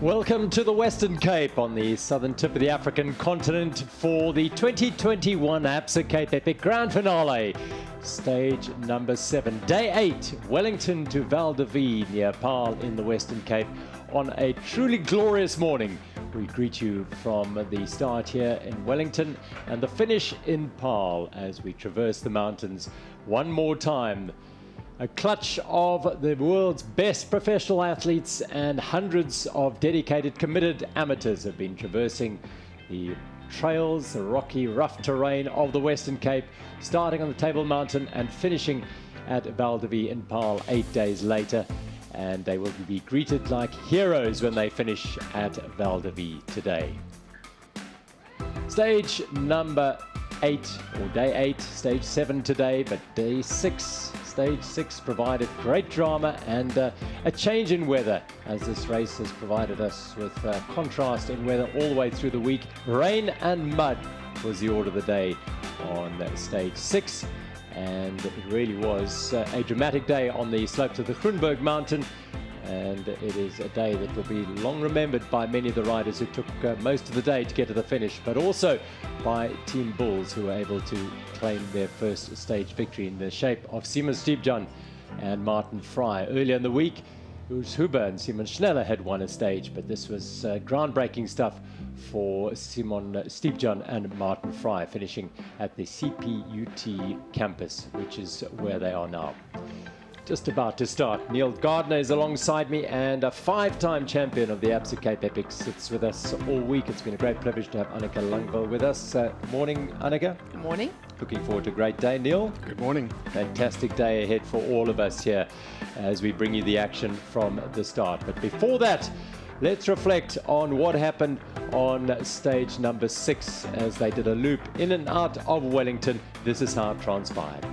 Welcome to the Western Cape on the southern tip of the African continent for the 2021 Absa Cape Epic Grand Finale. Stage number 7, day 8, Wellington to Val de Vie near Paarl in the Western Cape on a truly glorious morning. We greet you from the start here in Wellington and the finish in Paarl as we traverse the mountains one more time. A clutch of the world's best professional athletes and hundreds of dedicated, committed amateurs have been traversing the trails, the rocky, rough terrain of the Western Cape, starting on the Table Mountain and finishing at Val de Vie in Paarl 8 days later. And they will be greeted like heroes when they finish at Val de Vie today. Stage number 8, or day 8, stage 7 today, but day 6. Stage 6 provided great drama and a change in weather, as this race has provided us with contrast in weather all the way through the week. Rain and mud was the order of the day on stage 6, and it really was a dramatic day on the slopes of the Groenberg mountain, and it is a day that will be long remembered by many of the riders who took most of the day to get to the finish, but also by Team Bulls, who were able to claim their first stage victory in the shape of Simon Stiepjan and Martin Fry. Earlier in the week, Urs Huber and Simon Schneller had won a stage, but this was groundbreaking stuff for Simon Stiepjan and Martin Fry, finishing at the CPUT campus, which is where they are now. Just about to start. Neil Gardner is alongside me, and a 5-time champion of the Absa Cape Epic sits with us all week. It's been a great privilege to have Annika Langveld with us. Morning, Annika. Good morning. Looking forward to a great day, Neil. Good morning. Fantastic day ahead for all of us here as we bring you the action from the start. But before that, let's reflect on what happened on stage number 6 as they did a loop in and out of Wellington. This is how it transpired.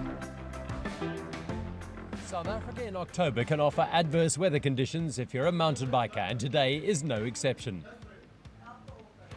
South Africa in October can offer adverse weather conditions if you're a mountain biker, and today is no exception.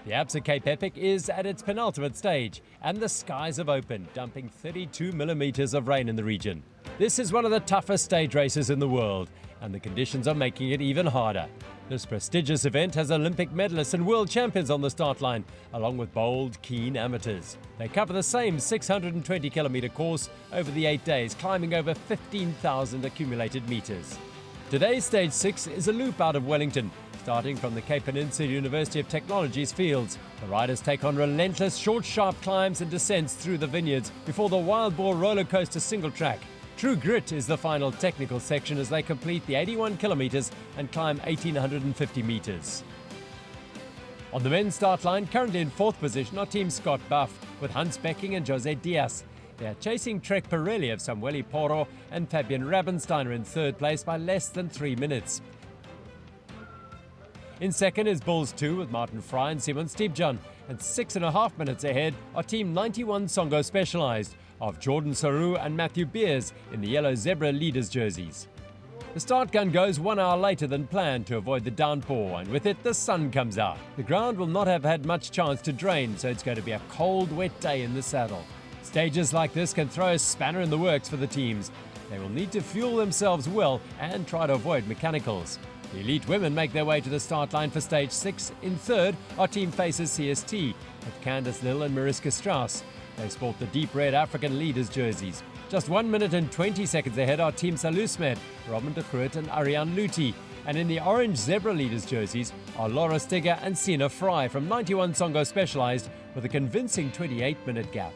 The Absa Cape Epic is at its penultimate stage, and the skies have opened, dumping 32 millimeters of rain in the region. This is one of the toughest stage races in the world, and the conditions are making it even harder. This prestigious event has Olympic medalists and world champions on the start line, along with bold, keen amateurs. They cover the same 620-kilometer course over the 8 days, climbing over 15,000 accumulated meters. Today's stage 6 is a loop out of Wellington, starting from the Cape Peninsula University of Technology's fields. The riders take on relentless, short, sharp climbs and descents through the vineyards before the wild boar roller coaster single track. True grit is the final technical section as they complete the 81 kilometers and climb 1,850 meters. On the men's start line, currently in 4th position, are Team Scott Buff with Hans Becking and Jose Diaz. They are chasing Trek Pirelli of Samueli Poro and Fabian Rabensteiner in 3rd place by less than 3 minutes. In 2nd is Bulls 2 with Martin Fry and Simon Stiepjan, and 6.5 minutes ahead are Team 91 Songo Specialized of Jordan Saru and Matthew Beers in the yellow zebra leaders jerseys. The start gun goes 1 hour later than planned to avoid the downpour, and with it the sun comes out. The ground will not have had much chance to drain, so it's going to be a cold, wet day in the saddle. Stages like this can throw a spanner in the works for the teams. They will need to fuel themselves well and try to avoid mechanicals. The elite women make their way to the start line for stage 6. In 3rd are Team Faces CST with Candice Lill and Mariska Strauss. They sport the deep red African leaders jerseys. Just 1 minute and 20 seconds ahead are Team Salusmed, Robin de Groot and Ariane Luti. And in the orange zebra leaders jerseys are Laura Stigger and Sina Fry from 91 Songo Specialized with a convincing 28-minute gap.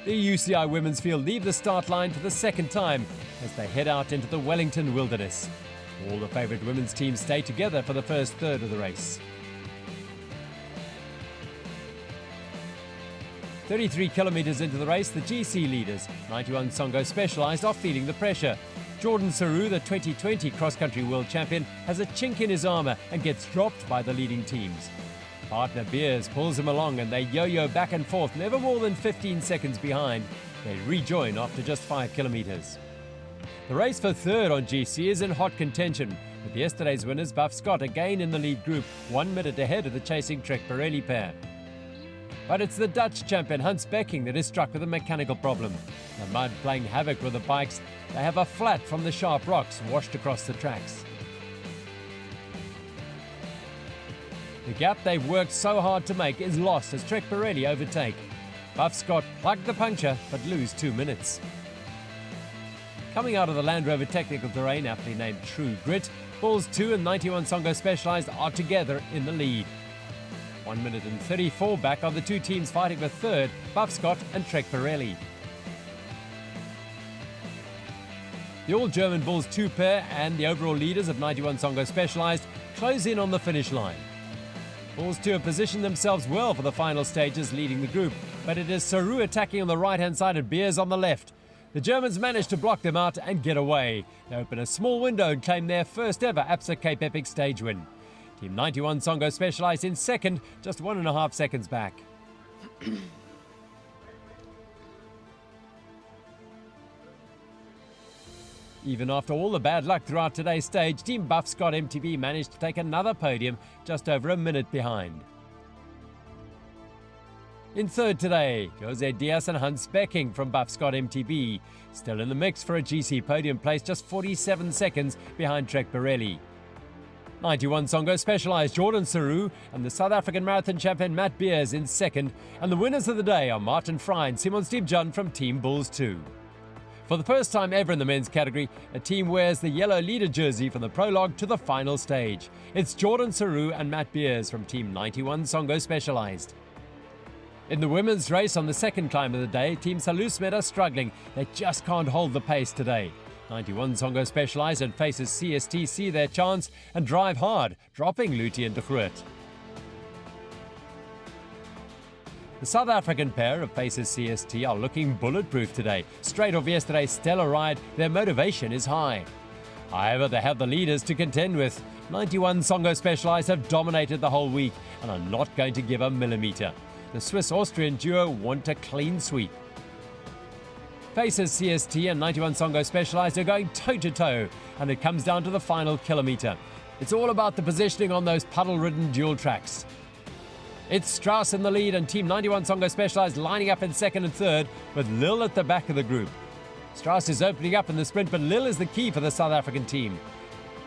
The UCI women's field leave the start line for the 2nd time as they head out into the Wellington wilderness. All the favourite women's teams stay together for the first third of the race. 33 kilometres into the race, the GC leaders, 91 Songo Specialized, are feeling the pressure. Jordan Saru, the 2020 cross-country world champion, has a chink in his armour and gets dropped by the leading teams. Partner Beers pulls him along and they yo-yo back and forth, never more than 15 seconds behind. They rejoin after just 5 kilometres. The race for 3rd on GC is in hot contention, with yesterday's winners Buff Scott again in the lead group, 1 minute ahead of the chasing Trek Pirelli pair. But it's the Dutch champion Hans Becking that is struck with a mechanical problem. The mud playing havoc with the bikes. They have a flat from the sharp rocks washed across the tracks. The gap they've worked so hard to make is lost as Trek Pirelli overtake. Buff Scott plugged the puncture but lose 2 minutes. Coming out of the Land Rover Technical Terrain, aptly named True Grit, Bulls 2 and 91 Songo Specialized are together in the lead. 1 minute and 34 back are the two teams fighting for third, Buff Scott and Trek Pirelli. The all-German Bulls 2 pair and the overall leaders of 91 Songo Specialized close in on the finish line. Bulls 2 have positioned themselves well for the final stages, leading the group, but it is Saru attacking on the right-hand side and Beers on the left. The Germans manage to block them out and get away. They open a small window and claim their first ever Absa Cape Epic stage win. Team 91 Songo Specialized in second, just 1.5 seconds back. Even after all the bad luck throughout today's stage, Team Buff Scott MTB managed to take another podium just over a minute behind. In third today, Jose Diaz and Hans Becking from Buff Scott MTB, still in the mix for a GC podium place, just 47 seconds behind Trek Pirelli. 91 Songo Specialized Jordan Saru and the South African marathon champion Matt Beers in second, and the winners of the day are Martin Fry and Simon Steve-Jan from Team Bulls 2. For the first time ever in the men's category, a team wears the yellow leader jersey from the prologue to the final stage. It's Jordan Saru and Matt Beers from Team 91 Songo Specialized. In the women's race on the second climb of the day, Team Salusmed are struggling. They just can't hold the pace today. 91 Songo Specialized and Faces CST see their chance and drive hard, dropping Lutie and de Groot. The South African pair of Faces CST are looking bulletproof today. Straight off yesterday's stellar ride, their motivation is high. However, they have the leaders to contend with. 91 Songo Specialized have dominated the whole week and are not going to give a millimetre. The Swiss-Austrian duo want a clean sweep. Faces CST and 91 Songo Specialized are going toe-to-toe, and it comes down to the final kilometre. It's all about the positioning on those puddle-ridden dual tracks. It's Strauss in the lead and Team 91 Songo Specialized lining up in second and third, with Lil at the back of the group. Strauss is opening up in the sprint, but Lil is the key for the South African team.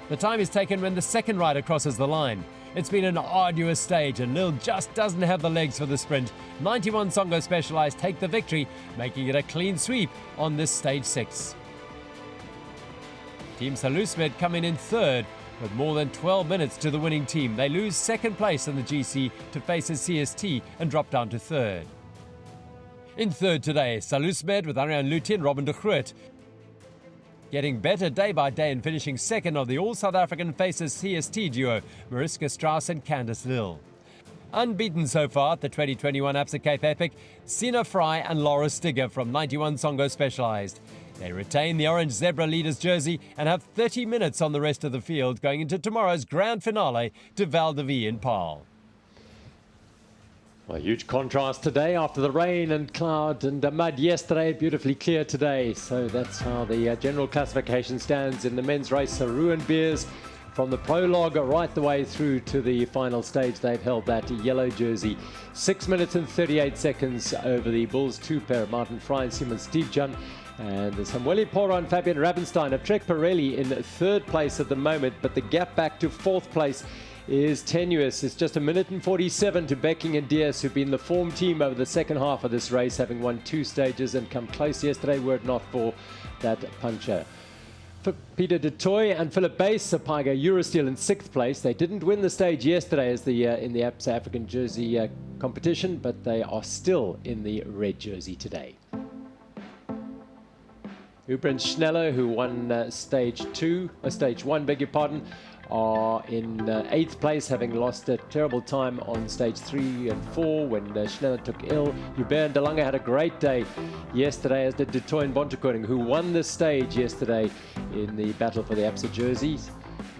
The time is taken when the second rider crosses the line. It's been an arduous stage and Lil just doesn't have the legs for the sprint. 91 Songo Specialized take the victory, making it a clean sweep on this stage 6. Team Salusmed come in third with more than 12 minutes to the winning team. They lose second place in the GC to Faces CST and drop down to third. In third today, Salusmed with Arjan Lutie and Robin de Groot. Getting better day by day and finishing second of the all-South African Faces CST duo, Mariska Strauss and Candice Lil. Unbeaten so far at the 2021 Absa Cape Epic, Sina Fry and Laura Stigger from 91 Songo Specialized. They retain the orange zebra leaders jersey and have 30 minutes on the rest of the field going into tomorrow's grand finale to Val de Vie in Paarl. Well, huge contrast today after the rain and cloud and mud yesterday, beautifully clear today. So that's how the general classification stands in the men's race. Saru and Beers from the prologue right the way through to the final stage. They've held that yellow jersey. 6 minutes and 38 seconds over the Bulls 2 pair, Martin Fry and Simon Steve-Jan. And Samueli Pora and Fabian Rabenstein of Trek Pirelli in third place at the moment, but the gap back to fourth place is tenuous. It's just 1 minute and 47 to Becking and Diaz, who've been the form team over the second half of this race, having won 2 stages and come close yesterday were it not for that puncher. For Peter de Toy and Philip Bass of Paiga Eurosteel in 6th place. They didn't win the stage yesterday as in the Absa African jersey competition, but they are still in the red jersey today. Ubrin Schneller, who won stage 1, beg your pardon, are in 8th place, having lost a terrible time on stage 3 and 4 when Schneller took ill. Hubert de Lange had a great day yesterday, as did De Toy and Bontekoning, who won the stage yesterday in the battle for the Absa jerseys.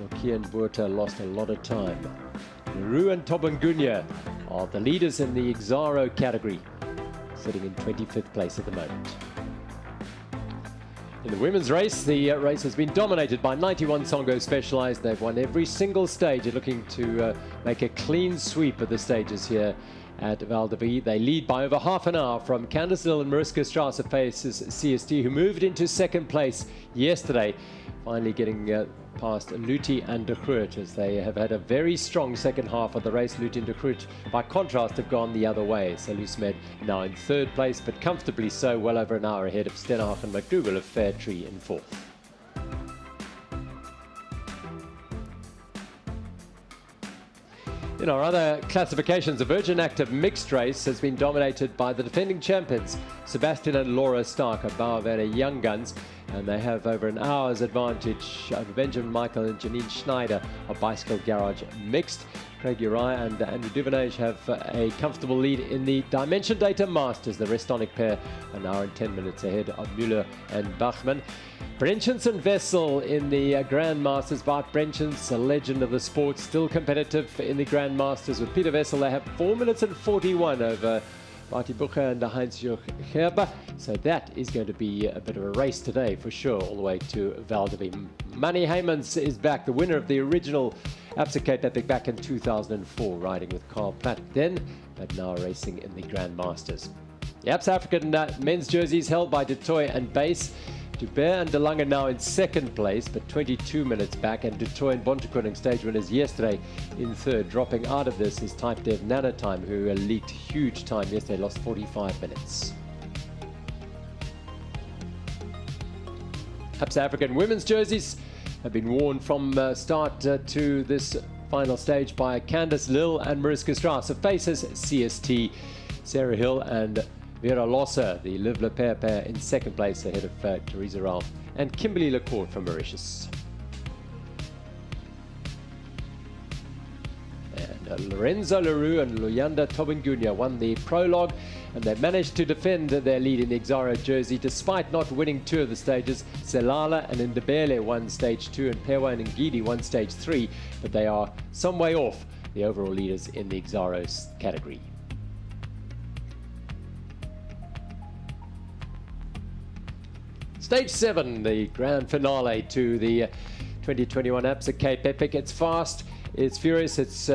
Nokia and Buerta lost a lot of time. Naru and Tobangunya are the leaders in the Exaro category, sitting in 25th place at the moment. In the women's race, the race has been dominated by 91 Songo Specialized. They've won every single stage, looking to make a clean sweep of the stages here at Val de Vie. They lead by over half an hour from Candice Lill and Mariska Strasser faces CST, who moved into second place yesterday, finally getting past Luthi and De Groot, as they have had a very strong second half of the race. Luthi and De Groot, by contrast, have gone the other way. So Loosmed now in third place, but comfortably so, well over an hour ahead of Stenhoff and McDougall of Fairtree in fourth. In our other classifications, the Virgin Active mixed race has been dominated by the defending champions, Sebastian and Laura Stark of Bauerweiler Young Guns, and they have over an hour's advantage over Benjamin Michael and Janine Schneider of Bicycle Garage Mixed. Craig Uriah and Andrew Duvenage have a comfortable lead in the Dimension Data Masters. The Restonic pair an hour and 10 minutes ahead of Müller and Bachmann. Brenchens and Vessel in the Grand Masters. Bart Brenchens, a legend of the sport, still competitive in the Grand Masters. With Peter Vessel, they have 4 minutes and 41 over Marty Bucher and Heinz-Jürg Gerber. So that is going to be a bit of a race today for sure, all the way to Val de Vie. Manny Heymans is back, the winner of the original Absa Cape Epic back in 2004, riding with Carl Platt then, but now racing in the Grand Masters. The Absa African men's jerseys held by Du Toit and Base. Dubert and De Lange now in second place, but 22 minutes back, and Du Toit and Bontekoning stage winners yesterday in third. Dropping out of this is Type Dev Nanotime, who leaked huge time yesterday, lost 45 minutes. Absa African women's jerseys have been worn from start to this final stage by Candice Lill and Mariska Strasser. Faces CST, Sarah Hill and Vera Lossa, the Liv Le pair in second place ahead of Teresa Ralph and Kimberly Lecourt from Mauritius. And Lorenzo Leroux and Luyanda Tobingunya won the prologue, and they managed to defend their lead in the Exaro jersey despite not winning two of the stages. Selala and Ndebele won stage 2 and Pewa and Ngidi won stage 3, but they are some way off the overall leaders in the Exaro category. Stage 7, the grand finale to the 2021 Absa Cape Epic. It's fast, it's furious, it's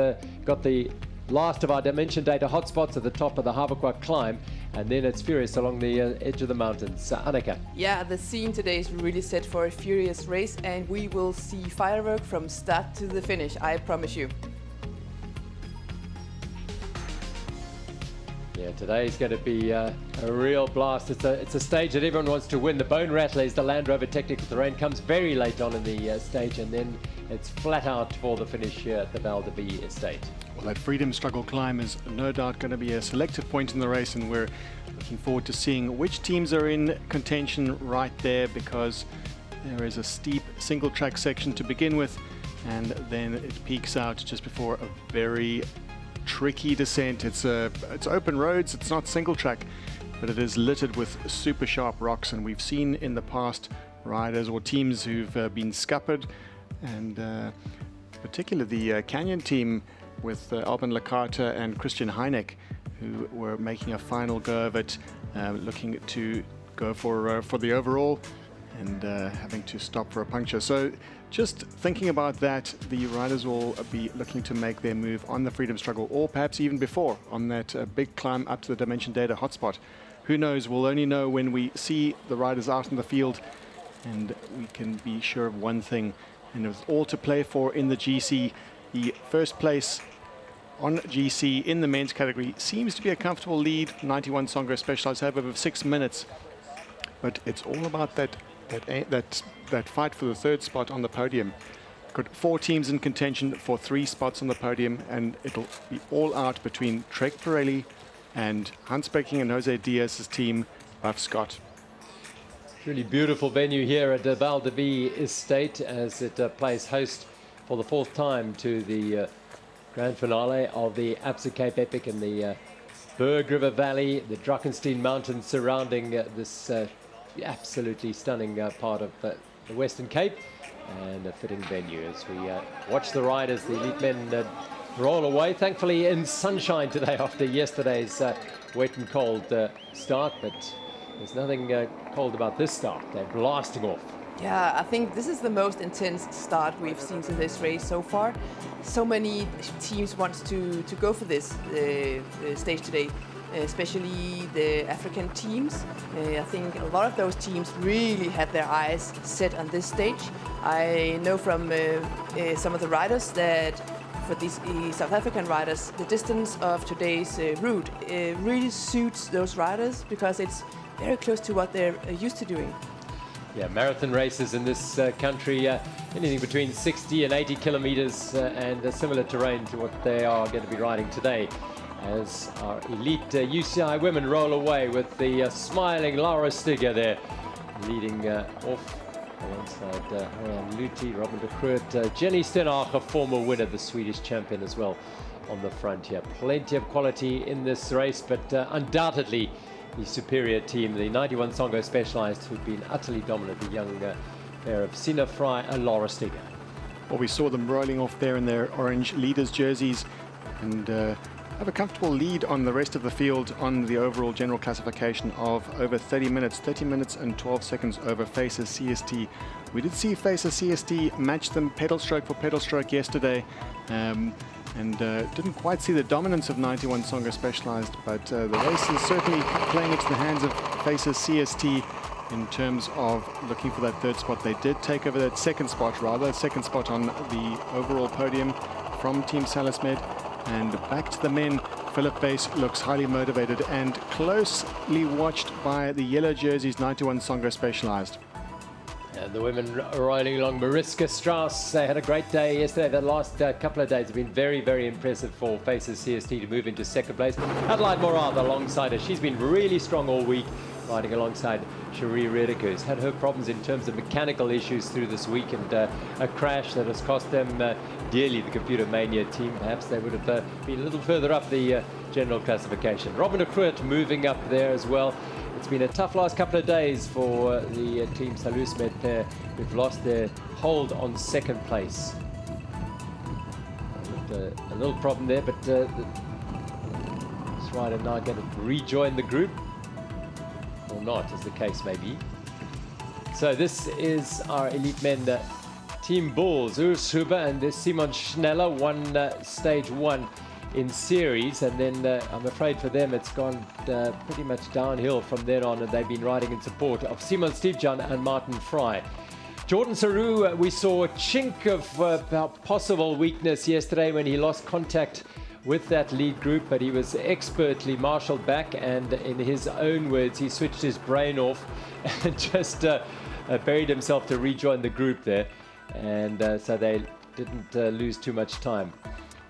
got the last of our Dimension Data Hotspots at the top of the Hawequa Climb, and then it's furious along the edge of the mountains. Annika. Yeah, the scene today is really set for a furious race, and we will see firework from start to the finish, I promise you. Yeah, today is going to be a real blast. It's a stage that everyone wants to win. The Bone Rattler is the Land Rover Technical Terrain, comes very late on in the stage, and then it's flat out for the finish here at the Val de Vie estate. Well, that Freedom Struggle climb is no doubt going to be a selective point in the race, and we're looking forward to seeing which teams are in contention right there, because there is a steep single track section to begin with, and then it peaks out just before a very tricky descent. It's open roads, it's not single track, but it is littered with super sharp rocks, and we've seen in the past riders or teams who've been scuppered, and particularly the Canyon team with Alban Lacarta and Christian Heineck, who were making a final go of it, looking to go for the overall, and having to stop for a puncture. So just thinking about that, the riders will be looking to make their move on the Freedom Struggle, or perhaps even before, on that big climb up to the Dimension Data Hotspot. Who knows? We'll only know when we see the riders out in the field, and we can be sure of one thing, and it's all to play for in the GC. The first place on GC in the men's category seems to be a comfortable lead. 91 Songo Specialized have over 6 minutes, but it's all about that fight for the third spot on the podium. Got 4 teams in contention for 3 spots on the podium, and it'll be all out between Trek Pirelli and Hans Becking and Jose Diaz's team, Buff Scott. Really beautiful venue here at the Val de Vie estate, as it plays host for the 4th time to the grand finale of the Absa Cape Epic in the Berg River Valley, the Drakensberg Mountains surrounding this absolutely stunning part of the Western Cape, and a fitting venue as we watch the riders, the elite men, roll away, thankfully in sunshine today after yesterday's wet and cold start, but there's nothing cold about this start. They're blasting off. Yeah, I think this is the most intense start we've seen to this race so far. So many teams want to go for this stage today, especially the African teams. I think a lot of those teams really had their eyes set on this stage. I know from some of the riders that for these South African riders, the distance of today's route really suits those riders because it's very close to what they're used to doing. Yeah, marathon races in this country, anything between 60 and 80 kilometers and a similar terrain to what they are going to be riding today. As our elite UCI women roll away with the smiling Laura Stigger there, leading off alongside Luthi, Robin de Groot, Jenny Stenhagen, former winner, the Swedish champion as well on the front here. Plenty of quality in this race, but undoubtedly the superior team, the 91 Songo Specialized, who've been utterly dominant, the young pair of Sina Fry and Laura Stigger. Well, we saw them rolling off there in their orange leaders jerseys and have a comfortable lead on the rest of the field on the overall general classification of over 30 minutes and 12 seconds over Faces CST. We did see Faces CST match them pedal stroke for pedal stroke yesterday. And didn't quite see the dominance of 91 Songo Specialized, but the race is certainly playing into the hands of Faces CST in terms of looking for that third spot. They did take over that second spot on the overall podium from Team Salismed. And back to the men, Philip Bass looks highly motivated and closely watched by the yellow jerseys 91 Songo Specialized. And the women riding along. Mariska Strauss, they had a great day yesterday. The last couple of days have been very, very impressive for Faces CST to move into second place. Adelaide Morad alongside her. She's been really strong all week, riding alongside Cherie Rediker, who's had her problems in terms of mechanical issues through this week, and a crash that has cost them dearly, the Computer Mania team. Perhaps they would have been a little further up the general classification. Robin de Groot moving up there as well. It's been a tough last couple of days for the Team Salismed pair, who've lost their hold on second place. A little problem there, but this rider now going to rejoin the group, or not, as the case may be. So this is our elite men, Team Bulls, Urs Huber and Simon Schneller won stage one in series, and then I'm afraid for them it's gone pretty much downhill from then on, and they've been riding in support of Simon Stevjan and Martin Fry. Jordan Saru, we saw a chink of possible weakness yesterday when he lost contact with that lead group, but he was expertly marshaled back, and in his own words, he switched his brain off and just buried himself to rejoin the group there, and so they didn't lose too much time.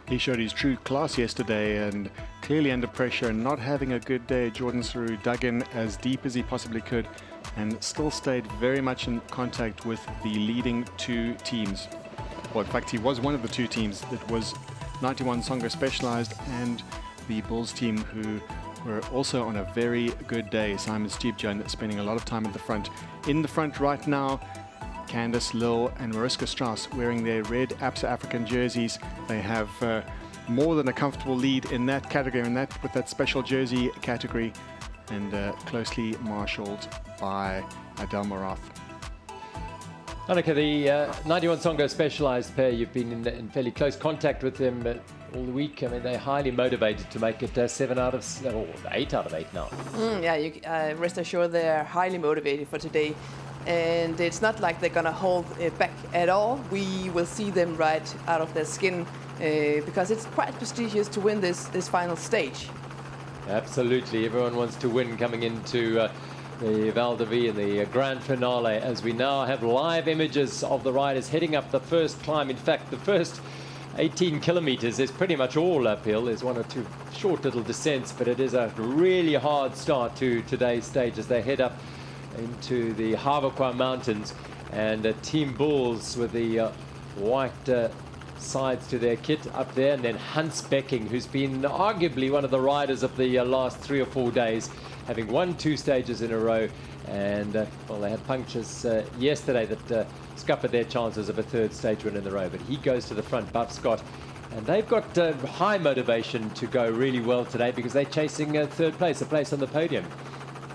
He showed his true class yesterday, and clearly under pressure and not having a good day. Jordan Saru dug in as deep as he possibly could and still stayed very much in contact with the leading two teams. Well, in fact, he was one of the two teams. That was 91 Songo Specialized and the Bulls team, who were also on a very good day. Simon Stevjan spending a lot of time at the front. In the front right now, Candice Lill and Mariska Strauss wearing their red Absa African jerseys. They have more than a comfortable lead in that category, with that special jersey category, and closely marshaled by Adel Morath. Annika, the 91 Songo Specialized pair, you've been in fairly close contact with them all the week. I mean, they're highly motivated to make it 7 out of, or 8 out of 8 now. Yeah, rest assured they're highly motivated for today. And it's not like they're going to hold it back at all. We will see them ride out of their skin because it's quite prestigious to win this final stage. Absolutely. Everyone wants to win coming into the Val de Vie in the grand finale, as we now have live images of the riders heading up the first climb. In fact, the first 18 kilometers is pretty much all uphill. There's one or two short little descents, but it is a really hard start to today's stage as they head up into the Hawequa Mountains, and Team Bulls with the white sides to their kit up there, and then Hans Becking, who's been arguably one of the riders of the last 3 or 4 days, having won 2 stages in a row, and well, they had punctures yesterday that scuppered their chances of a 3rd stage win in the row, but he goes to the front, Buff Scott, and they've got high motivation to go really well today because they're chasing 3rd place, a place on the podium.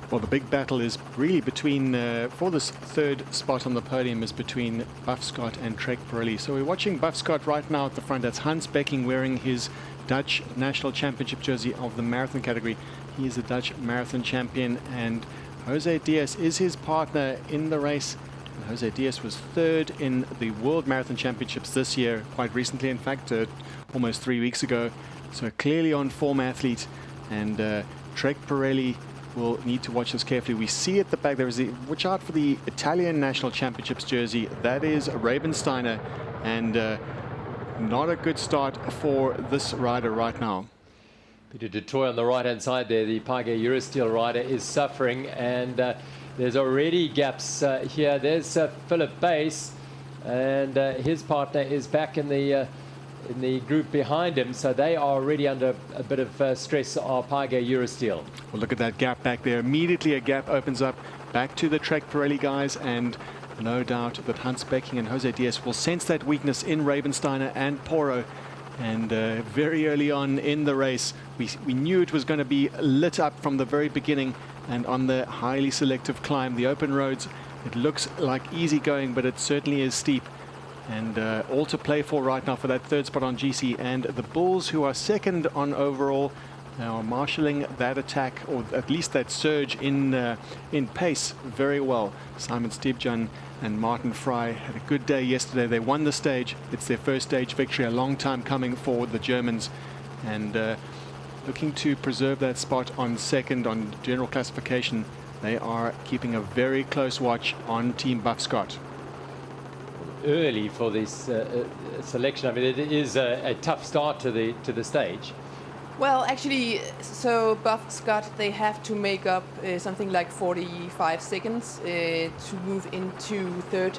well, the big battle is really between, for this third spot on the podium, is between Buff Scott and Trek Pirelli. So we're watching Buff Scott right now at the front. That's Hans Becking wearing his Dutch National Championship jersey of the marathon category. He is the Dutch marathon champion, and Jose Diaz is his partner in the race. And Jose Diaz was third in the World Marathon Championships this year, quite recently, in fact, almost 3 weeks ago. So clearly on form athlete, and Trek Pirelli will need to watch this carefully. We see at the back there is the, watch out for the Italian National Championships jersey. That is Rabensteiner, and not a good start for this rider right now. Peter du Toit on the right-hand side there, the Page Eurosteel rider, is suffering, and there's already gaps here. There's Philip Bass, and his partner is back in the group behind him, so they are already under a bit of stress of Page Eurosteel. Well, look at that gap back there. Immediately a gap opens up back to the Trek Pirelli guys, and no doubt that Hans Becking and Jose Diaz will sense that weakness in Rabensteiner and Poro. And very early on in the race, we knew it was going to be lit up from the very beginning. And on the highly selective climb, the open roads, it looks like easy going, but it certainly is steep. And all to play for right now for that third spot on GC. And the Bulls, who are second on overall, are marshalling that attack, or at least that surge in pace very well. Simon Stibjan and Martin Fry had a good day yesterday. They won the stage. It's their first stage victory, a long time coming for the Germans, and looking to preserve that spot on second on general classification. They are keeping a very close watch on Team Buff Scott. Early for this selection. I mean, it is a tough start to the stage. Well, actually, so Buff Scott, they have to make up something like 45 seconds to move into third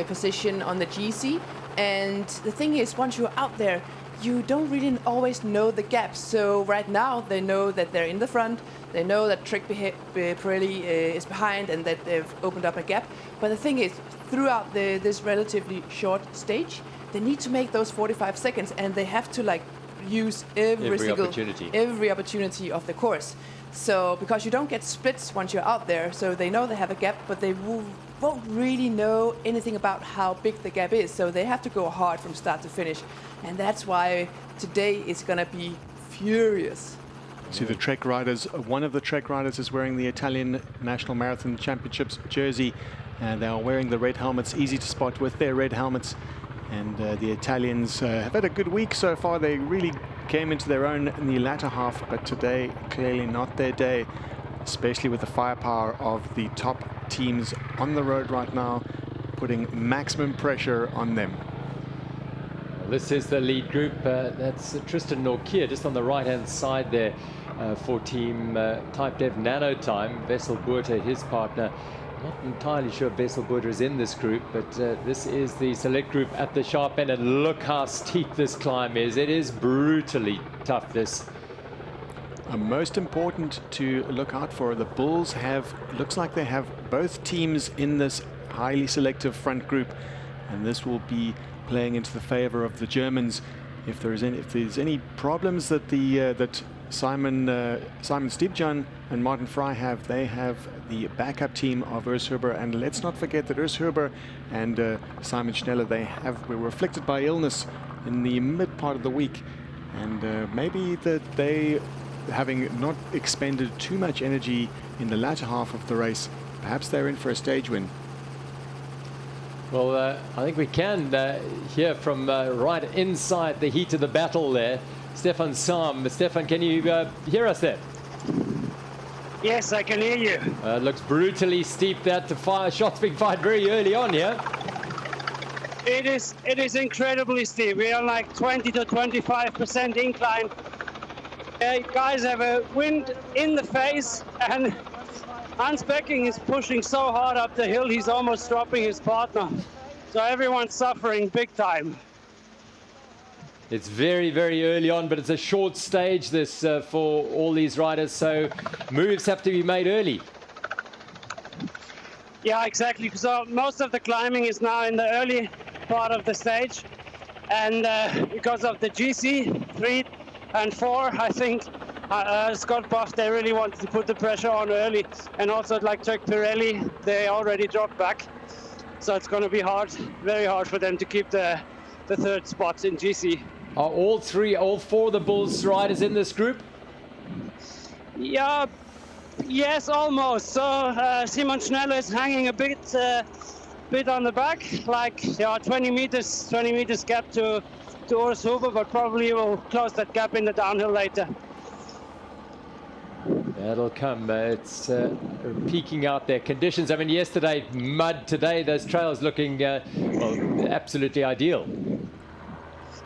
position on the GC. And the thing is, once you're out there, you don't really always know the gaps. So right now, they know that they're in the front. They know that Trek Pirelli is behind and that they've opened up a gap. But the thing is, throughout this relatively short stage, they need to make those 45 seconds, and they have to use every opportunity of the course. So because you don't get splits once you're out there, so they know they have a gap, but they won't really know anything about how big the gap is. So they have to go hard from start to finish, and that's why today is going to be furious. See the Trek riders. One of the Trek riders is wearing the Italian National Marathon Championships jersey, and they are wearing the red helmets. Easy to spot with their red helmets. And the Italians have had a good week so far. They really came into their own in the latter half, but today clearly not their day, especially with the firepower of the top teams on the road right now, putting maximum pressure on them. Well, this is the lead group. That's Tristan Norkier just on the right-hand side there for Team Type Dev Nanotime. Wessel Buerter, his partner. Not entirely sure Wessel Buerter is in this group, but this is the select group at the sharp end, and look how steep this climb is. It is brutally tough, this. Most important to look out for, the Bulls have, looks like they have both teams in this highly selective front group, and this will be playing into the favor of the Germans. If there's any problems that that Simon Stibjan and Martin Fry have, they have the backup team of Urs Huber. And let's not forget that Urs Huber and Simon Schneller, were afflicted by illness in the mid part of the week, and maybe that they, having not expended too much energy in the latter half of the race, perhaps they're in for a stage win. Well, I think we can hear from right inside the heat of the battle there, Stefan Sam. Stefan, can you hear us there? Yes, I can hear you. Looks brutally steep. That shots being fired very early on here. It is incredibly steep. We are like 20 to 25% incline. Guys have a wind in the face, and Hans Becking is pushing so hard up the hill, he's almost dropping his partner. So everyone's suffering big time. It's very, very early on, but it's a short stage, this, for all these riders, so moves have to be made early. Yeah, exactly. So most of the climbing is now in the early part of the stage. And because of the GC 3 and 4, I think Scott Buff, they really wanted to put the pressure on early, and also like Trek Pirelli, they already dropped back. So it's going to be hard, very hard for them to keep the third spot in GC. Are all four of the Bulls riders in this group? Yeah, yes, almost. So Simon Schneller is hanging a bit on the back, like 20 meters gap to Urs Huber, but probably will close that gap in the downhill later. That'll come. It's peaking out their conditions. I mean, yesterday mud, today those trails looking well, absolutely ideal.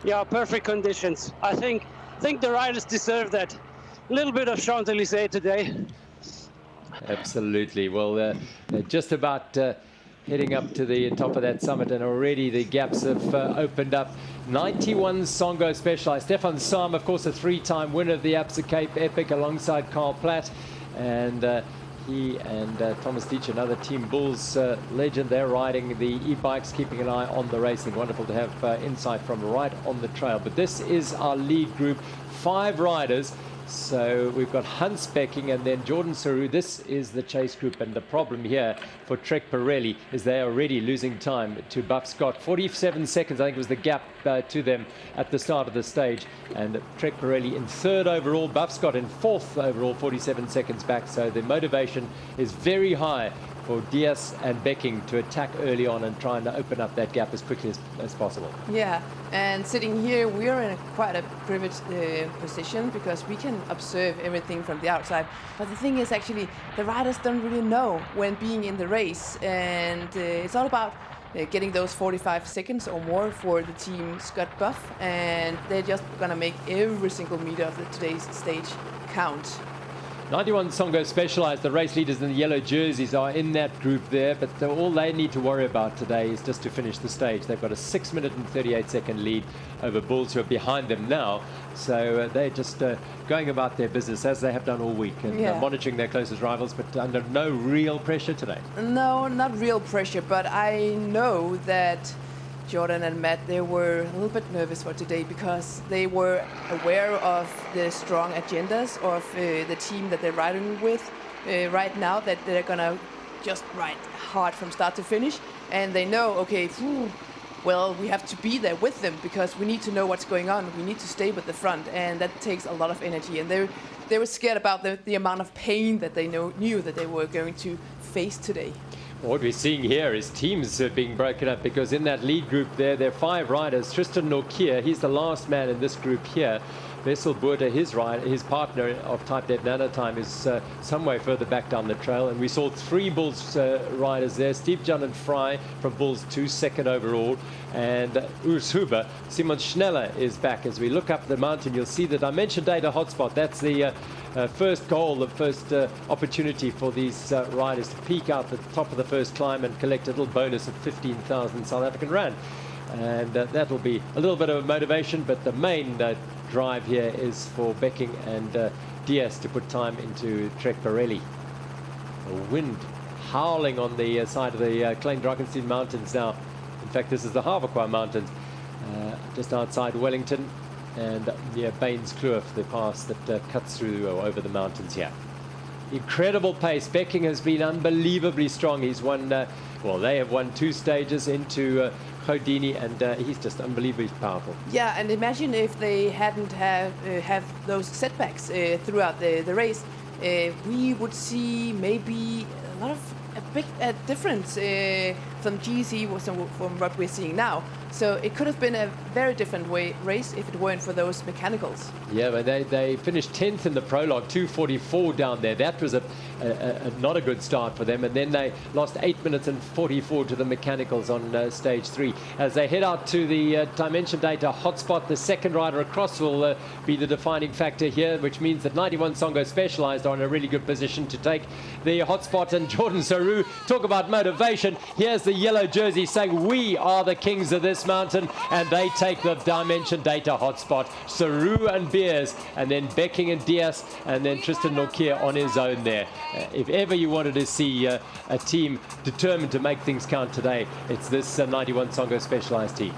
Yeah, perfect conditions. I think the riders deserve that. A little bit of Champs-Élysées today. Absolutely. Well, they're just about heading up to the top of that summit, and already the gaps have opened up. 91 Songo Specialized. Stefan Sam, of course, a three-time winner of the Absa Cape Epic alongside Carl Platt. And he and Thomas Deitch, another Team Bulls legend, they're riding the e-bikes, keeping an eye on the racing. Wonderful to have insight from right on the trail. But this is our lead group, 5 riders. So we've got Hans Becking and then Jordan Saru. This is the chase group, and the problem here for Trek Pirelli is they're already losing time to Buff Scott. 47 seconds, I think, was the gap to them at the start of the stage. And Trek Pirelli in 3rd overall, Buff Scott in 4th overall, 47 seconds back. So the motivation is very high for Diaz and Becking to attack early on and try and open up that gap as quickly as possible. Yeah, and sitting here, we are in quite a privileged position because we can observe everything from the outside. But the thing is, actually, the riders don't really know when being in the race, and it's all about getting those 45 seconds or more for the team Scott Buff, and they're just gonna make every single meter of today's stage count. 91 Songo Specialized, the race leaders in the yellow jerseys are in that group there, but all they need to worry about today is just to finish the stage. They've got a 6-minute and 38-second lead over Bulls, who are behind them now. So they're just going about their business as they have done all week, and monitoring their closest rivals, but under no real pressure today. No, not real pressure, but I know that Jordan and Matt, they were a little bit nervous for today because they were aware of the strong agendas of the team that they're riding with right now, that they're gonna just ride hard from start to finish, and they know, okay, well, we have to be there with them because we need to know what's going on. We need to stay with the front, and that takes a lot of energy, and they were scared about the amount of pain that they knew that they were going to face today. What we're seeing here is teams being broken up, because in that lead group there are 5 riders. Tristan Norkier, he's the last man in this group here. Wessel Beulah, his partner of Type Dead Nanotime, is some way further back down the trail. And we saw 3 Bulls riders there. Steve John and Fry from Bulls 2, 2nd overall. And Urs Huber, Simon Schneller is back. As we look up the mountain, you'll see the Dimension Data Hotspot. That's the first goal, the first opportunity for these riders to peak out the top of the first climb and collect a little bonus of 15,000 South African Rand. And that will be a little bit of a motivation, but the main drive here is for Becking and Diaz to put time into Trek Pirelli. The wind howling on the side of the Klein Drakenstein Mountains now. In fact, this is the Hawequa Mountains, just outside Wellington and near Patatskloof, the pass that cuts through or over the mountains here. Incredible pace. Becking has been unbelievably strong. He's won, well, they have won 2 stages into Houdini, and he's just unbelievably powerful. Yeah, and imagine if they hadn't have those setbacks throughout the race, we would see maybe a big difference from GC from what we're seeing now. So it could have been a very different race if it weren't for those mechanicals. Yeah, but they finished 10th in the prologue, 2:44 down there. That was not a good start for them. And then they lost 8 minutes and 44 to the mechanicals on stage 3. As they head out to the Dimension Data Hotspot, the second rider across will be the defining factor here, which means that 91 Songo Specialized are in a really good position to take the hotspot. And Jordan Saru, talk about motivation. Here's the yellow jersey saying, we are the kings of this mountain, and they take the Dimension Data Hotspot. Saru and Beers, and then Becking and Diaz, and then Tristan Norkier on his own there. If ever you wanted to see a team determined to make things count today, it's this 91 Songo Specialized team.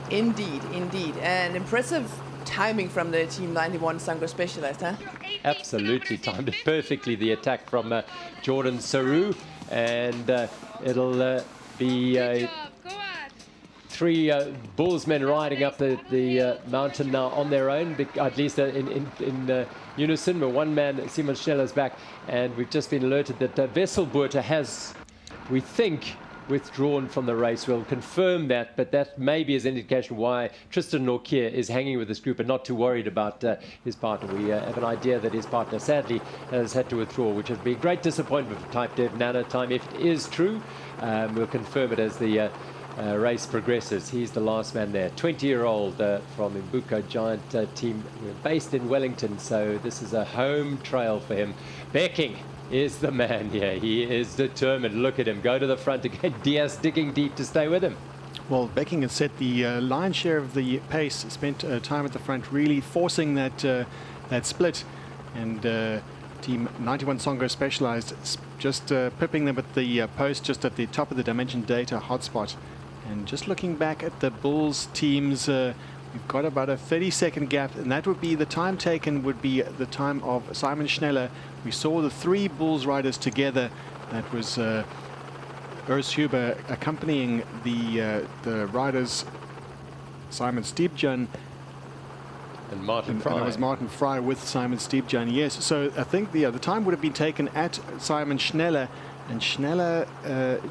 Indeed, indeed. And impressive timing from the Team 91 Sango Specialized, huh? Absolutely timed it perfectly, the attack from Jordan Saru, and it'll be three bullsmen riding up the mountain now on their own, at least in unison. But one man, Simon Schneller's back, and we've just been alerted that Wesselboerter has, we think, withdrawn from the race. We'll confirm that, but that maybe is an indication why Tristan Norkier is hanging with this group and not too worried about his partner. We have an idea that his partner sadly has had to withdraw, which would be a great disappointment for Type Dev Nano Time if it is true. We'll confirm it as the race progresses. He's the last man there, 20-year-old from Imbuko Giant team. We're based in Wellington, so this is a home trail for him. Becking is the man here. He is determined. Look at him go to the front again. Diaz digging deep to stay with him. Well, Becking has set the lion's share of the pace, spent time at the front really forcing that split, and Team 91 Songo Specialized just pipping them at the post just at the top of the Dimension Data Hotspot. And just looking back at the Bulls teams, we've got about a 30-second gap, and that would be the time taken would be the time of Simon Schneller. We saw the three Bulls riders together. That was Urs Huber accompanying the riders, Simon Stiepjan. And Martin Fry. And it was Martin Fry with Simon Stiepjan, yes. So I think the time would have been taken at Simon Schneller. And Schneller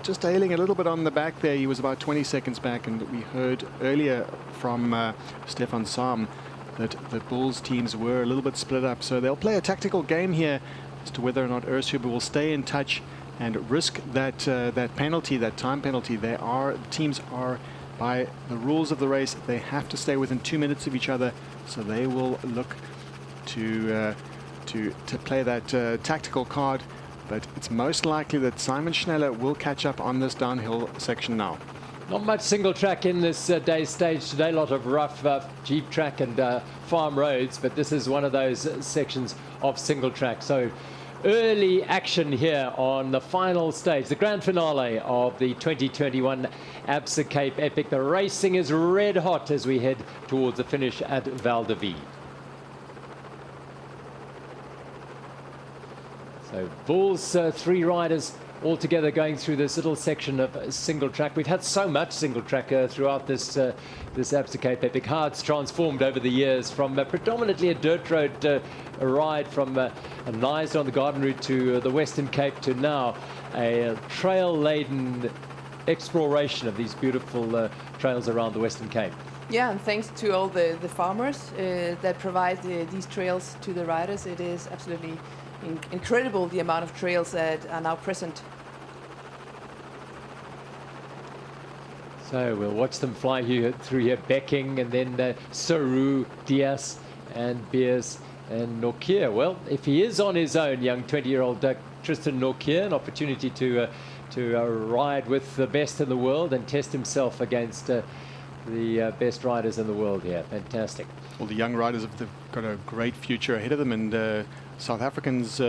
just ailing a little bit on the back there. He was about 20 seconds back, and we heard earlier from Stefan Sam that the Bulls teams were a little bit split up. So they'll play a tactical game here as to whether or not Urs Huber will stay in touch and risk that that penalty, that time penalty. The teams are, by the rules of the race, they have to stay within 2 minutes of each other. So they will look to play that tactical card. But it's most likely that Simon Schneller will catch up on this downhill section now. Not much single track in this day's stage today. A lot of rough jeep track and farm roads, but this is one of those sections of single track. So early action here on the final stage, the grand finale of the 2021 Absa Cape Epic. The racing is red hot as we head towards the finish at Val de Vie. So Bulls, three riders all together going through this little section of single track. We've had so much single track throughout this Absa Cape Epic. How it's transformed over the years from predominantly a dirt road ride from Nyasd on the Garden Route to the Western Cape to now a trail-laden exploration of these beautiful trails around the Western Cape. Yeah, and thanks to all the farmers that provide these trails to the riders. It is absolutely incredible the amount of trails that are now present. So we'll watch them fly through here, Becking, and then Saru, Diaz, and Beers, and Norkier. Well, if he is on his own, young 20-year-old Tristan Norkier, an opportunity to ride with the best in the world and test himself against the best riders in the world here. Fantastic. Well, the young riders have got a great future ahead of them, and South Africans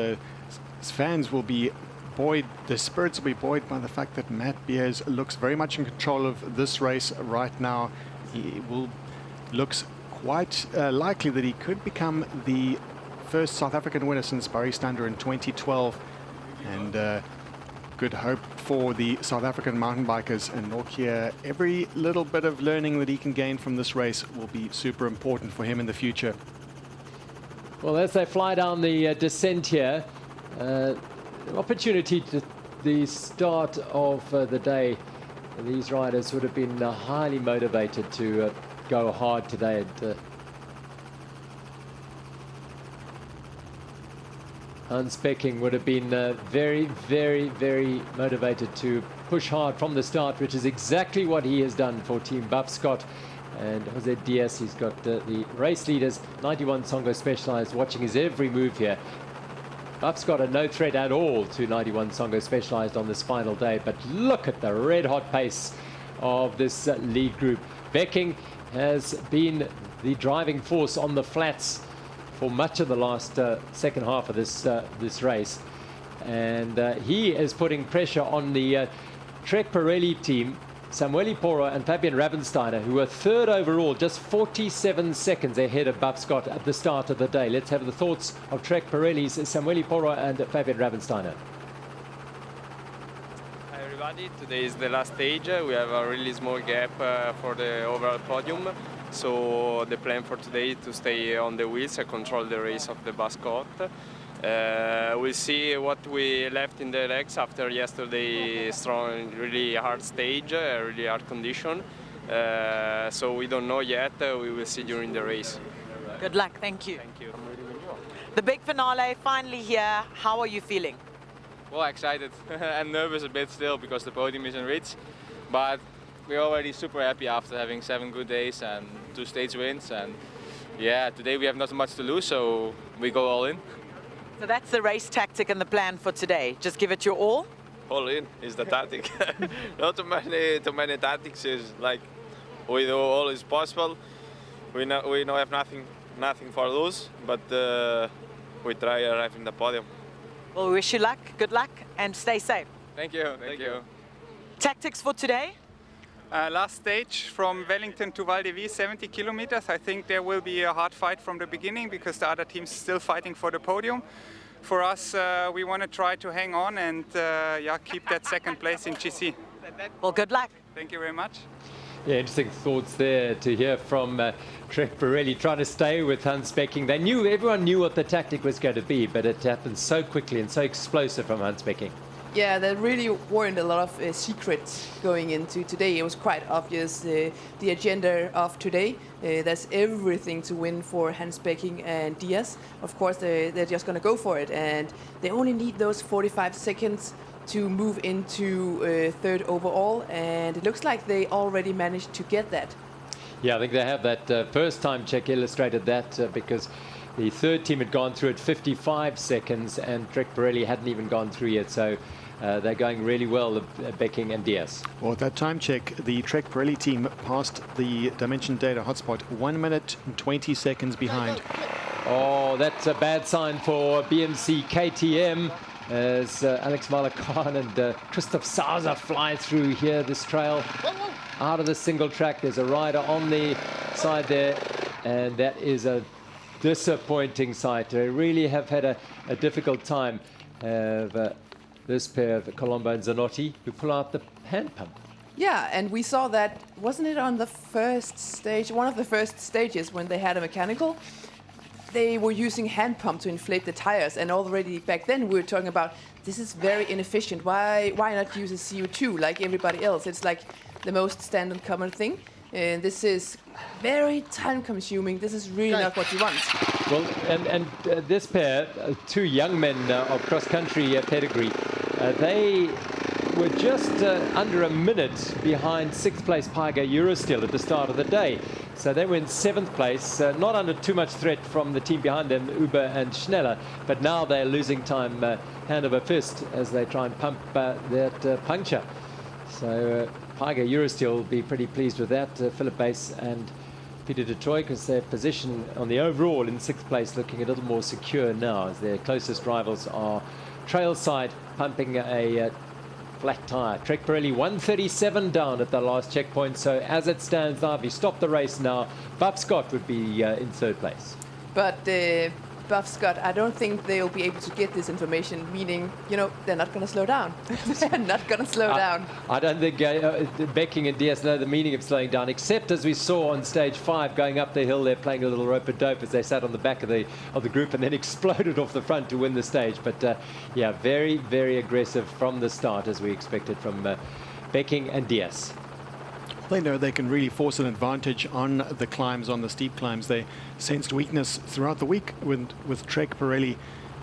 fans will be buoyed, their spirits will be buoyed by the fact that Matt Beers looks very much in control of this race right now. He looks quite likely that he could become the first South African winner since Barry Stander in 2012, and good hope for the South African mountain bikers. And Norkier, every little bit of learning that he can gain from this race will be super important for him in the future. Well, as they fly down the descent here, opportunity to the start of the day. These riders would have been highly motivated to go hard today. Hans Becking would have been very, very, very motivated to push hard from the start, which is exactly what he has done for Team Buff Scott. And Jose Diaz, he's got the race leaders, 91 Songo Specialized, watching his every move here. Buff Scott a no threat at all to 91 Songo Specialized on this final day, but look at the red hot pace of this lead group. Becking has been the driving force on the flats for much of the last second half of this race, and he is putting pressure on the Trek Pirelli team Samueli Poro and Fabian Ravensteiner, who were third overall, just 47 seconds ahead of Buff Scott at the start of the day. Let's have the thoughts of Trek Pirelli's Samueli Poro and Fabian Ravensteiner. Hi everybody, today is the last stage. We have a really small gap for the overall podium. So the plan for today is to stay on the wheels and control the race of the Buff Scott. We'll see what we left in the legs after yesterday's strong, really hard stage, really hard condition. So we don't know yet. We will see during the race. Good luck. Thank you. Thank you. The big finale finally here. How are you feeling? Well, excited and nervous a bit still because the podium isn't reached. But we're already super happy after having 7 good days and 2 stage wins. And yeah, today we have not much to lose, so we go all in. So that's the race tactic and the plan for today. Just give it your all. All in is the tactic. Not too many tactics. Is like we do all is possible. We know have nothing for lose, but we try arrive in the podium. Well, we wish you luck, good luck, and stay safe. Thank you. Thank you. Tactics for today? Last stage from Wellington to Val de Vie, 70 kilometers. I think there will be a hard fight from the beginning because the other team's still fighting for the podium. For us, we want to try to hang on and yeah, keep that second place in GC. Well, good luck. Thank you very much. Yeah, interesting thoughts there to hear from Trek Pirelli trying to stay with Hans Becking. Everyone knew what the tactic was going to be, but it happened so quickly and so explosive from Hans Becking. Yeah, there really weren't a lot of secrets going into today. It was quite obvious the agenda of today. There's everything to win for Hans Becking and Diaz. Of course, they're just going to go for it, and they only need those 45 seconds to move into third overall, and it looks like they already managed to get that. Yeah, I think they have that first time check illustrated that because the third team had gone through at 55 seconds and Trek Pirelli hadn't even gone through yet. So they're going really well, Becking and Diaz. Well, at that time check, the Trek Pirelli team passed the Dimension Data Hotspot 1 minute and 20 seconds behind. Oh, that's a bad sign for BMC KTM as Alex Malakan and Christoph Sauser fly through here this trail out of the single track. There's a rider on the side there, and that is a disappointing sight. They really have had a difficult time of this pair of Colombo and Zanotti, who pull out the hand pump. Yeah, and we saw that, wasn't it on the first stage, one of the first stages when they had a mechanical? They were using hand pump to inflate the tires, and already back then we were talking about this is very inefficient. Why not use a CO2 like everybody else? It's like the most standard common thing. And this is very time consuming. This is really not what you want. Well, and this pair, 2 young men of cross-country pedigree, they were just under a minute behind 6th place Paiga Eurosteel at the start of the day. So they were in 7th place, not under too much threat from the team behind them, Uber and Schneller, but now they're losing time hand over fist as they try and pump that puncture. So Paiga Eurosteel will be pretty pleased with that. Philip Bass and Peter de Troy, because their position on the overall in 6th place looking a little more secure now, as their closest rivals are Trailside pumping a flat tyre. Trek Pirelli 137 down at the last checkpoint. So as it stands now, if you stop the race now, Buff Scott would be in 3rd place. But Buff Scott, I don't think they'll be able to get this information, meaning, you know, they're not going to slow down. They're not going to slow down. I don't think Becking and Diaz know the meaning of slowing down, except as we saw on stage 5 going up the hill, they're playing a little rope-a-dope as they sat on the back of the group and then exploded off the front to win the stage. But yeah, very, very aggressive from the start, as we expected from Becking and Diaz. They know they can really force an advantage on the climbs, on the steep climbs. They sensed weakness throughout the week with Trek Pirelli,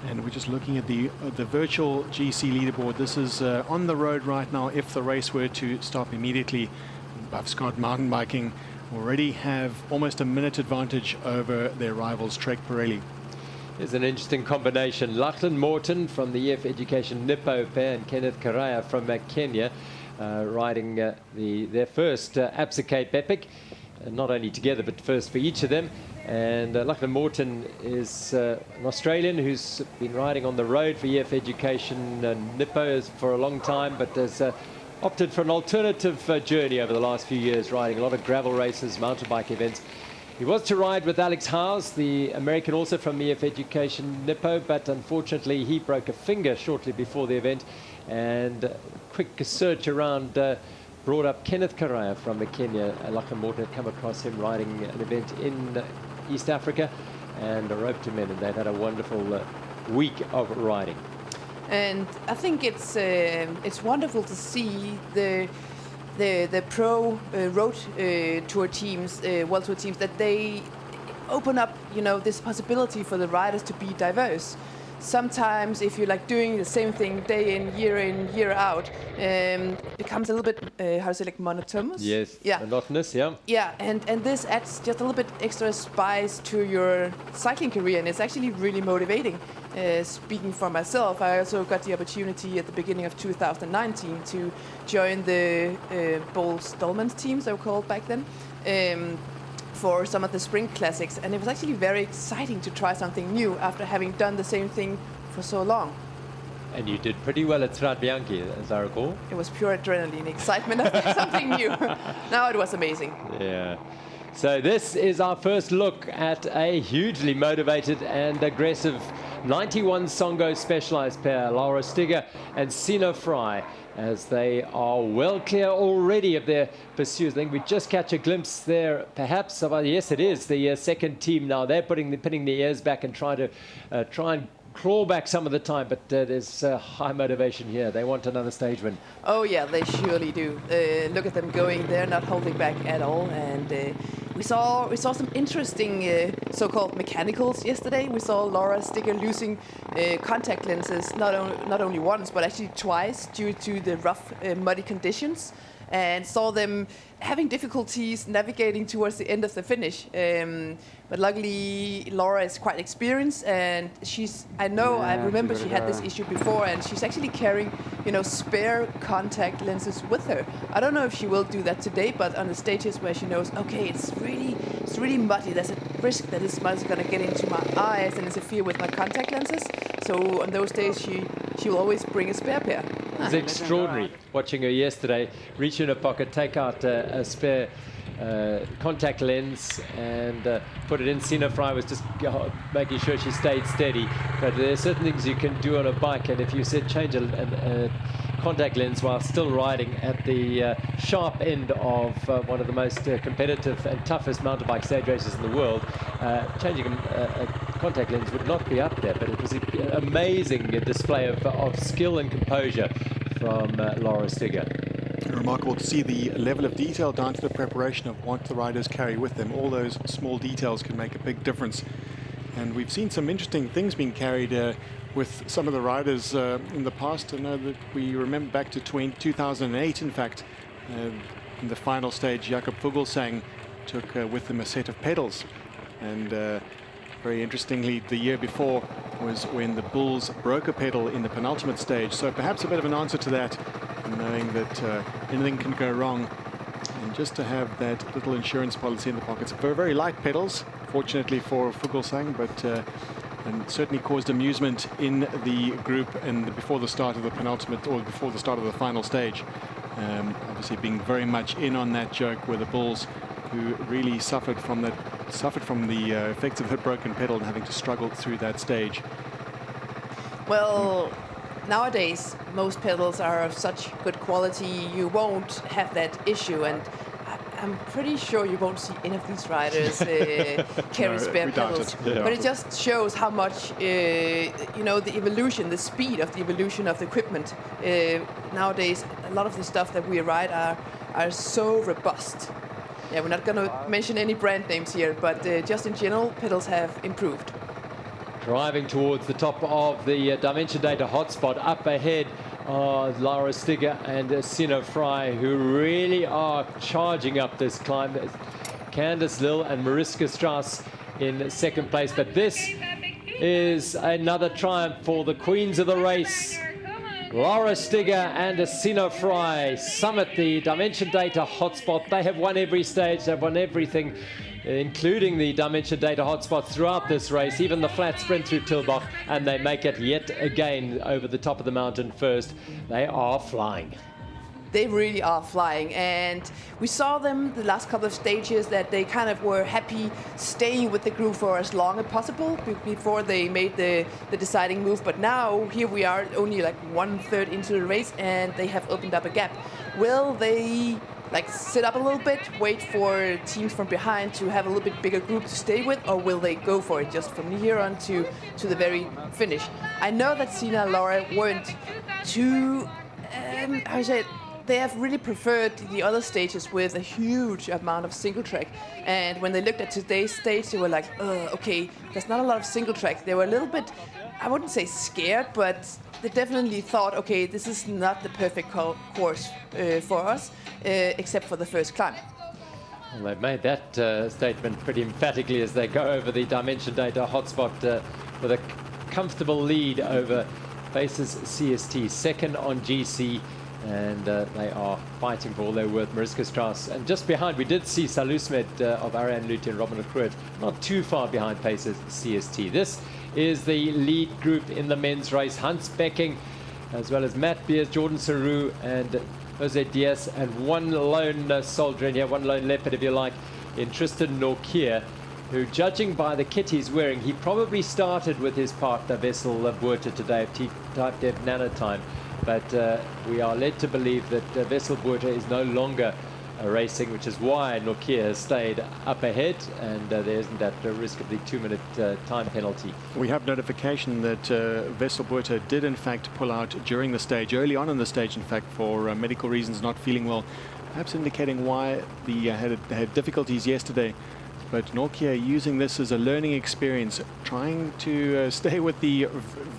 and we're just looking at the virtual GC leaderboard. This is on the road right now. If the race were to stop immediately, Buff Scott mountain biking already have almost a minute advantage over their rivals Trek Pirelli. There's an interesting combination. Lachlan Morton from the EF Education Nippo pair and Kenneth Karaya from Kenya. Riding their first Absa Cape Epic, not only together but first for each of them. And Lachlan Morton is an Australian who's been riding on the road for EF Education Nippo for a long time, but has opted for an alternative journey over the last few years, riding a lot of gravel races, mountain bike events. He was to ride with Alex Howes, the American also from EF Education Nippo, but unfortunately he broke a finger shortly before the event, and a quick search around brought up Kenneth Karaya from Kenya. Lachlan Morton had come across him riding an event in East Africa and roped him in, and they've had a wonderful week of riding. And I think it's wonderful to see the pro road tour teams, world tour teams, that they open up, you know, this possibility for the riders to be diverse. Sometimes if you're like doing the same thing day in, year out, it becomes a little bit, how to say, like monotonous? Yes, yeah. Monotonous, yeah. Yeah, and this adds just a little bit extra spice to your cycling career, and it's actually really motivating. Speaking for myself, I also got the opportunity at the beginning of 2019 to join the Bowl Stallman's teams, they were called back then, for some of the spring classics, and it was actually very exciting to try something new after having done the same thing for so long. And you did pretty well at Strade Bianche, as I recall. It was pure adrenaline, excitement of something new. Now it was amazing. Yeah. So this is our first look at a hugely motivated and aggressive 91 Songo specialized pair, Laura Stigger and Sino Fry, as they are well clear already of their pursuits. I think we just catch a glimpse there, perhaps, of, yes, it is the second team now. They're putting the ears back and trying to claw back some of the time, but there's high motivation here. They want another stage win. Oh yeah, they surely do. Look at them going. They're not holding back at all, and we saw some interesting so-called mechanicals yesterday. We saw Laura Stigger losing contact lenses not only once but actually twice due to the rough, muddy conditions, and saw them having difficulties navigating towards the end of the finish. But luckily, Laura is quite experienced, and I remember she had this issue before, and she's actually carrying, you know, spare contact lenses with her. I don't know if she will do that today, but on the stages where she knows, okay, it's really muddy, there's a risk that this mud is going to get into my eyes and interfere with my contact lenses. So on those days, she'll always bring a spare pair. It's extraordinary watching her yesterday reach in her pocket, take out a spare contact lens and put it in. Sino Fry was just making sure she stayed steady. But there are certain things you can do on a bike, and if you said change a contact lens while still riding at the sharp end of one of the most competitive and toughest mountain bike stage races in the world, changing a contact lens would not be up there. But it was an amazing display of skill and composure from Laura Stigger. Remarkable to see the level of detail down to the preparation of what the riders carry with them. All those small details can make a big difference. And we've seen some interesting things being carried with some of the riders in the past. I know that we remember back to 2008, in fact, in the final stage, Jakob Fuglsang took with him a set of pedals. And very interestingly, the year before was when the Bulls broke a pedal in the penultimate stage. So perhaps a bit of an answer to that, knowing that anything can go wrong. And just to have that little insurance policy in the pockets. Very, very light pedals, fortunately for Fuglsang, but and certainly caused amusement in the group and before the start of the penultimate, or before the start of the final stage. Obviously being very much in on that joke where the Bulls, who really suffered from the effects of the broken pedal and having to struggle through that stage. Well, nowadays most pedals are of such good quality you won't have that issue, and I'm pretty sure you won't see any of these riders carry spare pedals. Yeah. But it just shows how much you know, the evolution, the speed of the evolution of the equipment. Nowadays, a lot of the stuff that we ride are so robust. Yeah, we're not going to mention any brand names here, but just in general, pedals have improved. Driving towards the top of the Dimension Data Hotspot, up ahead are Laura Stigger and Sino Fry, who really are charging up this climb. Candice Lill and Mariska Strauss in second place, but this is another triumph for the queens of the race. Laura Stigger and Sino Fry summit the Dimension Data Hotspot. They have won every stage, they've won everything, including the Dimension Data Hotspots throughout this race, even the flat sprint through Tilbach, and they make it yet again over the top of the mountain first. They are flying. they really are flying. And we saw them the last couple of stages that they kind of were happy staying with the group for as long as possible before they made the deciding move. But now here we are only like 1/3 into the race and they have opened up a gap. Will they like sit up a little bit, wait for teams from behind to have a little bit bigger group to stay with, or will they go for it just from here on to the very finish? I know that Sina and Laura weren't too, how you say it, they have really preferred the other stages with a huge amount of single track. And when they looked at today's stage, they were like, okay, there's not a lot of single track. They were a little bit, I wouldn't say scared, but they definitely thought, okay, this is not the perfect course for us, except for the first climb. Well, they've made that statement pretty emphatically as they go over the Dimension Data Hotspot with a comfortable lead over Faces CST, second on GC, and they are fighting for all they're worth. Mariska Strauss, and just behind we did see Salusmed of Ariane Luthi and Robin Kruit, not too far behind Faces CST. This is the lead group in the men's race. Hans Becking, as well as Matt Beers, Jordan Saru, and Jose Diaz, and one lone soldier in here, one lone leopard if you like, in Tristan Norkier, who, judging by the kit he's wearing, he probably started with his partner Wessel Beulah today of Type Dev Nanotime. But we are led to believe that Wessel Beulah is no longer racing, which is why Norkier has stayed up ahead, and there isn't that risk of the 2-minute time penalty. We have notification that Wessel Beulah did in fact pull out during the stage, early on in the stage in fact, for medical reasons, not feeling well, perhaps indicating why they had difficulties yesterday. But Norkier using this as a learning experience, trying to stay with the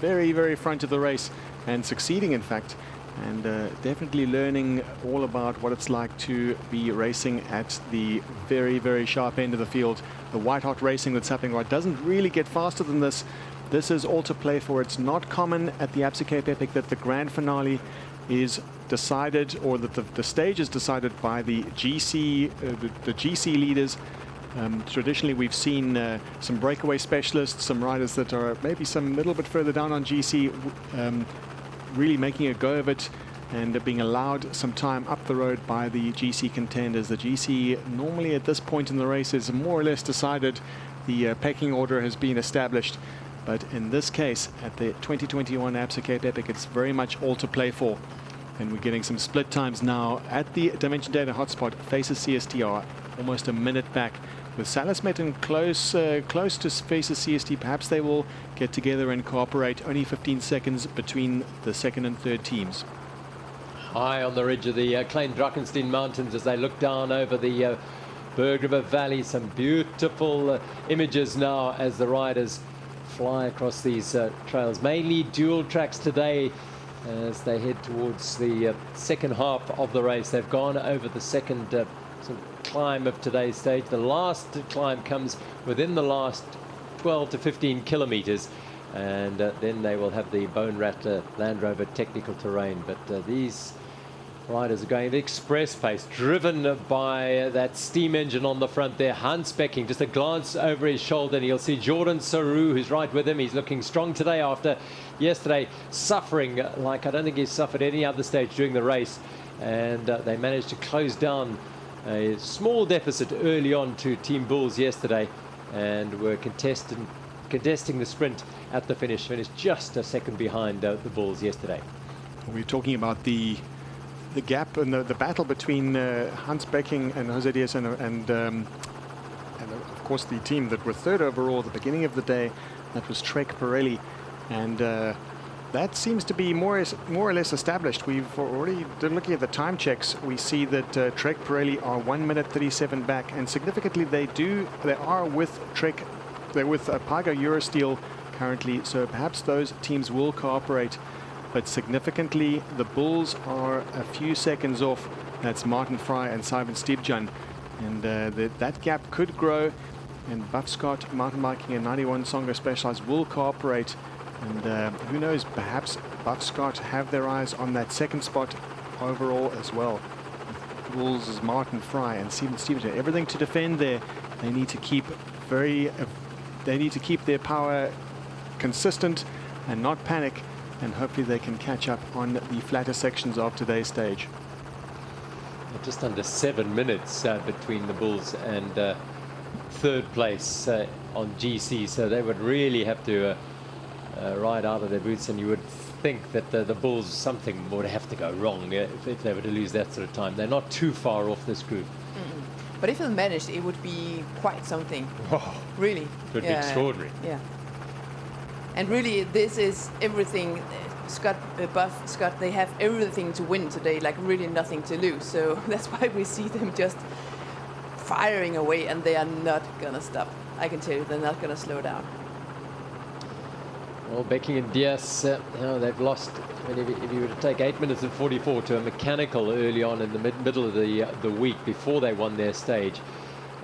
very, very front of the race, and succeeding in fact, and definitely learning all about what it's like to be racing at the very, very sharp end of the field. The white hot racing that's happening right doesn't really get faster than this. This is all to play for. It's not common at the Absa Cape Epic that the grand finale is decided, or that the stage is decided by the GC leaders. Traditionally, we've seen some breakaway specialists, some riders that are maybe some little bit further down on GC, really making a go of it and being allowed some time up the road by the GC contenders. The GC normally at this point in the race is more or less decided. The pecking order has been established. But in this case, at the 2021 Absa Cape Epic, it's very much all to play for. And we're getting some split times now at the Dimension Data Hotspot. Faces CST are almost a minute back. With Salusmed close to Faces CST, perhaps they will get together and cooperate. Only 15 seconds between the second and third teams. High on the ridge of the Klein Drachenstein Mountains as they look down over the Berg River Valley. Some beautiful images now as the riders fly across these trails. Mainly dual tracks today as they head towards the second half of the race. They've gone over the second sort of climb of today's stage. The last climb comes within the last 12 to 15 kilometers, and then they will have the Bone Rattler Land Rover Technical Terrain. But these riders are going at express pace, driven by that steam engine on the front there. Hans Becking, just a glance over his shoulder, and you'll see Jordan Saru, who's right with him. He's looking strong today after yesterday suffering like I don't think he's suffered any other stage during the race. And they managed to close down a small deficit early on to Team Bulls yesterday, and were contesting the sprint at the finish. Finished just a second behind the Bulls yesterday. We're talking about the gap and the battle between Hans Becking and Jose Diaz and of course the team that were third overall at the beginning of the day. That was Trek Pirelli, and that seems to be more or less established. We've already looking at the time checks. We see that Trek Pirelli are 1 minute 37 back, and significantly they are with Trek. They're with Paga Eurosteel currently, so perhaps those teams will cooperate. But significantly, the Bulls are a few seconds off. That's Martin Fry and Simon Stibjan. And that gap could grow. And Buff Scott, mountain biking, and 91 Songo Specialized will cooperate. And who knows, perhaps Buff Scott have their eyes on that second spot overall as well. Bulls is Martin Fry and Simon Stibjan. Everything to defend there. They need to keep their power consistent and not panic. And hopefully they can catch up on the flatter sections of today's stage. just under 7 minutes between the bulls and third place on GC, so they would really have to ride out of their boots, and you would think that the bulls, something would have to go wrong if they were to lose that sort of time. They're not too far off this group. But if they managed, it would be quite something. Oh, really. It would be extraordinary. Yeah. And really, this is everything. Scott, Buff, Scott, they have everything to win today, like really nothing to lose. So that's why we see them just firing away, and they are not going to stop. I can tell you, they're not going to slow down. Well, Becking and Diaz, they've lost, I mean, if you were to take 8 minutes and 44 to a mechanical early on in the middle of the week before they won their stage.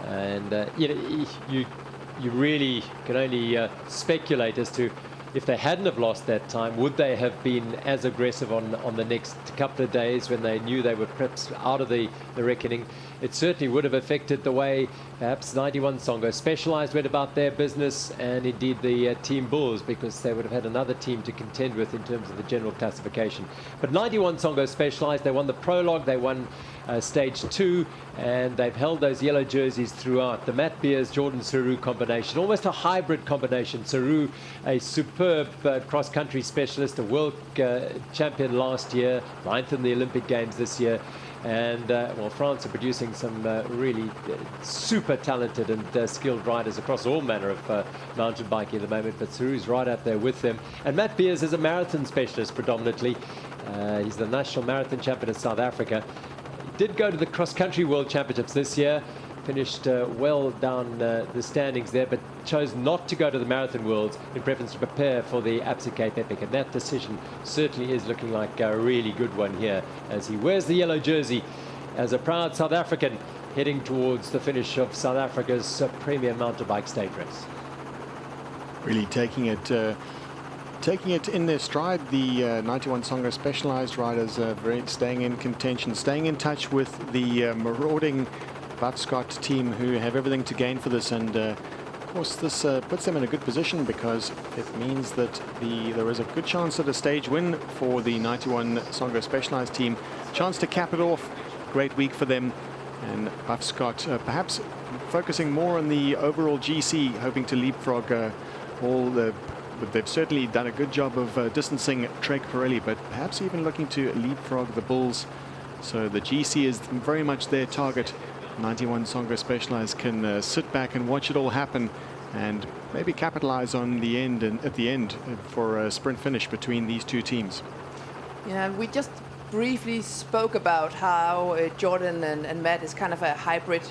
And, you really can only speculate as to if they hadn't have lost that time, would they have been as aggressive on the next couple of days when they knew they were perhaps out of the reckoning? It certainly would have affected the way perhaps 91 Songo Specialized went about their business, and indeed the Team Bulls, because they would have had another team to contend with in terms of the general classification. But 91 Songo Specialized, they won the prologue, they won stage 2, and they've held those yellow jerseys throughout. The Matt Beers, Jordan Saru combination, almost a hybrid combination. Saru, a superb cross-country specialist, a world champion last year, 9th in the Olympic Games this year. And, well, France are producing some really super talented and skilled riders across all manner of mountain biking at the moment, but Saru's right up there with them. And Matt Beers is a marathon specialist predominantly. He's the national marathon champion of South Africa. He did go to the cross-country world championships this year, finished well down the standings there, but chose not to go to the Marathon Worlds in preference to prepare for the Absa Cape Epic. And that decision certainly is looking like a really good one here, as he wears the yellow jersey as a proud South African heading towards the finish of South Africa's premier mountain bike stage race. Really taking it in their stride, the 91 Songo Specialized riders, staying in contention, staying in touch with the marauding Buff Scott team, who have everything to gain for this. And of course this puts them in a good position, because it means that there is a good chance at a stage win for the 91 Songo Specialized team. Chance to cap it off. Great week for them. And Buff Scott perhaps focusing more on the overall GC, hoping to leapfrog but they've certainly done a good job of distancing Trek Pirelli, but perhaps even looking to leapfrog the Bulls. So the GC is very much their target. 91 Songo Specialized can sit back and watch it all happen, and maybe capitalize on the end, and at the end for a sprint finish between these two teams. Yeah, we just briefly spoke about how Jordan and Matt is kind of a hybrid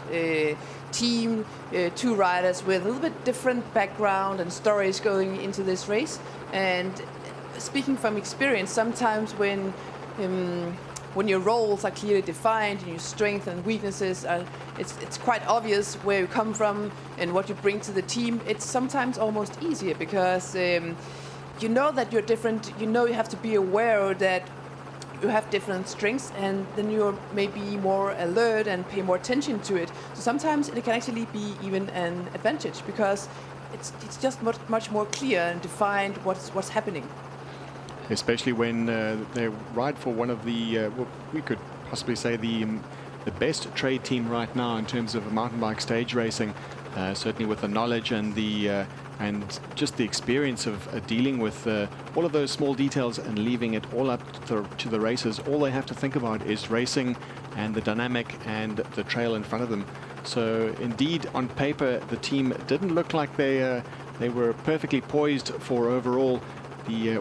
team, two riders with a little bit different background and stories going into this race. And speaking from experience, sometimes when your roles are clearly defined and your strengths and weaknesses are, it's quite obvious where you come from and what you bring to the team. It's sometimes almost easier, because you know that you're different. You know you have to be aware that you have different strengths, and then you're maybe more alert and pay more attention to it. So sometimes it can actually be even an advantage, because it's just much more clear and defined what's happening. Especially when they ride for one of the, well, we could possibly say the best trade team right now in terms of mountain bike stage racing. Certainly with the knowledge and and just the experience of dealing with all of those small details and leaving it all up to the racers. All they have to think about is racing and the dynamic and the trail in front of them. So indeed, on paper, the team didn't look like they were perfectly poised for overall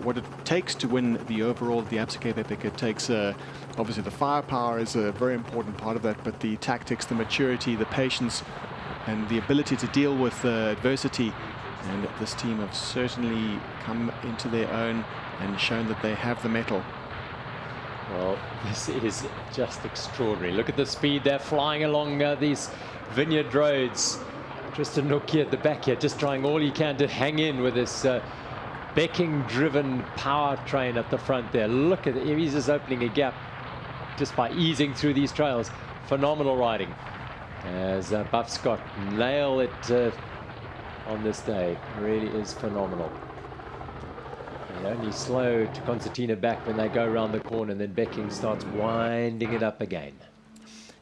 what it takes to win the overall of the Absa Cape Epic. It takes obviously the firepower is a very important part of that, but the tactics, the maturity, the patience, and the ability to deal with adversity. And this team have certainly come into their own and shown that they have the mettle. Well, this is just extraordinary. Look at the speed they're flying along these vineyard roads. Tristan Nokia at the back here, just trying all he can to hang in with this Becking-driven power train at the front there. Look at it. He's just opening a gap just by easing through these trails. Phenomenal riding as Buff Scott nail it on this day. Really is phenomenal. They only slow to Concertina back when they go around the corner, and then Becking starts winding it up again.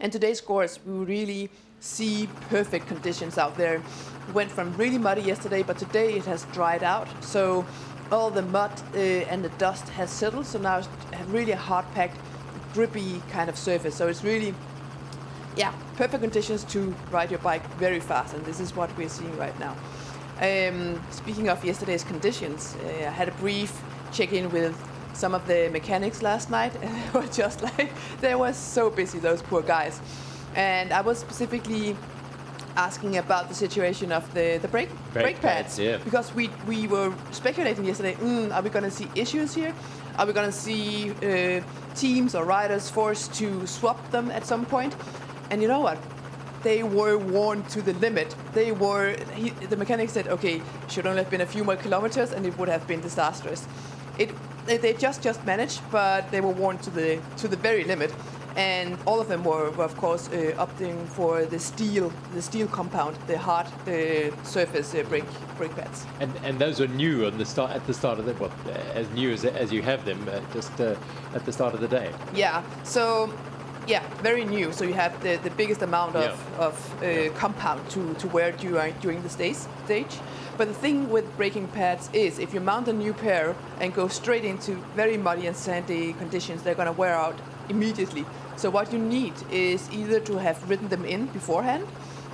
And today's course, we really see perfect conditions out there. We went from really muddy yesterday, but today it has dried out. So all the mud and the dust has settled. So now it's really a hard-packed, grippy kind of surface. So it's really, yeah, perfect conditions to ride your bike very fast. And this is what we're seeing right now. Speaking of yesterday's conditions, I had a brief check-in with some of the mechanics last night, and they were just like, they were so busy, those poor guys. And I was specifically asking about the situation of the brake pads, yeah. because we were speculating yesterday, are we going to see issues here? Are we going to see teams or riders forced to swap them at some point? And you know what? They were worn to the limit. The mechanic said, okay, should only have been a few more kilometers and it would have been disastrous. They just managed, but they were worn to the very limit. And all of them were of course, opting for the steel compound, the hard surface brake pads. And those were new at the start of the, well, as new as you have them, just at the start of the day. Yeah. So. Yeah, very new. So you have the biggest amount of compound to wear during the stage. But the thing with braking pads is, if you mount a new pair and go straight into very muddy and sandy conditions, they're going to wear out immediately. So what you need is either to have ridden them in beforehand,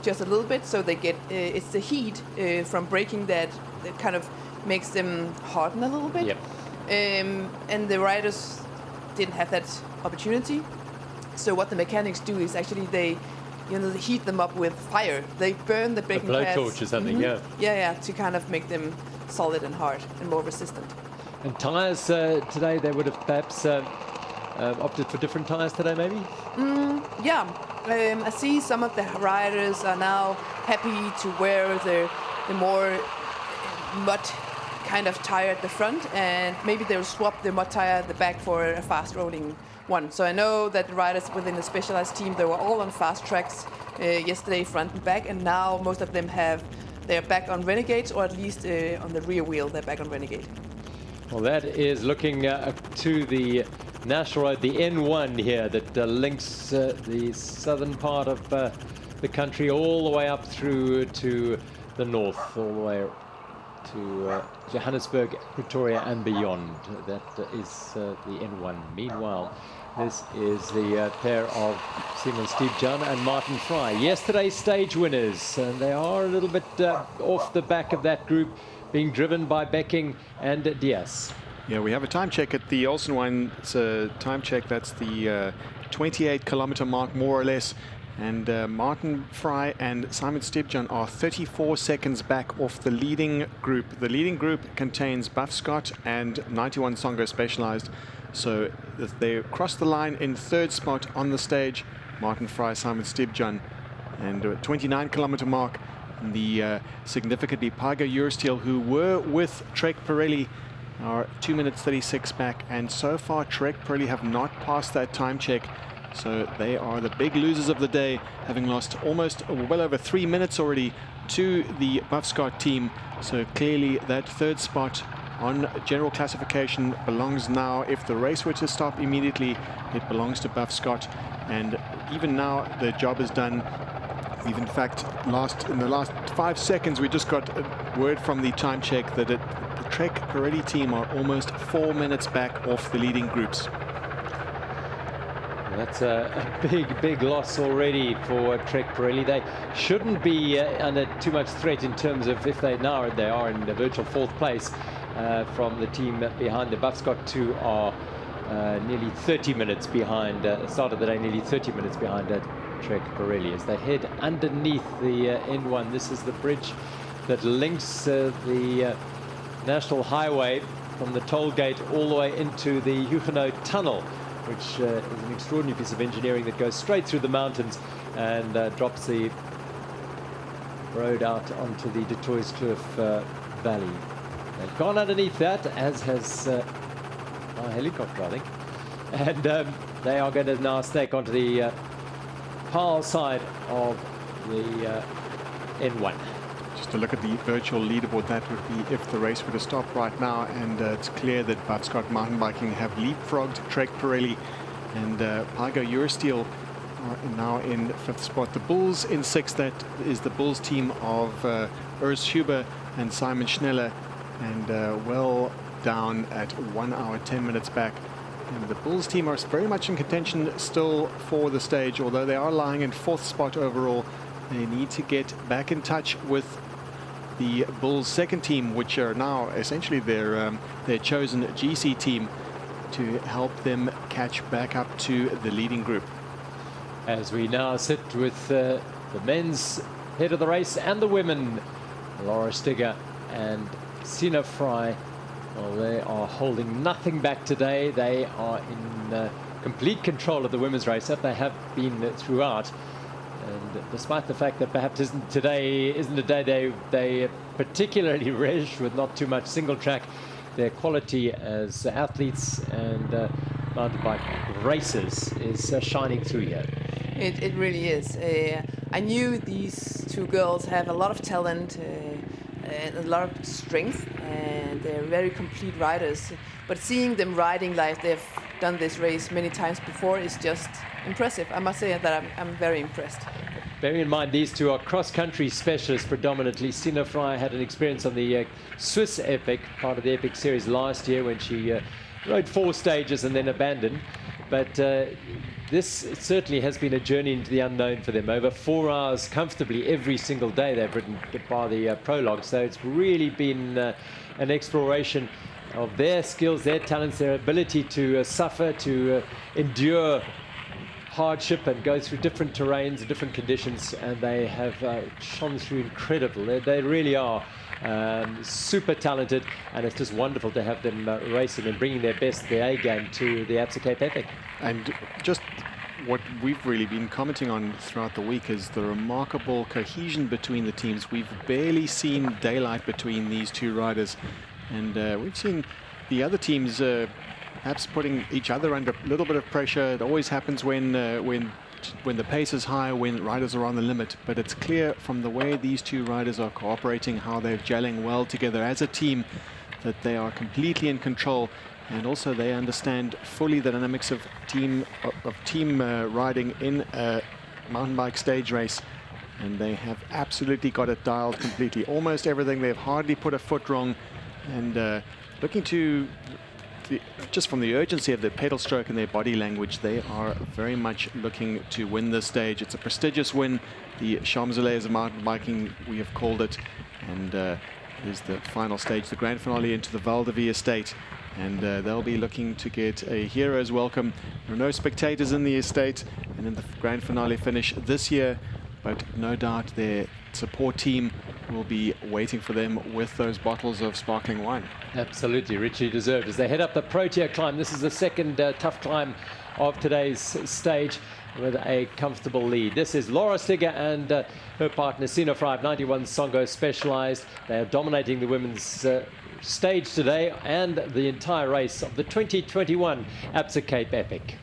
just a little bit, so they get it's the heat from braking that kind of makes them harden a little bit. Yep. And the riders didn't have that opportunity. So what the mechanics do is actually they heat them up with fire. They burn the braking pads. A blowtorch or something, yeah. Yeah, to kind of make them solid and hard and more resistant. And tyres today, they would have perhaps opted for different tyres today, maybe? Yeah, I see some of the riders are now happy to wear the more mud kind of tire at the front, and maybe they'll swap the mud tire at the back for a fast rolling one. So I know that the riders within the specialized team, they were all on fast tracks yesterday, front and back, and now most of them they're back on Renegades, or at least on the rear wheel, they're back on Renegade. Well, that is looking to the National Road, the N1 here, that links the southern part of the country all the way up through to the north, all the way to Johannesburg, Pretoria and beyond. That is the N1. Meanwhile, this is the pair of Simon Stiepjan and Martin Fry, yesterday's stage winners, and they are a little bit off the back of that group, being driven by Becking and Diaz. Yeah, we have a time check at the Olsen one. It's a time check that's the 28-kilometer mark, more or less. And Martin Fry and Simon Stiepjan are 34 seconds back off the leading group. The leading group contains Buff Scott and 91 Songo Specialized. So they cross the line in third spot on the stage, Martin Fry, Simon Stiepjan. And 29-kilometer mark, the significantly Pago Eurosteel, who were with Trek Pirelli, are 2 minutes 36 back. And so far, Trek Pirelli have not passed that time check. So they are the big losers of the day, having lost almost well over 3 minutes already to the Buff Scott team. So clearly that third spot on general classification belongs now. If the race were to stop immediately, it belongs to Buff Scott. And even now the job is done. We've in fact in the last 5 seconds, we just got a word from the time check that the Trek Pirelli team are almost 4 minutes back off the leading groups. That's a big loss already for Trek Pirelli. They shouldn't be under too much threat in terms of if they are in the virtual fourth place from the team behind. The Buff Scott 2 are nearly 30 minutes behind, start of the day, nearly 30 minutes behind Trek Pirelli as they head underneath the N1. This is the bridge that links the National Highway from the toll gate all the way into the Huguenot Tunnel, which is an extraordinary piece of engineering that goes straight through the mountains and drops the road out onto the Patatskloof Valley. They've gone underneath that, as has a helicopter, I think. And they are going to now stake onto the Paarl side of the N1. Just to look at the virtual leaderboard, that would be if the race were to stop right now, and it's clear that Buff Scott Mountain Biking have leapfrogged Trek Pirelli, and Pago Eurosteel are now in 5th spot. The Bulls in 6th. That is the Bulls team of Urs Huber and Simon Schneller, and well down at 1 hour 10 minutes back. And the Bulls team are very much in contention still for the stage, although they are lying in 4th spot overall. They need to get back in touch with the Bulls' second team, which are now essentially their chosen GC team, to help them catch back up to the leading group. As we now sit with the men's head of the race and the women, Laura Stigger and Sina Fry. Well, they are holding nothing back today. They are in complete control of the women's race, that they have been throughout. And despite the fact that perhaps today isn't a day they particularly relish, with not too much single track, their quality as athletes and mountain bike racers is shining through here. It really is. I knew these two girls have a lot of talent, a lot of strength, and they're very complete riders. But seeing them riding like they've done this race many times before is just impressive. I must say that I'm very impressed. Bearing in mind these two are cross-country specialists predominantly. Sina Fry had an experience on the Swiss Epic, part of the Epic series last year, when she rode 4 stages and then abandoned. But this certainly has been a journey into the unknown for them. Over 4 hours comfortably every single day they've ridden by the prologue. So it's really been an exploration of their skills, their talents, their ability to suffer, to endure hardship and go through different terrains and different conditions, and they have shone through incredible. They really are super talented, and it's just wonderful to have them racing and bringing their best, their A game, to the Absa Cape Epic. And just what we've really been commenting on throughout the week is the remarkable cohesion between the teams. We've barely seen daylight between these two riders, and we've seen the other teams perhaps putting each other under a little bit of pressure. It always happens when the pace is high, when riders are on the limit. But it's clear from the way these two riders are cooperating, how they're gelling well together as a team, that they are completely in control. And also they understand fully the dynamics of team riding in a mountain bike stage race. And they have absolutely got it dialed completely. Almost everything. They've hardly put a foot wrong. And looking to just from the urgency of their pedal stroke and their body language, they are very much looking to win this stage. It's a prestigious win, the Champs-Élysées of mountain biking, we have called it. And is the final stage, the grand finale into the Val de Vie estate. And they'll be looking to get a hero's welcome. There are no spectators in the estate and in the grand finale finish this year, but no doubt their support team will be waiting for them with those bottles of sparkling wine. Absolutely, richly deserved. As they head up the Protea Climb, this is the second tough climb of today's stage, with a comfortable lead. This is Laura Stigger and her partner Sina Fry, 91 Songo Specialized. They are dominating the women's stage today and the entire race of the 2021 Absa Cape Epic.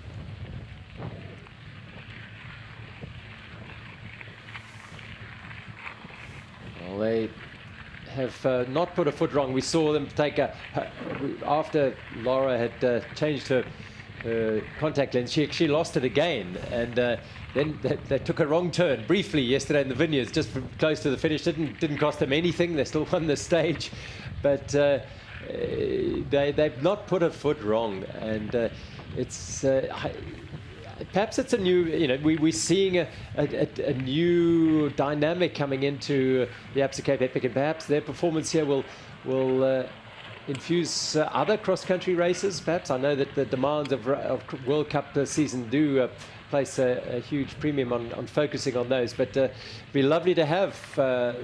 Well, they have not put a foot wrong. We saw them take after Laura had changed her contact lens, she lost it again, and then they took a wrong turn briefly yesterday in the vineyards, just close to the finish. Didn't cost them anything. They still won the stage, but they've not put a foot wrong, and it's perhaps it's a new, we're seeing a new dynamic coming into the Absa Cape Epic, and perhaps their performance here will infuse other cross-country races. Perhaps I know that the demands of World Cup this season do place a huge premium on focusing on those, but it'd be lovely to have a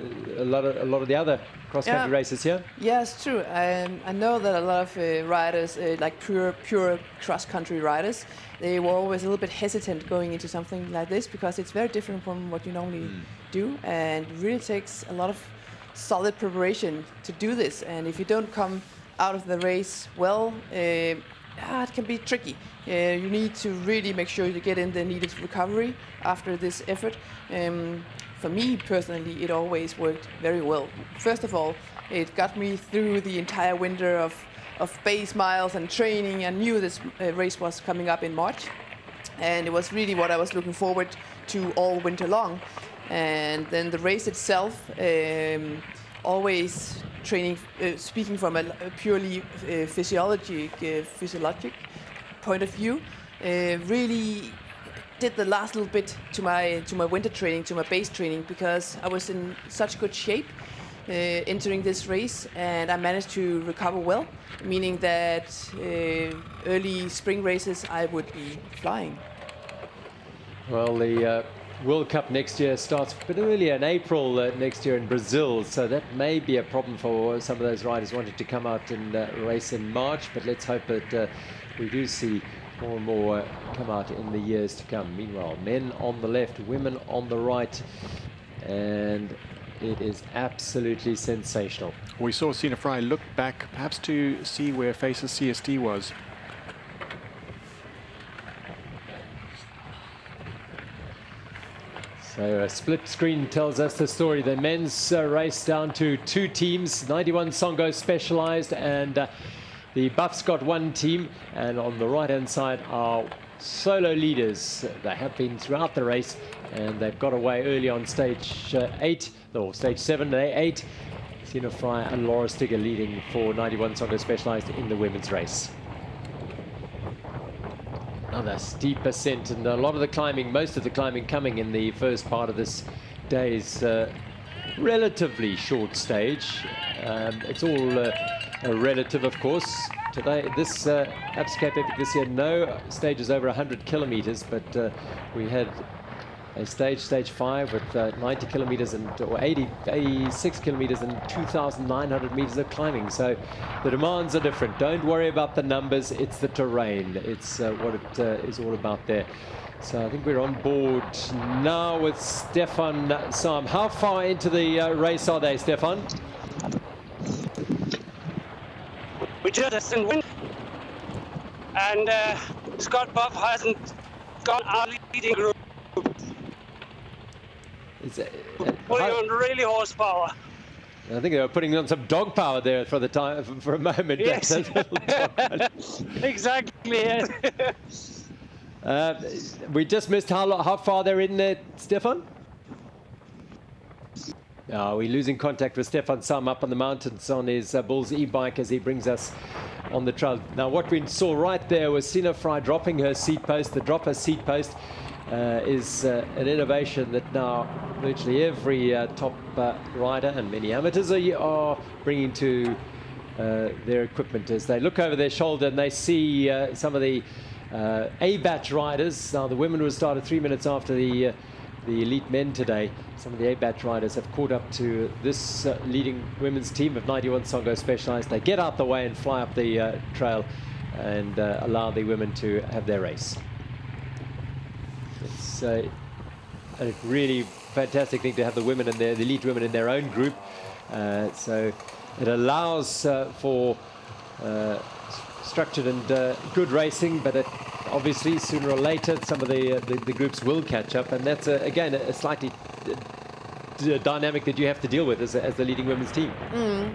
lot of the other cross-country races here. Yeah, it's true. I know that a lot of riders, like pure cross-country riders, they were always a little bit hesitant going into something like this, because it's very different from what you normally do, and it really takes a lot of solid preparation to do this. And if you don't come out of the race well, it can be tricky. You need to really make sure you get in the needed recovery after this effort. For me personally, it always worked very well. First of all, it got me through the entire winter of base miles and training. I knew this race was coming up in March, And it was really what I was looking forward to all winter long. And then the race itself, always training, speaking from a purely physiologic point of view, really did the last little bit to my winter training, to my base training, because I was in such good shape entering this race, and I managed to recover well, meaning that early spring races I would be flying. Well, the World Cup next year starts a bit earlier in April next year in Brazil, so that may be a problem for some of those riders wanting to come out and race in March, but let's hope that we do see more and more come out in the years to come. Meanwhile, men on the left, women on the right, and it is absolutely sensational. We saw Sina Fry look back, perhaps to see where Faces CST was. So a split screen tells us the story. The men's race down to 2 teams, 91 Songo Specialized, and the Buffs got 1 team. And on the right-hand side are solo leaders. They have been throughout the race, and they've got away early on stage 8, or stage 7, day 8. Sina Fry and Laura Stigger leading for 91 Songo Specialized in the women's race. Another steep ascent, and a lot of the climbing, most of the climbing coming in the first part of this day's relatively short stage. It's all relative, of course. Today, this Absa Cape Epic this year, no stages over 100 kilometers, but we had a stage 5 with 90 kilometers or 86 kilometers and 2,900 meters of climbing. So the demands are different. Don't worry about the numbers, it's the terrain. It's what it is all about there. So I think we're on board now with Stefan Sam. How far into the race are they, Stefan? We just in wind, and Scott Buff hasn't gone out leading group. Putting on really horsepower. I think they were putting on some dog power there for the time, for a moment. Yes. Exactly. Yes. We just missed how far they're in there, Stefan? We're losing contact with Stefan Sam up on the mountains on his Bulls e-bike as he brings us on the trail. Now, what we saw right there was Sina Fry dropping her seat post. The drop her seat post is an innovation that now virtually every top rider and many amateurs are bringing to their equipment as they look over their shoulder and they see some of the A-batch riders. Now, the women were started 3 minutes after the elite men today. Some of the A-batch riders have caught up to this leading women's team of 91 Songo Specialized. They get out the way and fly up the trail and allow the women to have their race. It's a really fantastic thing to have the women in there, the elite women in their own group. So it allows for structured and good racing, but it obviously sooner or later some of the groups will catch up, and that's again a slightly dynamic that you have to deal with as the leading women's team.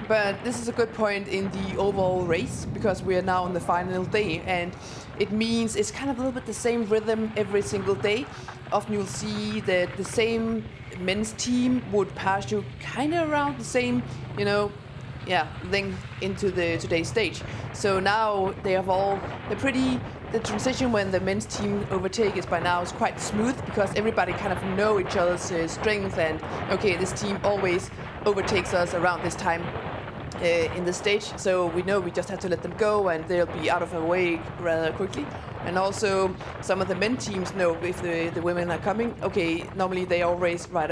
But this is a good point in the overall race, because we are now on the final day, and it means it's kind of a little bit the same rhythm every single day. Often you'll see that the same men's team would pass you kind of around the same, length into today's stage. So now the transition when the men's team overtake is by now is quite smooth, because everybody kind of know each other's strength, and okay, this team always overtakes us around this time in the stage, so we know we just have to let them go and they'll be out of our way rather quickly. And also some of the men teams know if the women are coming, okay, normally they always right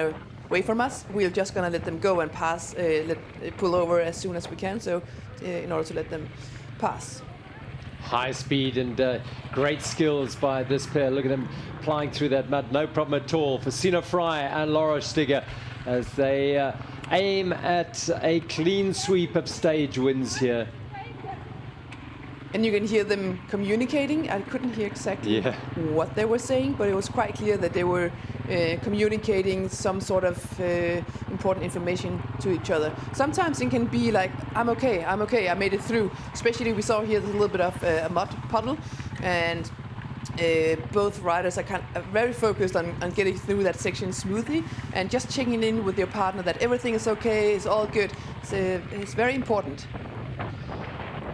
away from us, we're just gonna let them go and pass, pull over as soon as we can, so in order to let them pass. High speed and great skills by this pair. Look at them plying through that mud, no problem at all for Sina Fry and Laura Stigger as they aim at a clean sweep of stage wins here. And you can hear them communicating. I couldn't hear exactly what they were saying, but it was quite clear that they were communicating some sort of important information to each other. Sometimes it can be like, I'm okay, I made it through. Especially we saw here a little bit of a mud puddle, and both riders are very focused on getting through that section smoothly and just checking in with your partner that everything is okay, it's all good. It's very important.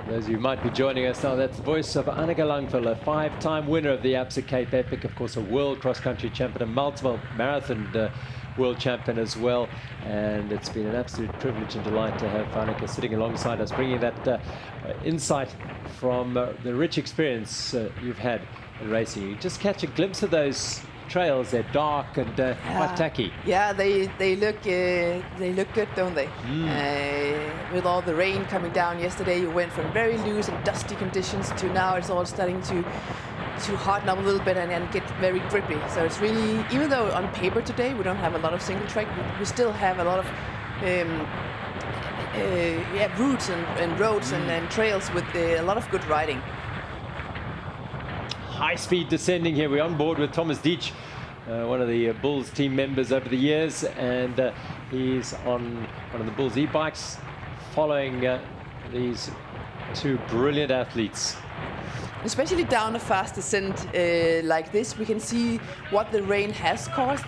Those of you who might be joining us now, that's the voice of Anneke Langveld, a 5-time winner of the Absa Cape Epic, of course a world cross-country champion, a multiple marathon world champion as well. And it's been an absolute privilege and delight to have Anneke sitting alongside us, bringing that insight from the rich experience you've had in racing. You just catch a glimpse of those trails. They're dark and quite tacky. Yeah, they look good, don't they? With all the rain coming down yesterday, you went from very loose and dusty conditions to now it's all starting to harden up a little bit and get very grippy. So it's really, even though on paper today we don't have a lot of single track, we still have a lot of routes and roads and trails with a lot of good riding. High speed descending here. We're on board with Thomas Dietsch, one of the Bulls team members over the years, and he's on one of the Bulls e-bikes following these two brilliant athletes. Especially down a fast descent like this, we can see what the rain has caused.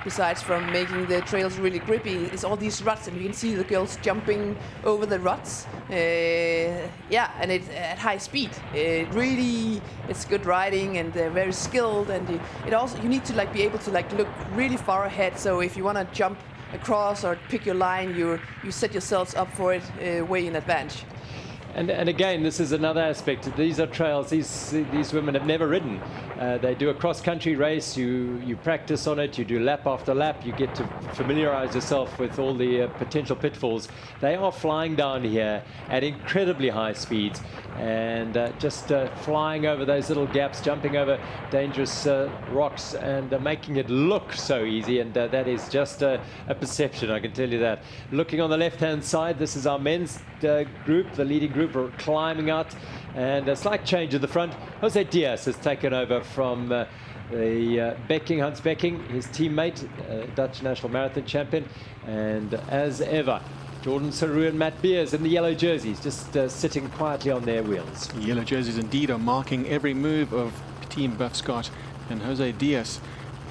Besides from making the trails really grippy, is all these ruts, and you can see the girls jumping over the ruts. Yeah, and it's at high speed. It's good riding, and they're very skilled. And it also, you need to be able to look really far ahead. So if you want to jump across or pick your line, you set yourselves up for it way in advance. And again, this is another aspect. These are trails. These women have never ridden. They do a cross-country race. You practice on it. You do lap after lap. You get to familiarize yourself with all the potential pitfalls. They are flying down here at incredibly high speeds and just flying over those little gaps, jumping over dangerous rocks, and making it look so easy. And that is just a perception, I can tell you that. Looking on the left-hand side, this is our men's group, the leading group, are climbing out, and a slight change at the front. Jose Diaz has taken over from Hans Becking, his teammate, Dutch national marathon champion, and as ever, Jordan Saru and Matt Beers in the yellow jerseys, just sitting quietly on their wheels. The yellow jerseys indeed are marking every move of Team Buff Scott, and Jose Diaz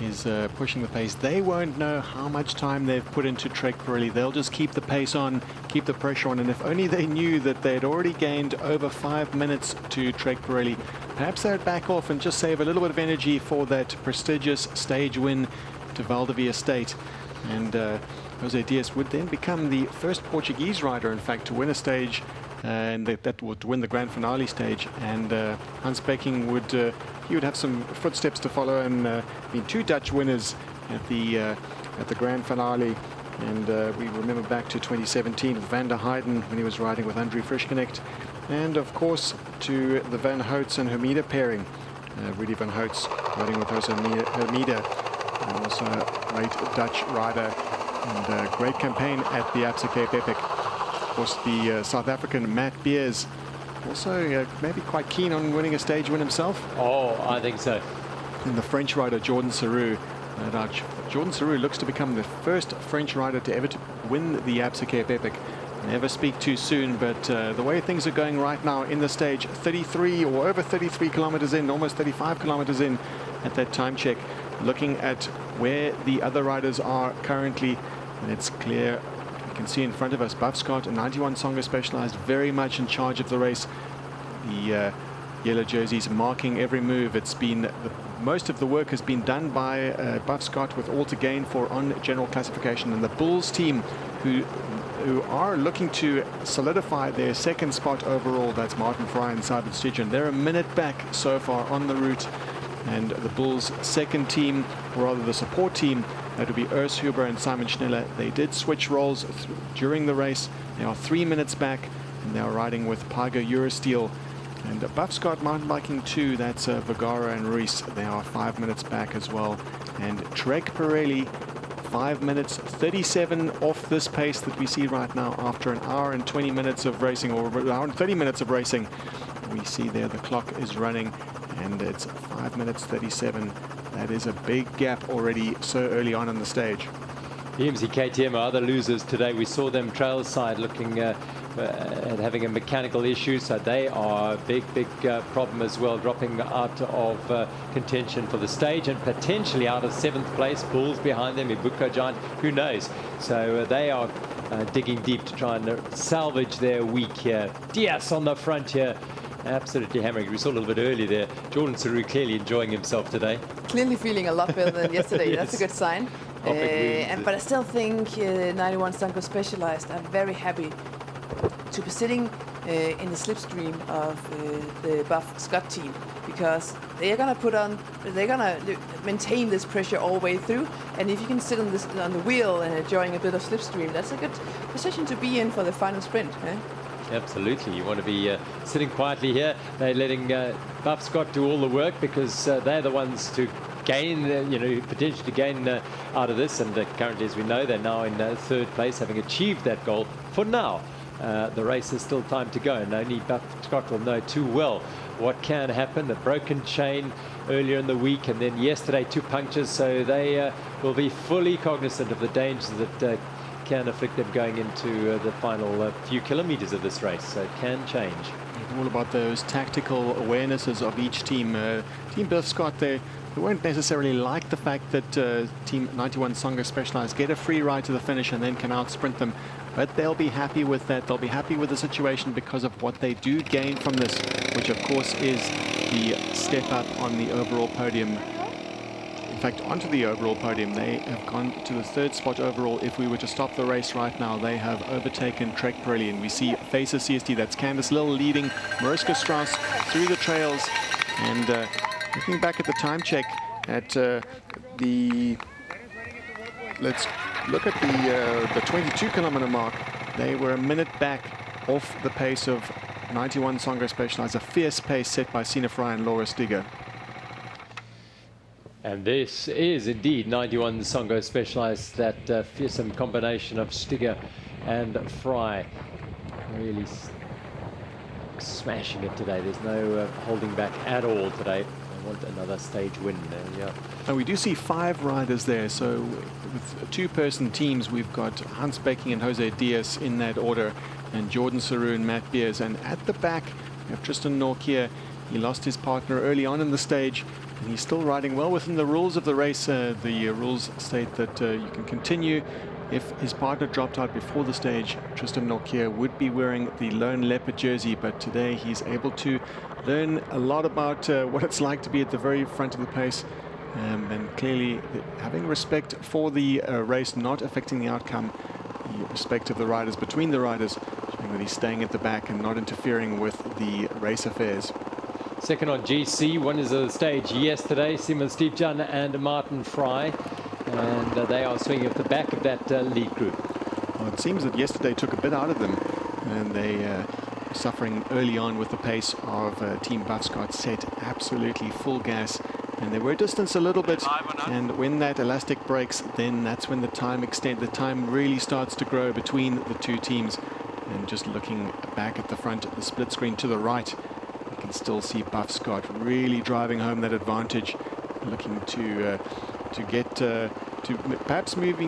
is pushing the pace. They won't know how much time they've put into Trek Pirelli. They'll just keep the pace on, keep the pressure on, and if only they knew that they had already gained over 5 minutes to Trek Pirelli, perhaps they'd back off and just save a little bit of energy for that prestigious stage win to Val de Vie estate. And Jose Diaz would then become the first Portuguese rider, in fact, to win a stage, and that would win the grand finale stage. And Hans Becking would he would have some footsteps to follow, and been 2 Dutch winners at the grand finale. And we remember back to 2017 with Van der Heijden when he was riding with André Frischknecht, and of course to the Van Hoots and Hermida pairing. Rudy Van Hoots riding with Jose Hermida, also a great Dutch rider, and a great campaign at the Absa Cape Epic. Of course, the South African Matt Beers also maybe quite keen on winning a stage win himself. Oh, I think so. And the French rider Jordan Saru. Jordan Saru looks to become the first French rider to ever win the Absa Cape Epic. Never speak too soon, but the way things are going right now in the stage, 33 or over 33 kilometers in, almost 35 kilometers in at that time check, looking at where the other riders are currently, and it's clear. You can see in front of us, Buff Scott, a 91 Songa Specialized, very much in charge of the race. The yellow jerseys marking every move. It's been most of the work has been done by Buff Scott with all to gain for on general classification, and the Bulls team who are looking to solidify their second spot overall. That's Martin Fry and Simon Stigen. They're a minute back so far on the route, and the Bulls' second team, or rather the support team, that would be Urs Huber and Simon Schneller. They did switch roles during the race. They are 3 minutes back, and they are riding with Pago Eurosteel. And Buff Scott mountain biking 2, that's Vergara and Ruiz. They are 5 minutes back as well. And Trek Pirelli, 5 minutes 37 off this pace that we see right now after an hour and 20 minutes of racing, or an hour and 30 minutes of racing. We see there the clock is running, and it's 5 minutes 37. That is a big gap already so early on in the stage. EMC KTM are other losers today. We saw them trail side looking having a mechanical issue, so they are a big problem as well, dropping out of contention for the stage and potentially out of 7th place. Bulls behind them, Hawequa Giant, who knows. So they are digging deep to try and salvage their week here. Diaz on the front here, absolutely hammering. We saw a little bit earlier there, Jordan Saru clearly enjoying himself today. Clearly feeling a lot better than yesterday. Yes. That's a good sign. But I still think 91 Sanko Specialized are very happy to be sitting in the slipstream of the Buff Scott team, because they're gonna maintain this pressure all the way through. And if you can sit on the wheel and enjoying a bit of slipstream, that's a good position to be in for the final sprint. Absolutely, you want to be sitting quietly here. They're letting Buff Scott do all the work, because they're the ones to gain, potentially to gain out of this. And currently, as we know, they're now in 3rd place, having achieved that goal for now. The race is still time to go, and only Buff Scott will know too well what can happen. A broken chain earlier in the week, and then yesterday 2 punctures, so they will be fully cognizant of the dangers that can afflict them going into the final few kilometers of this race. So it can change. It's all about those tactical awarenesses of each team. Team Buff Scott, they won't necessarily like the fact that Team 91 Sanko Specialized get a free ride to the finish and then can out-sprint them. But they'll be happy with that. They'll be happy with the situation because of what they do gain from this, which of course is the step up on the overall podium. In fact, onto the overall podium, they have gone to the 3rd spot overall. If we were to stop the race right now, they have overtaken Trek Pirelli, and we see Facer CST, that's Candice Lill leading Mariska Strauss through the trails. And looking back at the time check at let's look at the 22-kilometer mark. They were a minute back off the pace of 91 Sanko Specialized, a fierce pace set by Sina Fry and Laura Stiger. And this is indeed 91 Sanko Specialized, that fearsome combination of Stiger and Fry. Really smashing it today. There's no holding back at all today. I want another stage win there, yeah. And we do see 5 riders there. So with 2-person teams, we've got Hans Becking and Jose Diaz in that order, and Jordan Saru and Matt Beers. And at the back, we have Tristan Norkier. He lost his partner early on in the stage, and he's still riding well within the rules of the race. The rules state that you can continue. If his partner dropped out before the stage, Tristan Norkier would be wearing the Lone Leopard jersey, but today he's able to learn a lot about what it's like to be at the very front of the pace, and clearly having respect for the race, not affecting the outcome, the respect of the riders between the riders, showing that he's staying at the back and not interfering with the race affairs. Second on GC, winners of the stage yesterday, Simon Stiepjan and Martin Fry. And they are swinging at the back of that lead group. Well, it seems that yesterday took a bit out of them, and they were suffering early on with the pace of Team Buff Scott, set absolutely full gas, and they were distanced a little bit. And when that elastic breaks, then that's when the time really starts to grow between the 2 teams. And just looking back at the front, the split screen to the right, you can still see Buff Scott really driving home that advantage, looking to get to perhaps move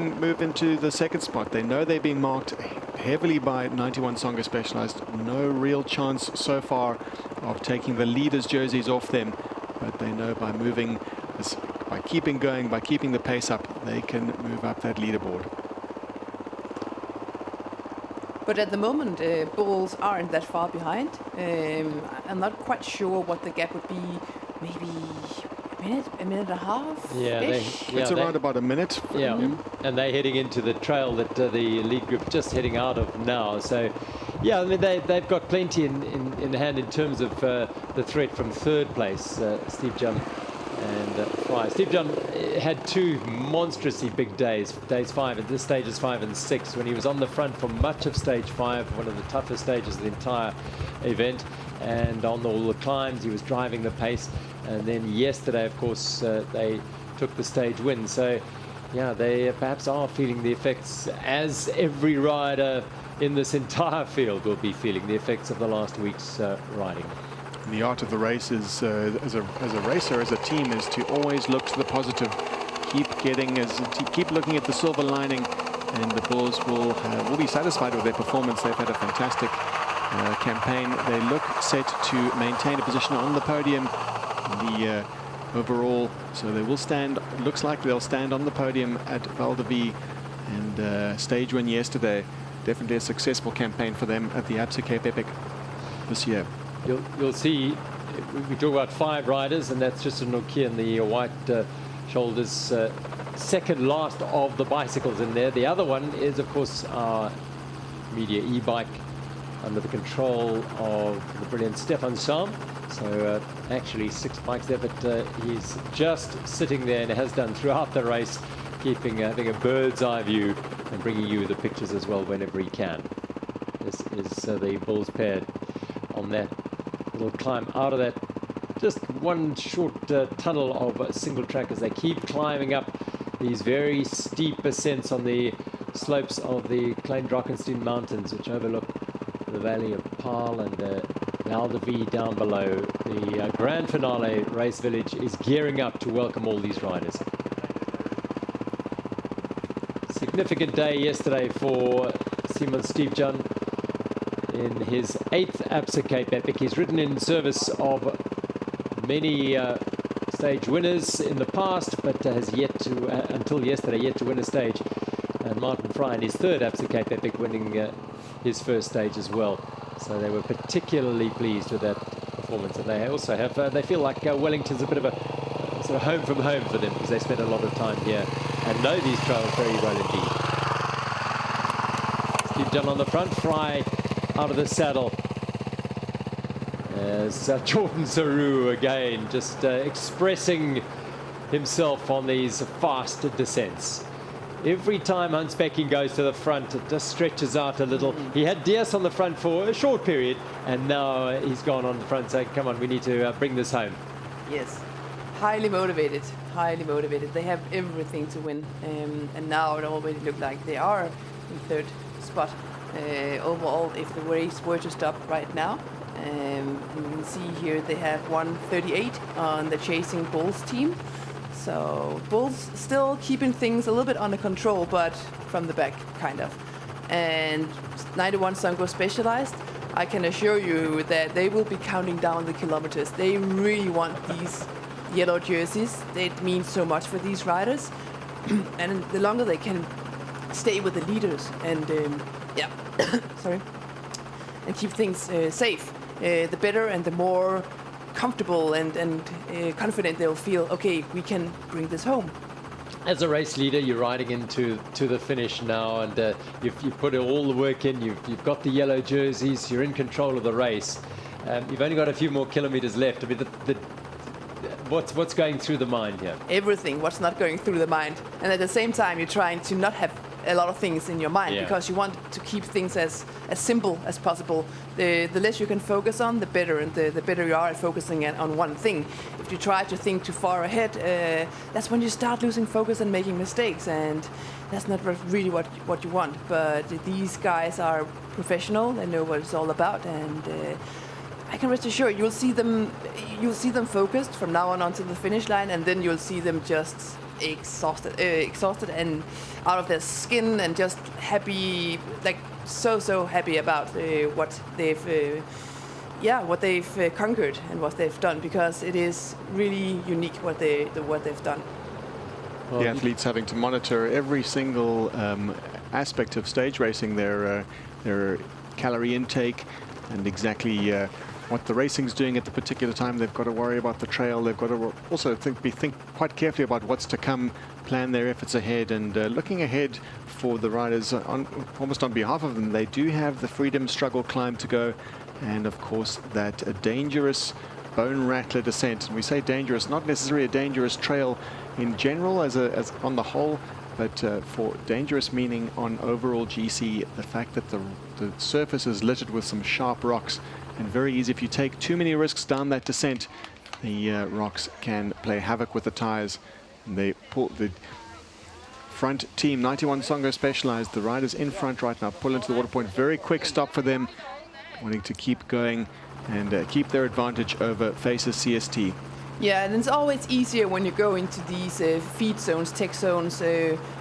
into the 2nd spot. They know they're being marked heavily by 91 Sanko Specialized. No real chance so far of taking the leaders' jerseys off them, but they know by moving, by keeping going, by keeping the pace up, they can move up that leaderboard. But at the moment, Bulls aren't that far behind. I'm not quite sure what the gap would be. Maybe a minute and a half. Yeah, it's around about a minute. Yeah, and they're heading into the trail that the lead group just heading out of now. So, yeah, I mean they've got plenty in hand in terms of the threat from 3rd place. Stiepjan and Fry. Stiepjan had 2 monstrously big days 5 at this stages 5 and 6, when he was on the front for much of stage 5, one of the toughest stages of the entire event, and on all the climbs he was driving the pace. And then yesterday, of course, they took the stage win. So, yeah, they perhaps are feeling the effects, as every rider in this entire field will be feeling the effects of the last week's riding. The art of the race is, as a racer, as a team, is to always look to the positive. Keep looking at the silver lining, and the Bulls will be satisfied with their performance. They've had a fantastic campaign. They look set to maintain a position on the podium in the overall, so they will stand. It looks like they'll stand on the podium at Val de Vie, and stage win yesterday. Definitely a successful campaign for them at the Absa Cape Epic this year. You'll see, we talk about 5 riders, and that's just a Nokia in the white shoulders, second last of the bicycles in there. The other one is, of course, our media e-bike under the control of the brilliant Stefan Sam. So actually 6 bikes there, but he's just sitting there and has done throughout the race, keeping having a bird's eye view and bringing you the pictures as well whenever he can. This is the Bulls pair on that little climb out of that just one short tunnel of single track as they keep climbing up these very steep ascents on the slopes of the Klein Drakenstein Mountains, which overlook the valley of Paarl and Val de Vie down below. The grand finale race village is gearing up to welcome all these riders. Significant day yesterday for Simon Stevjan in his 8th Absa Cape Epic. He's ridden in service of many stage winners in the past, but has yet to, until yesterday, yet to win a stage. And Martin Fry in his 3rd Absa Cape Epic, winning his first stage as well. So they were particularly pleased with that performance. And they also have, they feel like Wellington's a bit of a sort of home from home for them, because they spend a lot of time here and know these trails very well indeed. Steve John on the front, Fry out of the saddle. As Jordan Saru again, just expressing himself on these fast descents. Every time Hans Becking goes to the front, it just stretches out a little. He had Diaz on the front for a short period, and now he's gone on the front saying, come on, we need to bring this home. Yes, highly motivated, highly motivated. They have everything to win, and now it already looks like they are in 3rd spot overall if the race were to stop right now. And you can see here they have 1:38 on the Chasing Bulls team. So Bulls still keeping things a little bit under control, but from the back, kind of. And 91 Sungo Specialized, I can assure you that they will be counting down the kilometers. They really want these yellow jerseys. It means so much for these riders. And the longer they can stay with the leaders and, yeah, sorry, and keep things safe, the better and the more comfortable and confident they'll feel, okay, we can bring this home. As a race leader, you're riding into the finish now, and you've put all the work in. You've got the yellow jerseys. You're in control of the race. You've only got a few more kilometers left. I mean, what's going through the mind here? Everything. What's not going through the mind, and at the same time, you're trying to not have a lot of things in your mind, because you want to keep things as simple as possible. The less you can focus on, the better, and the better you are at focusing on one thing. If you try to think too far ahead, that's when you start losing focus and making mistakes, and that's not really what you want. But these guys are professional. They know what it's all about, and I can rest assured you'll see them focused from now on until the finish line, and then you'll see them just exhausted and out of their skin, and just happy, like so happy about what they've conquered and what they've done, because it is really unique what they've done. Well, the athletes having to monitor every single aspect of stage racing, their calorie intake, and exactly what the racing's doing at the particular time. They've got to worry about the trail. They've got to also think quite carefully about what's to come, plan their efforts ahead, and looking ahead for the riders almost on behalf of them. They do have the Freedom Struggle Climb to go, and of course that dangerous Bone Rattler descent. And we say dangerous, not necessarily a dangerous trail in general as on the whole, but for dangerous meaning on overall GC, the fact that the surface is littered with some sharp rocks, and very easy. If you take too many risks down that descent, the rocks can play havoc with the tires. And they pull the front team, 91 Songo Specialized, the riders in front right now, pull into the water point. Very quick stop for them, wanting to keep going and keep their advantage over Faces CST. Yeah, and it's always easier when you go into these feed zones, tech zones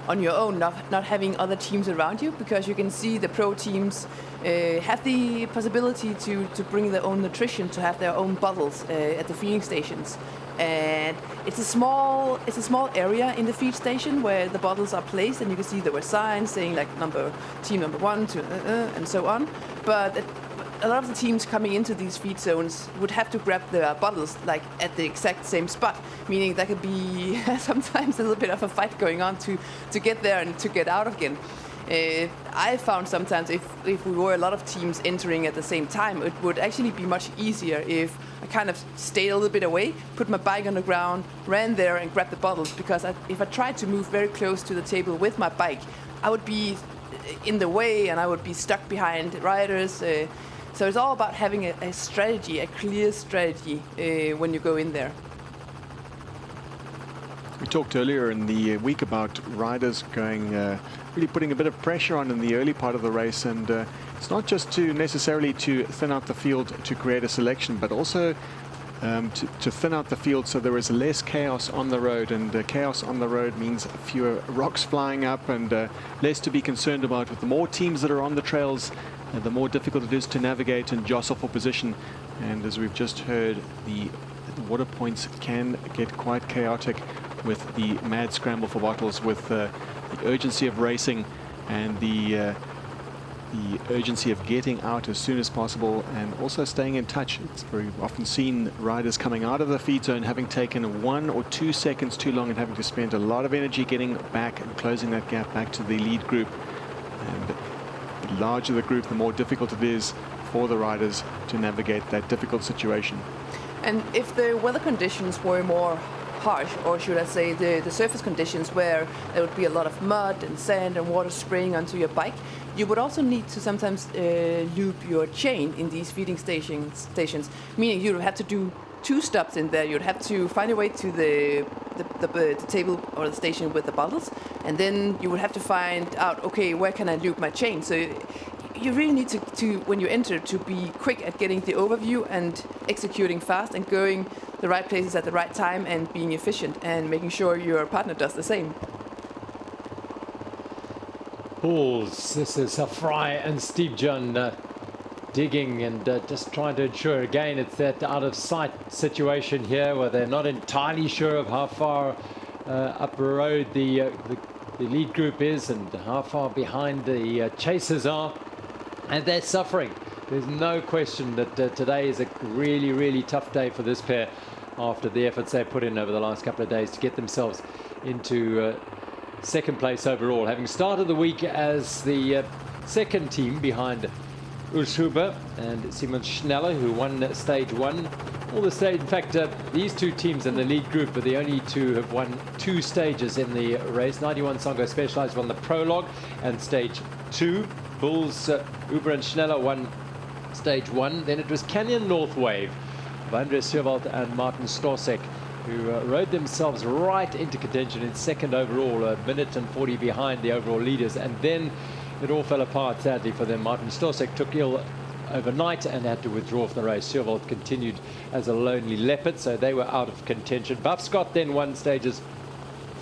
on your own, not having other teams around you, because you can see the pro teams have the possibility to bring their own nutrition, to have their own bottles at the feeding stations. And it's a small area in the feed station where the bottles are placed, and you can see there were signs saying like team number 1 to and so on. But a lot of the teams coming into these feed zones would have to grab their bottles like at the exact same spot, meaning there could be sometimes a little bit of a fight going on to get there and to get out again. I found sometimes if we were a lot of teams entering at the same time, it would actually be much easier if I kind of stayed a little bit away, put my bike on the ground, ran there and grabbed the bottles, because if I tried to move very close to the table with my bike, I would be in the way and I would be stuck behind riders. So it's all about having a strategy, a clear strategy when you go in there. We talked earlier in the week about riders going, really putting a bit of pressure on in the early part of the race, and it's not just necessarily to thin out the field to create a selection, but also to thin out the field so there is less chaos on the road, and chaos on the road means fewer rocks flying up and less to be concerned about. With the more teams that are on the trails, the more difficult it is to navigate and jostle for position. And as we've just heard, the water points can get quite chaotic with the mad scramble for bottles, with the urgency of racing and the urgency of getting out as soon as possible, and also staying in touch. It's very often seen riders coming out of the feed zone having taken 1 or 2 seconds too long and having to spend a lot of energy getting back and closing that gap back to the lead group. And the larger the group, the more difficult it is for the riders to navigate that difficult situation. And if the weather conditions were more harsh, or should I say the surface conditions, where there would be a lot of mud and sand and water spraying onto your bike, you would also need to sometimes loop your chain in these feeding stations, meaning you would have to do 2 stops in there. You'd have to find a way to the table or the station with the bottles, and then you would have to find out, okay, where can I loop my chain? So you really need to when you enter, to be quick at getting the overview and executing fast and going the right places at the right time and being efficient and making sure your partner does the same. Bulls, this is Fry and Steve John digging and just trying to ensure, again, it's that out of sight situation here where they're not entirely sure of how far up the road the lead group is and how far behind the chasers are, and they're suffering. There's no question that today is a really, really tough day for this pair after the efforts they've put in over the last couple of days to get themselves into second place overall, having started the week as the second team behind Ulshuber and Simon Schneller, who won stage 1. All the stage, in fact, these 2 teams in the lead group are the only 2 who have won 2 stages in the race. 91 Songo Specialized won the prologue and stage 2. Bulls, Uber and Schneller won stage 1. Then it was Canyon North Wave of Andres Sjöwald and Martin Storsek, who rode themselves right into contention in second overall, a minute and 40 behind the overall leaders. And then it all fell apart, sadly, for them. Martin Storsek took ill overnight and had to withdraw from the race. Sjöwald continued as a lonely leopard, so they were out of contention. Buff Scott then won stages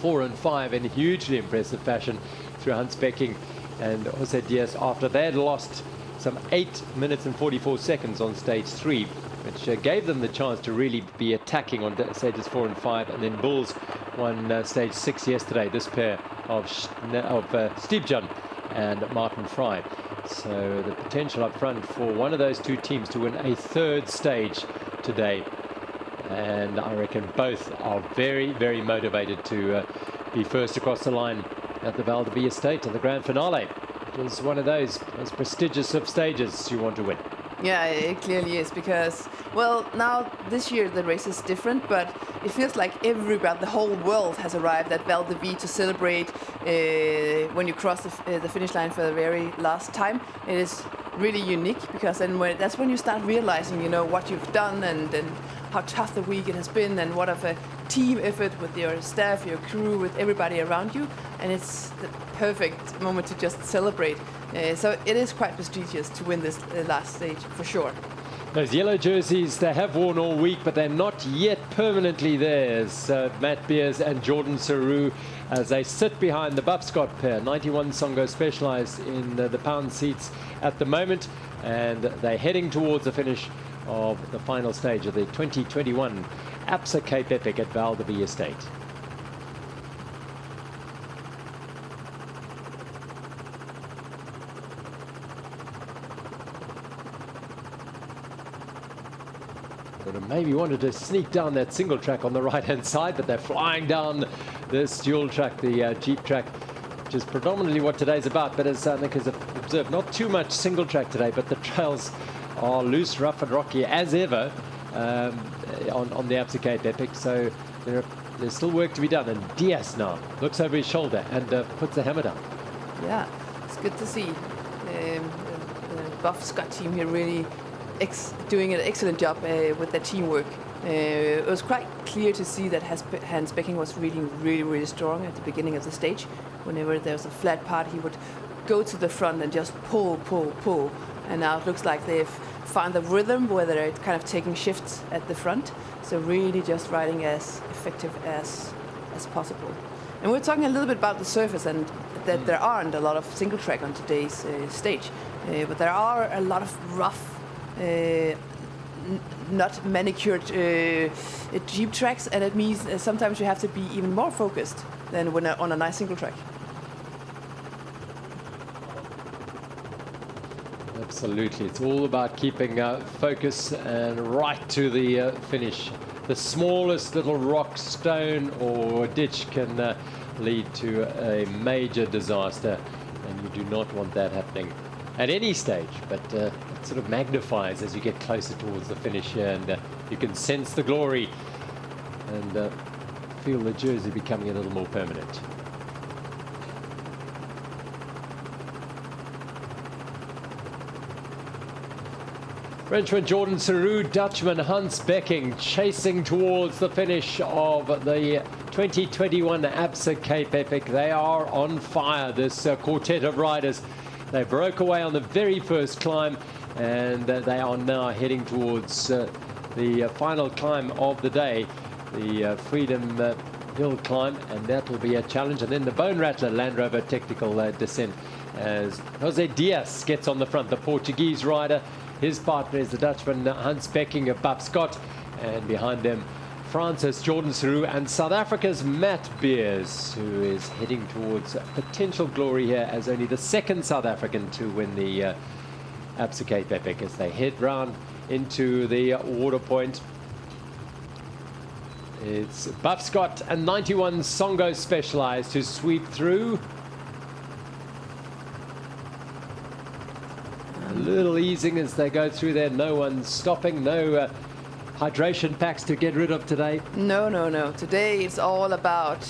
4 and 5 in hugely impressive fashion through Hans Becking and Jose Diaz after they had lost some 8 minutes and 44 seconds on stage 3, which gave them the chance to really be attacking on stages 4 and 5. And then Bulls won stage 6 yesterday, this pair of Steve John and Martin Fry. So the potential up front for one of those 2 teams to win a 3rd stage today. And I reckon both are very, very motivated to be first across the line at the Val de Vie estate in the grand finale. It is one of those prestigious of stages you want to win. Yeah, it clearly is, because, well, now this year the race is different, but it feels like everybody, the whole world has arrived at Val de Vie to celebrate when you cross the finish line for the very last time. It is really unique, because then that's when you start realizing, you know, what you've done and how tough the week it has been, and what of a team effort with your staff, your crew, with everybody around you. And it's the perfect moment to just celebrate. So it is quite prestigious to win this last stage, for sure. Those yellow jerseys they have worn all week, but they're not yet permanently theirs. Matt Beers and Jordan Saru, as they sit behind the Bupscott pair. 91 Songo Specialized in the pound seats at the moment, and they're heading towards the finish of the final stage of the 2021 Absa Cape Epic at Val de Vie Estate. Maybe wanted to sneak down that single track on the right-hand side, but they're flying down this dual track, the Jeep track, which is predominantly what today's about. But as Nick has observed, not too much single track today, but the trails are loose, rough and rocky as ever on the Absa Cape Epic. So there's still work to be done. And Diaz now looks over his shoulder and puts the hammer down. Yeah, it's good to see. The Buff Scott team here really doing an excellent job with their teamwork. It was quite clear to see that Hans Becking was really strong at the beginning of the stage. Whenever there was a flat part, he would go to the front and just pull. And now it looks like they've found the rhythm where they're kind of taking shifts at the front. So really just riding as effective as possible. And we're talking a little bit about the surface, and that there aren't a lot of single track on today's stage. But there are a lot of rough, not manicured Jeep tracks, and it means sometimes you have to be even more focused than when on a nice single track. Absolutely, it's all about keeping focus and right to the finish. The smallest little rock, stone or ditch can lead to a major disaster, and you do not want that happening at any stage, but it sort of magnifies as you get closer towards the finish here, and you can sense the glory and feel the jersey becoming a little more permanent. Frenchman Jordan Saru, Dutchman Hans Becking chasing towards the finish of the 2021 Absa Cape Epic. They are on fire, this quartet of riders. They broke away on the very first climb, and they are now heading towards the final climb of the day, the Freedom Hill climb, and that will be a challenge. And then the Bone Rattler Land Rover Technical descent, as Jose Diaz gets on the front, the Portuguese rider. His partner is the Dutchman Hans Becking of Bupscott, and behind them Francis Jordan Saru and South Africa's Matt Beers, who is heading towards potential glory here as only the second South African to win the Absa Cape Epic, as they head round into the water point. It's Bupscott and 91 Songo Specialized who sweep through. A little easing as they go through there. No one's stopping. No hydration packs to get rid of today. No. Today it's all about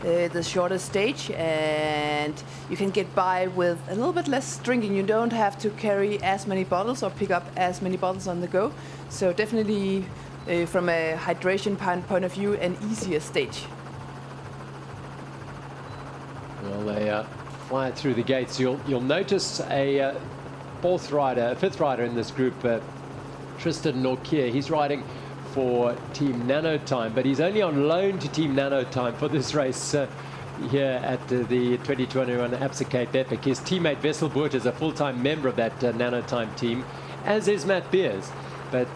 the shortest stage, and you can get by with a little bit less drinking. You don't have to carry as many bottles or pick up as many bottles on the go. So definitely from a hydration point of view, an easier stage. Well, they fly through the gates. You'll notice a fifth rider in this group, Tristan Norkier. He's riding for Team Nanotime, but he's only on loan to Team Nanotime for this race here at the 2021 Absa Cape Epic. His teammate Wessel Boert is a full-time member of that Nanotime team, as is Matt Beers. But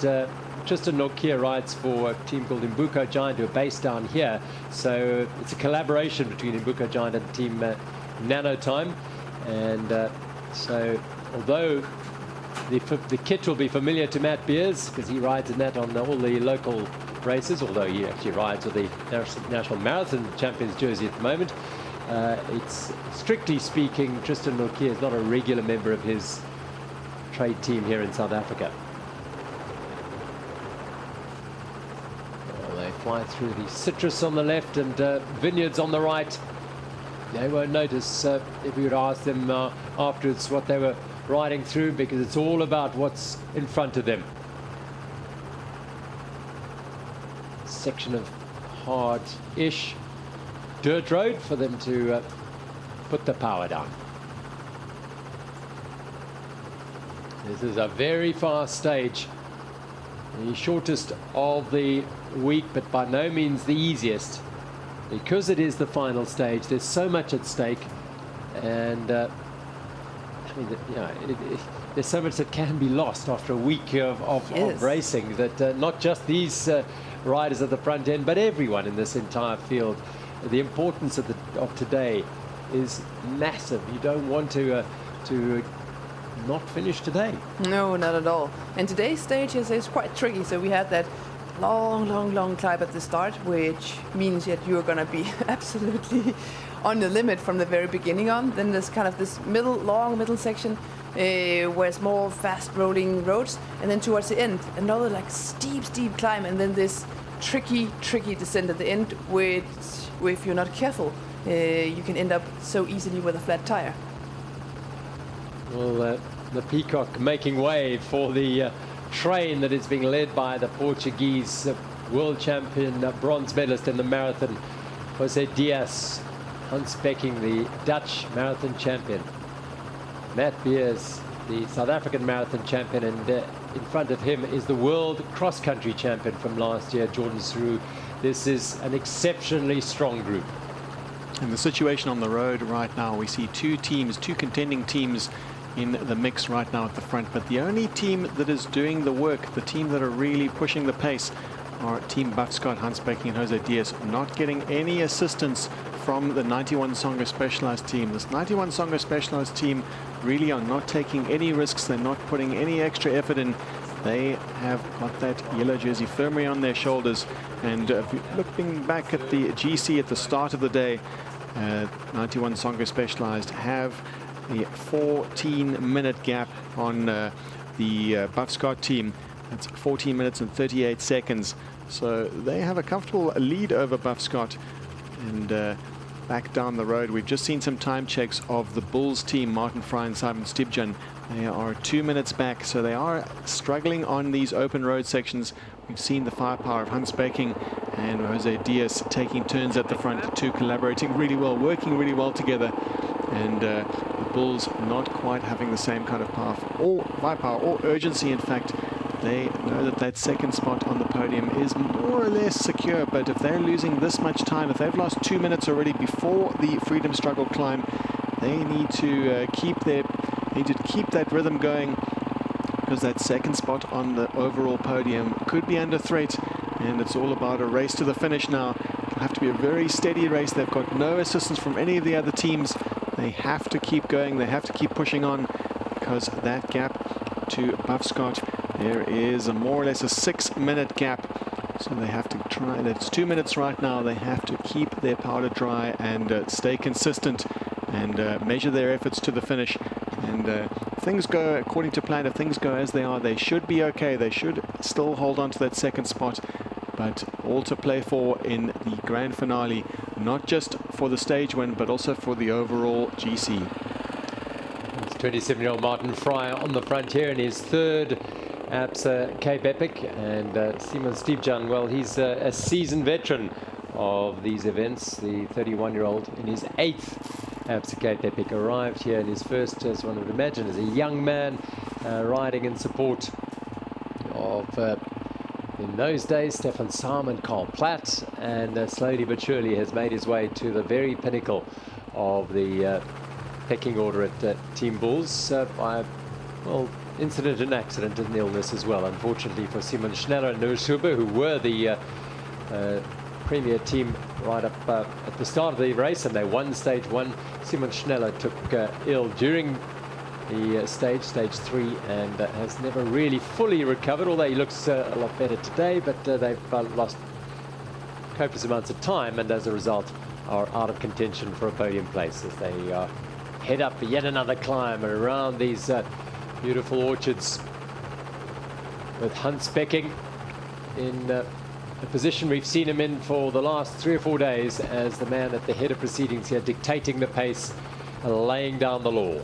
Tristan Norkier rides for a team called Imbuco Giant, who are based down here. So it's a collaboration between Imbuco Giant and Team Nanotime. And so although the kit will be familiar to Matt Beers, because he rides in that on all the local races, although he actually rides with the National Marathon Champions jersey at the moment. It's strictly speaking, Tristan Norkier is not a regular member of his trade team here in South Africa. Well, they fly through the citrus on the left and vineyards on the right. They won't notice if we would ask them afterwards what they were riding through, because it's all about what's in front of them. Section of hard-ish dirt road for them to put the power down. This is a very fast stage. The shortest of the week, but by no means the easiest. Because it is the final stage, there's so much at stake. And I mean, you know, there's so much that can be lost after a week of racing, that not just these riders at the front end, but everyone in this entire field. The importance of today is massive. You don't want to not finish today. No, not at all. And today's stage is quite tricky. So we had that long climb at the start, which means that you're going to be absolutely on the limit from the very beginning on. Then there's kind of this long middle section where it's more fast rolling roads, and then towards the end another like steep climb, and then this tricky descent at the end, which if you're not careful you can end up so easily with a flat tire. Well, the Peacock making way for the train that is being led by the Portuguese world champion bronze medalist in the marathon, Jose Diaz, unspecking the Dutch marathon champion. Matt Beers, the South African marathon champion, and in front of him is the world cross-country champion from last year, Jordan Sru. This is an exceptionally strong group. And the situation on the road right now, we see two contending teams in the mix right now at the front, but the only team that is doing the work, the team that are really pushing the pace, are Team Buffscott, Hans Becking and Jose Diaz, not getting any assistance from the 91 Songa Specialized team. This 91 Songa Specialized team really are not taking any risks. They're not putting any extra effort in. They have got that yellow jersey firmly on their shoulders. And looking back at the GC at the start of the day, 91 Songa Specialized have a 14-minute gap on the Buffscott team. That's 14 minutes and 38 seconds. So they have a comfortable lead over Buffscott. And back down the road, we've just seen some time checks of the Bulls team, Martin Fry and Simon Stibjan. They are 2 minutes back, so they are struggling on these open road sections. We've seen the firepower of Hans Becking and Jose Diaz taking turns at the front, the two collaborating really well, working really well together. And the Bulls not quite having the same kind of firepower or urgency. In fact, they know that that second spot on the podium is more or less secure, but if they're losing this much time, if they've lost 2 minutes already before the Freedom Struggle climb, they need to keep that rhythm going, because that second spot on the overall podium could be under threat, and it's all about a race to the finish now. It'll have to be a very steady race. They've got no assistance from any of the other teams. They have to keep going. They have to keep pushing on, because that gap to Buffscott, there is more or less a 6-minute gap. So they have to try. It's 2 minutes right now. They have to keep their powder dry and stay consistent and measure their efforts to the finish. And if things go according to plan, if things go as they are, they should be okay. They should still hold on to that second spot, but all to play for in the grand finale, not just for the stage win, but also for the overall GC. It's 27-year-old Martin Fry on the front here in his third Absa Cape Epic, and Simon Stibjan, well, he's a seasoned veteran of these events. The 31-year-old in his 8th Absa Cape Epic, arrived here in his first, as one would imagine, as a young man riding in support of, in those days, Stefan Salm, Carl Platt, and slowly but surely has made his way to the very pinnacle of the pecking order at Team Bulls by, well, incident and accident and illness as well. Unfortunately for Simon Schneller and Noor Schuber, who were the premier team right up at the start of the race, and they won stage 1. Simon Schneller took ill during the stage 3, and has never really fully recovered, although he looks a lot better today. But they've lost copious amounts of time, and as a result are out of contention for a podium place as they head up for yet another climb around these beautiful orchards, with Hans Becking in the position we've seen him in for the last 3 or 4 days as the man at the head of proceedings here, dictating the pace, laying down the law.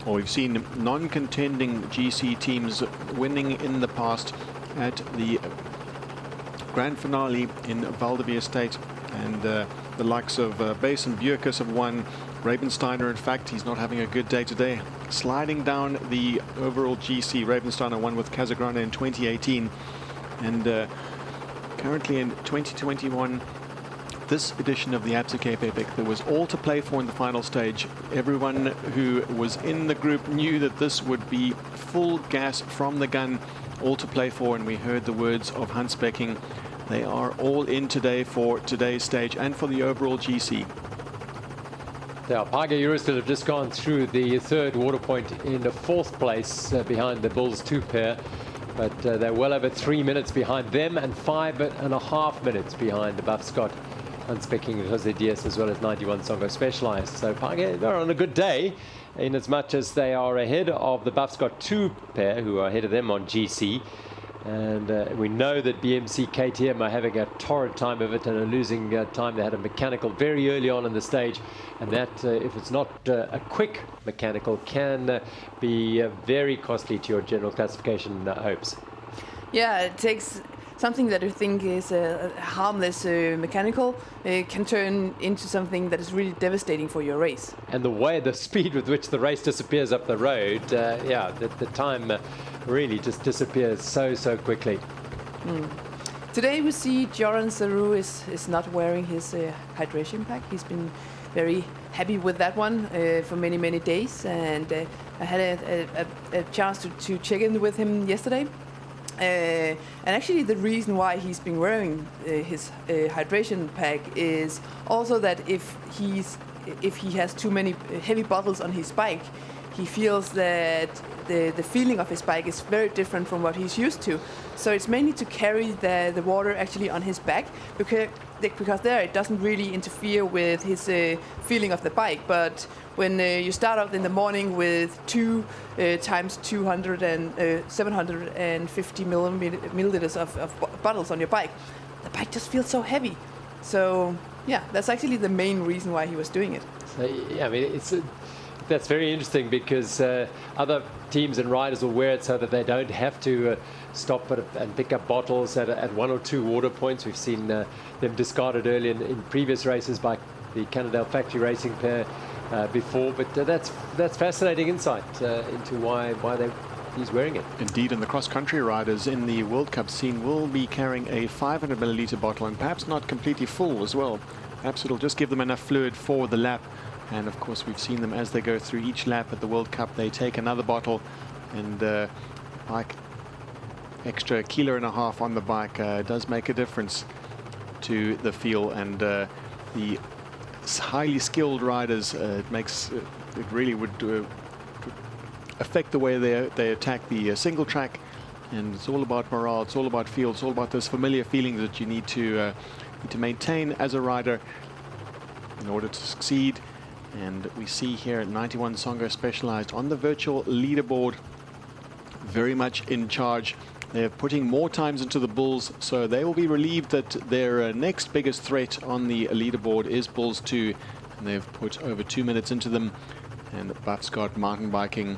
Well, we've seen non-contending GC teams winning in the past at the grand finale in Val de Vie estate, and the likes of Basin Bierkus have won. Rabensteiner, in fact, he's not having a good day today, sliding down the overall GC. Rabensteiner won with Casagrande in 2018. And currently in 2021, this edition of the Absa Cape Epic, there was all to play for in the final stage. Everyone who was in the group knew that this would be full gas from the gun, all to play for, and we heard the words of Hans Becking. They are all in today for today's stage and for the overall GC. Yeah, Paige Eurostil have just gone through the third water point in the fourth place behind the Bulls 2 pair. But they're well over 3 minutes behind them and 5.5 minutes behind the Buff Scott, Hans Becking, Jose Diaz, as well as 91 Songo Specialized. So Paige, they're on a good day, in as much as they are ahead of the Buff Scott 2 pair, who are ahead of them on GC. And we know that BMC KTM are having a torrid time of it and are losing time. They had a mechanical very early on in the stage, and that, if it's not a quick mechanical, can be very costly to your general classification hopes. Yeah, it takes something that you think is a harmless mechanical can turn into something that is really devastating for your race. And the speed with which the race disappears up the road, yeah, the time really just disappears so quickly. Today we see Joran Zarou is not wearing his hydration pack. He's been very happy with that one for many days, and I had a chance to check in with him yesterday. And actually the reason why he's been wearing his hydration pack is also that if he has too many heavy bottles on his bike, he feels that the feeling of his bike is very different from what he's used to. So it's mainly to carry the water actually on his back, because there it doesn't really interfere with his feeling of the bike. But when you start out in the morning with 2 times 200 and 750 milliliters of bottles on your bike, the bike just feels so heavy. So yeah, that's actually the main reason why he was doing it. So, yeah, I mean, that's very interesting, because other teams and riders will wear it so that they don't have to stop and pick up bottles at 1 or 2 water points. We've seen them discarded early in previous races by the Cannondale Factory Racing pair before. But that's fascinating insight into why he's wearing it. Indeed, and the cross-country riders in the World Cup scene will be carrying a 500 milliliter bottle, and perhaps not completely full as well. Perhaps it'll just give them enough fluid for the lap. And of course, we've seen them as they go through each lap at the World Cup. They take another bottle, and like extra 1.5 kilos on the bike does make a difference to the feel. And the highly skilled riders, it really would affect the way they attack the single track. And it's all about morale. It's all about feel. It's all about those familiar feelings that you need to maintain as a rider in order to succeed. And we see here 91 Songo Specialized on the virtual leaderboard, very much in charge. They're putting more times into the Bulls, so they will be relieved that their next biggest threat on the leaderboard is Bulls 2, and they've put over 2 minutes into them. And Buff Scott Mountain Biking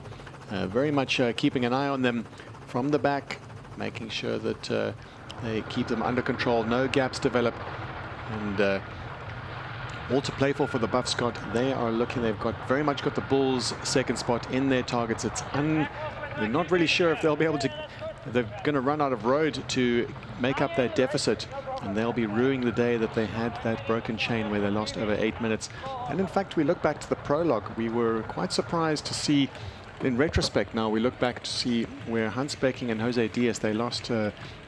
very much keeping an eye on them from the back, making sure that they keep them under control, no gaps develop. And all to play for the Buff Scott. They are looking, they've very much got the Bulls' second spot in their targets. They're not really sure if they'll be able to, they're going to run out of road to make up that deficit, and they'll be ruining the day that they had that broken chain where they lost over 8 minutes. And in fact, we look back to the prologue, we were quite surprised to see, in retrospect now, we look back to see where Hans Becking and Jose Diaz, they lost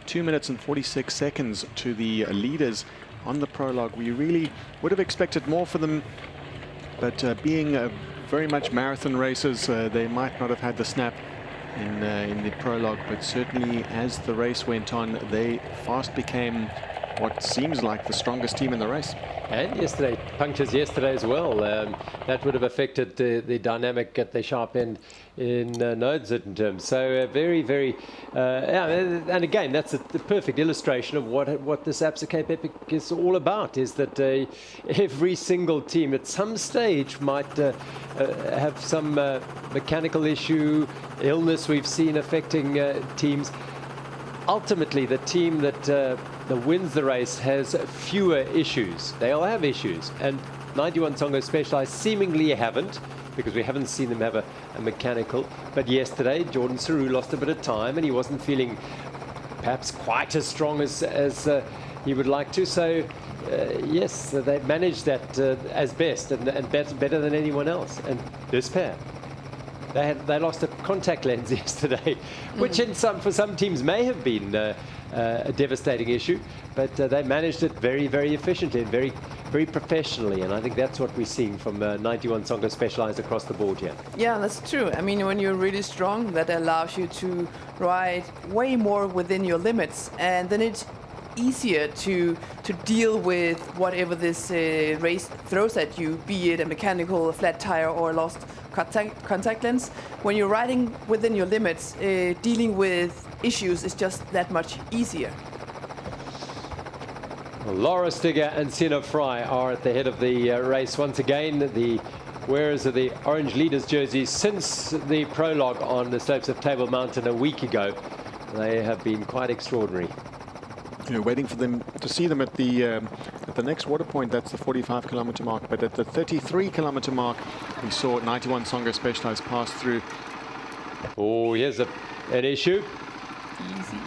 2 minutes and 46 seconds to the leaders on the prologue. We really would have expected more for them, but being very much marathon racers, they might not have had the snap in the prologue, but certainly as the race went on, they fast became what seems like the strongest team in the race. And yesterday, punctures yesterday as well. That would have affected the dynamic at the sharp end in no certain terms. So very, yeah, and again, that's the perfect illustration of what this Absa Cape Epic is all about, is that every single team at some stage might have some mechanical issue, illness we've seen affecting teams. Ultimately, the team that wins the race has fewer issues. They all have issues, and 91 Songo Specialized seemingly haven't, because we haven't seen them have a mechanical. But yesterday, Jordan Sarou lost a bit of time, and he wasn't feeling perhaps quite as strong as he would like to. So yes, they managed that as best and better than anyone else. And this pair, they lost a contact lens yesterday, which for some teams may have been a devastating issue, but they managed it very, very efficiently and very, very professionally. And I think that's what we're seeing from 91 Songa Specialized across the board here. Yeah, that's true. I mean, when you're really strong, that allows you to ride way more within your limits, and then it's easier to deal with whatever this race throws at you, be it a mechanical, a flat tire, or a lost contact lens. When you're riding within your limits, dealing with issues is just that much easier. Well, Laura Stigger and Sina Fry are at the head of the race once again. The wearers of the orange leaders jerseys since the prologue on the slopes of Table Mountain a week ago. They have been quite extraordinary. You know, waiting for them to see them at the next water point. That's the 45-kilometer mark. But at the 33-kilometer mark, we saw 91 Songa Specialized pass through. Oh, here's an issue. Easy.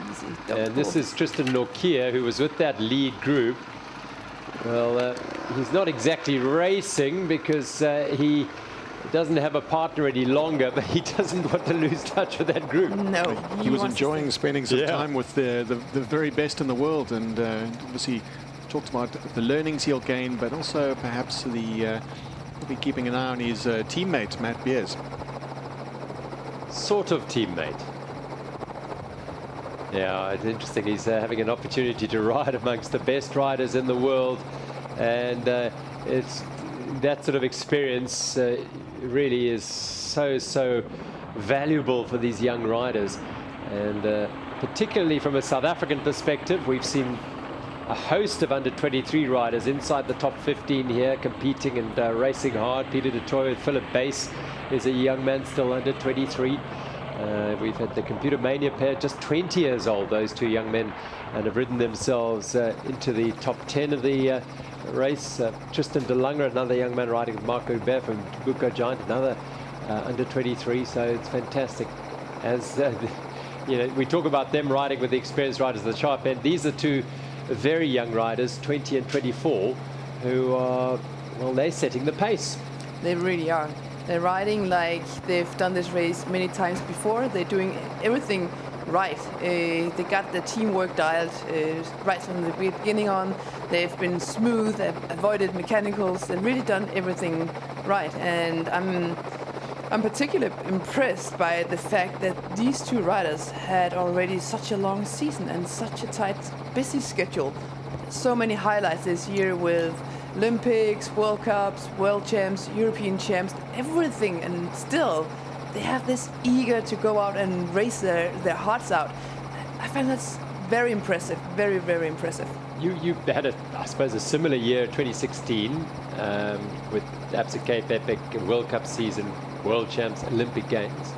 And this is Tristan Nokia, who was with that lead group. Well, he's not exactly racing because he doesn't have a partner any longer, but he doesn't want to lose touch with that group. No, he was enjoying spending some time with the very best in the world, and obviously talked about the learnings he'll gain, but also perhaps he'll be keeping an eye on his teammate, Matt Beers. Sort of teammate. Yeah, it's interesting. He's having an opportunity to ride amongst the best riders in the world, and it's that sort of experience really is so valuable for these young riders. And particularly from a South African perspective, we've seen a host of under-23 riders inside the top 15 here, competing and racing hard. Peter du Toit, Philip Bass is a young man still under 23. We've had the Computer Mania pair, just 20 years old, those two young men, and have ridden themselves into the top 10 of the race. Tristan de Lange, another young man riding with Marco Hubert from Buco Giant, another under 23, so it's fantastic. As you know, we talk about them riding with the experienced riders of the sharp end. These are two very young riders, 20 and 24, who are, well, they're setting the pace. They really are. They're riding like they've done this race many times before. They're doing everything right. They got the teamwork dialed right from the beginning on. They've been smooth, they've avoided mechanicals. They've really done everything right. And I'm particularly impressed by the fact that these two riders had already such a long season and such a tight, busy schedule. So many highlights this year with Olympics, World Cups, World Champs, European Champs, everything, and still they have this eager to go out and race their hearts out. I find that's very impressive, very, very impressive. You had, I suppose, a similar year, 2016, with Absa Cape Epic, World Cup season, World Champs, Olympic Games.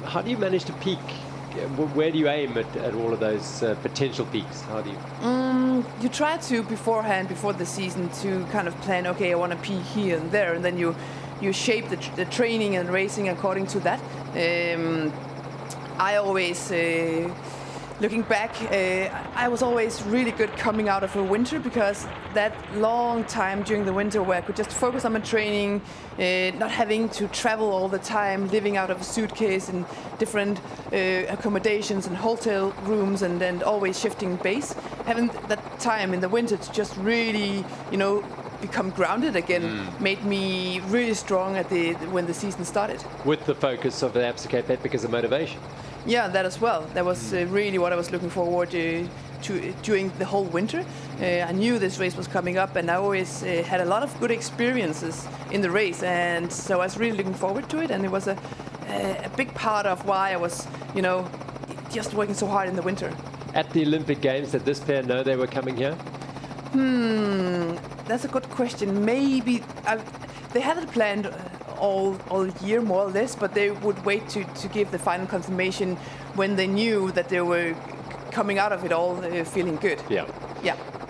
How do you manage to peak? Where do you aim at all of those potential peaks? How do you? You try to beforehand, before the season, to kind of plan, okay, I want to peak here and there, and then you shape the training and racing according to that. I always, looking back, I was always really good coming out of a winter, because that long time during the winter where I could just focus on my training, not having to travel all the time, living out of a suitcase in different accommodations and hotel rooms, and then always shifting base. Having that time in the winter to just really, become grounded again made me really strong when the season started. With the focus of the Absa Cape Epic as a motivation. Yeah, that as well. That was really what I was looking forward to during the whole winter. I knew this race was coming up, and I always had a lot of good experiences in the race, and so I was really looking forward to it. And it was a big part of why I was, just working so hard in the winter. At the Olympic Games, did this pair know they were coming here? That's a good question. Maybe they had it planned all year, more or less, but they would wait to give the final confirmation when they knew that they were coming out of it all feeling good. Yeah.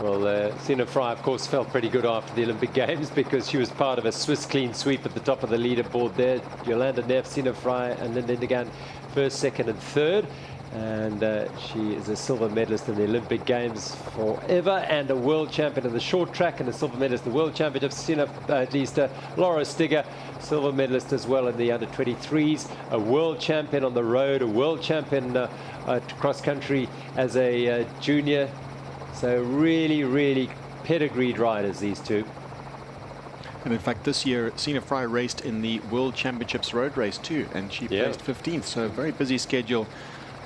Well, Sina Fry, of course, felt pretty good after the Olympic Games, because she was part of a Swiss clean sweep at the top of the leaderboard there. Jolanda Neff, Sina Fry, and Linda Indegan, first, second, and third. And she is a silver medalist in the Olympic Games forever, and a world champion in the short track, and a silver medalist in the World Championships. Laura Stigger, silver medalist as well in the under-23s, a world champion on the road, a world champion cross country as a junior. So really, really pedigreed riders, these two. And in fact, this year, Sina Fry raced in the World Championships road race too, and she placed 15th. So a very busy schedule.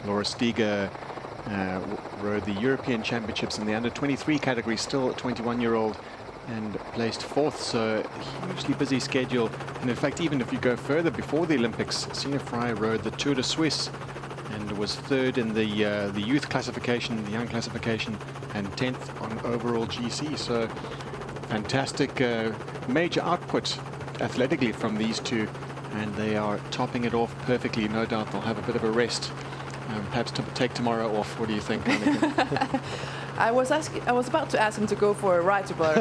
Laura Stiga rode the European Championships in the under-23 category, still a 21-year-old, and placed 4th. So a hugely busy schedule. And in fact, even if you go further, before the Olympics, Sina Fry rode the Tour de Suisse and was 3rd in the youth classification, the young classification, and 10th on overall GC. So fantastic major output athletically from these two, and they are topping it off perfectly. No doubt they'll have a bit of a rest. Perhaps to take tomorrow off. What do you think, Annika? I was about to ask him to go for a ride tomorrow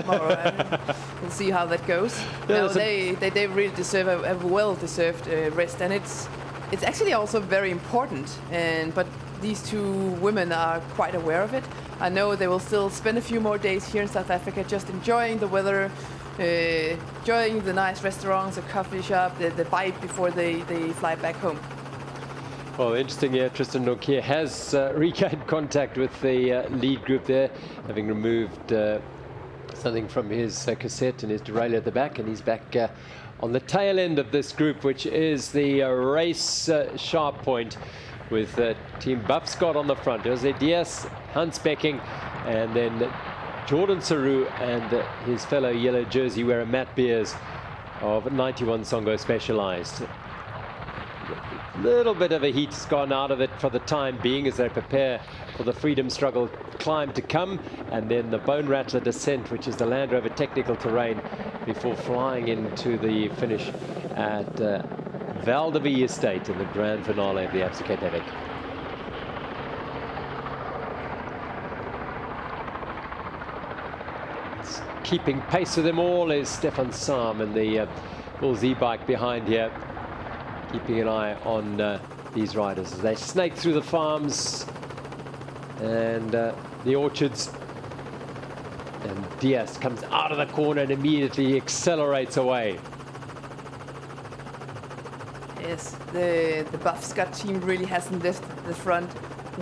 and see how that goes. Yeah, no, they really deserve a well-deserved rest, and it's actually also very important. But these two women are quite aware of it. I know they will still spend a few more days here in South Africa, just enjoying the weather, enjoying the nice restaurants, the coffee shop, the bite before they fly back home. Well, interesting here, Tristan Nokia has regained contact with the lead group there, having removed something from his cassette and his derailleur at the back, and he's back on the tail end of this group, which is the race sharp point, with Team Buff Scott on the front. Jose Diaz, Hans Becking, and then Jordan Saru and his fellow yellow jersey wearer Matt Beers of 91 Songo Specialized. Little bit of a heat's gone out of it for the time being as they prepare for the Freedom Struggle climb to come, and then the Bone Rattler descent, which is the Land Rover Technical Terrain, before flying into the finish at Val de Vie Estate in the grand finale of the Absa Cape Epic. Keeping pace with them all is Stefan Sam and the Bull Z-bike behind here, keeping an eye on these riders as they snake through the farms and the orchards. And Diaz comes out of the corner and immediately accelerates away. Yes, the Buff Scott team really hasn't left the front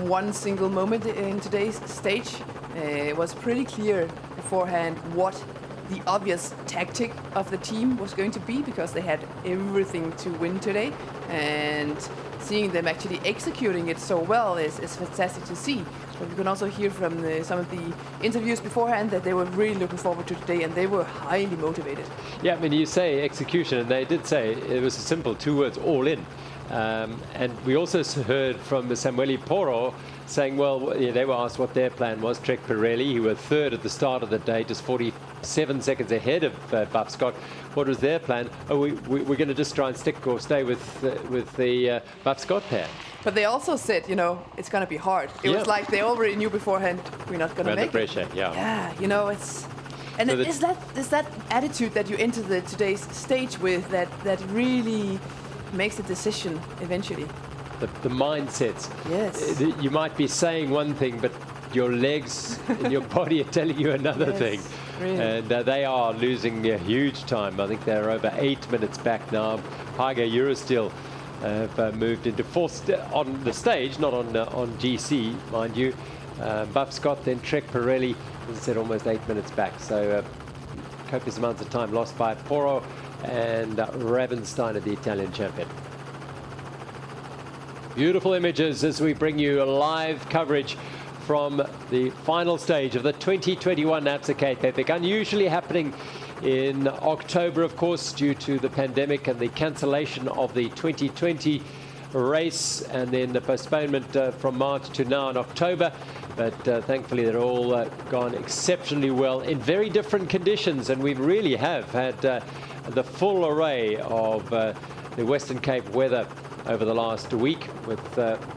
one single moment in today's stage. It was pretty clear beforehand what the obvious tactic of the team was going to be, because they had everything to win today, and seeing them actually executing it so well is fantastic to see. But you can also hear from some of the interviews beforehand that they were really looking forward to today, and they were highly motivated. Yeah, I mean, you say execution, and they did say it was a simple 2 words: all in. And we also heard from Samuele Porro saying, well, they were asked what their plan was. Trek Pirelli, who were 3rd at the start of the day, just 47 seconds ahead of Buff Scott. What was their plan? Oh, we're going to just try and stick or stay with the Buff Scott pair. But they also said, it's going to be hard. It was like they already knew beforehand we're not going to make pressure, it. Yeah, it's. And so is that attitude that you enter today's stage with that really makes the decision eventually? The mindsets. Yes. You might be saying one thing, but your legs and your body are telling you another thing. Really. And they are losing a huge time. I think they're over 8 minutes back now. Haga Eurosteel have moved into 4th on the stage, not on GC, mind you. Buff Scott, then Trek Pirelli, as I said, almost 8 minutes back. So copious amounts of time lost by Porro and Ravensteiner, the Italian champion. Beautiful images as we bring you live coverage from the final stage of the 2021 Absa Cape Epic. Unusually happening in October, of course, due to the pandemic and the cancellation of the 2020 race, and then the postponement from March to now in October. But thankfully they're all gone exceptionally well in very different conditions, and we really have had the full array of the Western Cape weather over the last week, with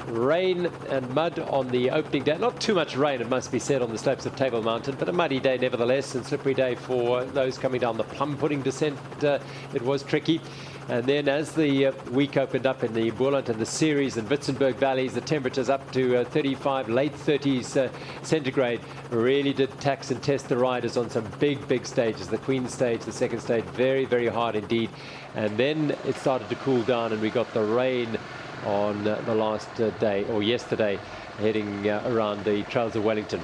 rain and mud on the opening day. Not too much rain, it must be said, on the slopes of Table Mountain, but a muddy day nevertheless, and slippery day for those coming down the plum pudding descent. It was tricky. And then as the week opened up in the Beulah and the Ceres and Witzenberg valleys, the temperatures up to 35, late 30s centigrade really did tax and test the riders on some big stages. The Queen stage, the second stage, very hard indeed. And then it started to cool down and we got the rain on the last day, or yesterday, heading around the trails of Wellington.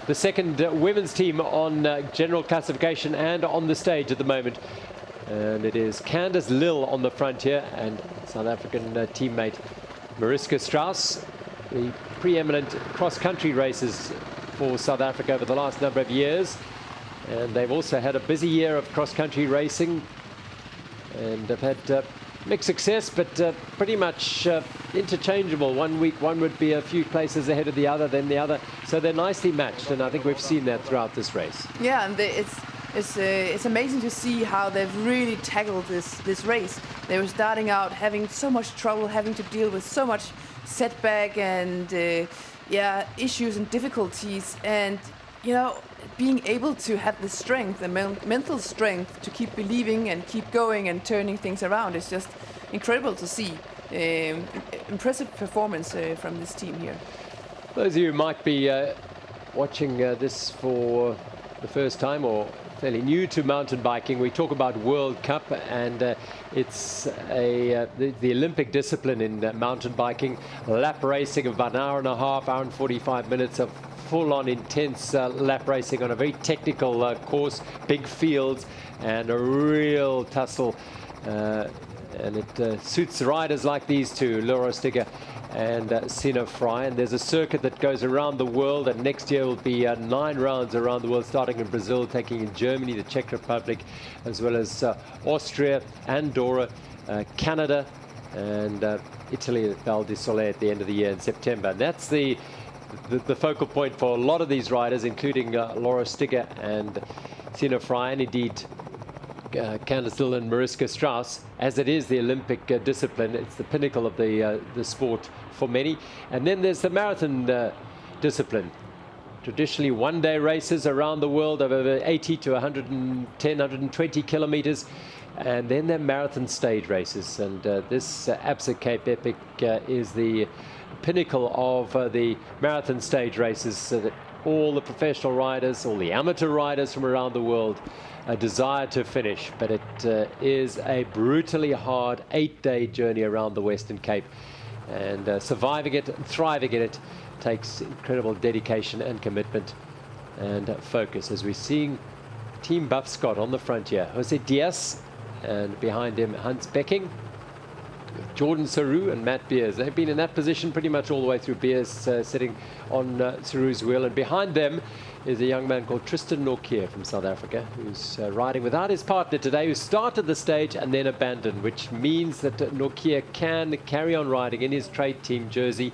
The second women's team on general classification and on the stage at the moment. And it is Candice Lill on the front here and South African teammate Mariska Strauss. The preeminent cross-country races for South Africa over the last number of years. And they've also had a busy year of cross-country racing. And have had mixed success, but pretty much interchangeable. One week one would be a few places ahead of the other, then the other. So they're nicely matched, and I think we've seen that throughout this race. Yeah, and it's amazing to see how they've really tackled this race. They were starting out having so much trouble, having to deal with so much setback and issues and difficulties, and being able to have the strength, the mental strength to keep believing and keep going and turning things around is just incredible to see. Impressive performance from this team here. Those of you who might be watching this for the first time or fairly new to mountain biking, we talk about World Cup, and it's the Olympic discipline in mountain biking. Lap racing of about an hour and a half, hour and 45 minutes of full-on intense lap racing on a very technical course, big fields, and a real tussle. And it suits riders like these two, Laura Stigger and Sina Fry. And there's a circuit that goes around the world, and next year will be 9 rounds around the world, starting in Brazil, taking in Germany, the Czech Republic, as well as Austria, Andorra, Canada, and Italy at Val de Vie at the end of the year in September. And that's the focal point for a lot of these riders, including Laura Stigger and Sina Fry, and indeed Candice Lill and Mariska Strauss. As it is the Olympic discipline, it's the pinnacle of the sport for many. And then there's the marathon discipline. Traditionally one-day races around the world of over 80 to 110, 120 kilometers. And then there are marathon stage races. And this Absa Cape Epic is the pinnacle of the marathon stage races, so that all the professional riders, all the amateur riders from around the world desire to finish. But it is a brutally hard 8-day journey around the Western Cape, and surviving it and thriving in it takes incredible dedication and commitment and focus. As we're seeing Team Buff Scott on the front here, Jose Diaz, and behind him Hans Becking, Jordan Saru and Matt Beers. They've been in that position pretty much all the way through. Beers sitting on Saru's wheel, and behind them is a young man called Tristan Norkier from South Africa, who's riding without his partner today, who started the stage and then abandoned, which means that Norkier can carry on riding in his trade team jersey,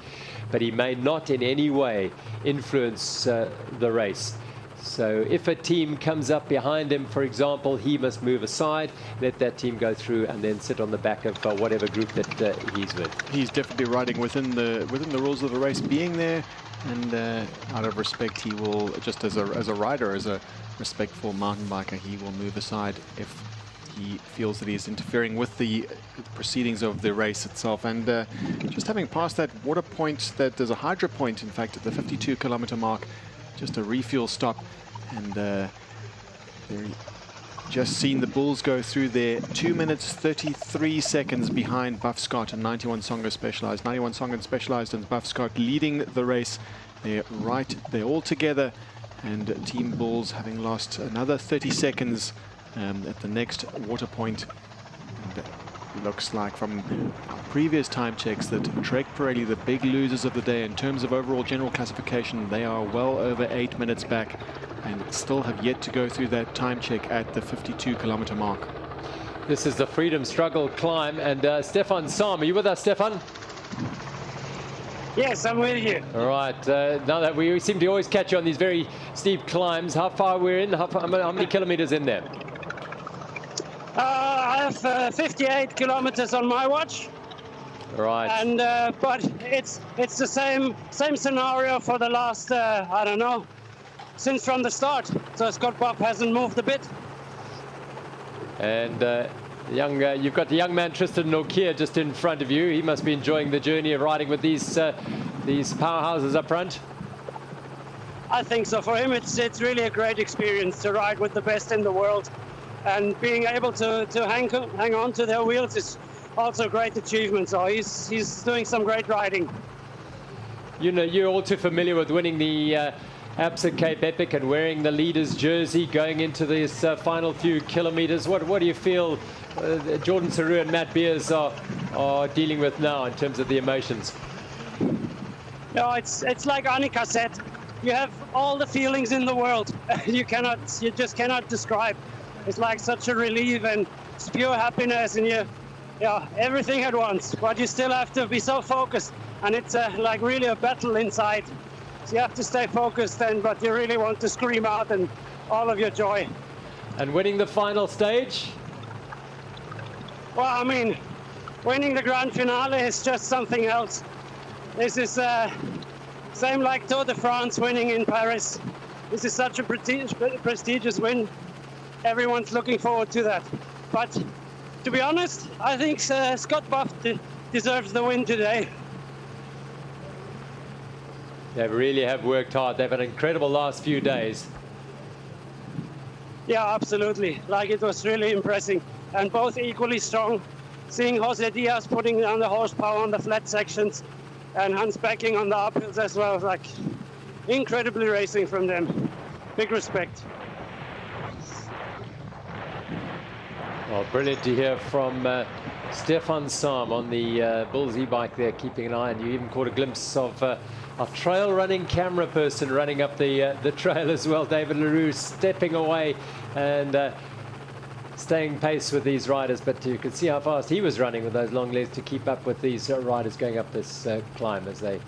but he may not in any way influence the race. So if a team comes up behind him, for example, he must move aside, let that team go through, and then sit on the back of whatever group that he's with. He's definitely riding within the rules of the race, being there, and out of respect, he will, just as a rider, as a respectful mountain biker, he will move aside if he feels that he's interfering with the proceedings of the race itself. And just having passed that water point, that there's a hydro point, in fact, at the 52-kilometer mark. Just a refuel stop, and just seen the Bulls go through there. 2 minutes 33 seconds behind Buff Scott and 91 Songa Specialized. 91 Songa Specialized and Buff Scott leading the race. They're all together, and Team Bulls having lost another 30 seconds at the next water point. And it looks like from previous time checks that Trek Pirelli, the big losers of the day in terms of overall general classification, they are well over 8 minutes back and still have yet to go through that time check at the 52-kilometer mark. This is the Freedom Struggle Climb, and Stefan Sam, are you with us, Stefan? Yes, I'm with you. All right, now that we seem to always catch you on these very steep climbs, how far we're in, how many kilometers in there? I have 58 kilometers on my watch. Right. And but it's the same scenario for the last I don't know, since from the start. So Scott Buff hasn't moved a bit. And You've got the young man Tristan Nortje just in front of you. He must be enjoying the journey of riding with these powerhouses up front. I think so. For him, it's really a great experience to ride with the best in the world, and being able to hang on to their wheels is also a great achievement. So he's doing some great riding. You know, you're all too familiar with winning the Absa Cape Epic and wearing the leader's jersey going into this final few kilometres. What do you feel Jordan Sarrou and Matt Beers are dealing with now in terms of the emotions? No, it's like Annika said. You have all the feelings in the world. You just cannot describe. It's like such a relief, and it's pure happiness, and everything at once. But you still have to be so focused, and it's like really a battle inside. So you have to stay focused, but you really want to scream out and all of your joy. And winning the final stage? Well, I mean, winning the grand finale is just something else. This is same like Tour de France winning in Paris. This is such a prestigious win. Everyone's looking forward to that. But to be honest, I think Scott Buff deserves the win today. They really have worked hard. They've had an incredible last few days. Yeah, absolutely. Like, it was really impressive. And both equally strong. Seeing Jose Diaz putting down the horsepower on the flat sections and Hans Becking on the uphills as well. Like, incredibly racing from them. Big respect. Well, brilliant to hear from Stefan Sam on the Bulls e-bike there, keeping an eye, and you even caught a glimpse of a trail running camera person running up the trail as well. David Leroux stepping away and staying pace with these riders, but you could see how fast he was running with those long legs to keep up with these riders going up this climb as they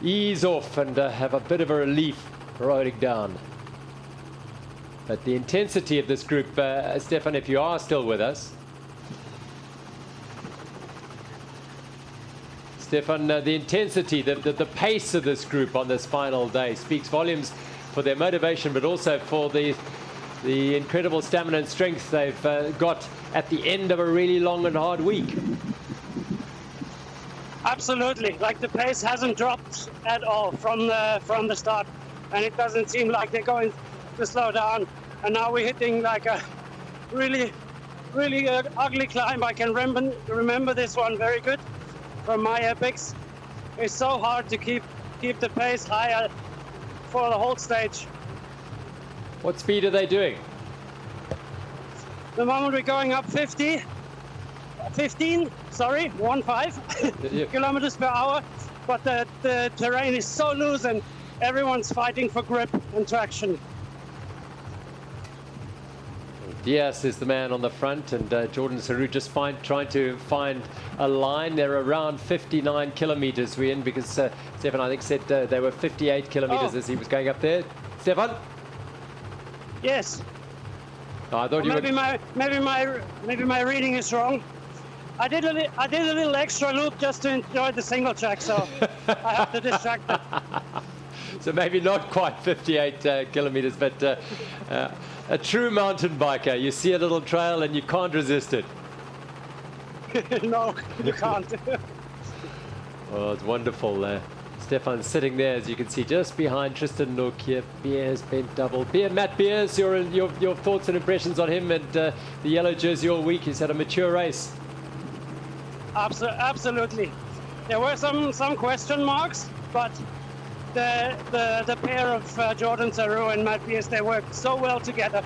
ease off and have a bit of a relief rolling down. But the intensity of this group, Stefan, if you are still with us. Stefan, the intensity, the pace of this group on this final day speaks volumes for their motivation, but also for the incredible stamina and strength they've got at the end of a really long and hard week. Absolutely, like the pace hasn't dropped at all from the start, and it doesn't seem like they're going to slow down. And now we're hitting like a really ugly climb. I can remember this one very good from my epics. It's so hard to keep the pace higher for the whole stage. What speed are they doing? The moment we're going up 15 kilometers per hour, but the terrain is so loose and everyone's fighting for grip and traction. Diaz is the man on the front, and Jordan Sarrou just trying to find a line. They're around 59 kilometers we're in, because Stefan, I think, said they were 58 kilometers as he was going up there. Stefan? Yes. Oh, I thought you maybe my reading is wrong. I did a little extra loop just to enjoy the single track, so I have to distract them. So maybe not quite 58 kilometers, but a true mountain biker. You see a little trail and you can't resist it. No, you can't. Oh, it's wonderful. Stefan sitting there, as you can see, just behind Tristan Nortje. Beers bent double. Matt Beers, your thoughts and impressions on him and the yellow jersey all week. He's had a mature race. Absolutely. There were some question marks, but the pair of Jordan Sarrou and Matt Beers, they work so well together.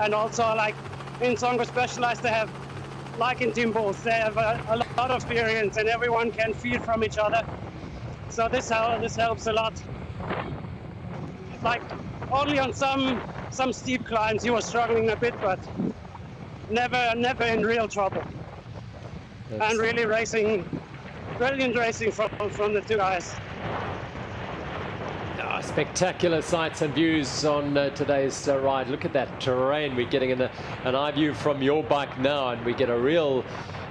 And also, like in Songo Specialized, they have, like in Team Bulls, they have a lot of experience and everyone can feed from each other. So this helps a lot. Like only on some steep climbs he was struggling a bit, but never in real trouble. And really brilliant racing from the two guys. Spectacular sights and views on today's ride. Look at that terrain. We're getting an eye view from your bike now, and we get a real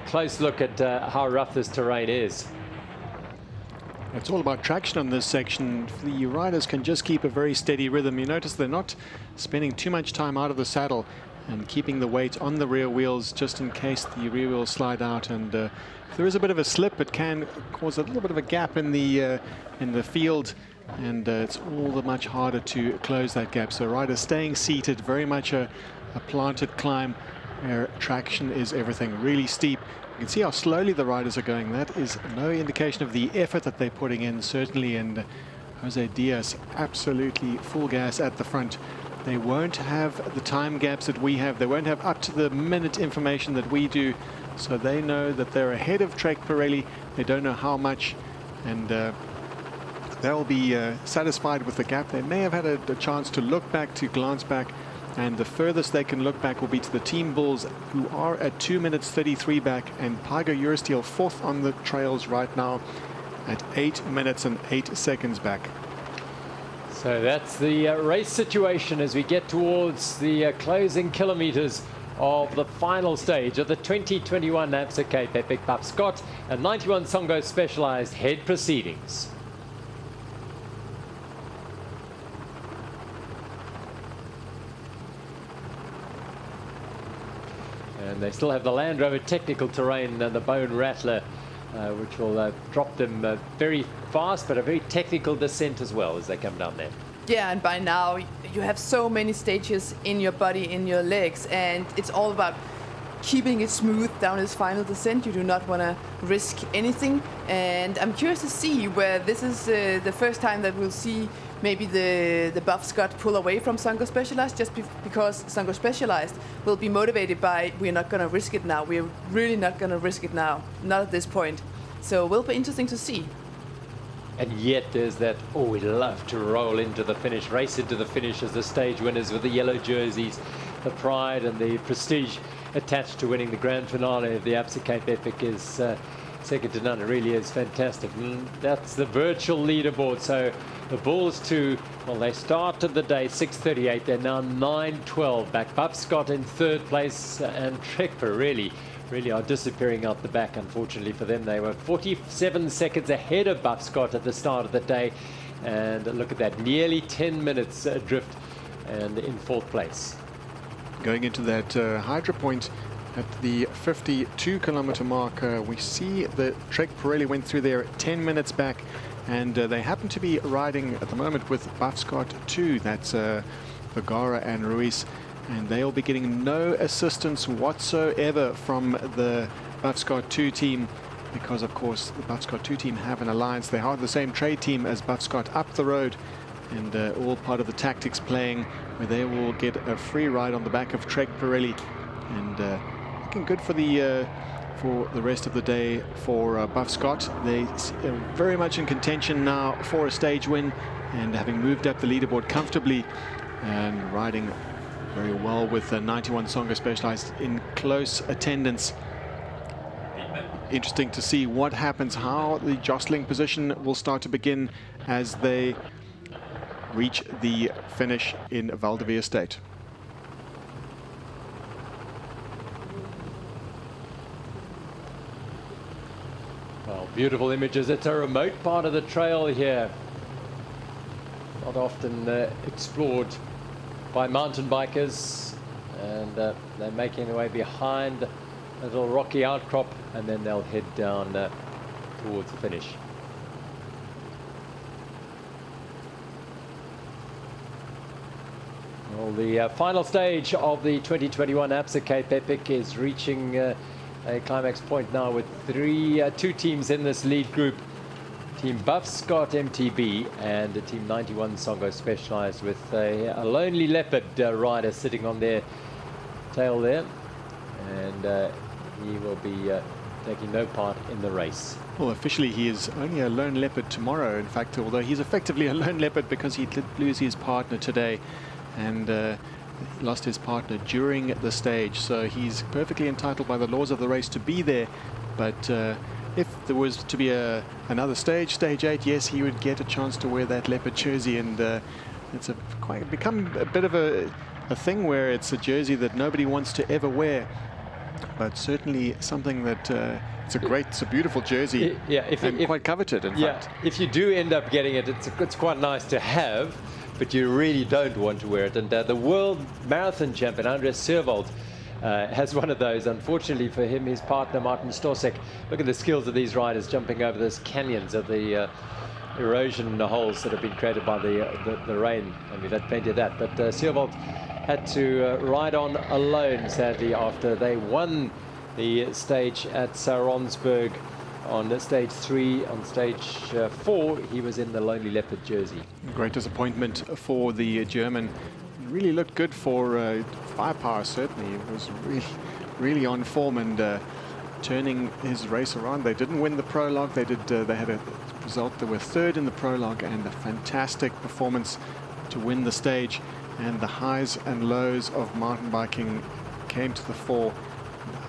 close look at how rough this terrain is. It's all about traction on this section. If the riders can just keep a very steady rhythm, you notice they're not spending too much time out of the saddle. and keeping the weight on the rear wheels just in case the rear wheels slide out. And if there is a bit of a slip, it can cause a little bit of a gap in the field, and it's all the much harder to close that gap. So riders staying seated, very much a planted climb where traction is everything. Really steep. You can see how slowly the riders are going. That is no indication of the effort that they're putting in, certainly. And Jose Diaz absolutely full gas at the front. They won't have the time gaps that we have. They won't have up to the minute information that we do. So they know that they're ahead of Trek Pirelli. They don't know how much, and they'll be satisfied with the gap. They may have had a chance to look back, to glance back, and the furthest they can look back will be to the Team Bulls, who are at 2 minutes 33 back, and Pygo Eurosteel fourth on the trails right now at 8 minutes and 8 seconds back. So that's the race situation as we get towards the closing kilometres of the final stage of the 2021 Absa Cape Epic. Buff Scott and 91 Songo Specialized head proceedings. And they still have the Land Rover Technical Terrain and the Bone Rattler, which will drop them very fast, but a very technical descent as well as they come down there. Yeah, and by now you have so many stages in your body, in your legs, and it's all about keeping it smooth down this final descent. You do not want to risk anything, and I'm curious to see where this is the first time that we'll see maybe the Buff Scott pull away from Songo Specialized, just because Songo Specialized will be motivated by, we're not going to risk it now. We're really not going to risk it now, not at this point. So it will be interesting to see. And yet there's that, oh, we love to roll into the finish, race into the finish as the stage winners with the yellow jerseys, the pride and the prestige attached to winning the grand finale of the Absa Cape Epic is second to none. It really is fantastic. And that's the virtual leaderboard. So the Bulls well, they started the day 6:38. They're now 9:12 back. Buff Scott in third place, and Trekper really are disappearing out the back, unfortunately for them. They were 47 seconds ahead of Buff Scott at the start of the day. And look at that, nearly 10 minutes drift, and in fourth place. Going into that Hydra point at the 52-kilometer mark, we see that Trek Pirelli went through there 10 minutes back, and they happen to be riding at the moment with Buff Scott 2. That's Vergara and Ruiz, and they'll be getting no assistance whatsoever from the Buff Scott 2 team, because of course the Buff Scott 2 team have an alliance. They are the same trade team as Buff Scott up the road, and all part of the tactics playing, where they will get a free ride on the back of Trek Pirelli, and looking good for the rest of the day for Buff Scott. They are very much in contention now for a stage win, and having moved up the leaderboard comfortably and riding very well with 91 Songo Specialized in close attendance. Interesting to see what happens, how the jostling position will start to begin as they reach the finish in Val de Vie Estate. Well, beautiful images. It's a remote part of the trail here, not often explored by mountain bikers, and they're making their way behind a little rocky outcrop, and then they'll head down towards the finish. Well, the final stage of the 2021 Absa Cape Epic is reaching a climax point now with two teams in this lead group. Team Buff Scott MTB and Team 91 Songo Specialized, with a lonely leopard rider sitting on their tail there, and he will be taking no part in the race. Well, officially he is only a lone leopard tomorrow, in fact, although he's effectively a lone leopard because he did lose his partner today, and lost his partner during the stage, so he's perfectly entitled by the laws of the race to be there. But if there was to be another stage, stage 8, yes, he would get a chance to wear that leopard jersey, and it's become a bit of a thing where it's a jersey that nobody wants to ever wear, but certainly something that it's a beautiful jersey. Yeah, and quite coveted, in fact. If you do end up getting it, it's quite nice to have. but you really don't want to wear it. And the world marathon champion, Andres Seerwald, has one of those. Unfortunately for him, his partner, Martin Stosek. Look at the skills of these riders jumping over those canyons of the erosion holes that have been created by the rain. And we've had plenty of that. But Seerwald had to ride on alone, sadly, after they won the stage at Saronsburg on stage 3. On stage 4, he was in the Lonely Leopard jersey. Great disappointment for the German. Really looked good for firepower, certainly. It was really on form and turning his race around. They didn't win the prologue. They had a result. They were 3rd in the prologue, and a fantastic performance to win the stage. And the highs and lows of mountain biking came to the fore.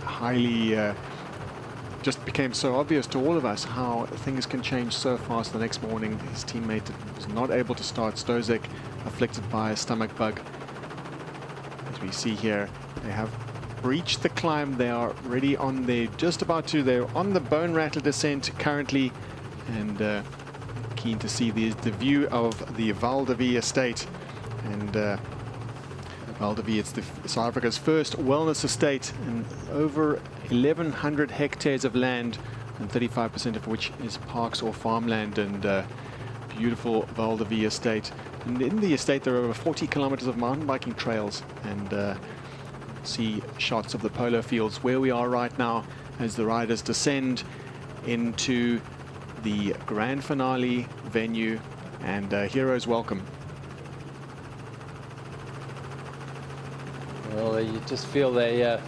Highly just became so obvious to all of us how things can change so fast. The next morning, his teammate was not able to start. Stosek afflicted by a stomach bug. As we see here, they have reached the climb. They are ready on they're on the Bone Rattler descent currently, and keen to see the view of the Val de Vie estate. And Val de Vie, it's South Africa's first wellness estate, and over 1,100 hectares of land, and 35% of which is parks or farmland. And beautiful Val de Vie estate. And in the estate, there are over 40 kilometers of mountain biking trails, and see shots of the polo fields where we are right now as the riders descend into the grand finale venue, and heroes welcome. Well, you just feel they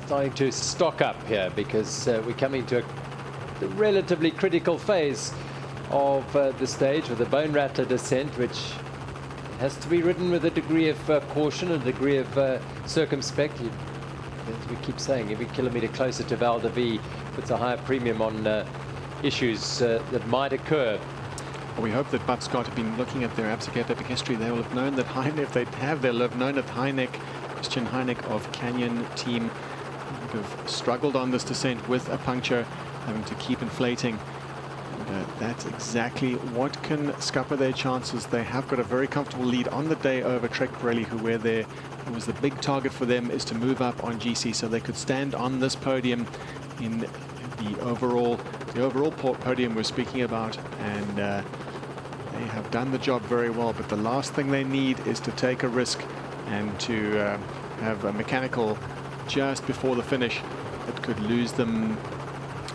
starting to stock up here, because we're coming to a relatively critical phase of the stage with the Bone Rattler descent, which has to be ridden with a degree of caution and a degree of circumspect. As we keep saying, every kilometre closer to Val de Vie puts a higher premium on issues that might occur. Well, we hope that Bud Scott have been looking at their Absa Cape Epic history. They will have known that Heineck, if they have, they'll have known that Heineck, Christian Heineck of Canyon team, would have struggled on this descent with a puncture, having to keep inflating. And, that's exactly what can scupper their chances. They have got a very comfortable lead on the day over Trek Pirelli, who were there. It was the big target for them is to move up on GC so they could stand on this podium in the overall podium we're speaking about, and they have done the job very well. But the last thing they need is to take a risk and to have a mechanical just before the finish that could lose them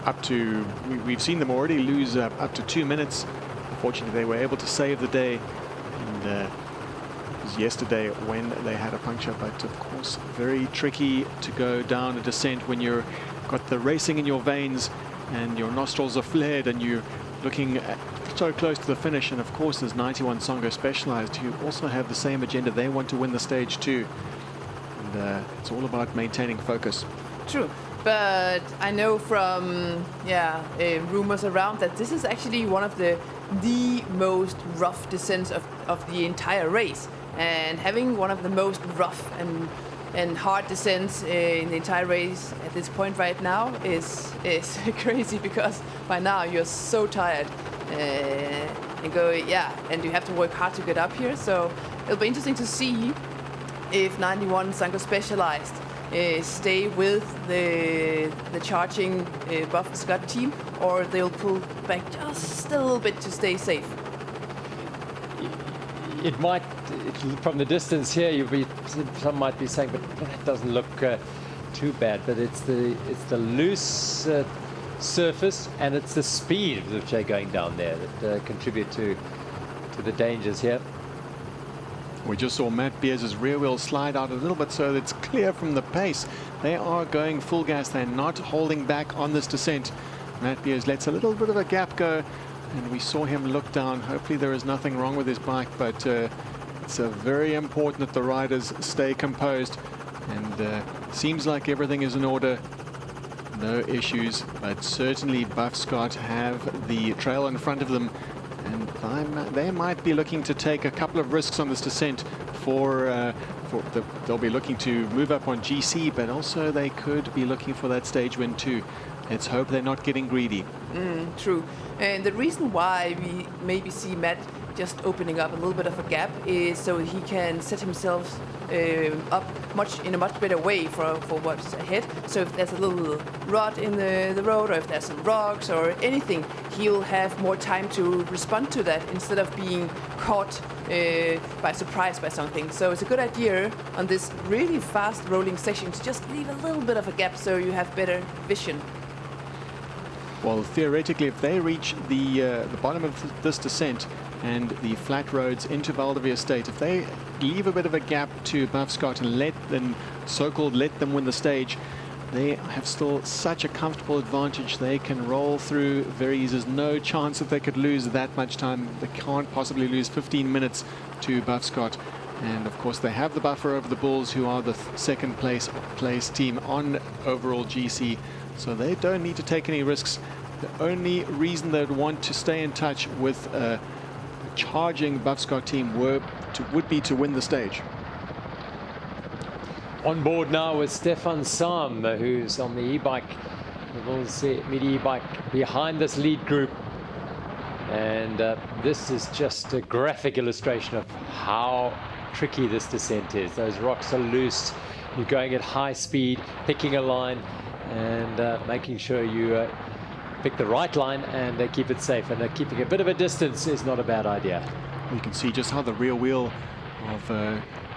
up to, we've seen them already lose up to 2 minutes. Unfortunately, they were able to save the day, and it was yesterday when they had a puncture. But of course, very tricky to go down a descent when you're got the racing in your veins and your nostrils are flared and you're looking at so close to the finish. And of course, there's 91 Songo Specialized who also have the same agenda. They want to win the stage too, and it's all about maintaining focus. True. But I know from rumors around that this is actually one of the most rough descents of the entire race, and having one of the most rough and hard descents in the entire race at this point right now is crazy, because by now you're so tired and and you have to work hard to get up here. So it'll be interesting to see if 91 Songo Specialized stay with the charging Buff Scott team, or they'll pull back just a little bit to stay safe. It might, from the distance here, some might be saying, but that doesn't look too bad. But it's the loose surface and it's the speed which they're going down there that contribute to the dangers here. We just saw Matt Beers' rear wheel slide out a little bit, so it's clear from the pace. They are going full gas. They're not holding back on this descent. Matt Beers lets a little bit of a gap go, and we saw him look down. Hopefully there is nothing wrong with his bike, but it's very important that the riders stay composed. And seems like everything is in order. No issues, but certainly Buff Scott have the trail in front of them. And they might be looking to take a couple of risks on this descent. They'll be looking to move up on GC, but also they could be looking for that stage win too. Let's hope they're not getting greedy. True. And the reason why we maybe see Matt just opening up a little bit of a gap so he can set himself up in a much better way for what's ahead. So if there's a little rut in the road, or if there's some rocks or anything, he'll have more time to respond to that instead of being caught by surprise by something. So it's a good idea on this really fast rolling section to just leave a little bit of a gap so you have better vision. Well, theoretically, if they reach the bottom of this descent and the flat roads into Val de Vie Estate, if they leave a bit of a gap to Beulah and let them, so-called let them win the stage, they have still such a comfortable advantage. They can roll through very easy. There's no chance that they could lose that much time. They can't possibly lose 15 minutes to Beulah. And of course, they have the buffer over the Bulls, who are the second place team on overall GC. So they don't need to take any risks. The only reason they'd want to stay in touch with a charging Beulah team would be to win the stage. On board now with Stefan Sam, who's on the e-bike, the midi e-bike behind this lead group. And this is just a graphic illustration of how tricky this descent is. Those rocks are loose. You're going at high speed, picking a line, and making sure you pick the right line and keep it safe. And keeping a bit of a distance is not a bad idea. You can see just how the rear wheel of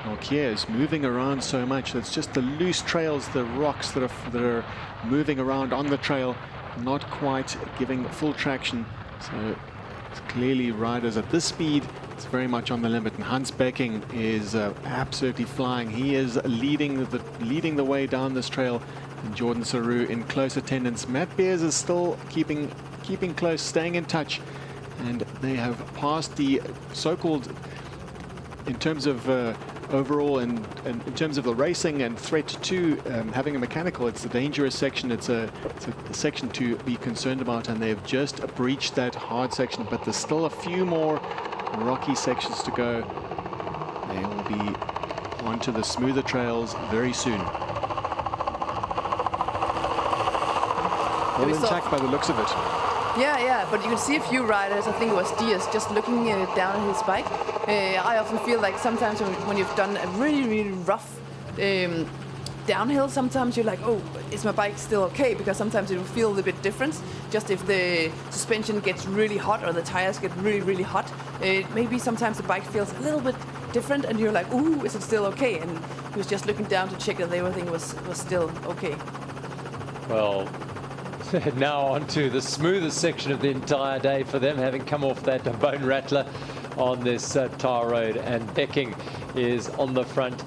Hawequa is moving around so much. It's just the loose trails, the rocks that are moving around on the trail, not quite giving full traction. So it's clearly riders at this speed, it's very much on the limit. And Hans Becking is absolutely flying. He is leading the way down this trail. And Jordan Saru in close attendance. Matt Beers is still keeping close, staying in touch. And they have passed the so-called, in terms of overall and in terms of the racing and threat to having a mechanical, it's a dangerous section. It's a section to be concerned about, and they've just breached that hard section. But there's still a few more rocky sections to go. They will be onto the smoother trails very soon. All intact by the looks of it. Yeah, but you can see a few riders, I think it was Diaz, just looking down at his bike. I often feel like sometimes when you've done a really, really rough downhill, sometimes you're like, oh, is my bike still okay? Because sometimes it will feel a little bit different. Just if the suspension gets really hot or the tires get really, really hot, maybe sometimes the bike feels a little bit different and you're like, ooh, is it still okay? And he was just looking down to check that everything was still okay. Well, now on to the smoothest section of the entire day for them, having come off that Bone Rattler on this tar road, and Becking is on the front.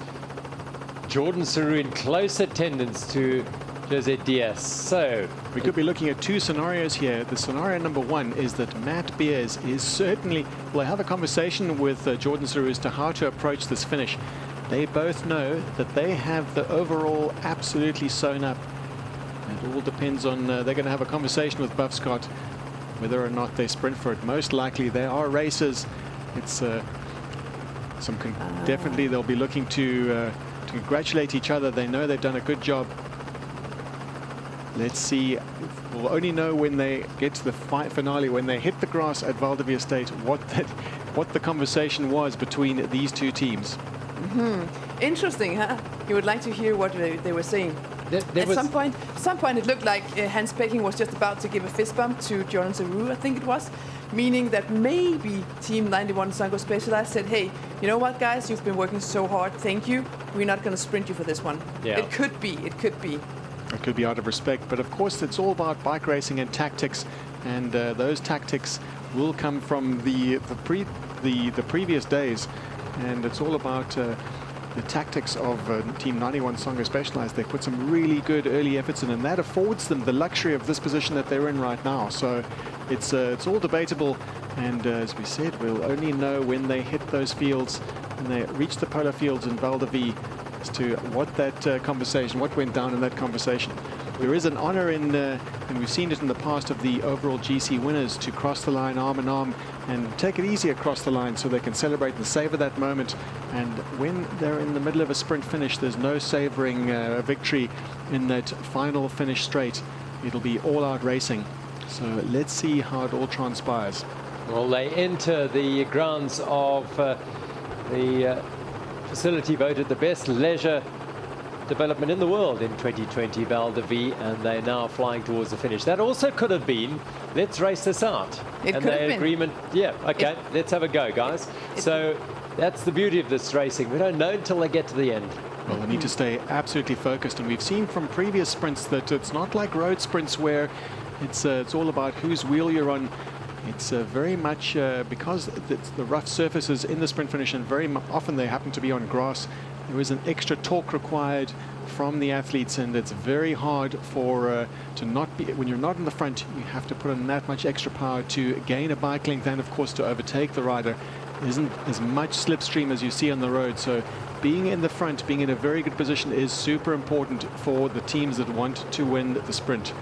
Jordan Saru in close attendance to Jose Diaz. So we could be looking at two scenarios here. The scenario number one is that Matt Beers is certainly, will have a conversation with Jordan Saru as to how to approach this finish. They both know that they have the overall absolutely sewn up. It all depends on, they're going to have a conversation with Beulah whether or not they sprint for it. Most likely they are racers. It's definitely they'll be looking to congratulate each other. They know they've done a good job. Let's see. We'll only know when they get to the finale, when they hit the grass at Val de Vie Estate, what the conversation was between these two teams. Mm-hmm. Interesting, huh? You would like to hear what they were saying. At some point it looked like Hans Becking was just about to give a fist bump to Jordan Saru, I think it was, meaning that maybe Team 91 Sango Specialized said, hey, you know what, guys, you've been working so hard, thank you, we're not going to sprint you for this one. Yeah. It could be. It could be out of respect, but of course it's all about bike racing and tactics, and those tactics will come from the previous days, and it's all about the tactics of Team 91 Sango Specialized. They put some really good early efforts in, and that affords them the luxury of this position that they're in right now. So it's all debatable, and as we said, we'll only know when they hit those fields, when they reach the polar fields in Val de Vie, as to what that conversation, what went down in that conversation. There is an honor in, and we've seen it in the past, of the overall GC winners to cross the line arm in arm and take it easy across the line so they can celebrate and savor that moment. And when they're in the middle of a sprint finish, there's no savoring a victory in that final finish straight. It'll be all-out racing. So let's see how it all transpires. Well, they enter the grounds of the facility voted the best leisure development in the world in 2020, Val de Vie, and they're now flying towards the finish. That also could have been, let's race this out. It and could have been. agreement, yeah, okay, let's have a go, guys. So that's the beauty of this racing. We don't know until they get to the end. Well, they need to stay absolutely focused, and we've seen from previous sprints that it's not like road sprints where it's all about whose wheel you're on. It's very much because it's the rough surfaces in the sprint finish, and very often they happen to be on grass. There is an extra torque required from the athletes, and it's very hard for to not be, when you're not in the front, you have to put in that much extra power to gain a bike length and of course to overtake the rider. There isn't as much slipstream as you see on the road, so being in the front, being in a very good position is super important for the teams that want to win the sprint.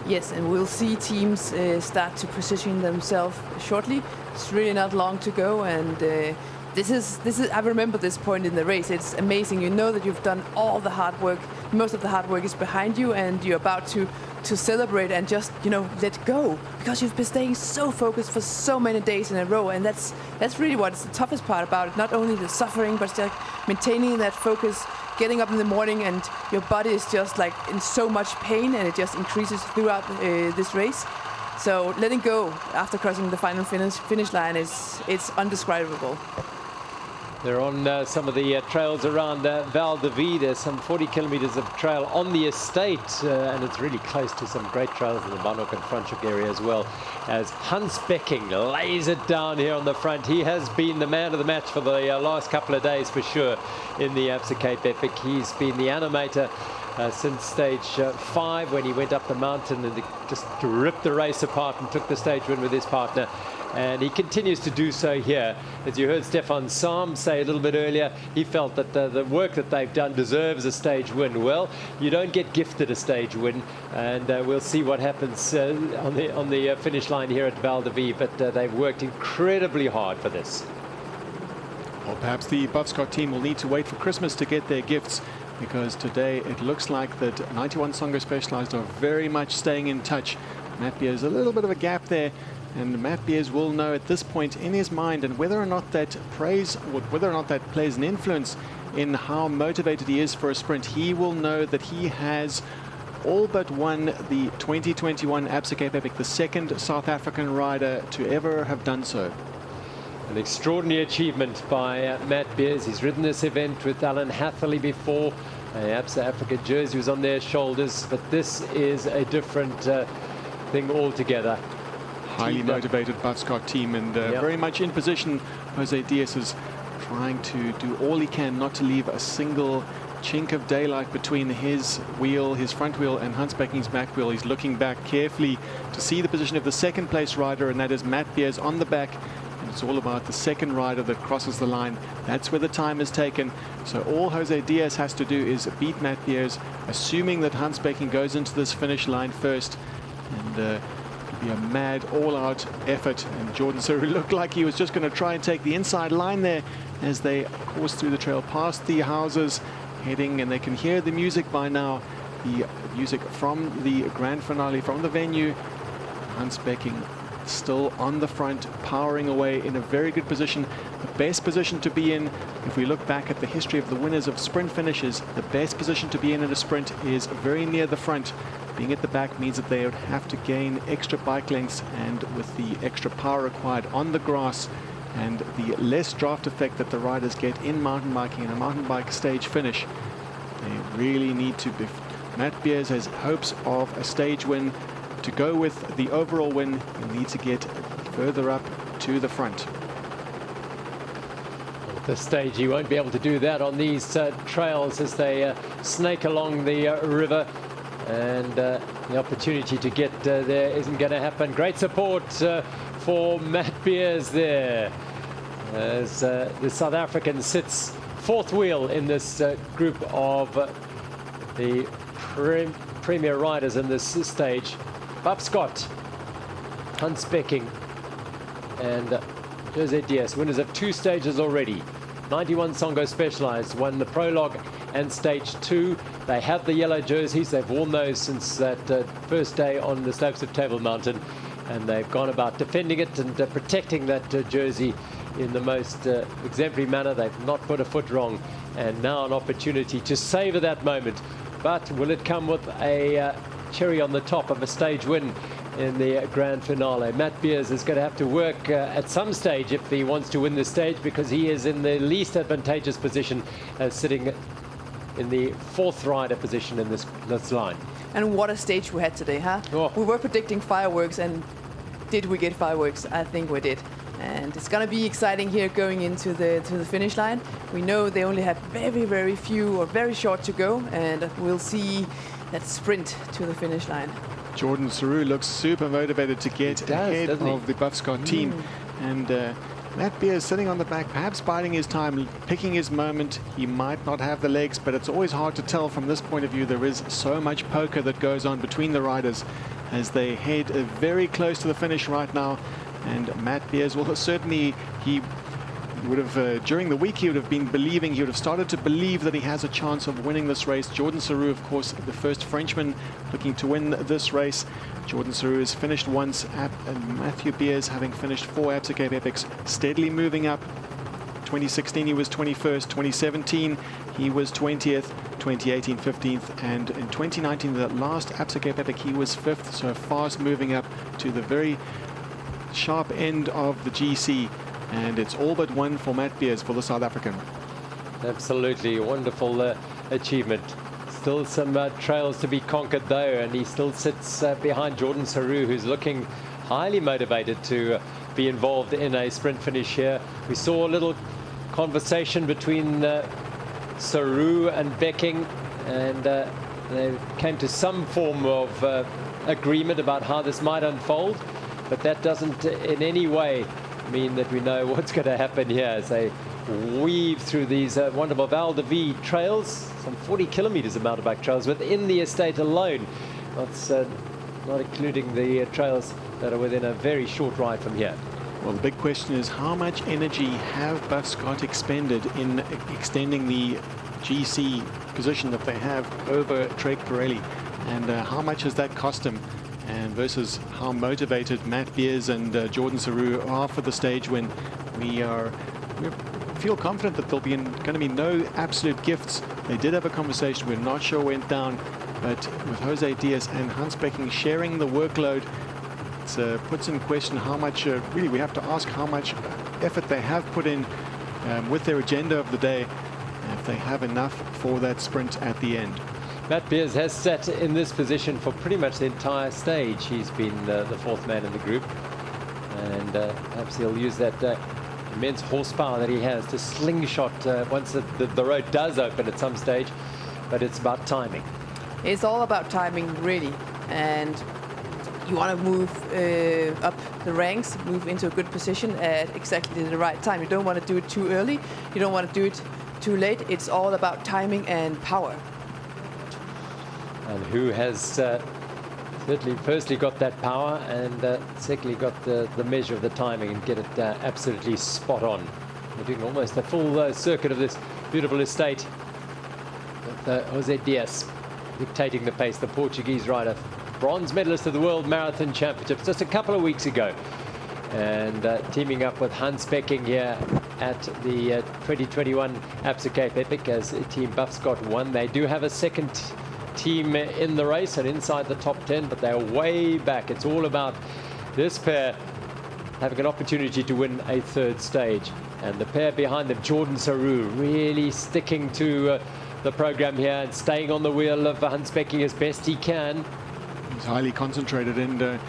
Yes, and we'll see teams start to position themselves shortly. It's really not long to go, and this is I remember this point in the race. It's amazing. You know that you've done all the hard work. Most of the hard work is behind you, and you're about to celebrate and just, you know, let go, because you've been staying so focused for so many days in a row, and that's really what's the toughest part about it. Not only the suffering, but just maintaining that focus, getting up in the morning, and your body is just like in so much pain, and it just increases throughout this race. So letting go after crossing the final finish line it's undescribable. They're on some of the trails around Val de Vie. There's some 40 kilometers of trail on the estate, and it's really close to some great trails in the Bannock and Franschhoek area as well. As Hans Becking lays it down here on the front. He has been the man of the match for the last couple of days for sure in the Absa Cape Epic. He's been the animator since stage 5, when he went up the mountain and just ripped the race apart and took the stage win with his partner. And he continues to do so here. As you heard Stefan Sam say a little bit earlier, he felt that the work that they've done deserves a stage win. Well, you don't get gifted a stage win, and we'll see what happens on the finish line here at Val de Vie, but they've worked incredibly hard for this. Well, perhaps the Buffscott team will need to wait for Christmas to get their gifts, because today it looks like that 91 Songo Specialized are very much staying in touch. Matt Beers, a little bit of a gap there, and Matt Beers will know at this point in his mind, and whether or not that plays an influence in how motivated he is for a sprint. He will know that he has all but won the 2021 Absa Cape Epic, the second South African rider to ever have done so. An extraordinary achievement by Matt Beers. He's ridden this event with Alan Hatherley before. Absa Africa jersey was on their shoulders, but this is a different thing altogether. Highly motivated Buffscott team, and very much in position. Jose Diaz is trying to do all he can not to leave a single chink of daylight between his wheel, his front wheel, and Hans Becking's back wheel. He's looking back carefully to see the position of the second place rider, and that is Matt Beers on the back. And it's all about the second rider that crosses the line. That's where the time is taken. So all Jose Diaz has to do is beat Matt Beers, assuming that Hans Becking goes into this finish line first. And be a mad all-out effort, and Jordan Seru looked like he was just going to try and take the inside line there as they course through the trail past the houses, heading, and they can hear the music by now, the music from the grand finale, from the venue. Hans Becking still on the front, powering away in a very good position, the best position to be in. If we look back at the history of the winners of sprint finishes, the best position to be in a sprint is very near the front. Being at the back means that they would have to gain extra bike lengths, and with the extra power required on the grass and the less draft effect that the riders get in mountain biking and a mountain bike stage finish, they really need to be. Matt Beers has hopes of a stage win. To go with the overall win, he'll need to get further up to the front. At this stage, he won't be able to do that on these trails as they snake along the river. And the opportunity to get there isn't going to happen. Great support for Matt Beers there, as the South African sits fourth wheel in this group of the premier riders in this stage. Buffscott, Hans Becking, and Jose Diaz, winners of 2 stages already. 91 Songo Specialized won the prologue and stage 2. They have the yellow jerseys. They've worn those since that first day on the slopes of Table Mountain. and they've gone about defending it and protecting that jersey in the most exemplary manner. They've not put a foot wrong, and now an opportunity to savour that moment. But will it come with a cherry on the top of a stage win in the grand finale? Matt Beers is going to have to work at some stage if he wants to win this stage, because he is in the least advantageous position, sitting in the fourth rider position in this line. And what a stage we had today, huh? Oh. We were predicting fireworks, and did we get fireworks? I think we did. And it's going to be exciting here going into the finish line. We know they only have very, very few or very short to go, and we'll see that sprint to the finish line. Jordan Saru looks super motivated to get ahead of the Buffscott team. And Matt Beers sitting on the back, perhaps biding his time, picking his moment. He might not have the legs, but it's always hard to tell from this point of view. There is so much poker that goes on between the riders as they head very close to the finish right now. And Matt Beers, well, certainly he would have, during the week, he would have been believing, he would have started to believe that he has a chance of winning this race. Jordan Saru, of course, the first Frenchman looking to win this race. Jordan Saru has finished once, and Matthew Beers, having finished 4 Absa Cape Epics, steadily moving up. 2016 he was 21st, 2017 he was 20th, 2018 15th, and in 2019, the last Absa Cape Epic, he was 5th, so fast moving up to the very sharp end of the GC, and it's all but one for Matt Beers for the South African. Absolutely wonderful achievement. Still some trails to be conquered though, and he still sits behind Jordan Saru, who's looking highly motivated to be involved in a sprint finish here. We saw a little conversation between Saru and Becking, and they came to some form of agreement about how this might unfold, but that doesn't in any way mean that we know what's going to happen here as they weave through these wonderful Val de Vie trails, some 40 kilometres of mountain bike trails within the estate alone. That's not including the trails that are within a very short ride from here. Well, the big question is, how much energy have Buffscott expended in extending the GC position that they have over Trek Pirelli, and how much has that cost them? And versus how motivated Matt Beers and Jordan Saru are for the stage win. We feel confident that there'll be going to be no absolute gifts. They did have a conversation, we're not sure went down, but with Jose Diaz and Hans Becking sharing the workload, it puts in question how much, really we have to ask how much effort they have put in with their agenda of the day, if they have enough for that sprint at the end. Matt Beers has sat in this position for pretty much the entire stage. He's been the fourth man in the group, and perhaps he'll use that immense horsepower that he has to slingshot once the road does open at some stage. But it's about timing. It's all about timing, really, and you want to move up the ranks, move into a good position at exactly the right time. You don't want to do it too early, you don't want to do it too late. It's all about timing and power. And who has certainly firstly got that power, and secondly got the measure of the timing and get it absolutely spot on. We're doing almost a full circuit of this beautiful estate with Jose Diaz dictating the pace, the Portuguese rider, bronze medalist of the World Marathon Championships just a couple of weeks ago, and teaming up with Hans Becking here at the 2021 Absa Cape Epic as Team Buffscott won. They do have a second team in the race and inside the top 10, but they're way back. It's all about this pair having an opportunity to win a third stage, and the pair behind them, Jordan Saru, really sticking to the program here and staying on the wheel of Hans Becking as best he can. He's highly concentrated, and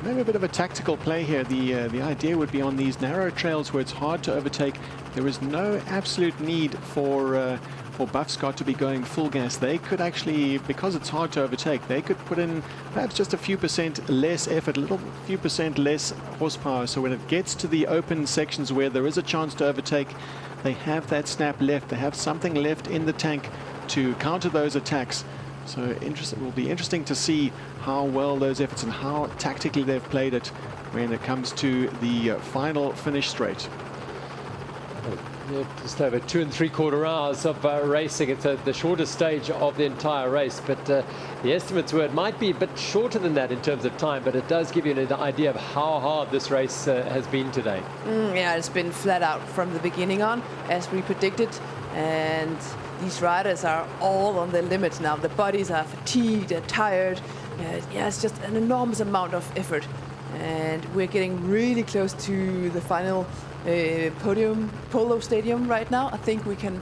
maybe a bit of a tactical play here. The idea would be on these narrow trails where it's hard to overtake. There is no absolute need for Buffscott to be going full gas. They could actually, because it's hard to overtake, they could put in perhaps just a few percent less effort, a little few percent less horsepower. So when it gets to the open sections where there is a chance to overtake, they have that snap left. They have something left in the tank to counter those attacks. So it will be interesting to see how well those efforts and how tactically they've played it when it comes to the final finish straight. just over 2 3/4 hours of racing. It's the shortest stage of the entire race, but the estimates were it might be a bit shorter than that in terms of time, but it does give you an idea of how hard this race has been today. Yeah, it's been flat out from the beginning on, as we predicted, and these riders are all on their limits now. The bodies are fatigued, they're tired. Yeah, it's just an enormous amount of effort, and we're getting really close to the final polo stadium right now. I think we can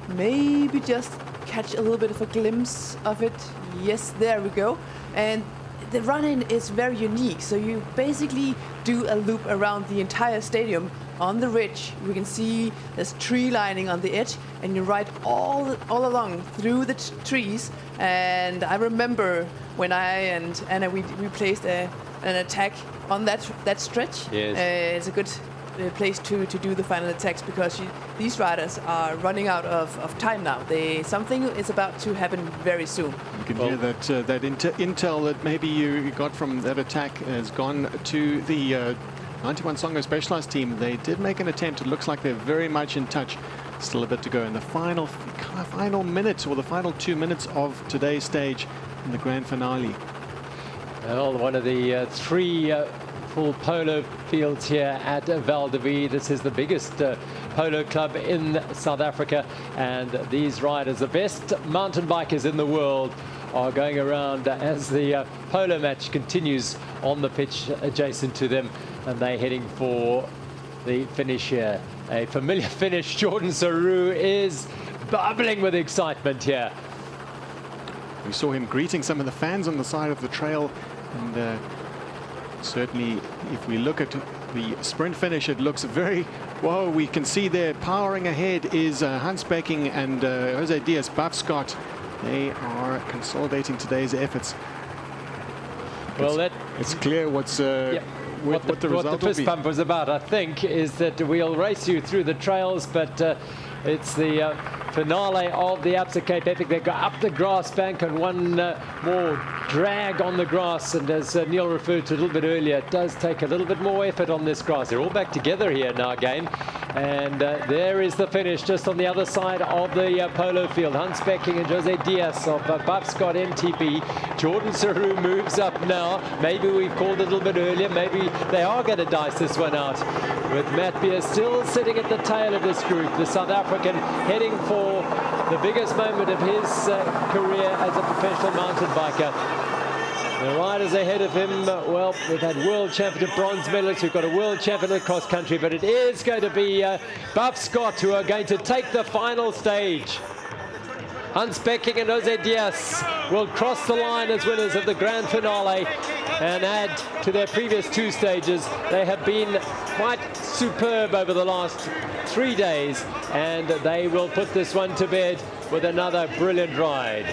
maybe just catch a little bit of a glimpse of it. Yes, there we go. And the run-in is very unique. So you basically do a loop around the entire stadium on the ridge. We can see there's tree lining on the edge, and you ride all along through the trees. And I remember when I and Anna, we placed an attack on that stretch. Yes. It's a good place to do the final attacks, because these riders are running out of time now. Something is about to happen very soon. You can hear that intel that maybe you got from that attack has gone to the 91 Songo Specialized team. They did make an attempt. It looks like they're very much in touch. Still a bit to go in the final minutes, or the final 2 minutes of today's stage in the grand finale. Well, one of the three full polo fields here at Val de Vie. This is the biggest polo club in South Africa, and these riders, the best mountain bikers in the world, are going around as the polo match continues on the pitch adjacent to them, and they're heading for the finish here. A familiar finish. Jordan Saru is bubbling with excitement here. We saw him greeting some of the fans on the side of the trail, and certainly if we look at the sprint finish, it looks very, whoa, we can see there powering ahead is Hans Becking and Jose Diaz, Buff Scott. They are consolidating today's efforts. Well, it's clear what's what the result what the fist pump was about, I think, is that we'll race you through the trails, but it's the finale of the Absa Cape Epic. They go up the grass bank and one more drag on the grass, and as Neil referred to a little bit earlier, it does take a little bit more effort on this grass. They're all back together here now again, and there is the finish just on the other side of the polo field. Hans Becking and Jose Diaz of Buff Scott MTB. Jordan Saru moves up now. Maybe we've called it a little bit earlier. Maybe they are going to dice this one out, with Matt Beer still sitting at the tail of this group. The South African heading for the biggest moment of his career as a professional mountain biker. The riders ahead of him, well, we've had world championship bronze medalists, we've got a world champion of cross country, but it is going to be Buff Scott who are going to take the final stage. Hans Becking and Jose Diaz will cross the line as winners of the grand finale and add to their previous two stages. They have been quite superb over the last 3 days, and they will put this one to bed with another brilliant ride.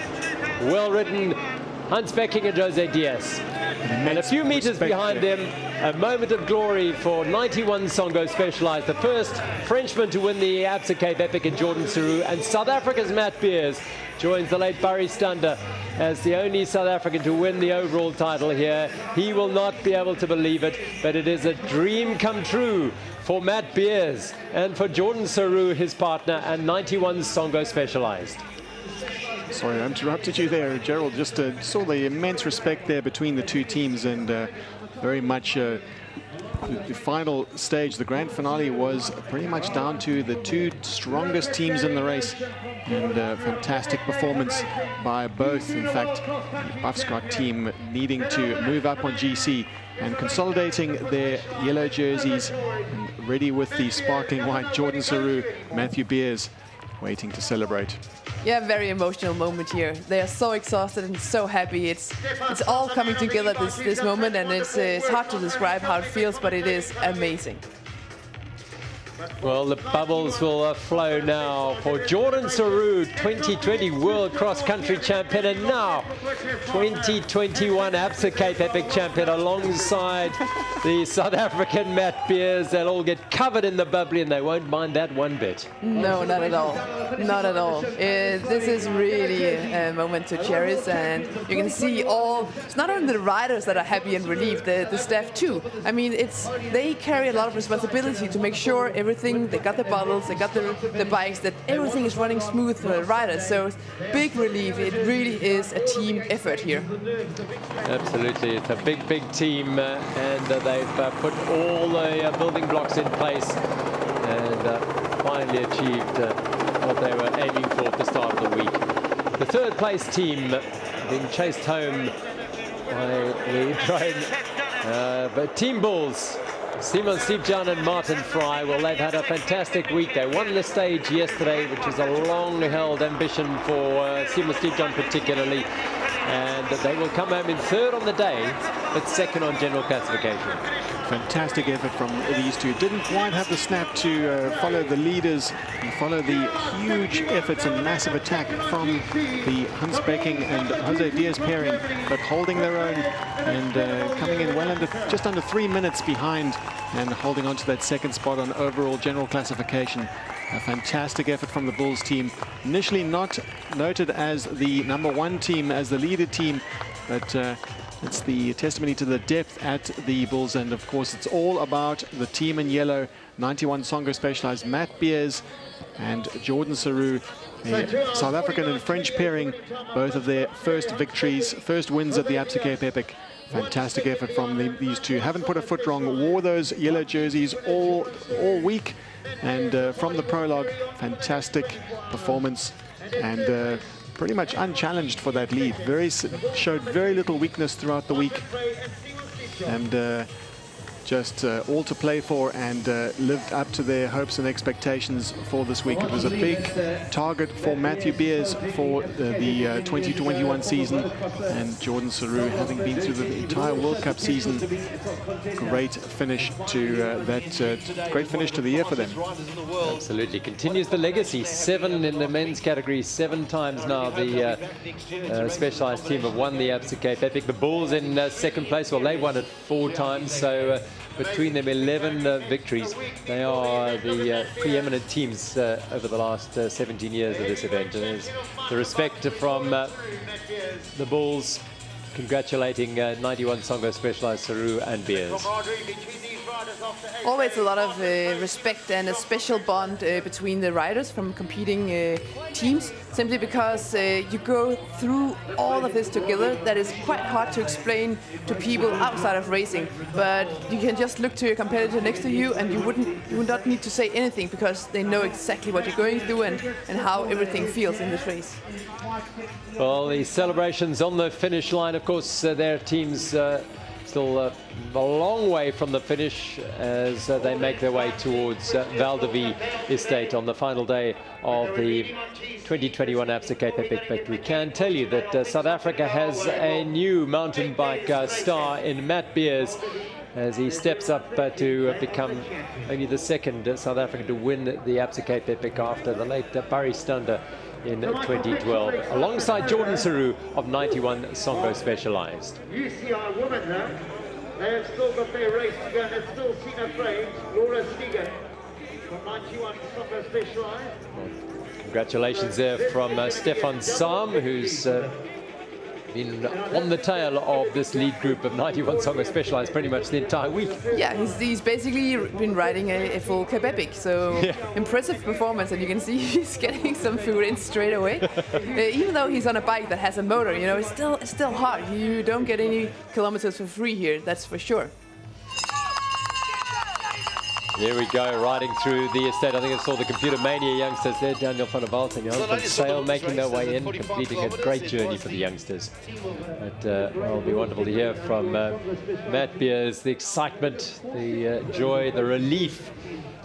Well ridden, Hans Becking and Jose Diaz. And a few meters behind them, a moment of glory for 91 Songo Specialized, the first Frenchman to win the Absa Cape Epic in Jordan Saru, and South Africa's Matt Beers joins the late Barry Stander as the only South African to win the overall title here. He will not be able to believe it, but it is a dream come true for Matt Beers and for Jordan Saru, his partner, and 91 Songo Specialized. Sorry, I interrupted you there, Gerald. Just saw the immense respect there between the two teams, and very much the final stage, the grand finale, was pretty much down to the two strongest teams in the race, and fantastic performance by both. In fact, the Buff Scott team needing to move up on GC and consolidating their yellow jerseys, and ready with the sparkling white. Jordan Saru, Matthew Beers waiting to celebrate. Yeah, very emotional moment here. They are so exhausted and so happy. It's all coming together this moment, and it's hard to describe how it feels, but it is amazing. Well, the bubbles will flow now for Jordan Saru, 2020 World Cross Country Champion, and now 2021 Absa Cape Epic Champion, alongside the South African Matt Beers. They'll all get covered in the bubbly, and they won't mind that one bit. No, not at all. Not at all. This is really a moment to cherish, and you can see it's not only the riders that are happy and relieved, the staff too. I mean, they carry a lot of responsibility to make sure everything everything. They got the bottles, they got the bikes, that everything is running smooth for the riders. So big relief. It really is a team effort here. Absolutely, it's a big team, and they've put all the building blocks in place and finally achieved what they were aiming for at the start of the week. The third place team being chased home by the drone, but Team Bulls, Simon Stepjan and Martin Fry, well, they've had a fantastic week. They won the stage yesterday, which is a long-held ambition for Simon Stepjan particularly, and they will come home in third on the day, but second on general classification. Fantastic effort from these two. Didn't quite have the snap to follow the leaders and follow the huge efforts and massive attack from the Hans Becking and Jose Diaz pairing, but holding their own and coming in well under, just under 3 minutes behind, and holding on to that second spot on overall general classification. A fantastic effort from the Bulls team. Initially not noted as the #1 team, as the leader team, but it's the testimony to the depth at the Bulls, and of course it's all about the team in yellow, 91 Songo Specialized, Matt Beers and Jordan Saru, a South African and French pairing, both of their first victories, first wins at the Absa Cape Epic. Fantastic effort from these two. Haven't put a foot wrong, wore those yellow jerseys all week, and from the prologue, fantastic performance, and pretty much unchallenged for that lead. Showed very little weakness throughout the week, and just all to play for, and lived up to their hopes and expectations for this week. It was a big target for Matthew Beers for the 2021 season, and Jordan Saru, having been through the entire World Cup season, great finish to great finish to the year for them. Absolutely, continues the legacy. 7 in the men's category, 7 times now the specialized team have won the Absa Cape Epic. The Bulls in second place, well, they won it 4 times, so between them 11 victories. They are the preeminent teams over the last 17 years of this event, and there's the respect from the Bulls, congratulating 91 Songo Specialized Saru and Beers. Always a lot of respect and a special bond between the riders from competing teams, simply because you go through all of this together. That is quite hard to explain to people outside of racing, but you can just look to your competitor next to you, and you would not need to say anything, because they know exactly what you're going through and how everything feels in this race. Well, the celebrations on the finish line, of course, their teams still a long way from the finish as they make their way towards Val de Vie estate on the final day of the 2021 Absa Cape Epic. But we can tell you that South Africa has a new mountain bike star in Matt Beers, as he steps up to become only the second South African to win the Absa Cape Epic after the late Barry Stander in 2012, alongside Jordan Saru of 91 Songo Specialized. You see our women now, they have still got their race to go, and it's still Sina Frames, Laura Stegan from 91 Songo Specialized. Congratulations there from Stefan Sam, who's been on the tail of this lead group of 91 Songo Specialized pretty much the entire week. Yeah, he's basically been riding a full Cape Epic, so yeah. Impressive performance, and you can see he's getting some food in straight away. Even though he's on a bike that has a motor, you know, it's still hard. You don't get any kilometers for free here, that's for sure. Here we go, riding through the estate. I think I saw the Computer Mania youngsters there, Daniel van der Walt and Jan van Sail making their way in, completing a great journey for the youngsters. But it'll be wonderful to hear from Matt Beers, the excitement, the joy, the relief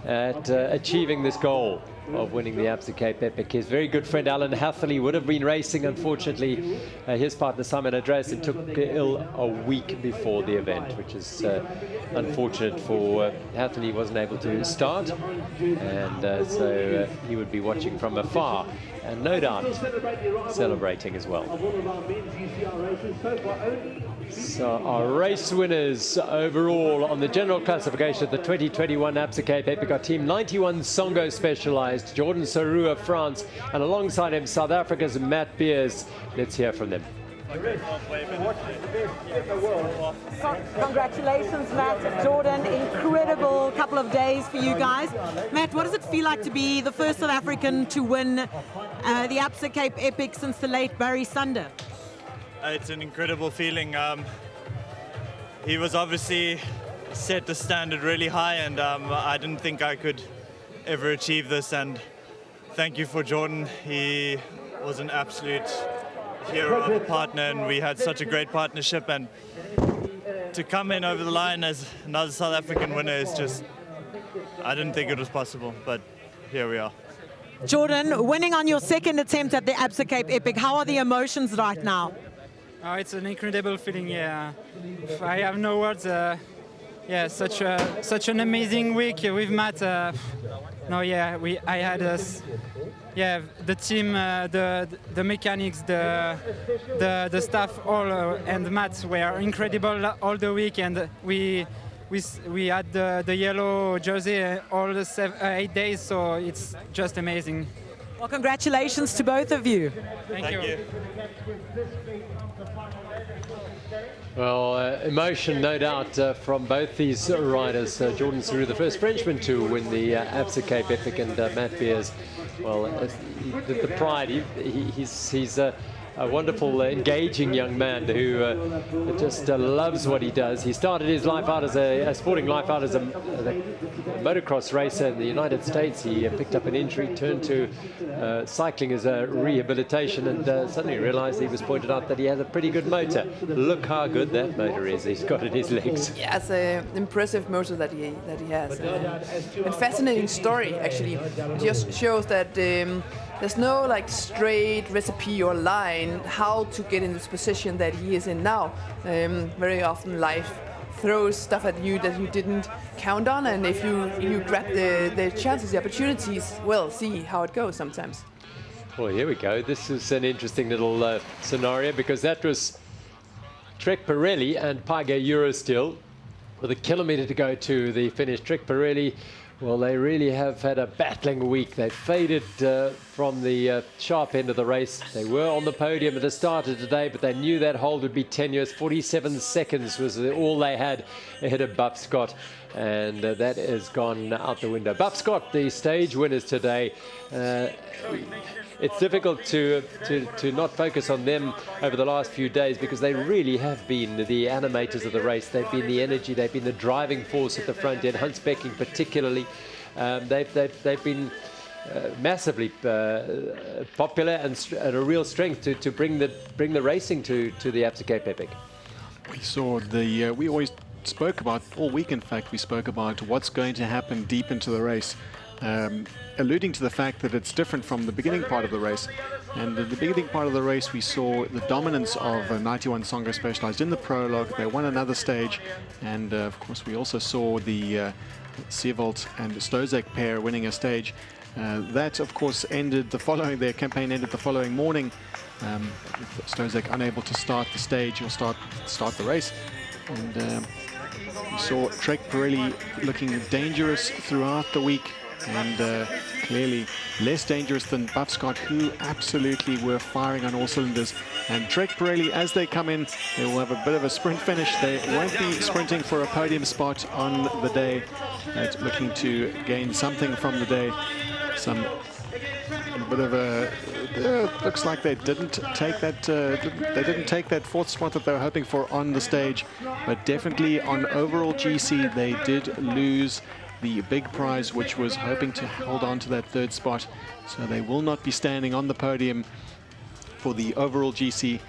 at achieving this goal of winning the Absa Cape Epic. His very good friend Alan Hatherley would have been racing. Unfortunately, his partner Simon Andreasen took ill a week before the event, which is unfortunate for Hatherley. Wasn't able to start, and so he would be watching from afar, and no doubt celebrating as well. So our race winners overall on the general classification of the 2021 Absa Cape Epic are Team 91 Songo Specialized, Jordan Saru of France, and alongside him South Africa's Matt Beers. Let's hear from them. Congratulations, Matt, Jordan. Incredible couple of days for you guys. Matt, what does it feel like to be the first South African to win the Absa Cape Epic since the late Barry Sunder? It's an incredible feeling. He was obviously set the standard really high, and I didn't think I could ever achieve this. And thank you for Jordan. He was an absolute hero of a partner, and we had such a great partnership. And to come in over the line as another South African winner is just, I didn't think it was possible, but here we are. Jordan, winning on your second attempt at the Absa Cape Epic, how are the emotions right now? Oh, it's an incredible feeling, yeah. I have no words. Yeah, such an amazing week with Matt. No, yeah, I had us. Yeah, the team, the mechanics, the staff, all and Matt were incredible all the week, and we had the yellow jersey all the 8 days, so it's just amazing. Well, congratulations to both of you. Thank you. Well, emotion, no doubt, from both these riders. Jordan Sarrou, the first Frenchman to win the Absa Cape Epic, and Matt Beers, well, the pride. He's a wonderful, engaging young man who just loves what he does. He started his life out as a sporting life out as a motocross racer in the United States. He picked up an injury, turned to cycling as a rehabilitation, and suddenly realized, he was pointed out, that he has a pretty good motor. Look how good that motor is he's got in his legs. Yeah, it's an impressive motor that he has. And fascinating story, actually. It just shows that there's no like straight recipe or line how to get in this position that he is in now. Very often life throws stuff at you that you didn't count on, and if you grab the chances, the opportunities, well, see how it goes sometimes. Well, here we go. This is an interesting little scenario, because that was Trek Pirelli and Page Eurosteel with a kilometre to go to the finish. Trek Pirelli, well, they really have had a battling week. They faded from the sharp end of the race. They were on the podium at the start of today, but they knew that hold would be tenuous. 47 seconds was all they had ahead of Buff Scott, and that has gone out the window. Buff Scott, the stage winners today. It's difficult to not focus on them over the last few days, because they really have been the animators of the race. They've been the energy, they've been the driving force at the front end, Hans Becking particularly. They've been massively popular and a real strength to bring the racing to the Absa Cape Epic. We saw we always spoke about, all week in fact, we spoke about what's going to happen deep into the race. Alluding to the fact that it's different from the beginning part of the race. And at the beginning part of the race, we saw the dominance of 91 Songo Specialized in the prologue. They won another stage, and of course we also saw the Seevolt and Stozek pair winning a stage. That of course ended their campaign ended the following morning. Stozek unable to start the stage or start the race. And we saw Trek Pirelli looking dangerous throughout the week, and clearly less dangerous than Buff Scott, who absolutely were firing on all cylinders. And Trek Pirelli, as they come in, they will have a bit of a sprint finish. They won't be sprinting for a podium spot on the day. It's looking to gain something from the day. A bit of a looks like they didn't take that fourth spot that they were hoping for on the stage, but definitely on overall GC they did lose the big prize, which was hoping to hold on to that third spot. So they will not be standing on the podium for the overall GC,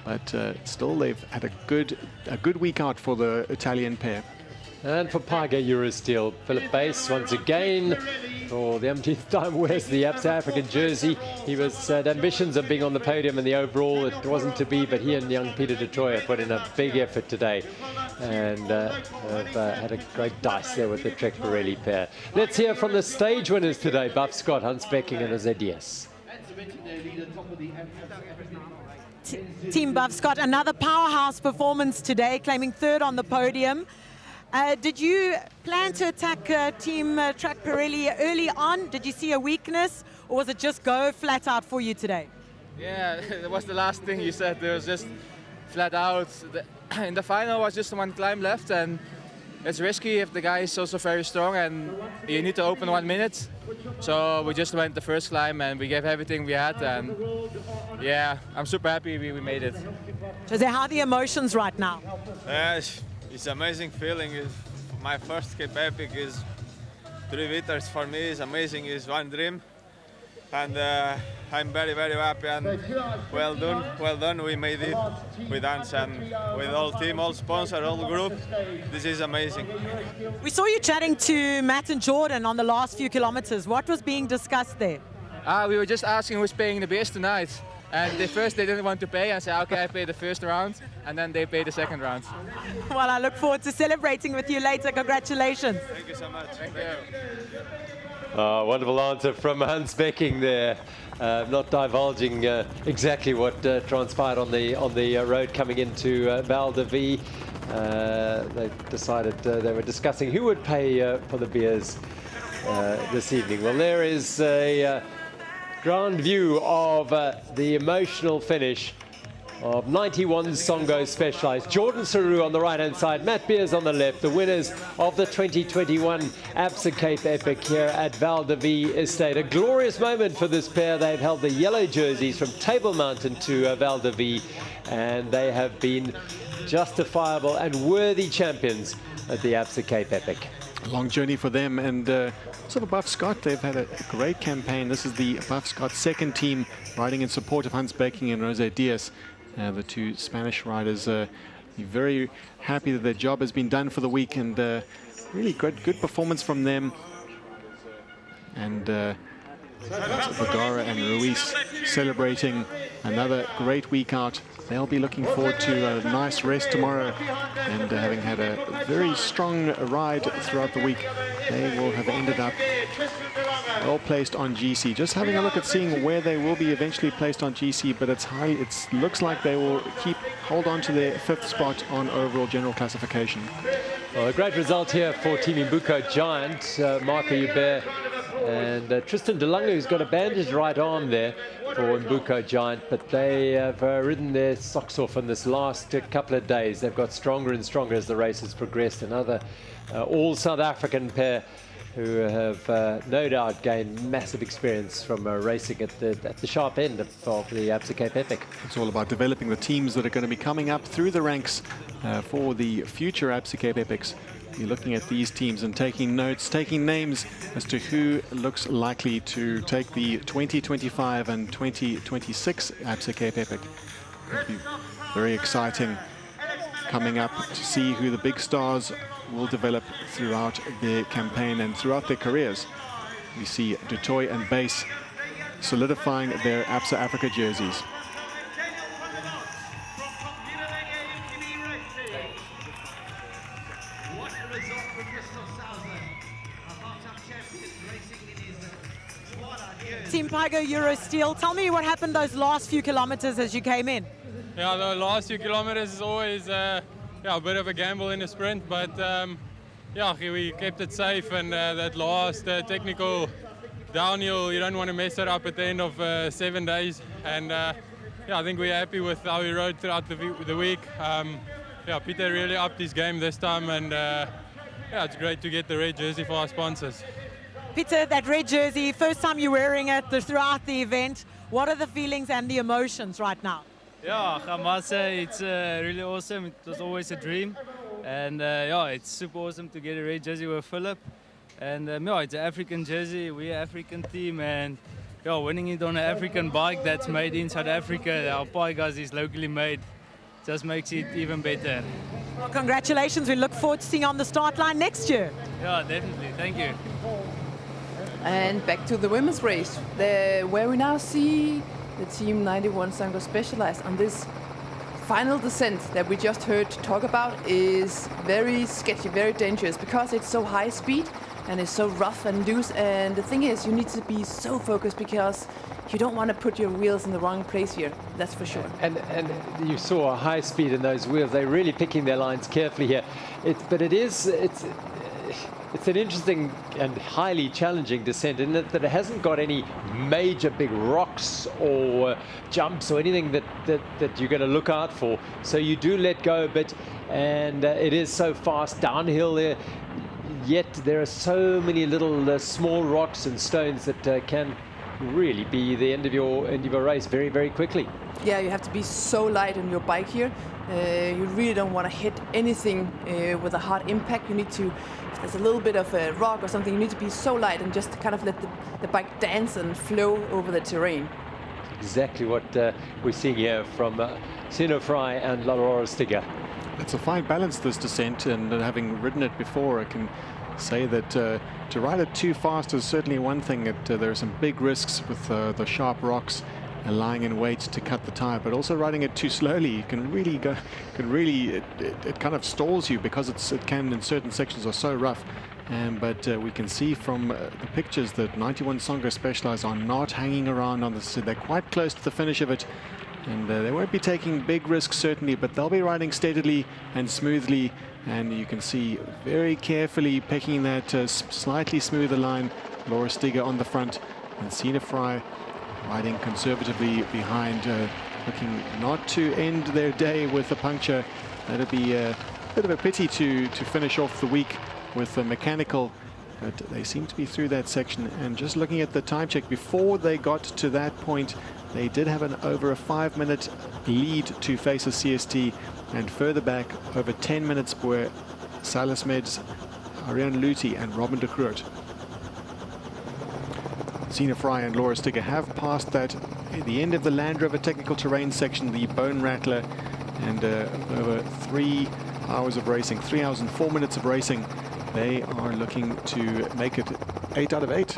but still they've had a good week out for the Italian pair. And for Page Eurosteel, Philip Bass once again for the umpteenth time wears the Absa African jersey. He was had ambitions of being on the podium in the overall. It wasn't to be, but he and young Peter de Troyer put in a big effort today, and have had a great dice there with the Trek Pirelli pair. Let's hear from the stage winners today, Buff Scott, Hans Becking and the ZDS. Team Buff Scott, another powerhouse performance today, claiming third on the podium. Did you plan to attack Team Trek Pirelli early on? Did you see a weakness, or was it just go flat out for you today? Yeah, that was the last thing you said. It was just flat out. In the final was just one climb left, and it's risky if the guy is also very strong and you need to open 1 minute. So we just went the first climb and we gave everything we had, and yeah, I'm super happy we made it. Jose, how are the emotions right now? It's amazing feeling. My first Cape Epic is 3 meters for me. It's amazing. It's one dream, and I'm very, very happy and well done. Well done. We made it with Hans and with all team, all sponsor, all group. This is amazing. We saw you chatting to Matt and Jordan on the last few kilometers. What was being discussed there? We were just asking who's paying the best tonight. And at first they didn't want to pay. I said, okay, I pay the first round, and then they pay the second round. Well, I look forward to celebrating with you later. Congratulations. Thank you so much. Thank you. Wonderful answer from Hans Becking there. Not divulging exactly what transpired on the road coming into Val de Vie. They decided they were discussing who would pay for the beers this evening. Well, there is a grand view of the emotional finish of 91 Songo Specialized. Jordan Saru on the right-hand side, Matt Beers on the left, the winners of the 2021 Absa Cape Epic here at Val de Vie Estate. A glorious moment for this pair. They've held the yellow jerseys from Table Mountain to Val de Vie, and they have been justifiable and worthy champions at the Absa Cape Epic. A long journey for them, and also the Buff Scott, they've had a great campaign. This is the Buff Scott second team riding in support of Hans Becking and Jose Diaz. The two Spanish riders very happy that their job has been done for the week, and really good performance from them. And Vergara and Ruiz celebrating another great week out. They'll be looking forward to a nice rest tomorrow, and having had a very strong ride throughout the week, they will have ended up well placed on GC. Just having a look at seeing where they will be eventually placed on GC, but it looks like they will hold on to their 5th spot on overall general classification. Well, a great result here for Team Imbuco Giant, Marco Hubert and Tristan DeLunga, who's got a bandaged right arm there for Imbuco Giant, but they have ridden their socks off in this last couple of days. They've got stronger and stronger as the race has progressed. Another all South African pair who have no doubt gained massive experience from racing at the sharp end of the Absa Cape Epic. It's all about developing the teams that are going to be coming up through the ranks for the future Absa Cape Epics. You're looking at these teams and taking notes, taking names as to who looks likely to take the 2025 and 2026 Absa Cape Epic. It'll be very exciting coming up to see who the big stars will develop throughout their campaign and throughout their careers. We see Du Toit and Base solidifying their Absa Africa jerseys. Team Pygo Euro Steel, tell me what happened those last few kilometers as you came in. Yeah, the last few kilometers is always a bit of a gamble in a sprint, but yeah, we kept it safe, and that last technical downhill, you don't want to mess it up at the end of 7 days. And yeah, I think we're happy with how we rode throughout the week. Yeah, Peter really upped his game this time, and yeah, it's great to get the red jersey for our sponsors. Peter, that red jersey, first time you're wearing it throughout the event. What are the feelings and the emotions right now? Yeah, I must say it's really awesome. It was always a dream, and yeah, it's super awesome to get a red jersey with Philip. And yeah, it's an African jersey. We're an African team, and yeah, winning it on an African bike that's made in South Africa. Our Pygas is locally made. Just makes it even better. Well, congratulations. We look forward to seeing you on the start line next year. Yeah, definitely. Thank you. And back to the women's race, where we now see the Team 91 Songo Specialized on this final descent that we just heard talk about is very sketchy, very dangerous, because it's so high speed and it's so rough and loose. And the thing is, you need to be so focused because you don't want to put your wheels in the wrong place here, that's for sure. And you saw a high speed in those wheels. They're really picking their lines carefully here. But it's it's an interesting and highly challenging descent in that it hasn't got any major big rocks or jumps or anything that you're going to look out for. So you do let go a bit, and it is so fast downhill there. Yet there are so many little small rocks and stones that can really be the end of your race very, very quickly. Yeah, you have to be so light on your bike here. You really don't want to hit anything with a hard impact. You need to, if there's a little bit of a rock or something, you need to be so light and just kind of let the bike dance and flow over the terrain. Exactly what we're seeing here from Sino Fry and Laura Stiga. It's a fine balance, this descent, and having ridden it before, I can say that to ride it too fast is certainly one thing. There are some big risks with the sharp rocks and lying in wait to cut the tire, but also riding it too slowly can really go, it kind of stalls you, because it can in certain sections are so rough. But we can see from the pictures that 91 Songa Specialized are not hanging around on this. They're quite close to the finish of it, and they won't be taking big risks certainly, but they'll be riding steadily and smoothly. And you can see very carefully picking that slightly smoother line. Laura Stiga on the front, and Sina Fry riding conservatively behind, looking not to end their day with a puncture. That'd be a bit of a pity to finish off the week with a mechanical, but they seem to be through that section. And just looking at the time check, before they got to that point, they did have over a 5-minute lead to face a CST, and further back over 10 minutes were Silas Meds, Ariane Luthi and Robin de Groot. Sina Fry and Laura Stiga have passed that at the end of the Land Rover Technical Terrain section, the Bone Rattler, and over 3 hours of racing, 3 hours and 4 minutes of racing, they are looking to make it 8 out of 8.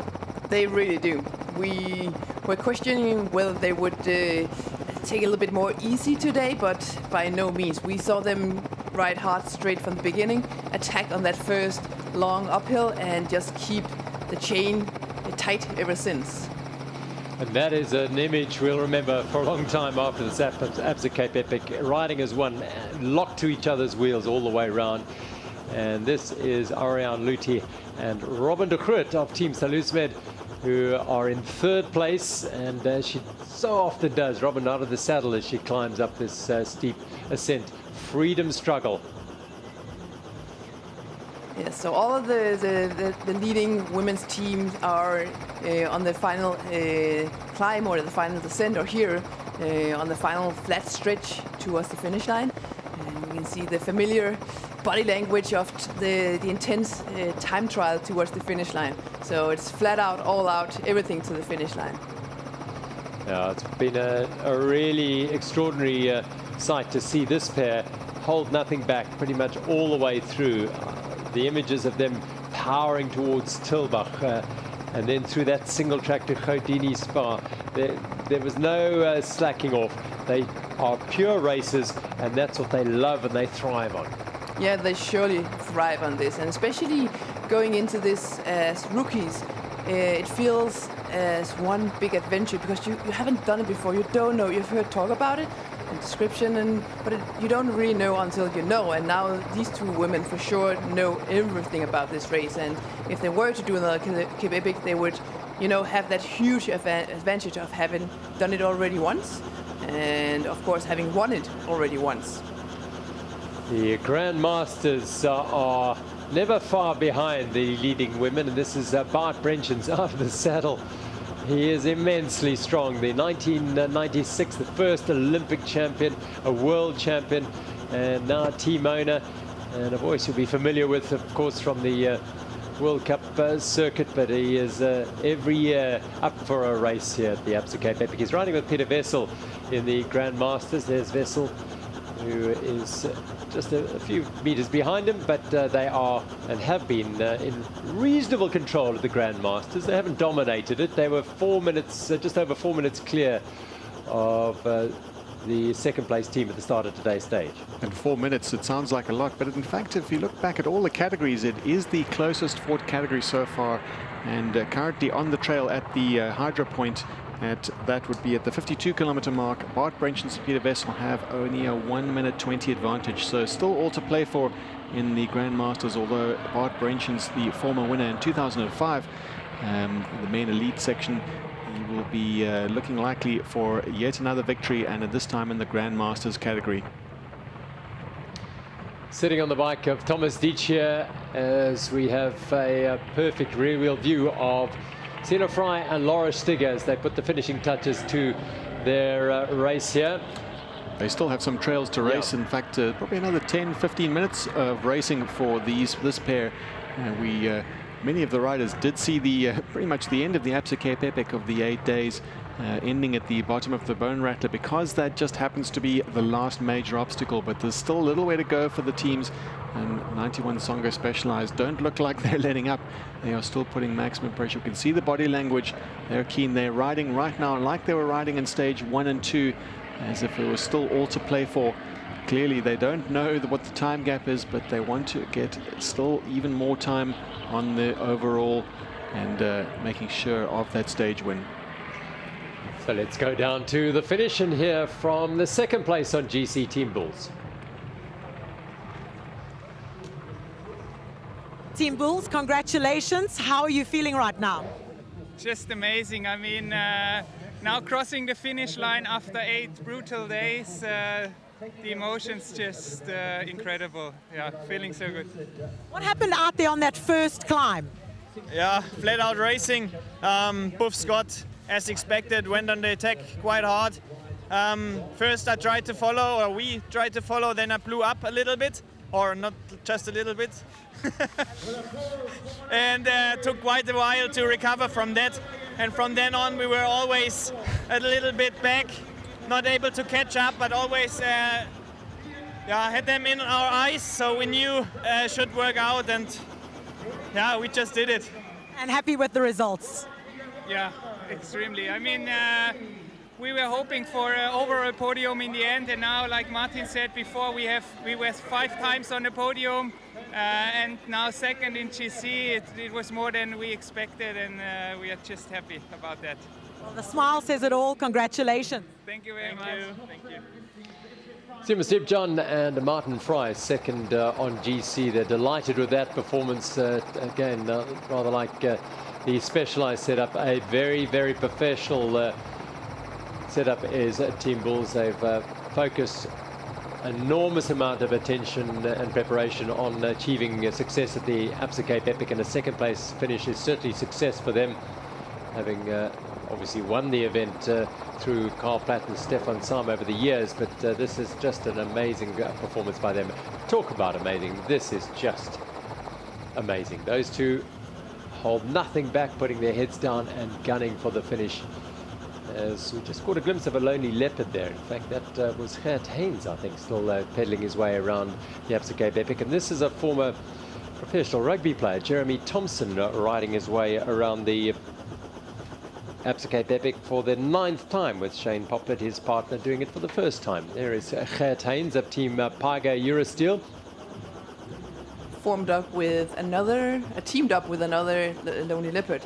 They really do. We were questioning whether they would take a little bit more easy today, but by no means. We saw them ride hard straight from the beginning, attack on that first long uphill, and just keep the chain tight ever since. And that is an image we'll remember for a long time after this Absa Cape Epic, riding as one, locked to each other's wheels all the way around. And this is Ariane Luthi and Robin de Groot of Team Salusmed, who are in 3rd place, and she so often does, Robin, out of the saddle as she climbs up this steep ascent. Freedom struggle. Yeah, so all of the leading women's teams are on the final climb or the final descent, or here on the final flat stretch towards the finish line. And you can see the familiar body language of the intense time trial towards the finish line. So it's flat out, all out, everything to the finish line. Yeah, it's been a really extraordinary sight to see this pair hold nothing back pretty much all the way through. The images of them powering towards Tilbach, and then through that single track to Gautini Spa. There was no slacking off. They are pure racers, and that's what they love and they thrive on. Yeah, they surely thrive on this, and especially going into this as rookies, it feels as one big adventure, because you haven't done it before. You don't know. You've heard talk about it and description, but you don't really know until you know. And now these two women for sure know everything about this race. And if they were to do another Cape Epic, they would, have that huge advantage of having done it already once, and of course having won it already once. The Grandmasters are never far behind the leading women, and this is Bart Brenchens out of the saddle. He is immensely strong. The 1996, the first Olympic champion, a world champion, and now a team owner, and a voice you'll be familiar with, of course, from the World Cup circuit, but he is every year up for a race here at the Absa Cape Epic. He's riding with Peter Wessel in the Grandmasters. There's Wessel, who is just a few meters behind him, but they are and have been in reasonable control of the Grandmasters. They haven't dominated it. They were 4 minutes, just over 4 minutes clear of the second place team at the start of today's stage. And 4 minutes, it sounds like a lot, but in fact, if you look back at all the categories, it is the closest fought category so far. And currently on the trail at the Hydro Point, that would be at the 52-kilometer mark. Bart Brench and St. Peter Wessel have only a 1:20 advantage, so still all to play for in the Grandmasters, although Bart Brench's the former winner in 2005 in the main elite section. He will be looking likely for yet another victory, and at this time in the Grandmasters category. Sitting on the bike of Thomas Dietsch here, as we have a perfect rear-wheel view of Sina Fry and Laura Stigger as they put the finishing touches to their race here. They still have some trails to race. In fact, probably another 10-15 minutes of racing for this pair. Many of the riders did see the pretty much the end of the Absa Cape Epic of the 8 days, ending at the bottom of the Bone Rattler, because that just happens to be the last major obstacle. But there's still a little way to go for the teams, and 91 Songo Specialized don't look like they're letting up. They are still putting maximum pressure. You can see the body language. They're keen. They're riding right now like they were riding in stage 1 and 2, as if it was still all to play for. Clearly they don't know what the time gap is, but they want to get still even more time on the overall, and making sure of that stage win. So let's go down to the finish and hear from the second place on GC Team Bulls. Team Bulls, congratulations. How are you feeling right now? Just amazing. I mean, now crossing the finish line after 8 brutal days, the emotions just incredible. Yeah, feeling so good. What happened out there on that first climb? Yeah, flat out racing. Buff Scott, as expected, went on the attack quite hard. First I tried to follow, or we tried to follow, then I blew up a little bit, or not just a little bit. And took quite a while to recover from that. And from then on we were always a little bit back, not able to catch up, but always had them in our eyes, so we knew should work out, and yeah, we just did it. And happy with the results? Yeah, extremely. I mean, we were hoping for an overall podium in the end, and now, like Martin said before, we were 5 times on the podium, and now second in GC. It was more than we expected, and we are just happy about that. Well, the smile says it all. Congratulations. Thank you very much. Thank you. Sima Stepjohn and Martin Fry second on GC. They're delighted with that performance. Again, rather like the Specialized setup, a very, very professional setup is Team Bulls. They've focused enormous amount of attention and preparation on achieving success at the Absa Cape Epic, and a second place finish is certainly success for them, having obviously won the event through Carl Platt and Stefan Sam over the years, but this is just an amazing performance by them. Talk about amazing. This is just amazing. Those two hold nothing back, putting their heads down and gunning for the finish. As we just caught a glimpse of a lonely leopard there. In fact, that was Gert Haynes, I think, still pedaling his way around the Absa Cape Epic. And this is a former professional rugby player, Jeremy Thompson, riding his way around the Absa Cape Epic for the 9th time, with Shane Poplett, his partner, doing it for the first time. There is Gert Haynes of Team Paga Eurosteel. Teamed up with another lonely leopard.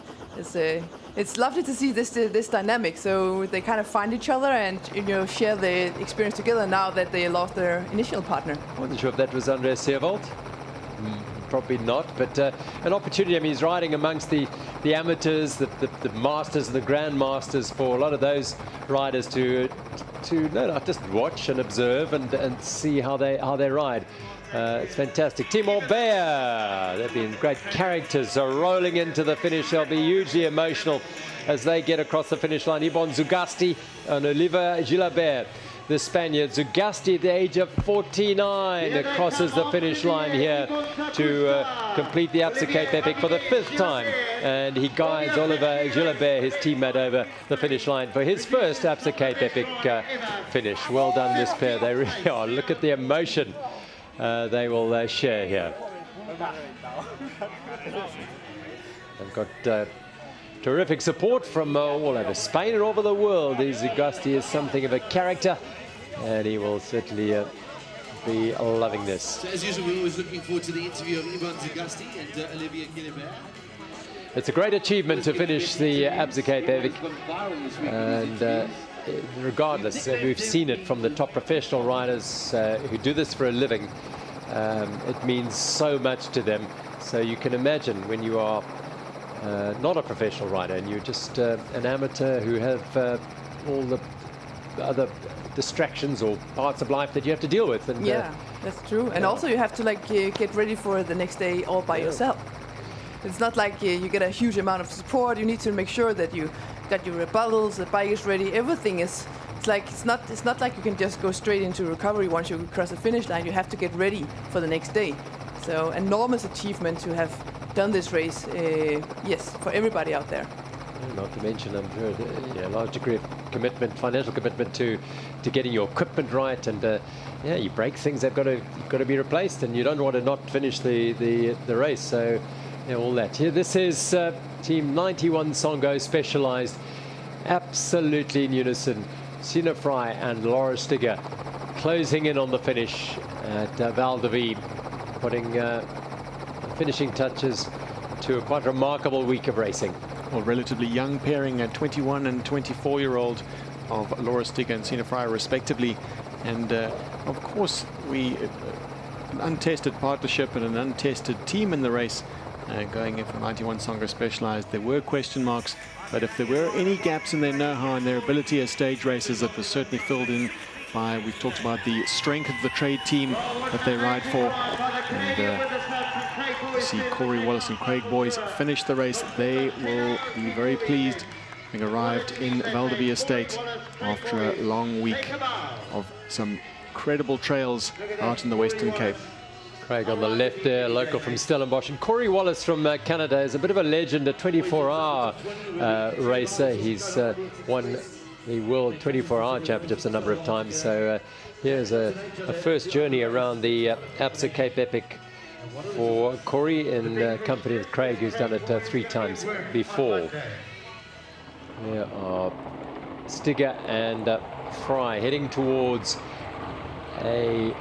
It's lovely to see this dynamic. So they kind of find each other and share the experience together now that they lost their initial partner. I wasn't sure if that was Andreas Seerwald. Probably not, but an opportunity. I mean, he's riding amongst the amateurs, the masters, and the grandmasters, for a lot of those riders to not just watch and observe and see how they ride. It's fantastic. Team Orbea, they've been great characters, are rolling into the finish. They'll be hugely emotional as they get across the finish line. Yvonne Zugasti and Oliver Gilabert. The Spaniard Zugasti, at the age of 49, crosses the finish line here to complete the Absa Cape Epic for the 5th time. And he guides Oliver Gilabert, his teammate, over the finish line for his first Absa Cape Epic finish. Well done, this pair. They really are. Look at the emotion they will share here. They've got terrific support from all over Spain and all over the world. Zugasti is something of a character, and he will certainly be loving this. So as usual, we're always looking forward to the interview of Yvonne Zugasti and Olivier Gilabert. it's a great achievement to finish the Absa Cape Epic. And regardless, we've seen it from the top professional riders who do this for a living. It means so much to them. So you can imagine when you are not a professional rider and you're just an amateur who have all the other distractions or parts of life that you have to deal with. And yeah, that's true. And also you have to like get ready for the next day all by yourself. It's not like you get a huge amount of support. You need to make sure that you got your rebuttals, the bike is ready, everything is. It's not like you can just go straight into recovery once you cross the finish line. You have to get ready for the next day. So enormous achievement to have done this race. Yes, for everybody out there. Not to mention, I'm sure, a large degree of commitment, financial commitment to getting your equipment right, and yeah, you break things, you've got to be replaced, and you don't want to not finish the race. So yeah, all that. Here, this is Team 91 Songo Specialized, absolutely in unison. Sina Fry and Laura Stigger closing in on the finish at Val de Vie, putting finishing touches to a quite remarkable week of racing. Well, relatively young pairing, a 21 and 24-year-old of Laura Stigger and Sina Fry respectively. And of course, an untested partnership and an untested team in the race going in for 91 Songo Specialized. There were question marks, but if there were any gaps in their know-how and their ability as stage racers, it was certainly filled in by, we've talked about the strength of the trade team that they ride for. And you see Corey Wallace and Craig Boys finish the race. They will be very pleased having arrived in Val de Vie Estate after a long week of some incredible trails out in the Western Cape. Craig on the left there, local from Stellenbosch. And Corey Wallace from Canada is a bit of a legend, a 24-hour racer. He's won the World 24-Hour Championships a number of times. So here's a first journey around the Absa Cape Epic for Corey in company with Craig, who's done it 3 times before. Here are Stigger and Fry heading towards an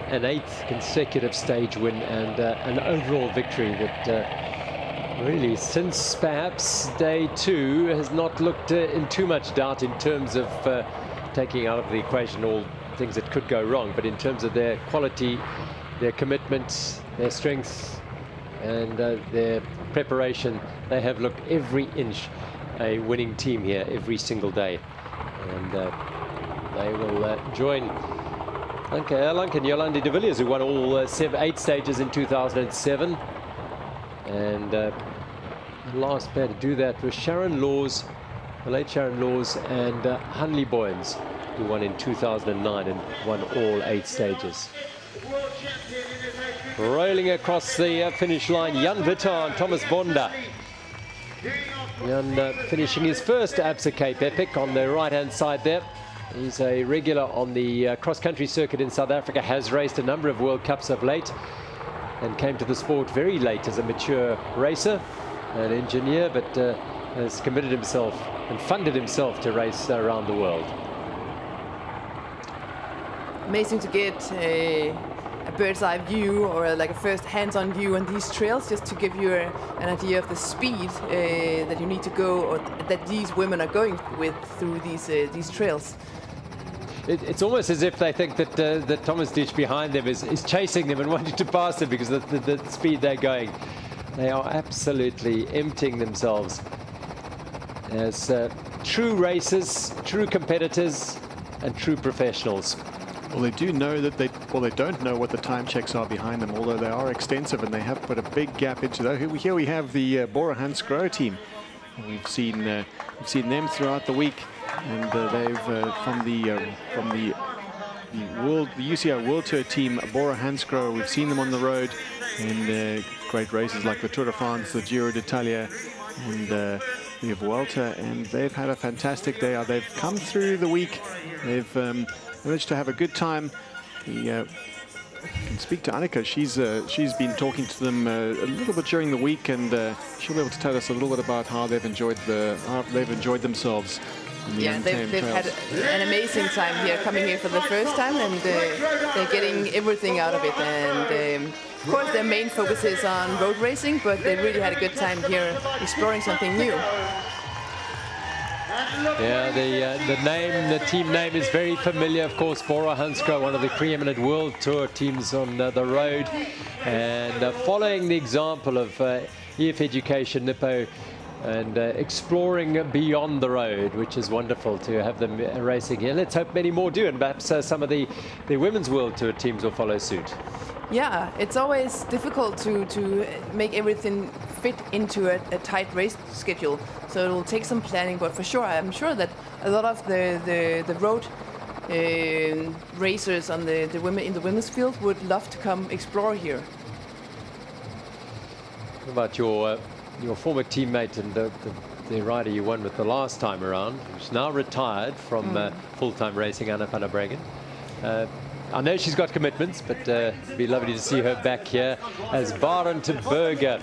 8th consecutive stage win and an overall victory that really, since perhaps day 2, has not looked in too much doubt in terms of taking out of the equation all things that could go wrong, but in terms of their quality, their commitment, their strength, and their preparation, they have looked every inch a winning team here every single day. And they will join Anke Erlank and Jolande de Villiers, who won all 8 stages in 2007. And the last pair to do that was Sharon Laws, the late Sharon Laws, and Hanley Boyens, who won in 2009 and won all 8 stages. Rolling across the finish line, Jan Witter and Thomas Bonda. Jan finishing his first Absa Cape Epic on the right-hand side there. He's a regular on the cross-country circuit in South Africa, has raced a number of World Cups of late, and came to the sport very late as a mature racer, an engineer, but has committed himself and funded himself to race around the world. Amazing to get a bird's eye view, or like a first hands-on view on these trails, just to give you an idea of the speed that you need to go, or that these women are going with through these trails. It's almost as if they think that that Thomas Ditch behind them is chasing them and wanting to pass them because of the speed they're going. They are absolutely emptying themselves as true racers, true competitors, and true professionals. Well, they do know that they don't know what the time checks are behind them, although they are extensive and they have put a big gap into that. Here we have the Bora Hansgrohe team. We've seen them throughout the week, and they've from the UCI World Tour team, Bora Hansgrohe. We've seen them on the road in great races like the Tour de France, the Giro d'Italia, and the Vuelta, and they've had a fantastic day. They've come through the week. They've managed to have a good time. We can speak to Annika. She's been talking to them a little bit during the week, and she'll be able to tell us a little bit about how they've enjoyed themselves Yeah, they've had an amazing time here, coming here for the first time, and they're getting everything out of it. And of course, their main focus is on road racing, but they really had a good time here exploring something new. Yeah, the team name is very familiar, of course. Bora Hansgrohe, one of the preeminent World Tour teams on the road, and following the example of EF Education Nippo, and exploring beyond the road, which is wonderful to have them racing here. Let's hope many more do, and perhaps some of the women's World Tour teams will follow suit. Yeah, it's always difficult to make everything fit into a tight race schedule, so it will take some planning, but for sure, I'm sure that a lot of the road racers on the women's field would love to come explore here. What about your former teammate and the rider you won with the last time around, who's now retired from full-time racing, Anna van der Breggen? I know she's got commitments, but it'd be lovely to see her back here as Barend Berger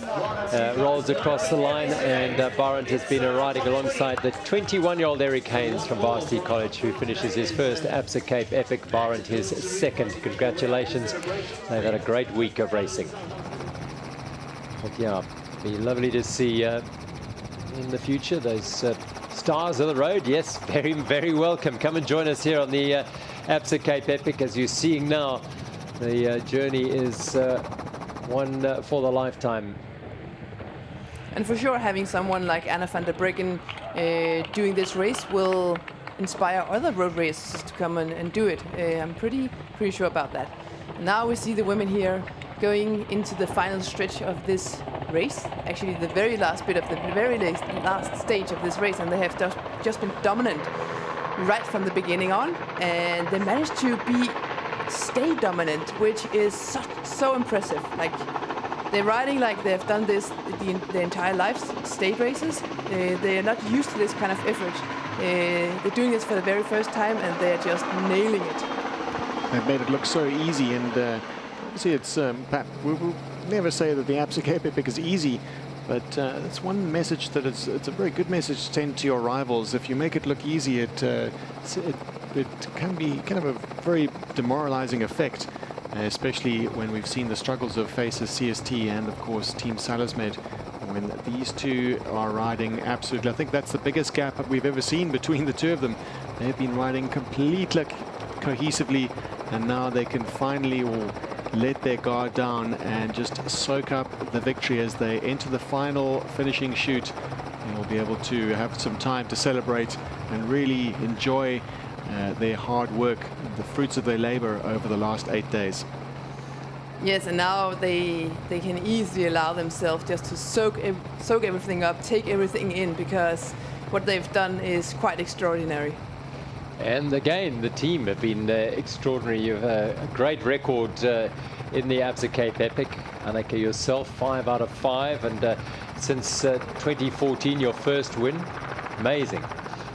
rolls across the line. And Barend has been riding alongside the 21-year-old Eric Haynes from Varsity College, who finishes his first Absa Cape Epic. Barend his second. Congratulations. They've had a great week of racing. But yeah, be lovely to see in the future those stars of the road. Yes, very, very welcome. Come and join us here on the Absa Cape Epic. As you're seeing now, the journey is one for the lifetime. And for sure, having someone like Anna van der Breggen doing this race will inspire other road racers to come and do it. I'm pretty sure about that. Now we see the women here going into the final stretch of this race, actually the very last bit of the very last stage of this race, and they have just been dominant right from the beginning on, and they managed to stay dominant, which is so impressive. Like, they're riding like they've done this the entire life, stage races. They are not used to this kind of effort. They're doing this for the very first time, and they're just nailing it. They've made it look so easy, and see, it's Pat, we'll never say that the Absa Cape Epic is easy, but it's one message that it's a very good message to send to your rivals. If you make it look easy, it can be kind of a very demoralizing effect, especially when we've seen the struggles of Faces CST and of course Team Salismed, when these two are riding absolutely. I think that's the biggest gap that we've ever seen between the two of them. They've been riding completely cohesively, and now they can finally let their guard down and just soak up the victory as they enter the final finishing chute. They'll be able to have some time to celebrate and really enjoy their hard work, the fruits of their labor over the last 8 days. Yes, and now they can easily allow themselves just to soak everything up, take everything in, because what they've done is quite extraordinary. And again, the team have been extraordinary. You have a great record in the Absa Cape Epic. Hawequa, yourself, 5 out of 5, and since 2014, your first win. Amazing.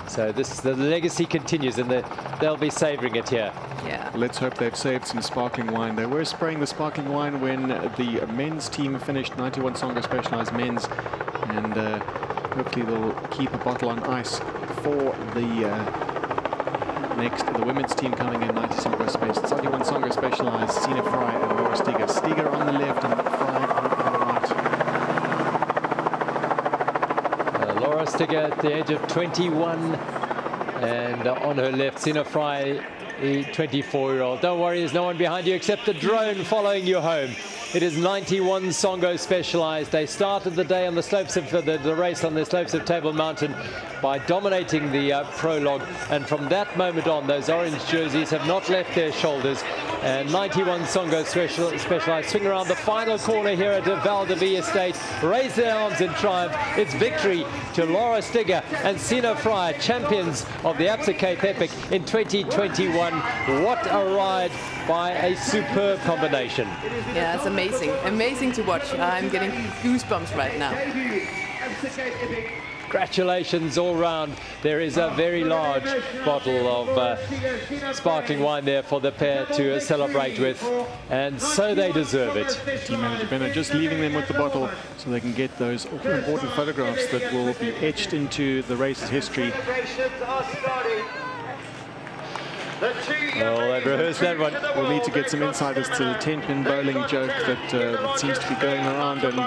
So the legacy continues, and they'll be savouring it here. Yeah. Let's hope they've saved some sparkling wine. They were spraying the sparkling wine when the men's team finished 91 Songa Specialized men's, and hopefully they'll keep a bottle on ice for the the women's team coming in. 90 Songa Space, 31 Songa Specialized, Sina Fry and Laura Stiger. Stiger on the left and Fry on the right. Laura Stiger at the age of 21, and on her left, Sina Fry, the 24-year-old. Don't worry, there's no one behind you except the drone following you home. It is 91 Songa Specialized. They started the day on the slopes of the race on the slopes of Table Mountain by dominating the prologue, and from that moment on, those orange jerseys have not left their shoulders. And 91 Songa Specialized swing around the final corner here at the Val de Vie estate, raise their arms in triumph. It's victory to Laura Stiger and Sina Fry, champions of the Absa Cape Epic in 2021. What a ride by a superb combination. Yeah, it's amazing. Amazing to watch. I'm getting goosebumps right now. congratulations all round. There is a very large bottle of sparkling wine there for the pair to celebrate with, and so they deserve it. Team manager Bennett just leaving them with the bottle so they can get those important photographs that will be etched into the race's history. Oh, they've rehearsed that one. We'll need to get some insight as to the 10-pin bowling joke that seems to be going around, and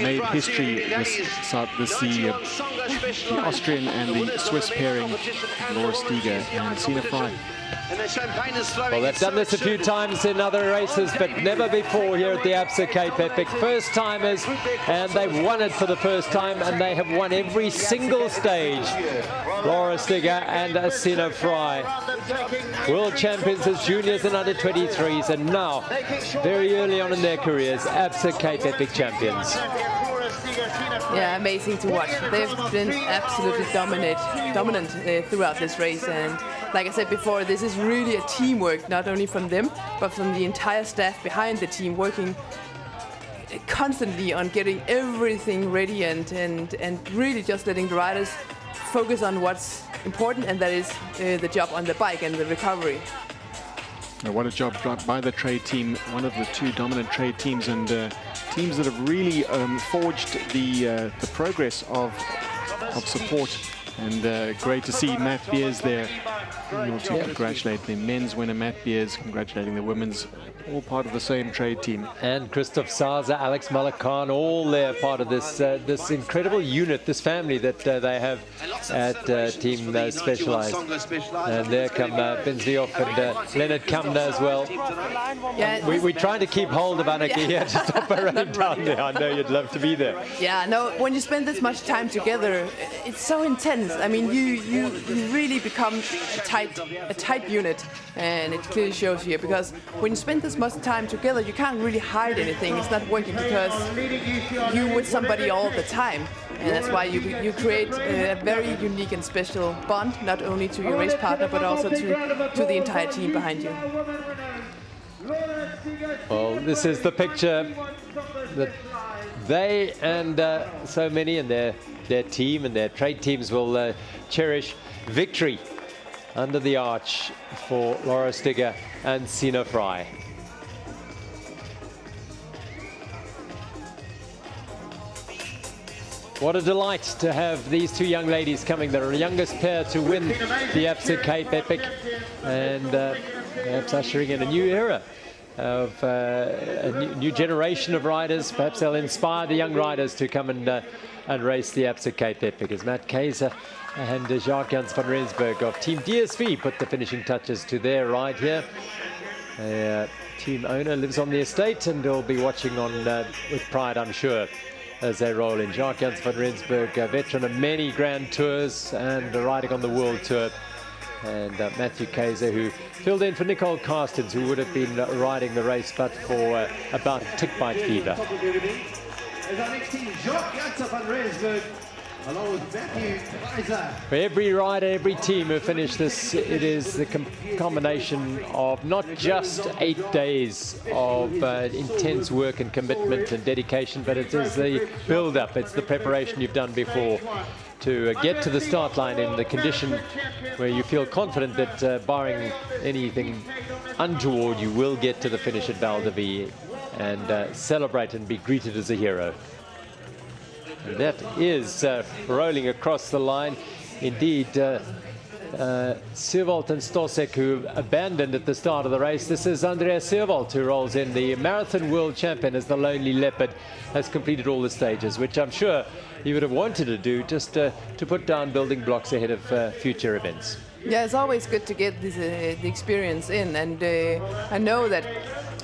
made history the Austrian and the Swiss pairing, Laura Steger and Sina Fry. Well, they've done this a few times in other races, but never before here at the Absa Cape Epic. First timers, and they've won it for the first time, and they have won every single stage. Laura Steger and Sina Fry, world champions as juniors and under 23s, and now, very early on in their careers, Absa Cape Epic champions. Yeah, amazing to watch. They've been absolutely dominant throughout this race, and like I said before, this is really a teamwork, not only from them, but from the entire staff behind the team, working constantly on getting everything ready and really just letting the riders focus on what's important, and that is the job on the bike and the recovery. What a job by the trade team, one of the two dominant trade teams, and teams that have really forged the progress of support. And great to see Matt Beers there. We want to congratulate the men's winner, Matt Beers, congratulating the women's, all part of the same trade team. And Christoph Saza, Alex Malakan, all there part of this this incredible unit, this family that they have at Team Specialized. And there come Ben Zioff and Leonard Kamna as well. Yeah, we're trying to keep hold of Anneke here to stop her running down there. I know you'd love to be there. Yeah, no, when you spend this much time together, it's so intense. I mean, you really become a tight unit, and it clearly shows here, because when you spend this much time together, you can't really hide anything. It's not working because you're with somebody all the time, and that's why you create a very unique and special bond, not only to your race partner, but also to the entire team behind you. Well, this is the picture that they and so many in their team and their trade teams will cherish. Victory under the arch for Laura Steger and Sina Fry. What a delight to have these two young ladies coming. They're the youngest pair to win the Absa Cape Epic, and perhaps ushering in a new era of a new generation of riders. Perhaps they'll inspire the young riders to come and race the Absa Cape Epic, as Matt Kaiser and Jacques-Jans van Rensburg of Team DSV put the finishing touches to their ride here. Team owner lives on the estate and will be watching on with pride, I'm sure, as they roll in. Jacques-Jans van Rensburg, a veteran of many Grand Tours and riding on the World Tour. And Matthew Kaiser, who filled in for Nicole Carstens, who would have been riding the race but for about tick bite fever. For every rider, every team who finished this, it is the combination of not just 8 days of intense work and commitment and dedication, but it is the build-up, it's the preparation you've done before to get to the start line in the condition where you feel confident that barring anything untoward, you will get to the finish at Val de Vie and celebrate and be greeted as a hero. And that is rolling across the line. Indeed, Seerwold and Stosek, who abandoned at the start of the race. This is Andreas Seerwold, who rolls in, the marathon world champion, as the Lonely Leopard has completed all the stages, which I'm sure he would have wanted to do, just to put down building blocks ahead of future events. Yeah, it's always good to get this, the experience in, and I know that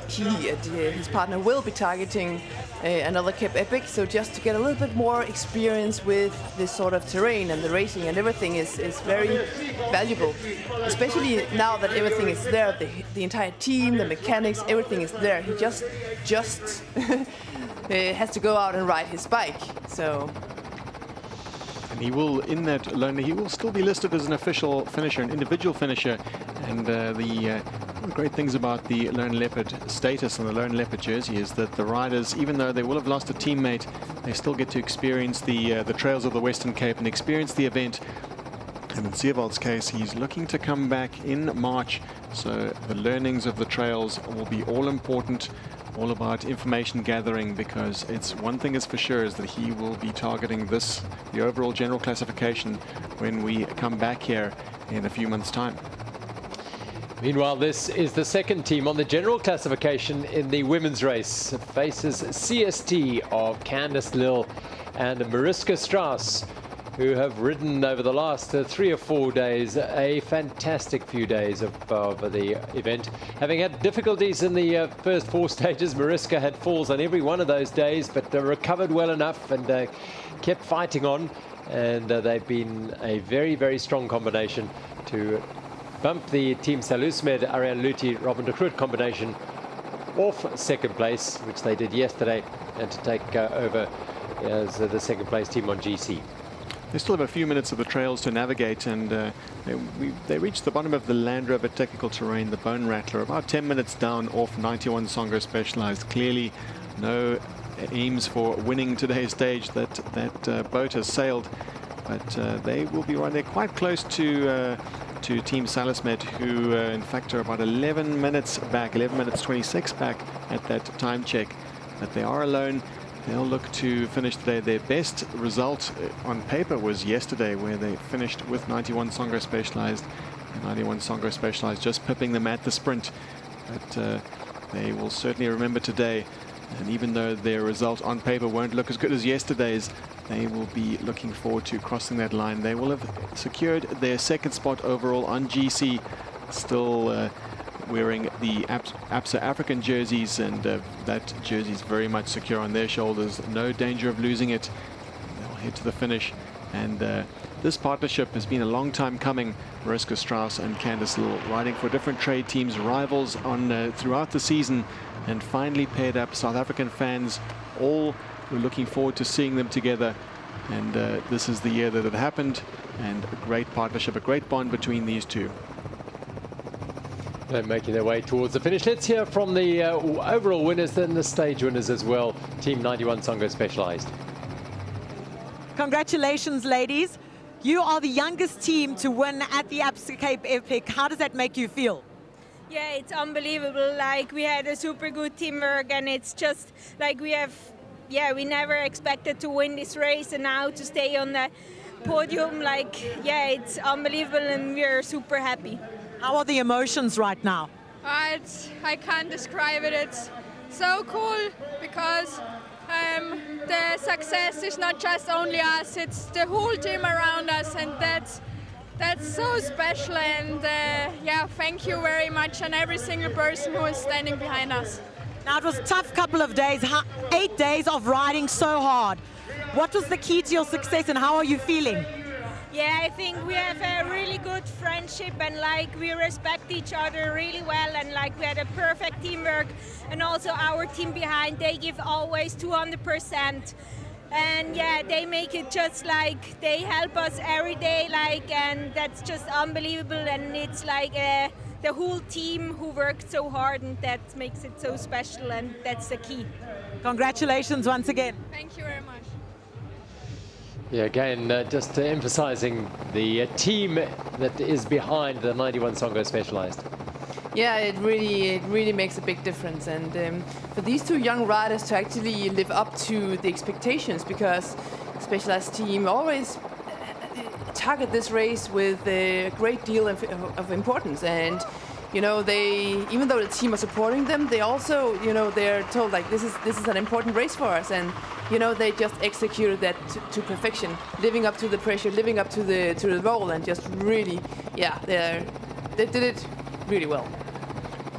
he and his partner will be targeting another Cape Epic, so just to get a little bit more experience with this sort of terrain and the racing and everything is very valuable, especially now that everything is there, the entire team, the mechanics, everything is there. He just has to go out and ride his bike. So. And he will, in that lonely, he will still be listed as an official finisher, an individual finisher. And the great things about the Lone Leopard status on the Lone Leopard jersey is that the riders, even though they will have lost a teammate, they still get to experience the trails of the Western Cape and experience the event. And in Seewald's case, he's looking to come back in March, so the learnings of the trails will be all important, all about information gathering, because it's one thing is for sure is that he will be targeting the overall general classification when we come back here in a few months' time. Meanwhile, this is the second team on the general classification in the women's race. It faces CST of Candice Lill and Mariska Strauss, who have ridden over the last 3 or 4 days, a fantastic few days of the event. Having had difficulties in the first 4 stages, Mariska had falls on every one of those days, but recovered well enough and kept fighting on. And they've been a very, very strong combination to bump the Team Salusmed, Ariane Luthi, Robin de Groot combination off second place, which they did yesterday, and to take over as the second place team on GC. They still have a few minutes of the trails to navigate, and they reached the bottom of the Land Rover Technical Terrain, the Bone Rattler, about 10 minutes down off 91 Songo Specialized. Clearly no aims for winning today's stage. That boat has sailed, but they will be right there quite close to Team Salusmed, who in fact are about 11 minutes back, 11 minutes 26 back at that time check. But they are alone. They'll look to finish today. Their best result on paper was yesterday, where they finished with 91 Songo Specialized. 91 Songo Specialized just pipping them at the sprint. But they will certainly remember today. And even though their result on paper won't look as good as yesterday's, they will be looking forward to crossing that line. They will have secured their second spot overall on GC, still wearing the Absa African jerseys, and that jersey is very much secure on their shoulders. No danger of losing it. They'll head to the finish. And this partnership has been a long time coming. Mariska Strauss and Candice Lill riding for different trade teams, rivals on throughout the season, and finally paired up. South African fans all were looking forward to seeing them together. And this is the year that it happened, and a great partnership, a great bond between these two. They're making their way towards the finish. Let's hear from the overall winners and the stage winners as well. Team 91 Songo Specialized. Congratulations, ladies. You are the youngest team to win at the Absa Cape Epic. How does that make you feel? Yeah, it's unbelievable. Like, we had a super good teamwork, and it's just like we never expected to win this race, and now to stay on the podium, like, yeah, it's unbelievable, and we're super happy. How are the emotions right now? I can't describe it. It's so cool because the success is not just only us, it's the whole team around us, and that's so special. And yeah, thank you very much, and every single person who is standing behind us. Now, it was a tough couple of days, 8 days of riding so hard. What was the key to your success, and how are you feeling? Yeah, I think we have a really good friendship, and like we respect each other really well, and like we had a perfect teamwork, and also our team behind, they give always 200%, and yeah, they make it just like they help us every day, like, and that's just unbelievable. And it's like the whole team who worked so hard, and that makes it so special, and that's the key. Congratulations once again. Thank you very much. Yeah, again, just emphasizing the team that is behind the 91 Songo Specialized. Yeah, it really makes a big difference, and for these two young riders to actually live up to the expectations, because Specialized team always target this race with a great deal of importance. And you know, even though the team are supporting them, they also, you know, they're told like this is an important race for us, and you know, they just executed that to perfection, living up to the pressure, living up to the role, and just really, yeah, they did it really well.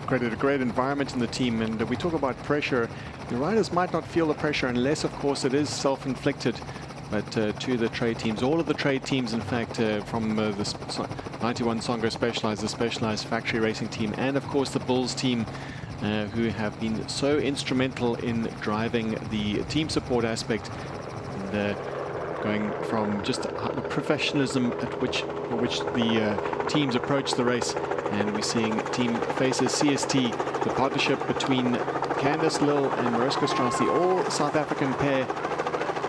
Created a great environment in the team, and we talk about pressure. The riders might not feel the pressure unless, of course, it is self-inflicted. But to the trade teams, all of the trade teams, in fact, from the 91 Songo Specialized, the Specialized Factory Racing team, and of course the Bulls team, who have been so instrumental in driving the team support aspect, and going from just the professionalism at which the teams approach the race. And we're seeing team faces CST, the partnership between Candice Lill and Mariska Strauss, the all South African pair,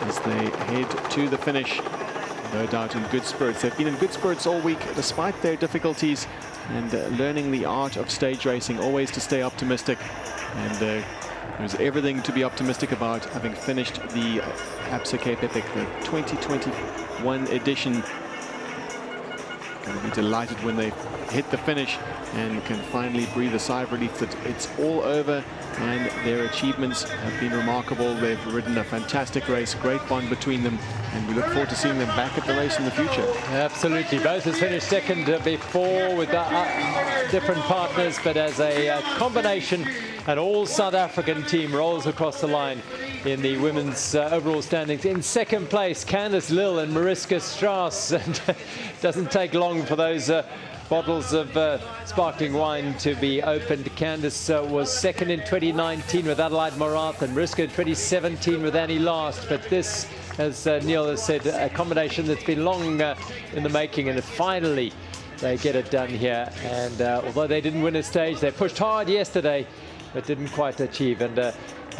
as they head to the finish. No doubt in good spirits. They've been in good spirits all week despite their difficulties, and learning the art of stage racing, always to stay optimistic. And there's everything to be optimistic about, having finished the Absa Cape Epic, the 2021 edition. Going to be delighted when they hit the finish and can finally breathe a sigh of relief that it's all over, and their achievements have been remarkable. They've ridden a fantastic race, great bond between them, and we look forward to seeing them back at the race in the future. Absolutely. Both has finished second before with different partners, but as a combination, an all South African team rolls across the line in the women's overall standings. In second place, Candice Lill and Mariska Strauss. And doesn't take long for those bottles of sparkling wine to be opened. Candice was second in 2019 with Adelaide Morath, and Mariska in 2017 with Annie Last. But this, as Neil has said, a combination that's been long in the making, and finally they get it done here. And although they didn't win a stage, they pushed hard yesterday, but didn't quite achieve. And a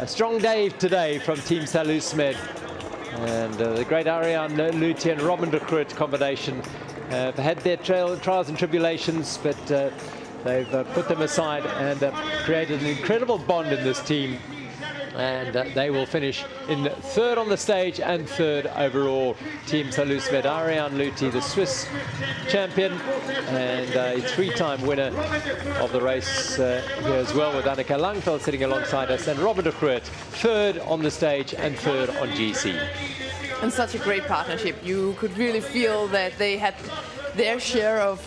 strong day today from Team Salusmed. And the great Ariane Luthi and Robin de Groot combination have had their trials and tribulations, but they've put them aside and created an incredible bond in this team. And they will finish in third on the stage and third overall. Team Salusmed, Ariane Luthi, the Swiss champion, and a three-time winner of the race here as well, with Annika Langfeld sitting alongside us, and Robin de Groot, third on the stage and third on GC. And such a great partnership. You could really feel that they had their share of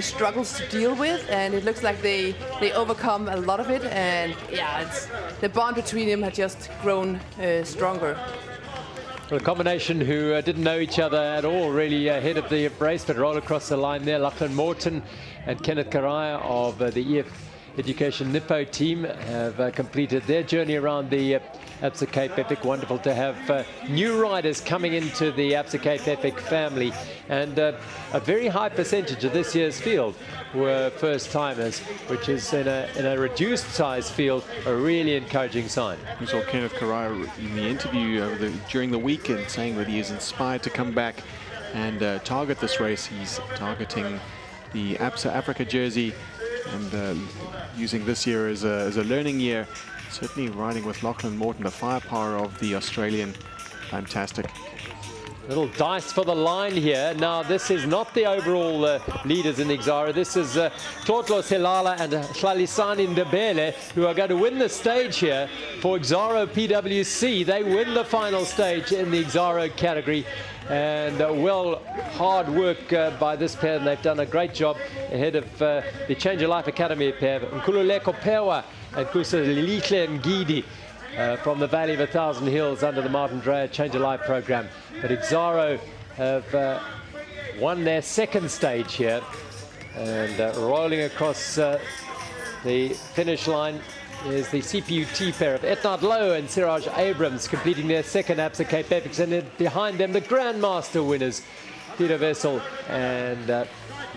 struggles to deal with, and it looks like they overcome a lot of it. And yeah, the bond between them had just grown stronger. Well, a combination who didn't know each other at all really ahead of the race, but rolled across the line there. Lachlan Morton and Kenneth Karaya of the EF Education Nippo team have completed their journey around the Absa Cape Epic. Wonderful to have new riders coming into the Absa Cape Epic family, and a very high percentage of this year's field were first-timers, which is in a reduced size field a really encouraging sign. We saw Kenneth Karaya in the interview during the weekend saying that he is inspired to come back and target this race. He's targeting the Absa Africa jersey, and using this year as a learning year. Certainly riding with Lachlan Morton, the firepower of the Australian. Fantastic. Little dice for the line here. Now, this is not the overall leaders in Exaro. This is Totlos Hilala and Hlalisani Ndebele, who are going to win the stage here for Exaro PWC. They win the final stage in the Exaro category. And hard work by this pair, and they've done a great job ahead of the Change Your Life Academy pair, Nkululeko Pewa and Kusalilihle Ngidi from the Valley of 1,000 Hills under the Martin Dreyer Change Your Life program. But Exaro have won their second stage here, and rolling across the finish line is the CPUT pair of Etnard Lowe and Siraj Abrams, completing their second Absa Cape Epics, and behind them the Grandmaster winners, Peter Wessel and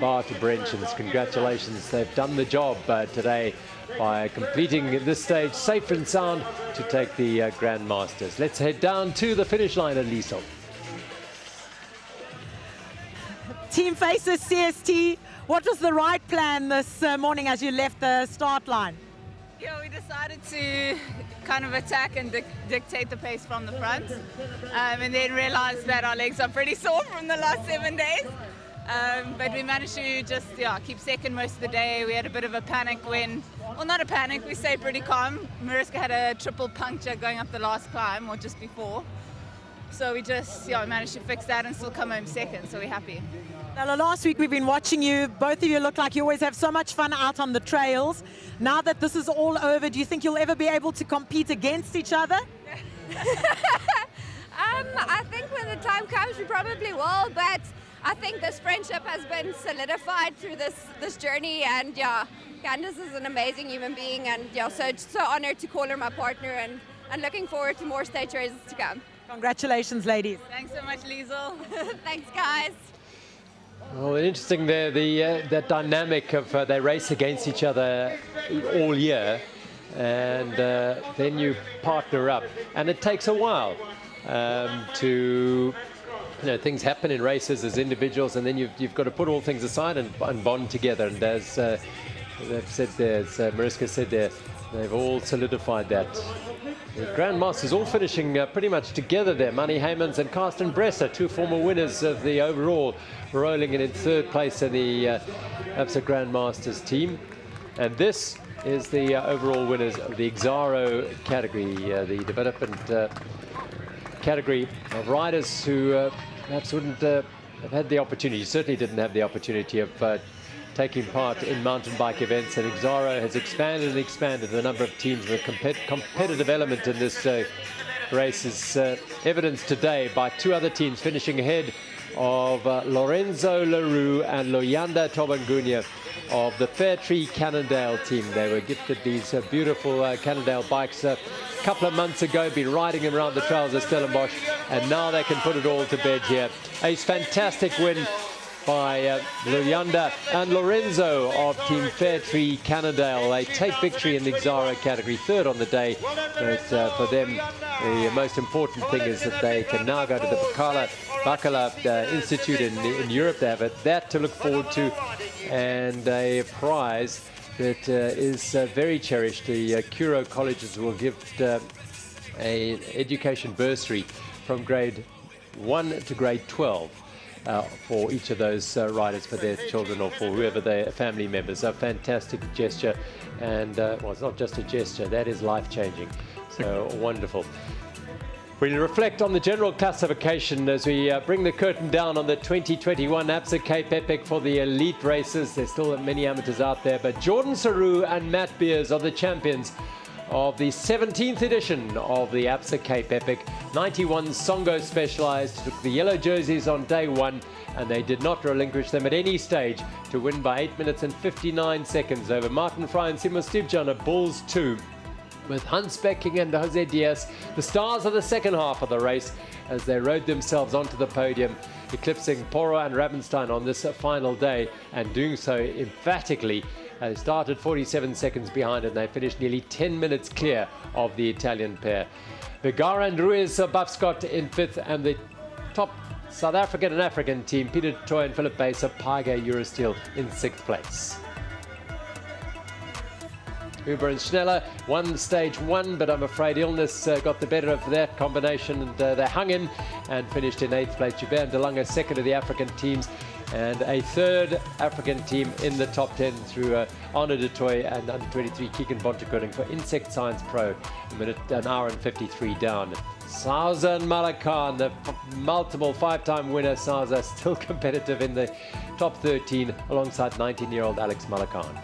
Bart Brenchens. Congratulations, they've done the job today by completing this stage safe and sound to take the Grandmasters. Let's head down to the finish line, Aliso. Team Faces CST, what was the right plan this morning as you left the start line? Yeah, we decided to kind of attack and dictate the pace from the front, and then realized that our legs are pretty sore from the last 7 days. But we managed to just keep second most of the day. We had a bit of a panic well, not a panic, we stayed pretty calm. Mariska had a triple puncture going up the last climb, or just before. So we just we managed to fix that and still come home second, so we're happy. Now, last week we've been watching you. Both of you look like you always have so much fun out on the trails. Now that this is all over, do you think you'll ever be able to compete against each other? I think when the time comes, we probably will, but I think this friendship has been solidified through this journey, and Candice is an amazing human being, and so honored to call her my partner, and looking forward to more stage races to come. Congratulations, ladies. Thanks so much, Liesel. Thanks, guys. Well, interesting there, that dynamic of they race against each other all year, and then you partner up, and it takes a while. to, things happen in races as individuals, and then you've got to put all things aside and bond together. And as they've said there, as Mariska said there, they've all solidified that. The Grandmasters all finishing pretty much together there. Manny Heymans and Carsten Bresser, two former winners of the overall, rolling in third place in the Absa Grandmasters team. And this is the overall winners of the Exaro category, the development category of riders who perhaps wouldn't have had the opportunity, certainly didn't have the opportunity of taking part in mountain bike events. And Exaro has expanded and expanded the number of teams. The competitive element in this race is evidenced today by two other teams finishing ahead of Lorenzo Leroux and Loyanda Tobangunya of the Fairtree Cannondale team. They were gifted these beautiful Cannondale bikes a couple of months ago, been riding them around the trails of Stellenbosch, and now they can put it all to bed here. A fantastic win by Loyanda and Lorenzo of Team Fairtree Cannondale. They take victory in the Exaro category, third on the day, but for them the most important thing is that they can now go to the Bacala Institute in Europe. They have that to look forward to, and a prize that is very cherished. The Curo colleges will give an education bursary from grade 1 to grade 12 for each of those riders, for their children or for whoever their family members. A fantastic gesture, and well, it's not just a gesture, that is life-changing. So wonderful. We reflect on the general classification as we bring the curtain down on the 2021 Absa Cape Epic for the elite races. There's still many amateurs out there, but Jordan Saru and Matt Beers are the champions of the 17th edition of the Absa Cape Epic. 91 Songo Specialized took the yellow jerseys on day one, and they did not relinquish them at any stage to win by 8 minutes and 59 seconds over Martin Fry and Simo Stibjan of Bulls 2. With Hans Becking and Jose Diaz, the stars of the second half of the race, as they rode themselves onto the podium, eclipsing Porro and Rabenstein on this final day, and doing so emphatically. They started 47 seconds behind, and they finished nearly 10 minutes clear of the Italian pair. Vergara and Ruiz Bafscott in fifth, and the top South African and African team, Peter Toy and Philip Bass of Page Eurosteel, in sixth place. Huber and Schneller won stage one, but I'm afraid illness got the better of that combination, and they hung in and finished in eighth place. Joubert de Lange second of the African teams, and a third African team in the top 10 through Arno de Toy and under 23 Kieken Bontekoning for Insect Science Pro, an hour and 53 down. Sauza and Malakan, the multiple five-time winner Sauza, still competitive in the top 13 alongside 19-year-old Alex Malakan.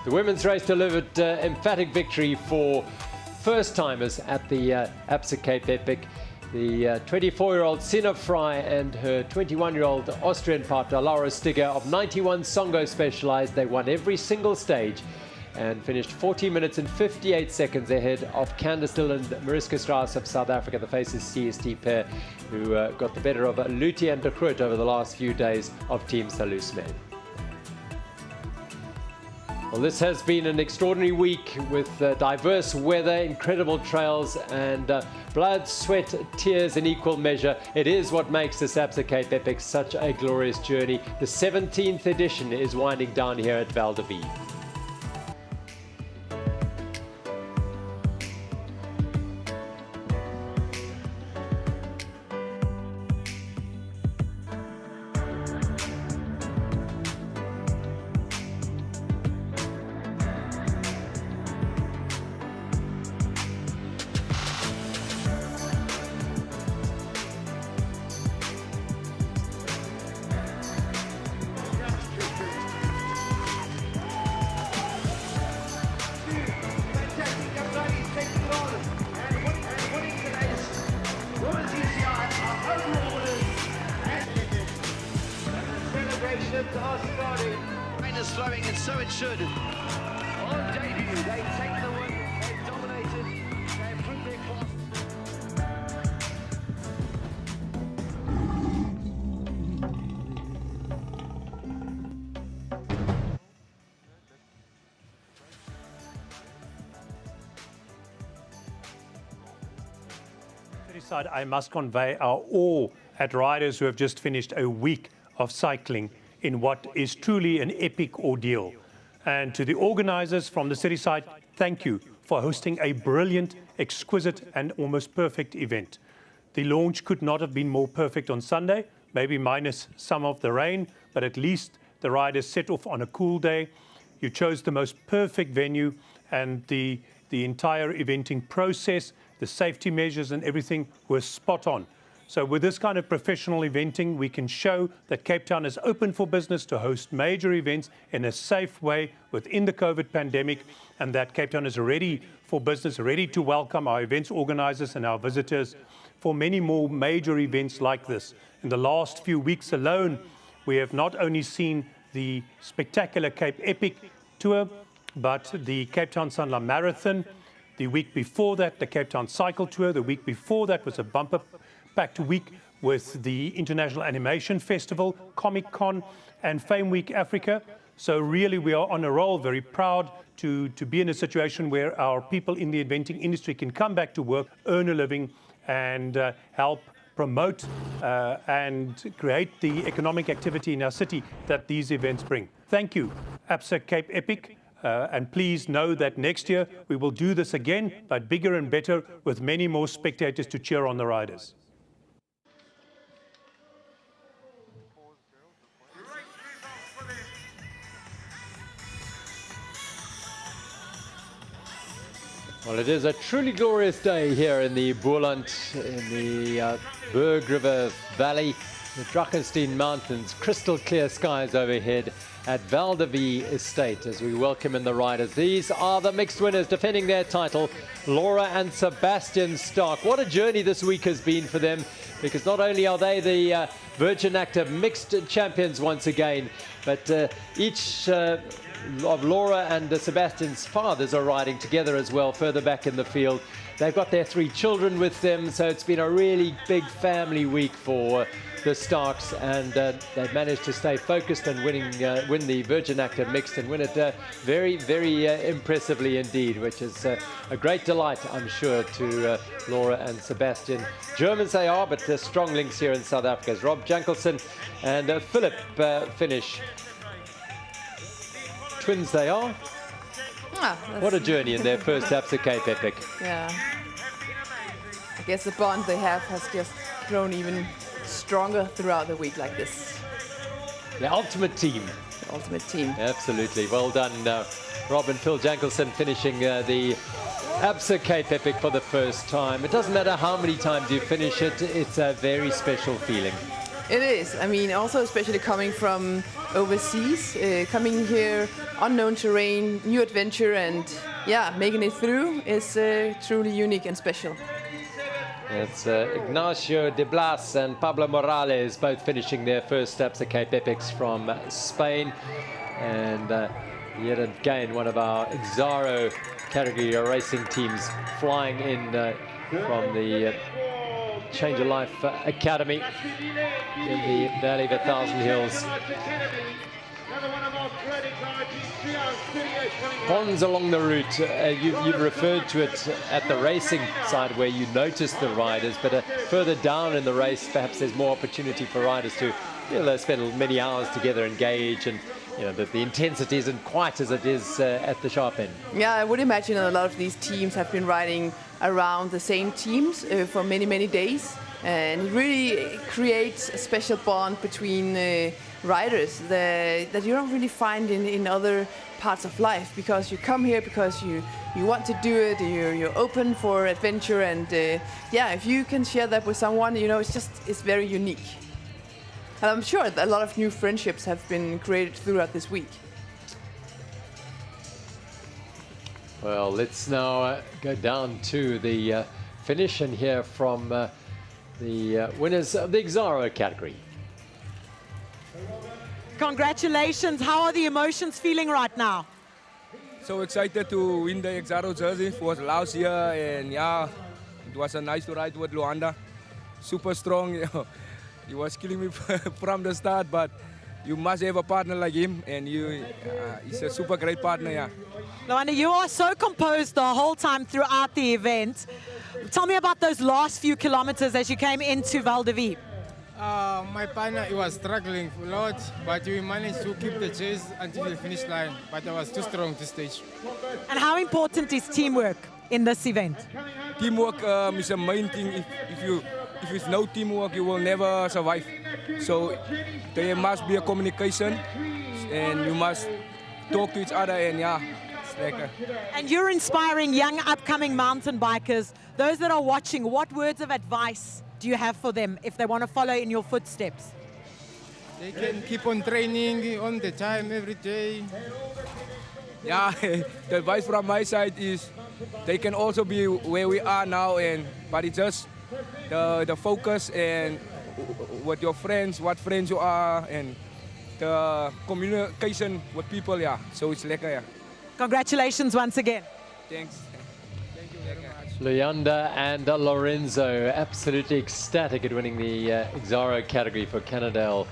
The women's race delivered emphatic victory for first-timers at the Absa Cape Epic. The 24-year-old Sina Fry and her 21-year-old Austrian partner Laura Stigger of 91 Songo Specialized. They won every single stage and finished 40 minutes and 58 seconds ahead of Candice Dill and Mariska Strauss of South Africa, the Faces CST pair, who got the better of Luti and de Groot over the last few days of Team Salusmed. Well, this has been an extraordinary week with diverse weather, incredible trails, and blood, sweat, tears in equal measure. It is what makes this Absa Cape Epic such a glorious journey. The 17th edition is winding down here at Val de Vie. Are starting. Rain is flowing, and so it should. On debut, they take the win. They've dominated. They've put their class. Side, I must convey our awe at riders who have just finished a week of cycling in what is truly an epic ordeal. And to the organizers from the city side, thank you for hosting a brilliant, exquisite and almost perfect event. The launch could not have been more perfect on Sunday, maybe minus some of the rain, but at least the riders set off on a cool day. You chose the most perfect venue, and the entire eventing process, the safety measures and everything were spot on. So with this kind of professional eventing, we can show that Cape Town is open for business to host major events in a safe way within the COVID pandemic, and that Cape Town is ready for business, ready to welcome our events organizers and our visitors for many more major events like this. In the last few weeks alone, we have not only seen the spectacular Cape Epic Tour, but the Cape Town Sanlam Marathon. The week before that, the Cape Town Cycle Tour. The week before that was a bumper-packed week with the International Animation Festival, Comic Con, and Fame Week Africa. So really, we are on a roll, very proud to be in a situation where our people in the eventing industry can come back to work, earn a living, and help promote and create the economic activity in our city that these events bring. Thank you, Absa Cape Epic. And please know that next year we will do this again, but bigger and better, with many more spectators to cheer on the riders. Well, it is a truly glorious day here in the Beulah, in the Berg River Valley, the Drakenstein Mountains, crystal clear skies overhead at Val de Vie Estate as we welcome in the riders. These are the mixed winners defending their title, Laura and Sebastian Stark. What a journey this week has been for them, because not only are they the Virgin Active mixed champions once again, but each of Laura and Sebastian's fathers are riding together as well further back in the field. They've got their 3 children with them, so it's been a really big family week for the Starks, and they've managed to stay focused and win the Virgin Active Mixed and win it very, very impressively indeed, which is a great delight, I'm sure, to Laura and Sebastian. Germans they are, but strong links here in South Africa as Rob Jankelson and Philip finish. Twins they are. What a journey in their first Absa Cape Epic. Yeah. I guess the bond they have has just grown even stronger throughout the week like this. The ultimate team. The ultimate team. Absolutely. Well done, Rob and Phil Jankelson finishing the Absa Cape Epic for the first time. It doesn't matter how many times you finish it, it's a very special feeling. It is. I mean, also especially coming from overseas, coming here, unknown terrain, new adventure, and yeah, making it through is truly unique and special. It's Ignacio de Blas and Pablo Morales both finishing their first Absa Cape Epics from Spain. And yet again, one of our Exaro category racing teams flying in from the Change of Life Academy in the Valley of 1,000 Hills. Bonds along the route, you've referred to it at the racing side where you notice the riders, but further down in the race, perhaps there's more opportunity for riders to spend many hours together, engage, and the intensity isn't quite as it is at the sharp end. Yeah, I would imagine a lot of these teams have been riding around the same teams for many, many days, and it really creates a special bond between riders that you don't really find in other parts of life, because you come here because you want to do it, you're open for adventure, and yeah, if you can share that with someone, it's very unique. And I'm sure that a lot of new friendships have been created throughout this week. Well, let's now go down to the finish and hear from the winners of the Exaro category. Congratulations. How are the emotions feeling right now? So excited to win the Exaro jersey. It was last year, and yeah, it was nice to ride with Luanda. Super strong. He was killing me from the start, but you must have a partner like him, and he's a super great partner, yeah. Lwanda, you are so composed the whole time throughout the event. Tell me about those last few kilometers as you came into Val de Vie. My partner, he was struggling a lot, but we managed to keep the chase until the finish line, but I was too strong this stage. And how important is teamwork in this event? Teamwork is the main thing. If it's no teamwork, you will never survive. So there must be a communication, and you must talk to each other, and yeah, it's like And you're inspiring young upcoming mountain bikers. Those that are watching, what words of advice do you have for them if they want to follow in your footsteps? They can keep on training on the time every day. Yeah, the advice from my side is they can also be where we are now, but it's just the focus and with your friends, what friends you are, and the communication with people, yeah. So it's lekker, yeah. Congratulations once again. Thanks. Thank you very much. Luyanda and Lorenzo absolutely ecstatic at winning the Exaro category for Cannondale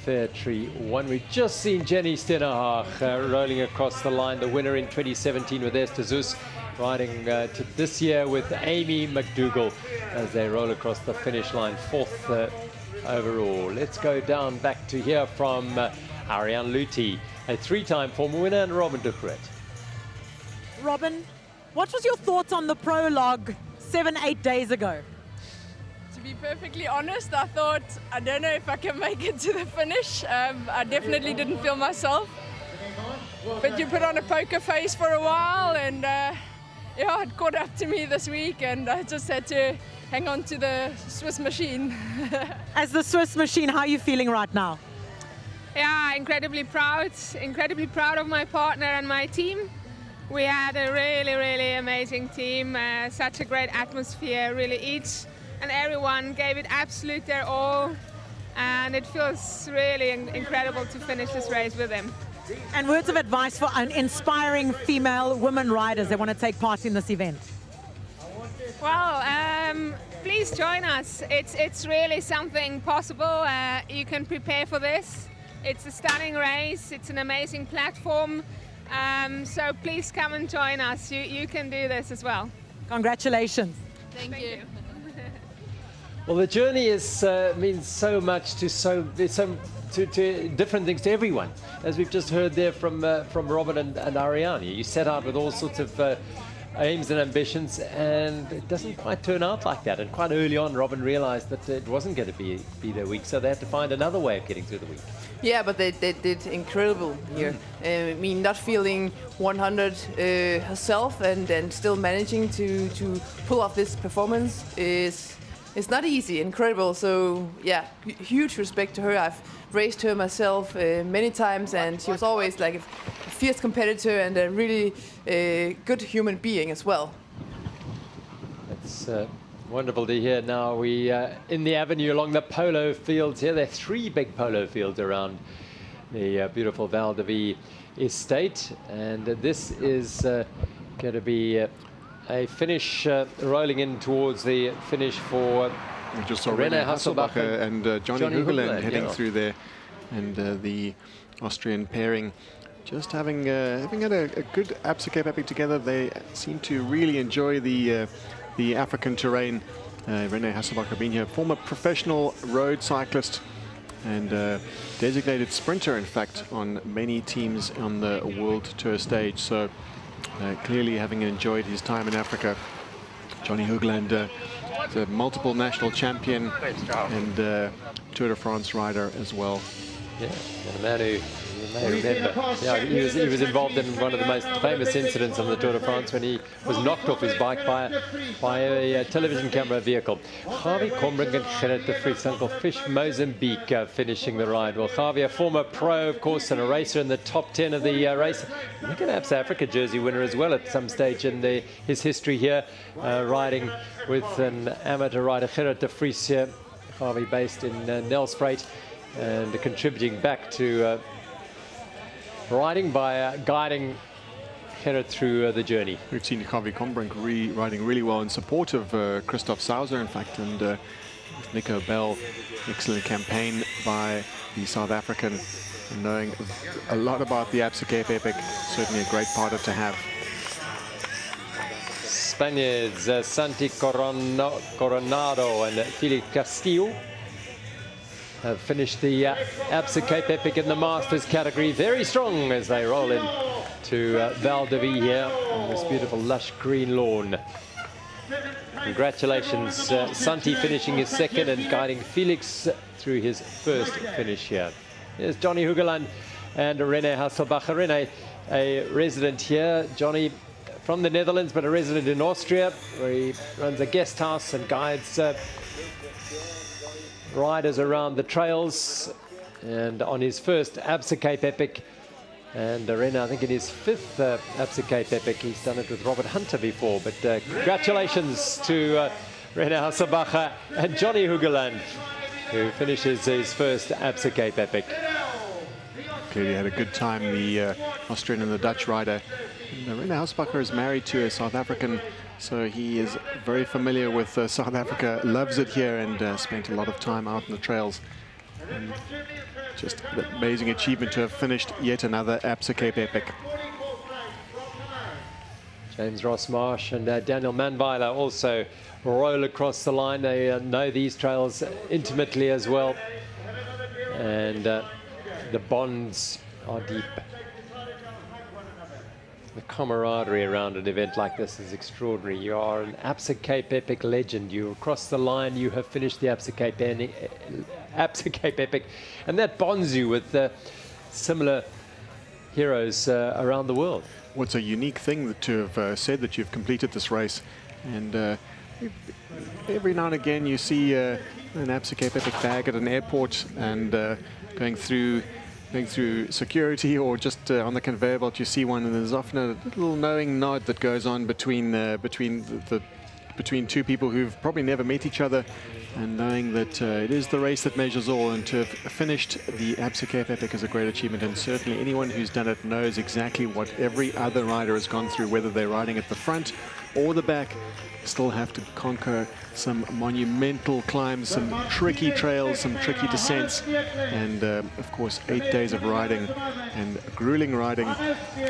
Fairtree 1. We've just seen Jenny Stennerhag rolling across the line, the winner in 2017 with Esther Zeus, riding to this year with Amy McDougall as they roll across the finish line, 4th overall. Let's go down back to hear from Ariane Luthi, a 3-time former winner, and Robin de Groot. Robin, what was your thoughts on the prologue 7-8 days ago? To be perfectly honest, I thought, I don't know if I can make it to the finish. I definitely didn't feel myself. But you put on a poker face for a while, and yeah, it caught up to me this week, and I just had to hang on to the Swiss machine. As the Swiss machine, how are you feeling right now? Yeah, incredibly proud of my partner and my team. We had a really amazing team, such a great atmosphere, really each and everyone gave it absolute their all, and it feels really incredible to finish this race with them. And words of advice for inspiring female women riders that want to take part in this event? Well, please join us. It's really something possible. You can prepare for this. It's a stunning race. It's an amazing platform. So please come and join us. You can do this as well. Congratulations. Thank you. Well, the journey means so much to different things to everyone, as we've just heard there from Robin and Ariane. You set out with all sorts of aims and ambitions, and it doesn't quite turn out like that. And quite early on, Robin realized that it wasn't going to be their week, so they had to find another way of getting through the week. Yeah, but they did incredible here. I mean, not feeling 100 herself and still managing to pull off this performance is not easy. Incredible. So yeah, huge respect to her. I've raced her myself many times, and she was always like a fierce competitor and a really good human being as well. It's wonderful to hear. Now we in the avenue along the polo fields here. There are 3 big polo fields around the beautiful Val de Vie estate, and this is going to be a finish rolling in towards the finish for we just saw René Hasselbacher and Johnny Hoogland heading through there, and the Austrian pairing just having had a good Absa Cape Epic together. They seem to really enjoy the African terrain. René Hasselbacher being here, former professional road cyclist and designated sprinter, in fact, on many teams on the World Tour stage. So clearly having enjoyed his time in Africa. Johnny Hoogland, a multiple national champion and Tour de France rider as well. Yeah, and a man who you may remember. Yeah, he was involved in one of the most famous incidents on the Tour de France when he was knocked off his bike by a television camera vehicle. Javi Combrink and Gerrit de Vries, Uncle Fish Mozambique, finishing the ride. Well, Javi, a former pro, of course, and a racer in the top 10 of the race. I think an Absa Africa jersey winner as well at some stage in his history here, riding with an amateur rider, Gerrit de Vries here. Javi based in Nelspruit, and contributing back to riding by guiding Gerrit through the journey. We've seen Javi Combrink riding really well in support of Christoph Sauser, in fact, and Nico Bell. Excellent campaign by the South African. And knowing a lot about the Absa Cape Epic, certainly a great partner to have. Spaniards Santi Coronado and Felix Castillo have finished the Absa Cape Epic in the Masters category very strong as they roll in to Val de Vie here on this beautiful lush green lawn. Congratulations, Santi finishing his second and guiding Felix through his first finish here. Here's Johnny Hugeland and René Hasselbacher. René, a resident here. Johnny from the Netherlands, but a resident in Austria, where he runs a guest house and guides riders around the trails. And on his first Absa Cape Epic, and René, I think in his fifth Absa Cape Epic, he's done it with Robert Hunter before. But congratulations to René Hasselbacher and Johnny Hugeland, who finishes his first Absa Cape Epic. Clearly had a good time, the Austrian and the Dutch rider. And René Hasselbacher is married to a South African, so he is very familiar with South Africa, loves it here, and spent a lot of time out on the trails. And just an amazing achievement to have finished yet another Absa Cape Epic. James Ross Marsh and Daniel Manweiler also roll across the line. They know these trails intimately as well, and the bonds are deep. The camaraderie around an event like this is extraordinary. You are an Absa Cape Epic legend. You cross the line, you have finished the Absa Cape Epic, and that bonds you with similar heroes around the world. What's a unique thing to have said that you've completed this race, and every now and again you see an Absa Cape Epic bag at an airport and going through security, or just on the conveyor belt you see one, and there's often a little knowing nod that goes on between two people who've probably never met each other, and knowing that it is the race that measures all, and to have finished the Absa Cape Epic is a great achievement. And certainly anyone who's done it knows exactly what every other rider has gone through, whether they're riding at the front or the back. Still have to conquer some monumental climbs, some tricky trails, some tricky descents, and of course 8 days of riding, and grueling riding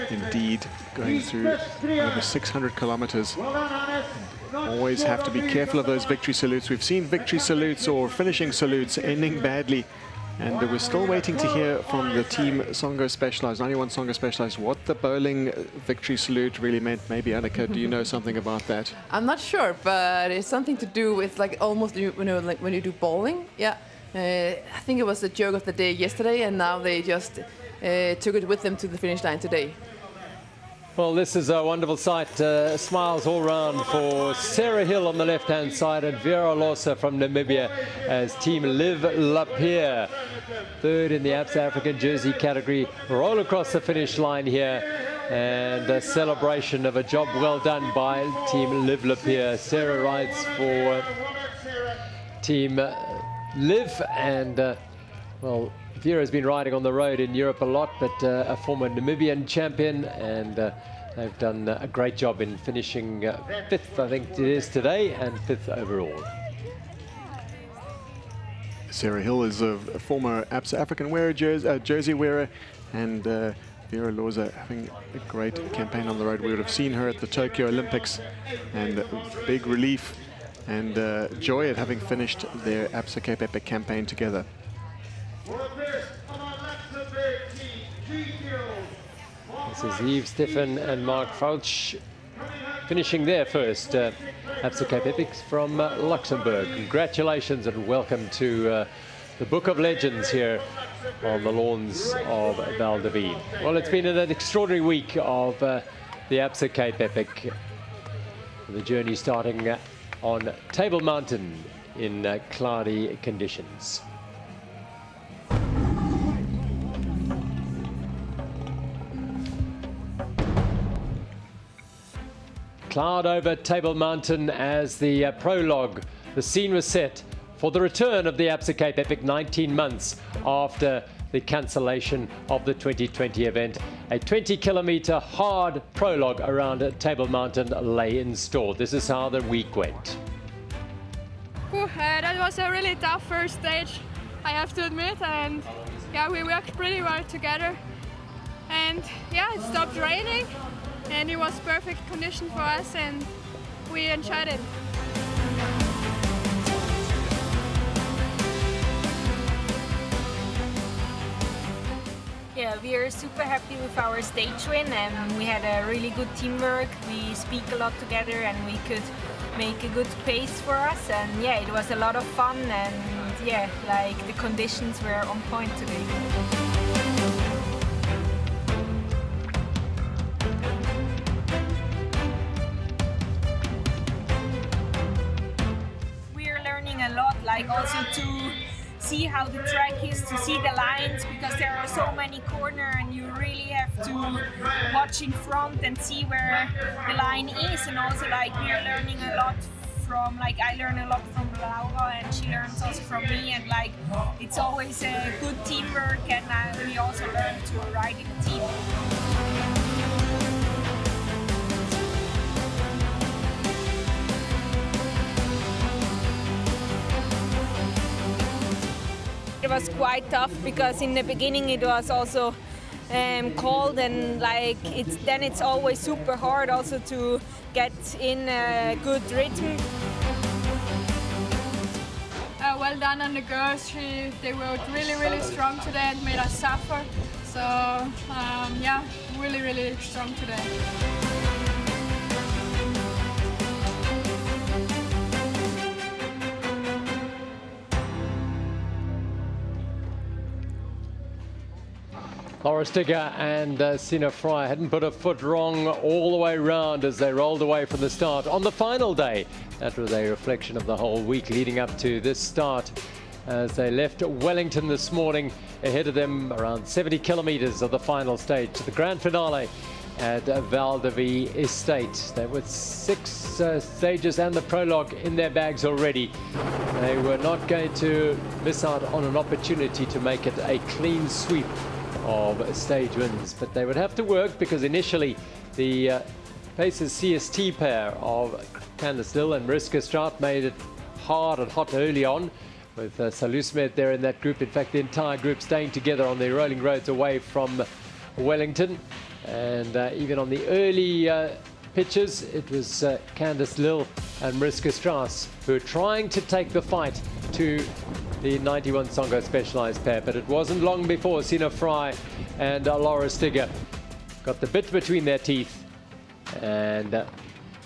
indeed, going through over 600 kilometers. Always have to be careful of those victory salutes. We've seen victory salutes or finishing salutes ending badly, and we're still waiting to hear from the team Songo Specialized, 91 Songo Specialized, what the bowling victory salute really meant. Maybe Annika, do you know something about that? I'm not sure, but it's something to do with like almost, you know, like when you do bowling. Yeah, I think it was the joke of the day yesterday, and now they just took it with them to the finish line today. Well, this is a wonderful sight. Smiles all round for Sarah Hill on the left-hand side and Vera Losa from Namibia as Team Live Lapierre, third in the Absa African jersey category, roll across the finish line here, and a celebration of a job well done by Team Live Lapierre. Sarah rides for Team Live, and well, Vera's been riding on the road in Europe a lot, but a former Namibian champion, and they've done a great job in finishing fifth, I think it is today, and fifth overall. Sarah Hill is a former Absa African wearer, jersey wearer, and Vera Losa having a great campaign on the road. We would have seen her at the Tokyo Olympics, and big relief and joy at having finished their Absa Cape Epic campaign together. This is Yves Steffen and Mark Fauch finishing their first Absa Cape Epics from Luxembourg. Congratulations and welcome to the Book of Legends here on the lawns of Val de Vie. Well, it's been an extraordinary week of the Absa Cape Epic. The journey starting on Table Mountain in cloudy conditions. Cloud over Table Mountain as the prologue. The scene was set for the return of the Absa Cape Epic 19 months after the cancellation of the 2020 event. A 20-kilometer hard prologue around Table Mountain lay in store. This is how the week went. That was a really tough first stage, I have to admit, and yeah, we worked pretty well together. And yeah, it stopped raining, and it was perfect condition for us, and we enjoyed it. Yeah, we are super happy with our stage win, and we had a really good teamwork. We speak a lot together, and we could make a good pace for us. And yeah, it was a lot of fun, and yeah, like the conditions were on point today. We are learning a lot, like also to see how the track is, to see the lines, because there are so many corners and you really have to watch in front and see where the line is. And also like we are learning a lot from, like I learn a lot from Laura and she learns also from me, and like it's always a good teamwork, and we also learn to ride in a team. It was quite tough because in the beginning it was also cold, and like it's always super hard also to get in a good rhythm. Well done on the girls. They were really strong today and made us suffer. So yeah, really strong today. Laura Stigger and Sina Fry hadn't put a foot wrong all the way round as they rolled away from the start. On the final day, that was a reflection of the whole week leading up to this start as they left Wellington this morning. Ahead of them around 70 kilometres of the final stage to the grand finale at Val de Vie Estate. They were 6 stages and the prologue in their bags already. They were not going to miss out on an opportunity to make it a clean sweep of stage wins, but they would have to work because initially the Pacers CST pair of Candice Lill and Mariska Straat made it hard and hot early on with Salusmed there in that group. In fact, the entire group staying together on the rolling roads away from Wellington, and even on the early pitches it was Candice Lill and Mariska Straat who were trying to take the fight to the 91 Songo Specialized pair, but it wasn't long before Sina Fry and Laura Stigger got the bit between their teeth and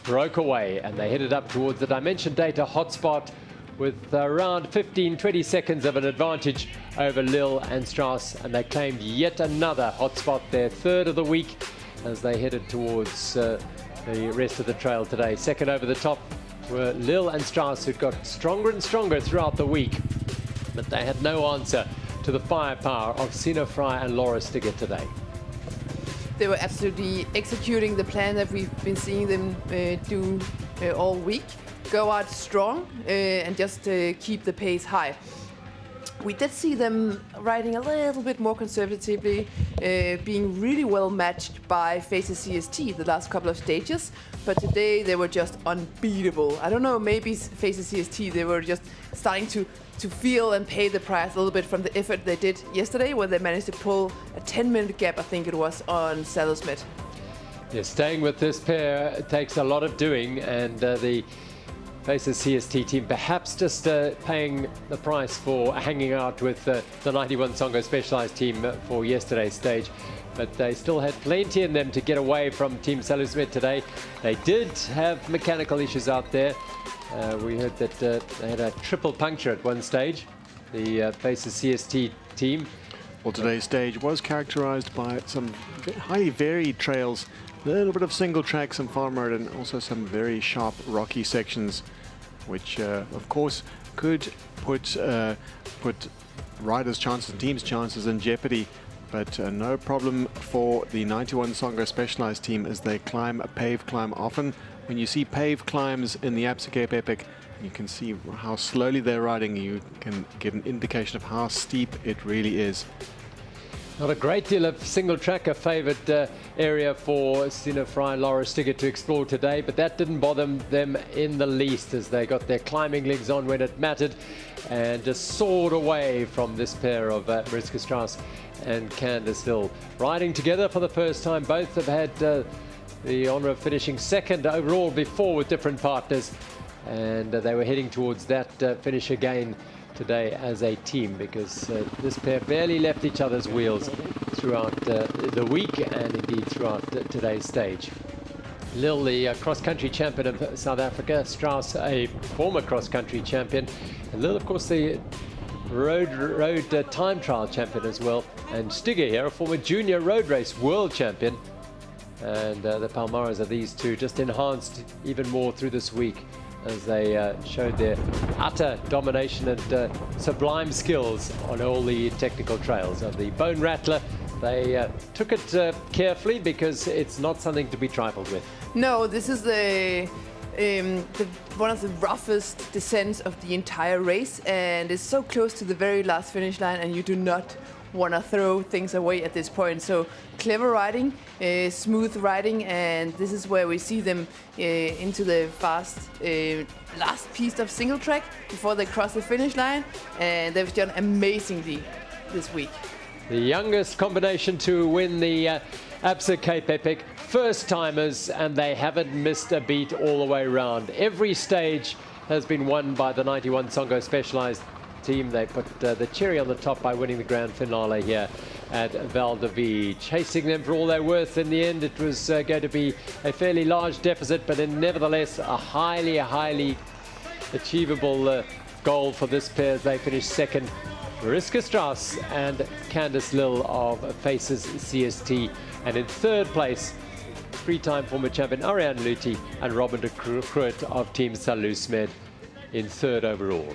broke away, and they headed up towards the Dimension Data Hotspot with around 15-20 seconds of an advantage over Lill and Strauss, and they claimed yet another hotspot, their third of the week, as they headed towards the rest of the trail today. Second over the top were Lill and Strauss, who got stronger and stronger throughout the week, but they had no answer to the firepower of Sina Fry and Laura Stigger today. They were absolutely executing the plan that we've been seeing them do all week. Go out strong and just keep the pace high. We did see them riding a little bit more conservatively, being really well matched by Faces CST the last couple of stages, but today they were just unbeatable. I don't know, maybe Faces CST, they were just starting to feel and pay the price a little bit from the effort they did yesterday, where they managed to pull a 10-minute gap, I think it was, on Saddlesmith. Yeah, staying with this pair takes a lot of doing, and the Faces CST team perhaps just paying the price for hanging out with the 91 Songo Specialized team for yesterday's stage. But they still had plenty in them to get away from Team Salusmed today. They did have mechanical issues out there. We heard that they had a triple puncture at one stage, the Faces CST team. Well, today's stage was characterized by some highly varied trails, a little bit of single track, some farm road, and also some very sharp rocky sections, which of course could put riders' chances and teams' chances in jeopardy. But no problem for the 91 Songo Specialized team as they climb a paved climb often. When you see paved climbs in the Absa Cape Epic, you can see how slowly they're riding. You can get an indication of how steep it really is. Not a great deal of single track, a favoured area for Stina Fry and Laura Stigger to explore today, but that didn't bother them in the least as they got their climbing legs on when it mattered and just soared away from this pair of Mariska Strauss and Candice Hill. Riding together for the first time, both have had the honour of finishing second overall before with different partners, and they were heading towards that finish again today as a team, because this pair barely left each other's wheels throughout the week and indeed throughout today's stage. Lil, the cross-country champion of South Africa, Strauss, a former cross-country champion, and Lil, of course, the road time trial champion as well, and Stigger here, a former junior road race world champion, and the Palmares of these two just enhanced even more through this week as they showed their utter domination and sublime skills on all the technical trails. Of the Bone Rattler, they took it carefully because it's not something to be trifled with. No, this is one of the roughest descents of the entire race, and it's so close to the very last finish line, and you do not want to throw things away at this point. So clever riding, smooth riding, and this is where we see them into the fast last piece of single track before they cross the finish line, and they've done amazingly this week. The youngest combination to win the Absa Cape Epic, first timers, and they haven't missed a beat all the way around. Every stage has been won by the 91 Songo Specialized team. They put the cherry on the top by winning the grand finale here at Val de Vie. Chasing them for all they're worth. In the end, it was going to be a fairly large deficit, but nevertheless a highly achievable goal for this pair as they finished second. Mariska Strauss and Candice Lil of Faces CST, and in third place, three-time former champion Ariane Luthi and Robin de Kruit of Team Salusmed in third overall.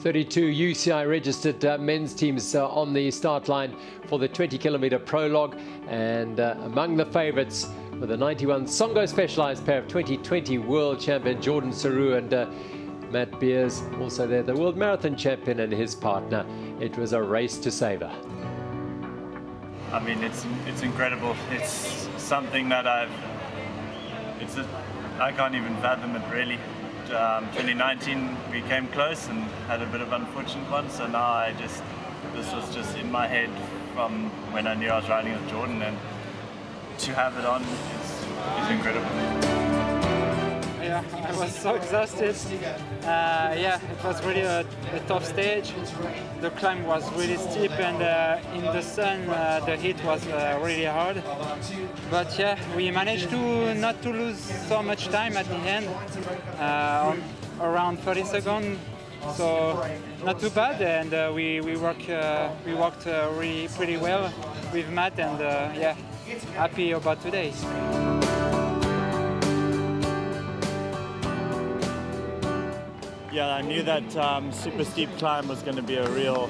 "32 UCI registered men's teams on the start line for the 20-kilometre prologue, and among the favourites were the 91 Songo Specialised pair of 2020 world champion Jordan Saru and Matt Beers, also there, the world marathon champion and his partner. It was a race to savour. I mean, it's incredible. It's something that I can't even fathom it, really. 2019 we came close and had a bit of an unfortunate one, so now this was just in my head from when I knew I was riding with Jordan, and to have it on is incredible. Yeah, I was so exhausted. Yeah, it was really a tough stage. The climb was really steep, and in the sun the heat was really hard. But yeah, we managed to not to lose so much time at the end, around 30 seconds. So not too bad, and we worked really pretty well with Matt, and yeah, happy about today. Yeah, I knew that super steep climb was going to be a real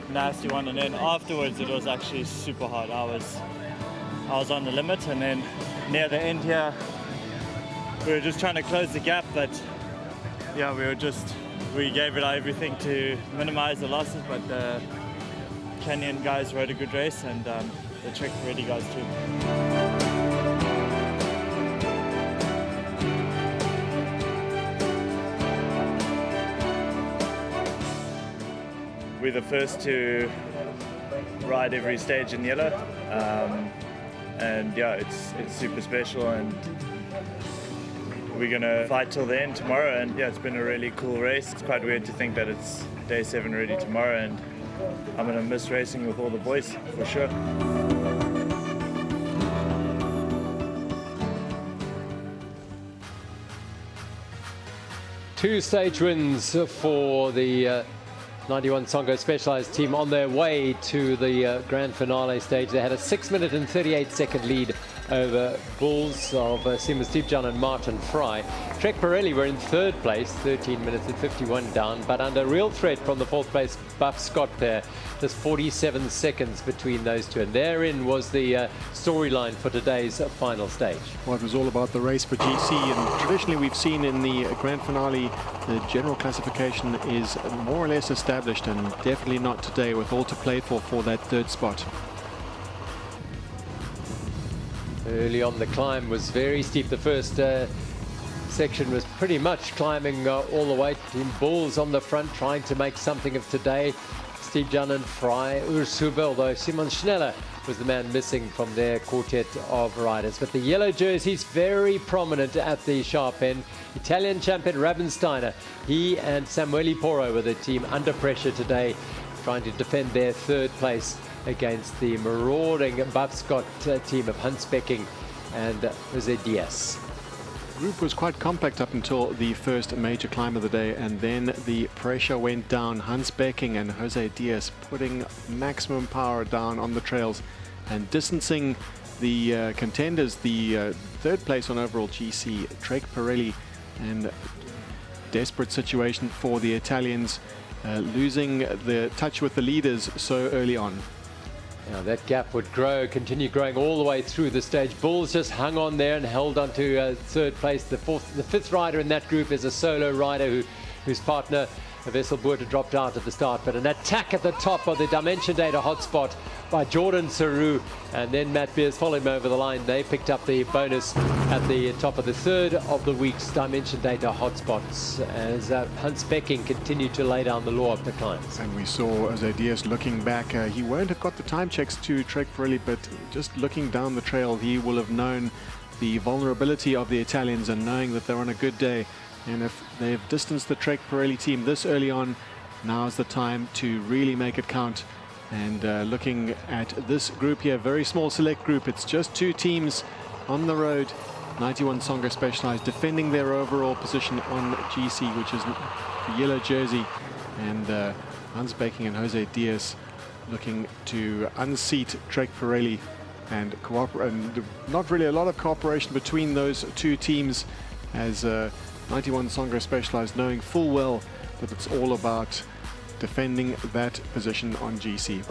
nasty one, and then afterwards it was actually super hard. I was on the limit, and then near the end here we were just trying to close the gap, but yeah, we gave it everything to minimize the losses, but the Kenyan guys rode a good race, and the Czech ready guys too. We're the first to ride every stage in yellow, and yeah, it's super special, and we're gonna fight till the end tomorrow. And yeah, it's been a really cool race. It's quite weird to think that it's day 7 already tomorrow, and I'm gonna miss racing with all the boys for sure. Two stage wins for the 91 Songo Specialized team on their way to the grand finale stage. They had a 6 minute and 38 second lead over Bulls of Simon Steepjan and Martin Fry. Trek Pirelli were in third place, 13 minutes and 51 down, but under real threat from the fourth place Buff Scott pair. Just 47 seconds between those two, and therein was the storyline for today's final stage. Well, it was all about the race for GC, and traditionally we've seen in the grand finale the general classification is more or less established, and definitely not today with all to play for that third spot. Early on, the climb was very steep. The first section was pretty much climbing all the way. Team Bulls on the front trying to make something of today. Steepjan and Fry, Ursube, although Simon Schneller was the man missing from their quartet of riders. But the yellow jerseys very prominent at the sharp end. Italian champion Ravensteiner, he and Samuele Porro were the team under pressure today, trying to defend their third place against the marauding Buff Scott team of Hunspecking and Jose Diaz. The group was quite compact up until the first major climb of the day, and then the pressure went down. Hunspecking and Jose Diaz putting maximum power down on the trails and distancing the contenders. The third place on overall GC, Trek Pirelli, and desperate situation for the Italians, losing the touch with the leaders so early on. Now that gap would grow, continue growing all the way through the stage. Bulls just hung on there and held on to third place. The fifth rider in that group is a solo rider whose partner, Wessel Boerter, dropped out at the start. But an attack at the top of the Dimension Data Hotspot by Jordan Saru, and then Matt Beers followed him over the line. They picked up the bonus at the top of the third of the week's Dimension Data Hotspots as Hunspecking continued to lay down the law of the climbs. And we saw Jose Diaz looking back. He won't have got the time checks to Trek Pirelli, but just looking down the trail, he will have known the vulnerability of the Italians and knowing that they're on a good day. And if they've distanced the Trek Pirelli team this early on, now's the time to really make it count. And looking at this group here, very small select group, it's just two teams on the road. 91 Songa Specialized defending their overall position on GC, which is the yellow jersey, and Hunspecking and Jose Diaz looking to unseat Trek Pirelli, and not really a lot of cooperation between those two teams, as 91 Songa Specialized knowing full well that it's all about defending that position on GC.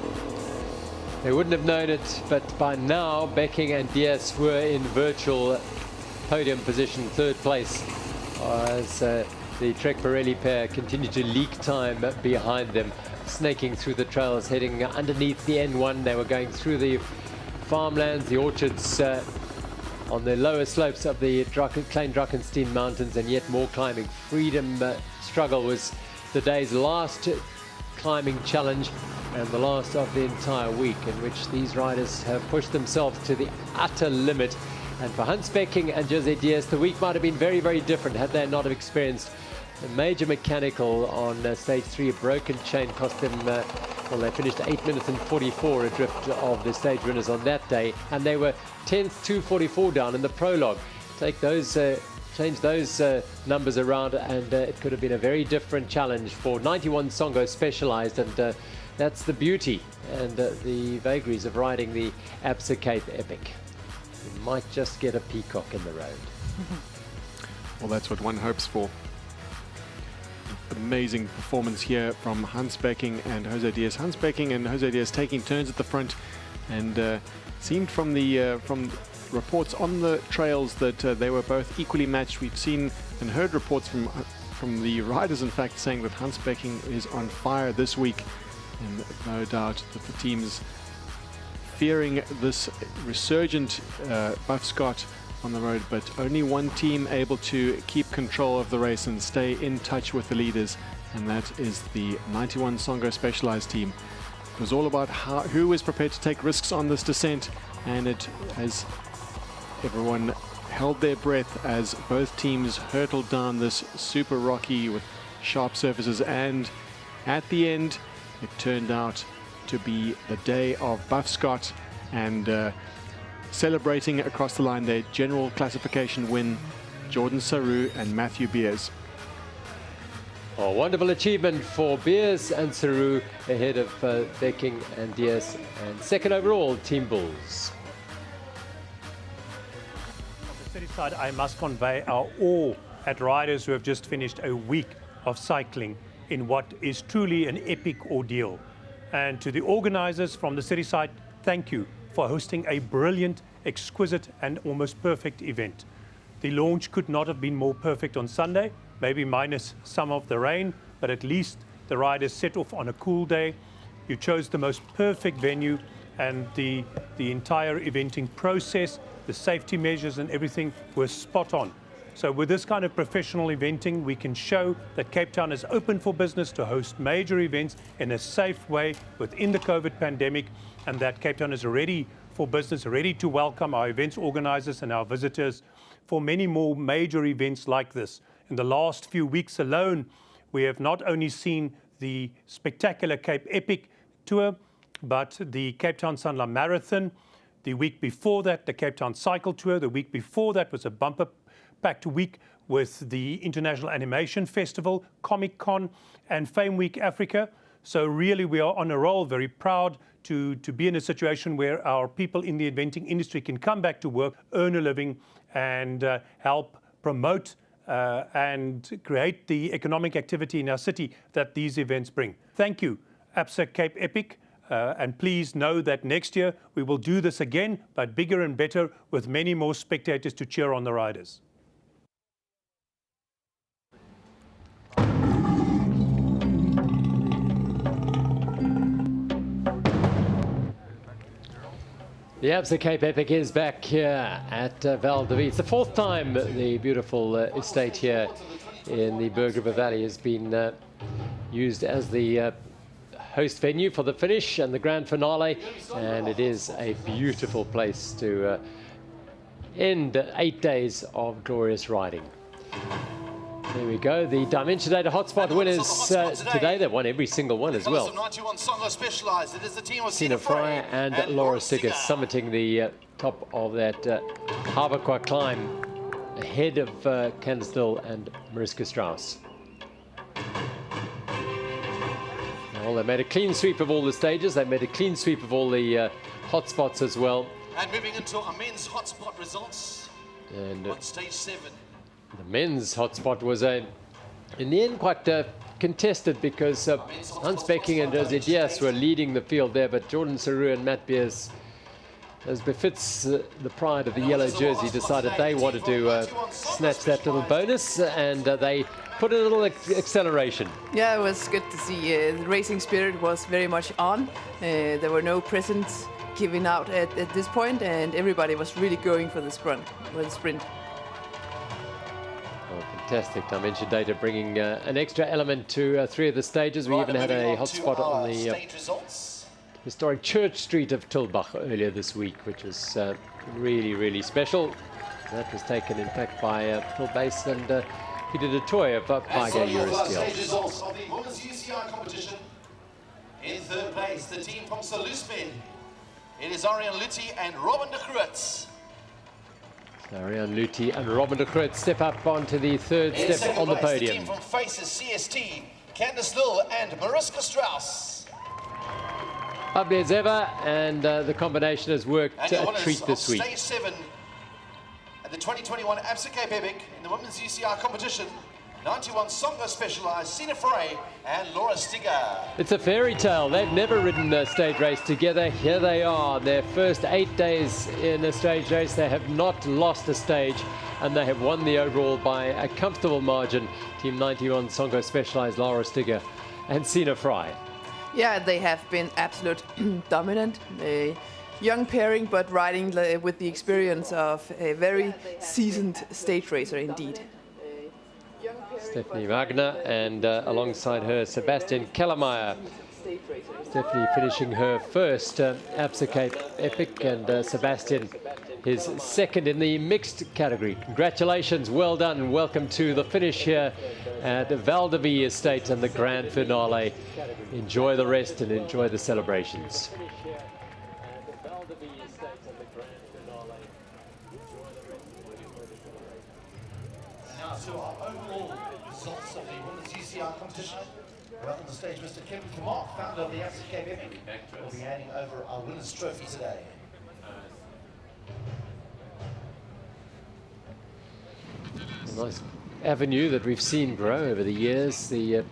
They wouldn't have known it, but by now Becking and Diaz were in virtual podium position, third place, as the Trek Pirelli pair continued to leak time behind them, snaking through the trails, heading underneath the N1. They were going through the farmlands, the orchards, on the lower slopes of the Klein Drachenstein Mountains, and yet more climbing. Freedom Struggle was the day's last climbing challenge and the last of the entire week, in which these riders have pushed themselves to the utter limit. And for Hunspecking and Jose Diaz, the week might have been very, very different had they not have experienced a major mechanical on stage 3. A broken chain cost them, well, they finished 8 minutes and 44 adrift of the stage winners on that day, and they were 10th, 2:44 down in the prologue. Take those, change those numbers around, and it could have been a very different challenge for 91 Songa Specialized, and that's the beauty and the vagaries of riding the Absa Cape Epic. You might just get a peacock in the road. Well, that's what one hopes for. Amazing performance here from Hunspecking and Jose Diaz. Hunspecking and Jose Diaz taking turns at the front, and seemed from the reports on the trails that they were both equally matched. We've seen and heard reports from the riders, in fact, saying that Hunspecking is on fire this week, and no doubt that the teams fearing this resurgent Buff Scott on the road, but only one team able to keep control of the race and stay in touch with the leaders, and that is the 91 Songa Specialized team. It was all about who is prepared to take risks on this descent, and it has everyone held their breath as both teams hurtled down this super rocky with sharp surfaces, and at the end it turned out to be the day of Buff Scott, and celebrating across the line their general classification win, Jordan Saru and Matthew Beers. A wonderful achievement for Beers and Saru ahead of Becking and Diaz, and second overall, Team Bulls. city side, I must convey our awe at riders who have just finished a week of cycling in what is truly an epic ordeal. And to the organizers from the city side, thank you for hosting a brilliant, exquisite and almost perfect event. The launch could not have been more perfect on Sunday, maybe minus some of the rain, but at least the riders set off on a cool day. You chose the most perfect venue, and the entire eventing process, the safety measures and everything were spot on. So with this kind of professional eventing, we can show that Cape Town is open for business to host major events in a safe way within the COVID pandemic, and that Cape Town is ready for business, ready to welcome our events organizers and our visitors for many more major events like this. In the last few weeks alone, we have not only seen the spectacular Cape Epic tour, but the Cape Town Sunla Marathon. The week before that, the Cape Town Cycle Tour. The week before that was a bumper-packed week with the International Animation Festival, Comic-Con, and Fame Week Africa. So really, we are on a roll, very proud to be in a situation where our people in the eventing industry can come back to work, earn a living, and help promote and create the economic activity in our city that these events bring. Thank you, Absa Cape Epic. And please know that next year we will do this again, but bigger and better with many more spectators to cheer on the riders. The Absa Cape Epic is back here at Val de Vie. It's the fourth time the beautiful estate here in the Beulah Valley has been used as the host venue for the finish and the grand finale, and it is a beautiful place to end 8 days of glorious riding. There we go, the Dimension Data Hotspot winners today. They've won every single one as well. Sina Fry and Laura Stigger summiting the top of that Hawequa Climb ahead of Candice Dill and Mariska Strauss. Well, they made a clean sweep of all the stages. They made a clean sweep of all the hotspots as well. And moving into our men's hotspot results and on stage 7. The men's hotspot was in the end quite contested because Hans Becking and Jose Diaz were leading the field there, but Jordan Saru and Matt Beers, as befits the pride of the yellow jersey, decided they wanted to snatch that little bonus, and they put a little acceleration. Yeah, it was good to see. The racing spirit was very much on. There were no presents given out at this point, and everybody was really going for the sprint. Oh, fantastic. Dimension Data bringing an extra element to 3 of the stages. We even had a hotspot on the historic Church Street of Tulbach earlier this week, which was really, really special. That was taken, in fact, by Phil Bass and Peter de Toy of Paiga Eurosteel. Results of the women's UCI competition. In third place, the team from Saluspen. It is Ariane Lutti and Robin de Groot. Ariane Lutti and Robin de Groot step up onto the third step on the podium. The team from Faces CST, Candice Dill and Mariska Strauss. Lovely as ever, and the combination has worked a treat this week. Stage 7 at the 2021 Absa Cape Epic in the women's UCI competition. 91 Songo Specialized, Sina Frey and Laura Stigger. It's a fairy tale. They've never ridden a stage race together. Here they are, their first 8 days in a stage race. They have not lost a stage, and they have won the overall by a comfortable margin. Team 91 Songo Specialized, Laura Stigger and Sina Frey. Yeah, they have been absolute dominant. A young pairing, but riding with the experience of a very seasoned stage racer indeed. Stephanie Wagner and alongside her Sebastian Kellermeyer. Stephanie finishing her first Absa Cape Epic, and Sebastian his second in the mixed category. Congratulations, well done, and welcome to the finish here at the Val de Vie Estate and the grand finale. Enjoy the rest and enjoy the celebrations. Now to our overall results of the women's UCI competition. Welcome to the stage, Mr. Kim Kumar, founder of the Absa Cape Epic. We'll be handing over our winner's trophy today. A nice avenue that we've seen grow over the years. The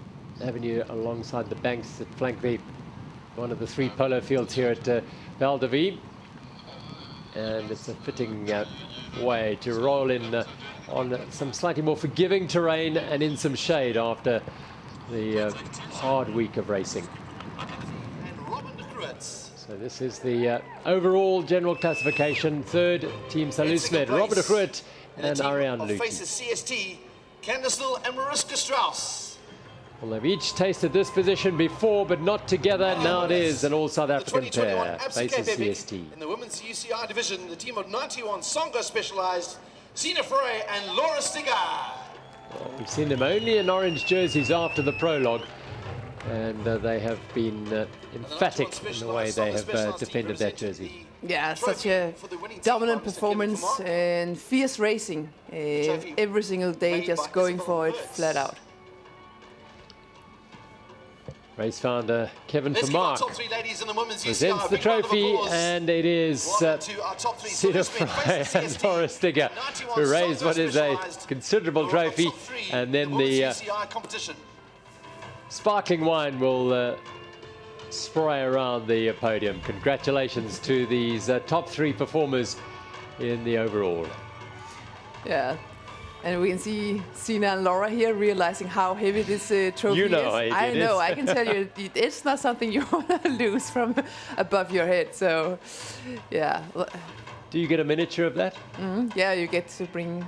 avenue alongside the banks that flank one of the 3 polo fields here at Val de Vie. And it's a fitting way to roll in on some slightly more forgiving terrain and in some shade after the hard week of racing. So this is the overall general classification. 3rd, Team Salusmed, Robert de Groot and Ariane Luthi. Faces CST, Candice and Mariska Strauss. Well, they've each tasted this position before, but not together. Now it is an all-South African pair, faces CST. In the women's UCI division, the team of 91 Songo specialized, Sina Frey and Laura Stiga. Well, we've seen them only in orange jerseys after the prologue, and they have been emphatic in the way they have defended that jersey. Yeah, such a dominant performance and fierce racing every single day, just going for it flat out. Race founder Kevin Vermaak presents the trophy, and it is Sina Frey and Laura Stiga who raised what is a considerable trophy, and then the sparkling wine will spray around the podium. Congratulations to these top 3 performers in the overall. Yeah. And we can see Sina and Laura here realizing how heavy this trophy is. I know, I can tell you, it's not something you want to lose from above your head. So, yeah. Do you get a miniature of that? Yeah, you get to bring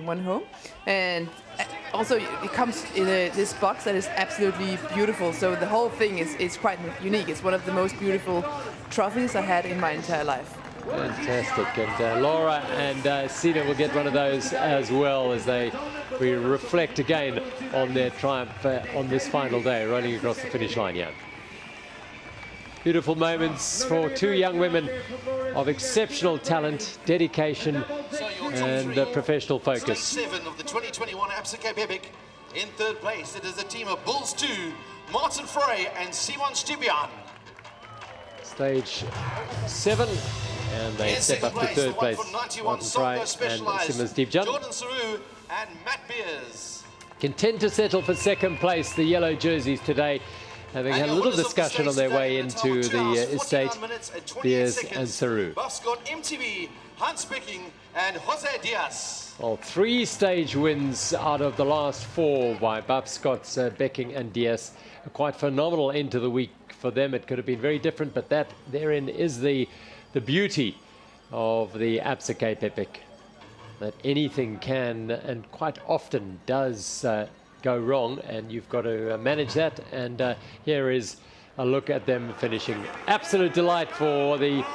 one home. And also, it comes in this box that is absolutely beautiful. So the whole thing is quite unique. It's one of the most beautiful trophies I had in my entire life. Fantastic, and Laura and Sina will get one of those as well as we reflect again on their triumph on this final day, rolling across the finish line here. Beautiful moments for 2 young women of exceptional talent, dedication, and professional focus. 7 of the 2021 Absa Cape Epic. In 3rd place, it is the team of Bulls 2, Martin Frey and Simon Stibian. Stage 7. And they step up to 3rd place, Martin Frey and Simon Stibian. Jordan Saru and Matt Beers. Content to settle for 2nd place, the yellow jerseys today, having had a little discussion on their way into the estate, Beers and Saru. Buffscott, MTV, Hans Becking and Jose Diaz. Well, 3 stage wins out of the last 4 by Buffscott's Becking and Diaz. A quite phenomenal end to the week for them. It could have been very different, but that therein is the beauty of the Absa Cape Epic, that anything can and quite often does go wrong, and you've got to manage that. And here is a look at them finishing. Absolute delight for the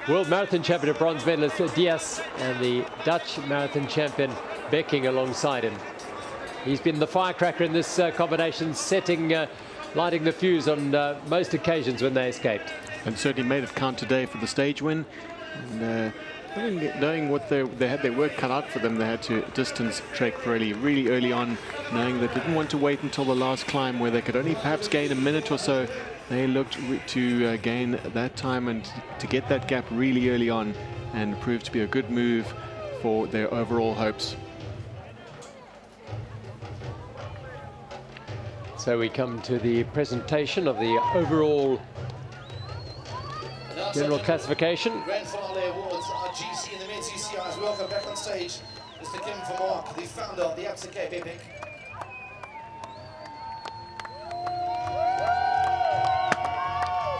World Marathon Champion bronze medalist Diaz and the Dutch Marathon Champion Becking alongside him. He's been the firecracker in this combination, lighting the fuse on most occasions when they escaped. And certainly made it count today for the stage win. And, knowing what they had their work cut out for them, they had to distance trek really early on, knowing they didn't want to wait until the last climb where they could only perhaps gain a minute or so. They looked to gain that time and to get that gap really early on, and proved to be a good move for their overall hopes. So we come to the presentation of the overall general classification. Grand finale awards are GC and the men's UCIs. Welcome back on stage, Mr. Kim Vermaak, the founder of the Absa Cape Epic.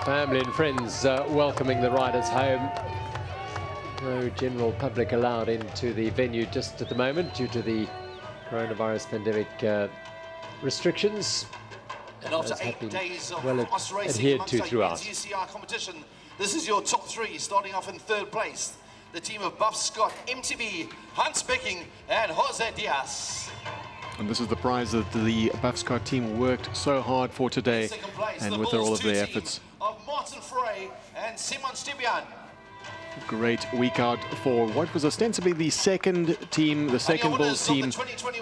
Family and friends welcoming the riders home. No general public allowed into the venue just at the moment due to the coronavirus pandemic restrictions. And after 8 days of well us racing adhered to amongst throughout. the UCI competition, this is your top 3, starting off in 3rd place. The team of Buffscott, MTB, Hans Becking and Jose Diaz. And this is the prize that the Buffscott team worked so hard for today, and with all of their efforts. Of Martin Frey and Simon Stibian. Great week out for what was ostensibly the second team, the second Bulls team,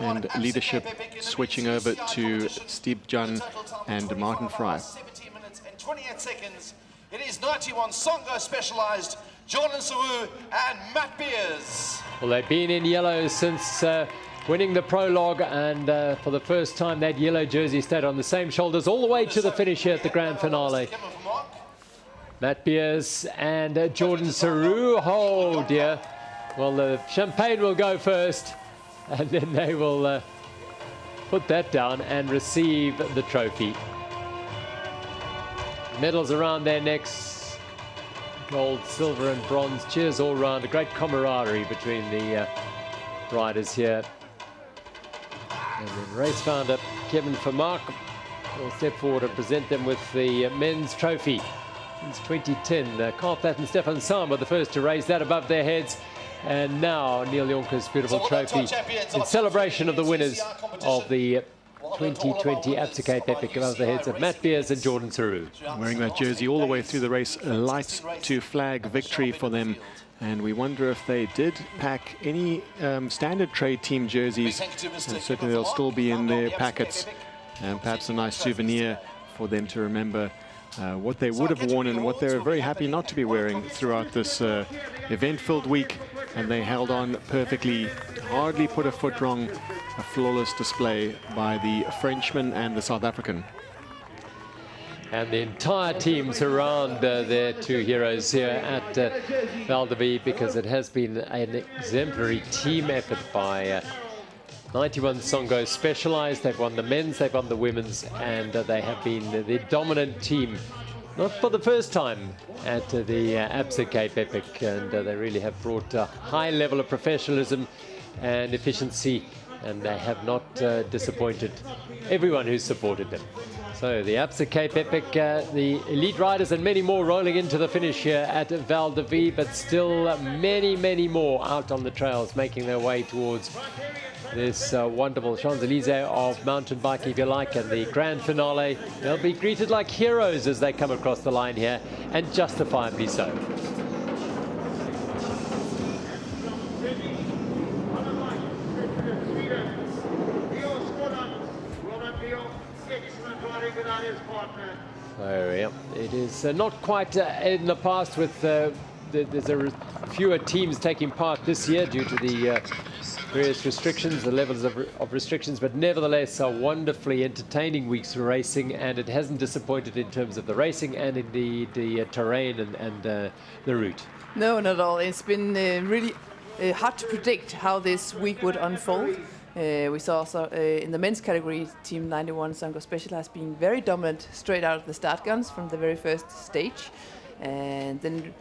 and leadership switching over to Stibian and Martin Frey. 17 minutes and 28 seconds. It is 91 Songo specialized, Jordan Sawu and Matt Beers. Well, they've been in yellow since winning the prologue, and for the first time that yellow jersey stayed on the same shoulders all the way to the finish here at the grand finale. Matt Beers and Jordan Saru. Oh dear. Well, the champagne will go first, and then they will put that down and receive the trophy. Medals around their necks, gold, silver and bronze. Cheers all round. A great camaraderie between the riders here. And then race founder Kevin Vermaak will step forward and present them with the men's trophy. Since 2010, Carl Platt and Stefan Sam were the first to raise that above their heads. And now Neil Jonker's beautiful trophy in celebration of the winners of the 2020 Absa Cape Epic above the heads of Matt Beers and Jordan Saru. Wearing that jersey all the way through the race, lights to flag victory for them. And we wonder if they did pack any standard trade team jerseys, and certainly they'll still be in their packets, and perhaps a nice souvenir for them to remember what they would have worn and what they were very happy not to be wearing throughout this event-filled week. And they held on perfectly, hardly put a foot wrong. A flawless display by the Frenchman and the South African. And the entire team surround their two heroes here at Val de Vie, because it has been an exemplary team effort by 91 Songo Specialized. They've won the men's, they've won the women's, and they have been the dominant team, not for the first time, at the Absa Cape Epic. And they really have brought a high level of professionalism and efficiency, and they have not disappointed everyone who's supported them. So the Absa Cape Epic, the elite riders and many more rolling into the finish here at Val de Vie, but still many, many more out on the trails making their way towards this wonderful Champs-Élysées of mountain biking, if you like, and the grand finale. They'll be greeted like heroes as they come across the line here, and justifiably so. So, yeah, it is not quite in the past with there's fewer teams taking part this year due to the various restrictions, the levels of restrictions, but nevertheless a wonderfully entertaining week's for racing, and it hasn't disappointed in terms of the racing and indeed the terrain and the route. No, not at all. It's been really hard to predict how this week would unfold. We saw also in the men's category, Team 91 Songo Specialized being very dominant straight out of the start guns from the very first stage. And then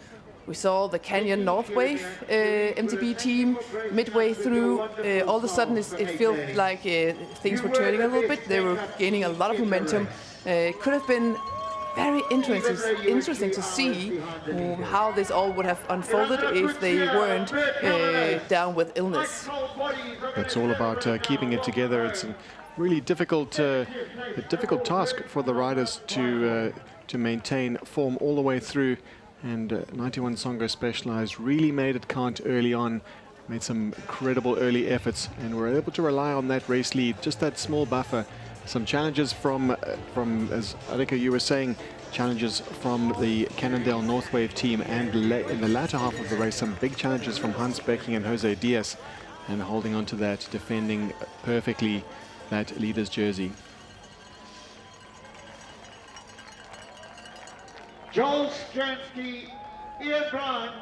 we saw the Canyon North Wave MTB team midway through. All of a sudden it felt like things were turning a little bit. They were gaining a lot of momentum. It could have been very interesting to see how this all would have unfolded if they weren't down with illness. It's all about keeping it together. It's a really difficult task for the riders to maintain form all the way through. And 91 Songo Specialized really made it count early on, made some incredible early efforts, and were able to rely on that race lead, just that small buffer. Some challenges from as Hawequa, you were saying, challenges from the Cannondale North Wave team, and in the latter half of the race, some big challenges from Hans Becking and Jose Diaz, and holding on to that, defending perfectly that leader's jersey. Joel Stransky, Ian Bryan.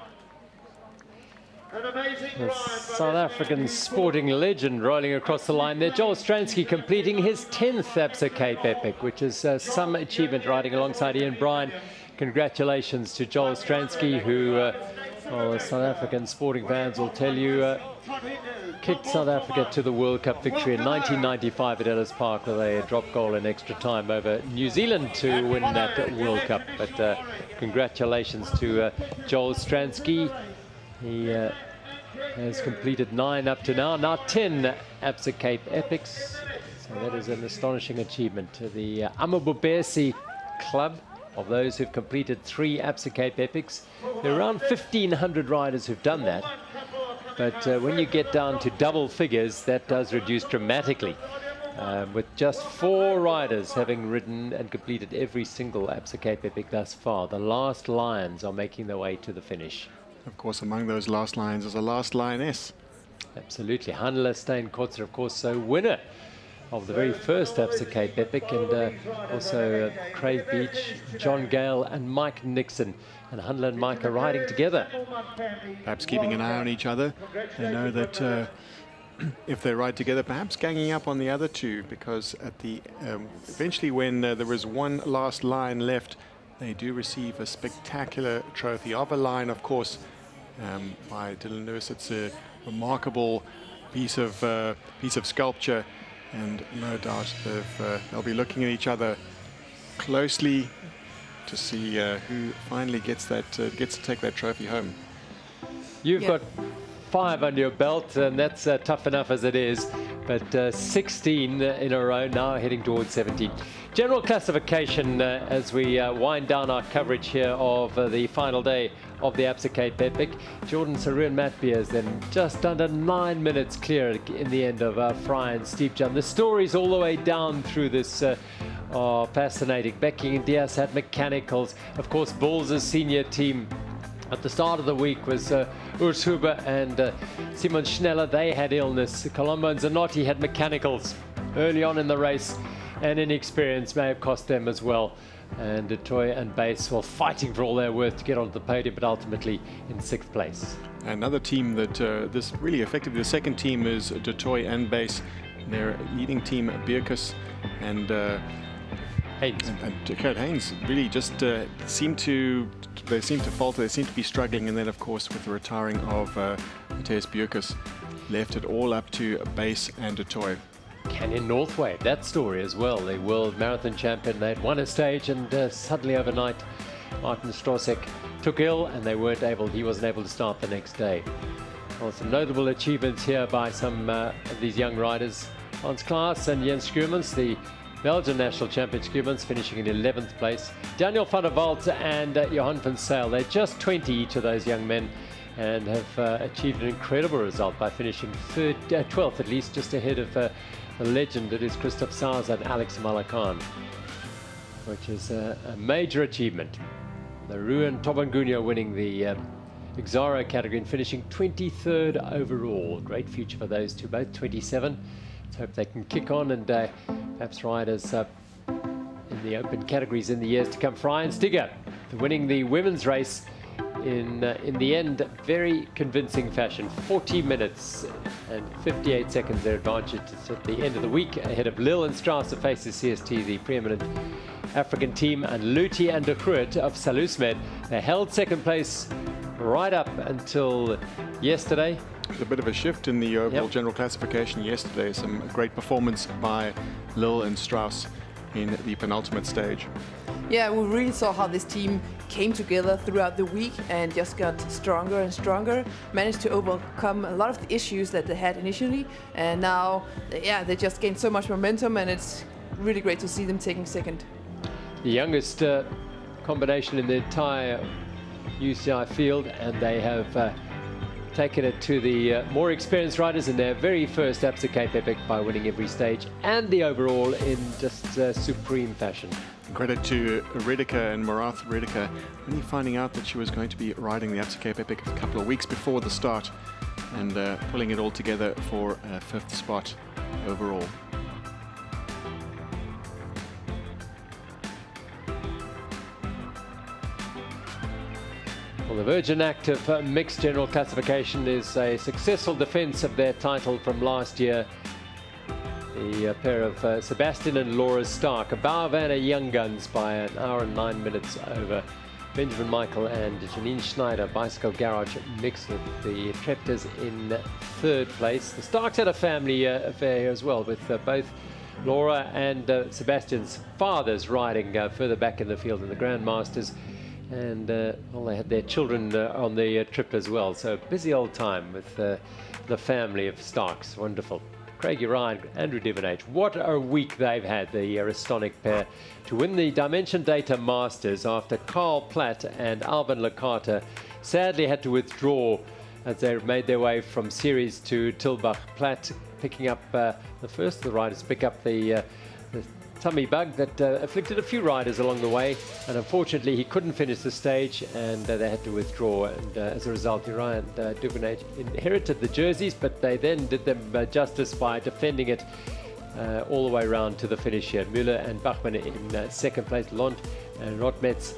An amazing the South African sporting legend rolling across the line there. Joel Stransky completing his 10th Absa Cape Epic, which is some achievement, riding alongside Ian Bryan. Congratulations to Joel Stransky, who, well, the South African sporting fans will tell you, kicked South Africa to the World Cup victory in 1995 at Ellis Park with a drop goal in extra time over New Zealand to win that World Cup. But congratulations to Joel Stransky. He has completed 9 up to now 10 Absa Cape Epics. So that is an astonishing achievement. The Amabobesi Club, of those who've completed 3 Absa Cape Epics, there are around 1,500 riders who've done that. But when you get down to double figures, that does reduce dramatically. With just 4 riders having ridden and completed every single Absa Cape Epic thus far. The last lions are making their way to the finish. Of course, among those last lions is a last lioness. Absolutely. Handler Steenkotzer, of course, so winner of the very first Absa Cape Epic, and also Craig Beach, John Gale and Mike Nixon. And Handler and Mike are riding together. Perhaps keeping an eye on each other. They know that if they ride together, perhaps ganging up on the other two, because at the eventually when there was one last line left, they do receive a spectacular trophy of a line, of course, by Dylan Lewis. It's a remarkable piece of sculpture, and no doubt they'll be looking at each other closely to see who finally gets to take that trophy home. You've got 5 under your belt, and that's tough enough as it is, but 16 in a row, now heading towards 17. General classification as we wind down our coverage here of the final day of the Absa Cape Epic. Jordan Saru and Matt Beers then just under 9 minutes clear in the end of Fry and Steve John. The stories all the way down through this are fascinating. Becky and Diaz had mechanicals. Of course, Bulls' senior team at the start of the week was Urs Huber and Simon Schneller. They had illness. Colombo and Zanotti had mechanicals early on in the race, and inexperience may have cost them as well. And Dutoy and Base were fighting for all their worth to get onto the podium, but ultimately in 6th place. Another team that this really affected, the second team is Dutoy and Base. Their leading team, Birkus and Haynes. And Kurt Haynes really just seem to falter. They seem to be struggling, and then of course with the retiring of Matthias Birkus, left it all up to Base and Dutoy. Canyon Northway, that story as well. The world marathon champion, they'd won a stage, and suddenly overnight Martin Strosek took ill, and he wasn't able to start the next day. Well, some notable achievements here by some of these young riders. Hans Klaas and Jens Schuurmans, the Belgian national champion Schuurmans, finishing in 11th place. Daniel van der Walt and Johan van Zyl, they're just 20 each of those young men, and have achieved an incredible result by finishing 12th at least, just ahead of the legend that is Christoph Saaz and Alex Malakan, which is a major achievement. The Ruan Tobangunya winning the Exaro category and finishing 23rd overall. Great future for those two, both 27. Let's hope they can kick on and perhaps riders in the open categories in the years to come. Fry and Stigger winning the women's race in the end, very convincing fashion. 40 minutes and 58 seconds their advantage at the end of the week, ahead of Lil and Strauss, who faces CST, the preeminent African team, and Luthi and de Groot of Salusmed. They held 2nd place right up until yesterday. A bit of a shift in the overall general classification yesterday. Some great performance by Lil and Strauss in the penultimate stage. Yeah, we really saw how this team came together throughout the week and just got stronger and stronger, managed to overcome a lot of the issues that they had initially, and now, yeah, they just gained so much momentum, and it's really great to see them taking 2nd. The youngest combination in the entire UCI field, and they have taken it to the more experienced riders in their very first Absa Cape Epic by winning every stage and the overall in just supreme fashion. Credit to Redeka and Marath Redeka, only finding out that she was going to be riding the Absa Cape Epic a couple of weeks before the start, and pulling it all together for a 5th spot overall. Well, the Virgin Active mixed general classification is a successful defense of their title from last year. The pair of Sebastian and Laura Stark, a Bauerwanner young guns by 1 hour and 9 minutes over Benjamin Michael and Janine Schneider. Bicycle Garage mixed with the Treptors in 3rd place. The Starks had a family affair as well, with both Laura and Sebastian's fathers riding further back in the field in the Grandmasters. And well, they had their children on the trip as well. So a busy old time with the family of Starks. Wonderful. Craigie Ryan, Andrew Divinage. What a week they've had, the Aristonic pair, to win the Dimension Data Masters after Carl Platt and Alvin Lecata sadly had to withdraw as they made their way from series to Tilbach. Platt picking up the first of the riders to pick up the tummy bug that afflicted a few riders along the way, and unfortunately he couldn't finish the stage, and they had to withdraw. And as a result, Uriah and Dubonnet inherited the jerseys, but they then did them justice by defending it all the way around to the finish here. Müller and Bachmann in second place, Lond and Rotmetz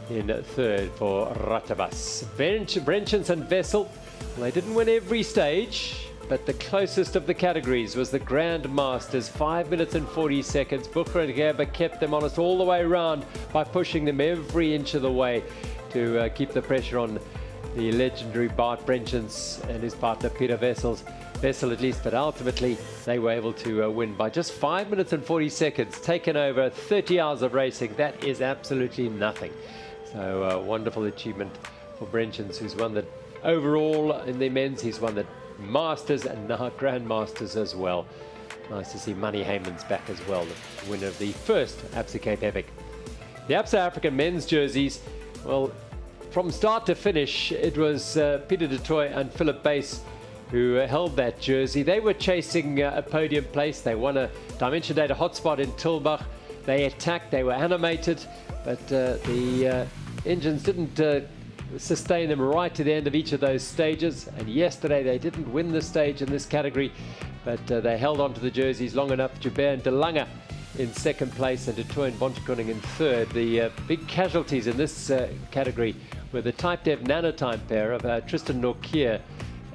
in third for Ratavas. Brenchens and Wessel, well, they didn't win every stage, but the closest of the categories was the Grand Masters, 5 minutes and 40 seconds. Bucher and Gerber kept them honest all the way around by pushing them every inch of the way to keep the pressure on the legendary Bart Brenchens and his partner Peter Wessel at least, but ultimately they were able to win by just 5 minutes and 40 seconds, taken over 30 hours of racing. That is absolutely nothing. So wonderful achievement for Brenchens, who's won the overall in the men's. He's won the Masters and now Grand Masters as well. Nice to see Manny Heyman's back as well, the winner of the first Absa Cape Epic. The Absa African men's jerseys, well, from start to finish, it was Peter de Toy and Philip Bass who held that jersey. They were chasing a podium place. They won a Dimension Data Hotspot in Tilbach. They attacked, they were animated, but the engines didn't sustain them right to the end of each of those stages. And yesterday they didn't win the stage in this category, but they held on to the jerseys long enough. Joubert and De Lange in second place and De Toy and Bontekoning in third. The big casualties in this category were the Type Dev Nanotime pair of Tristan Norkier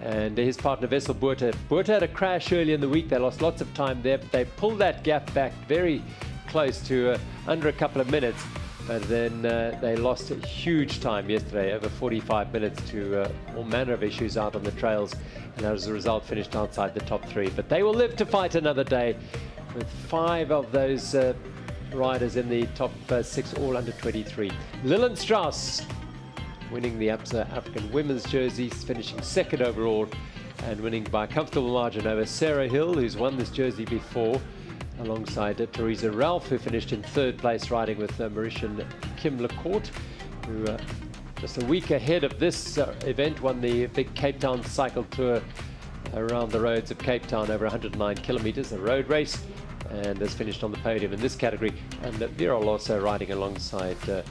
and his partner Wessel Buerta. Buerta had a crash early in the week. They lost lots of time there, but they pulled that gap back very close to under a couple of minutes. But then they lost a huge time yesterday, over 45 minutes, to all manner of issues out on the trails, and as a result finished outside the top three. But they will live to fight another day, with 5 of those riders in the top 6, all under 23. Lilian Strauss winning the Absa African women's jerseys, finishing second overall and winning by a comfortable margin over Sarah Hill, who's won this jersey before, alongside Teresa Ralph, who finished in third place riding with Mauritian Kim Lecourt, who just a week ahead of this event won the big Cape Town cycle tour around the roads of Cape Town, over 109 kilometres, a road race, and has finished on the podium in this category. And Virol also riding alongside her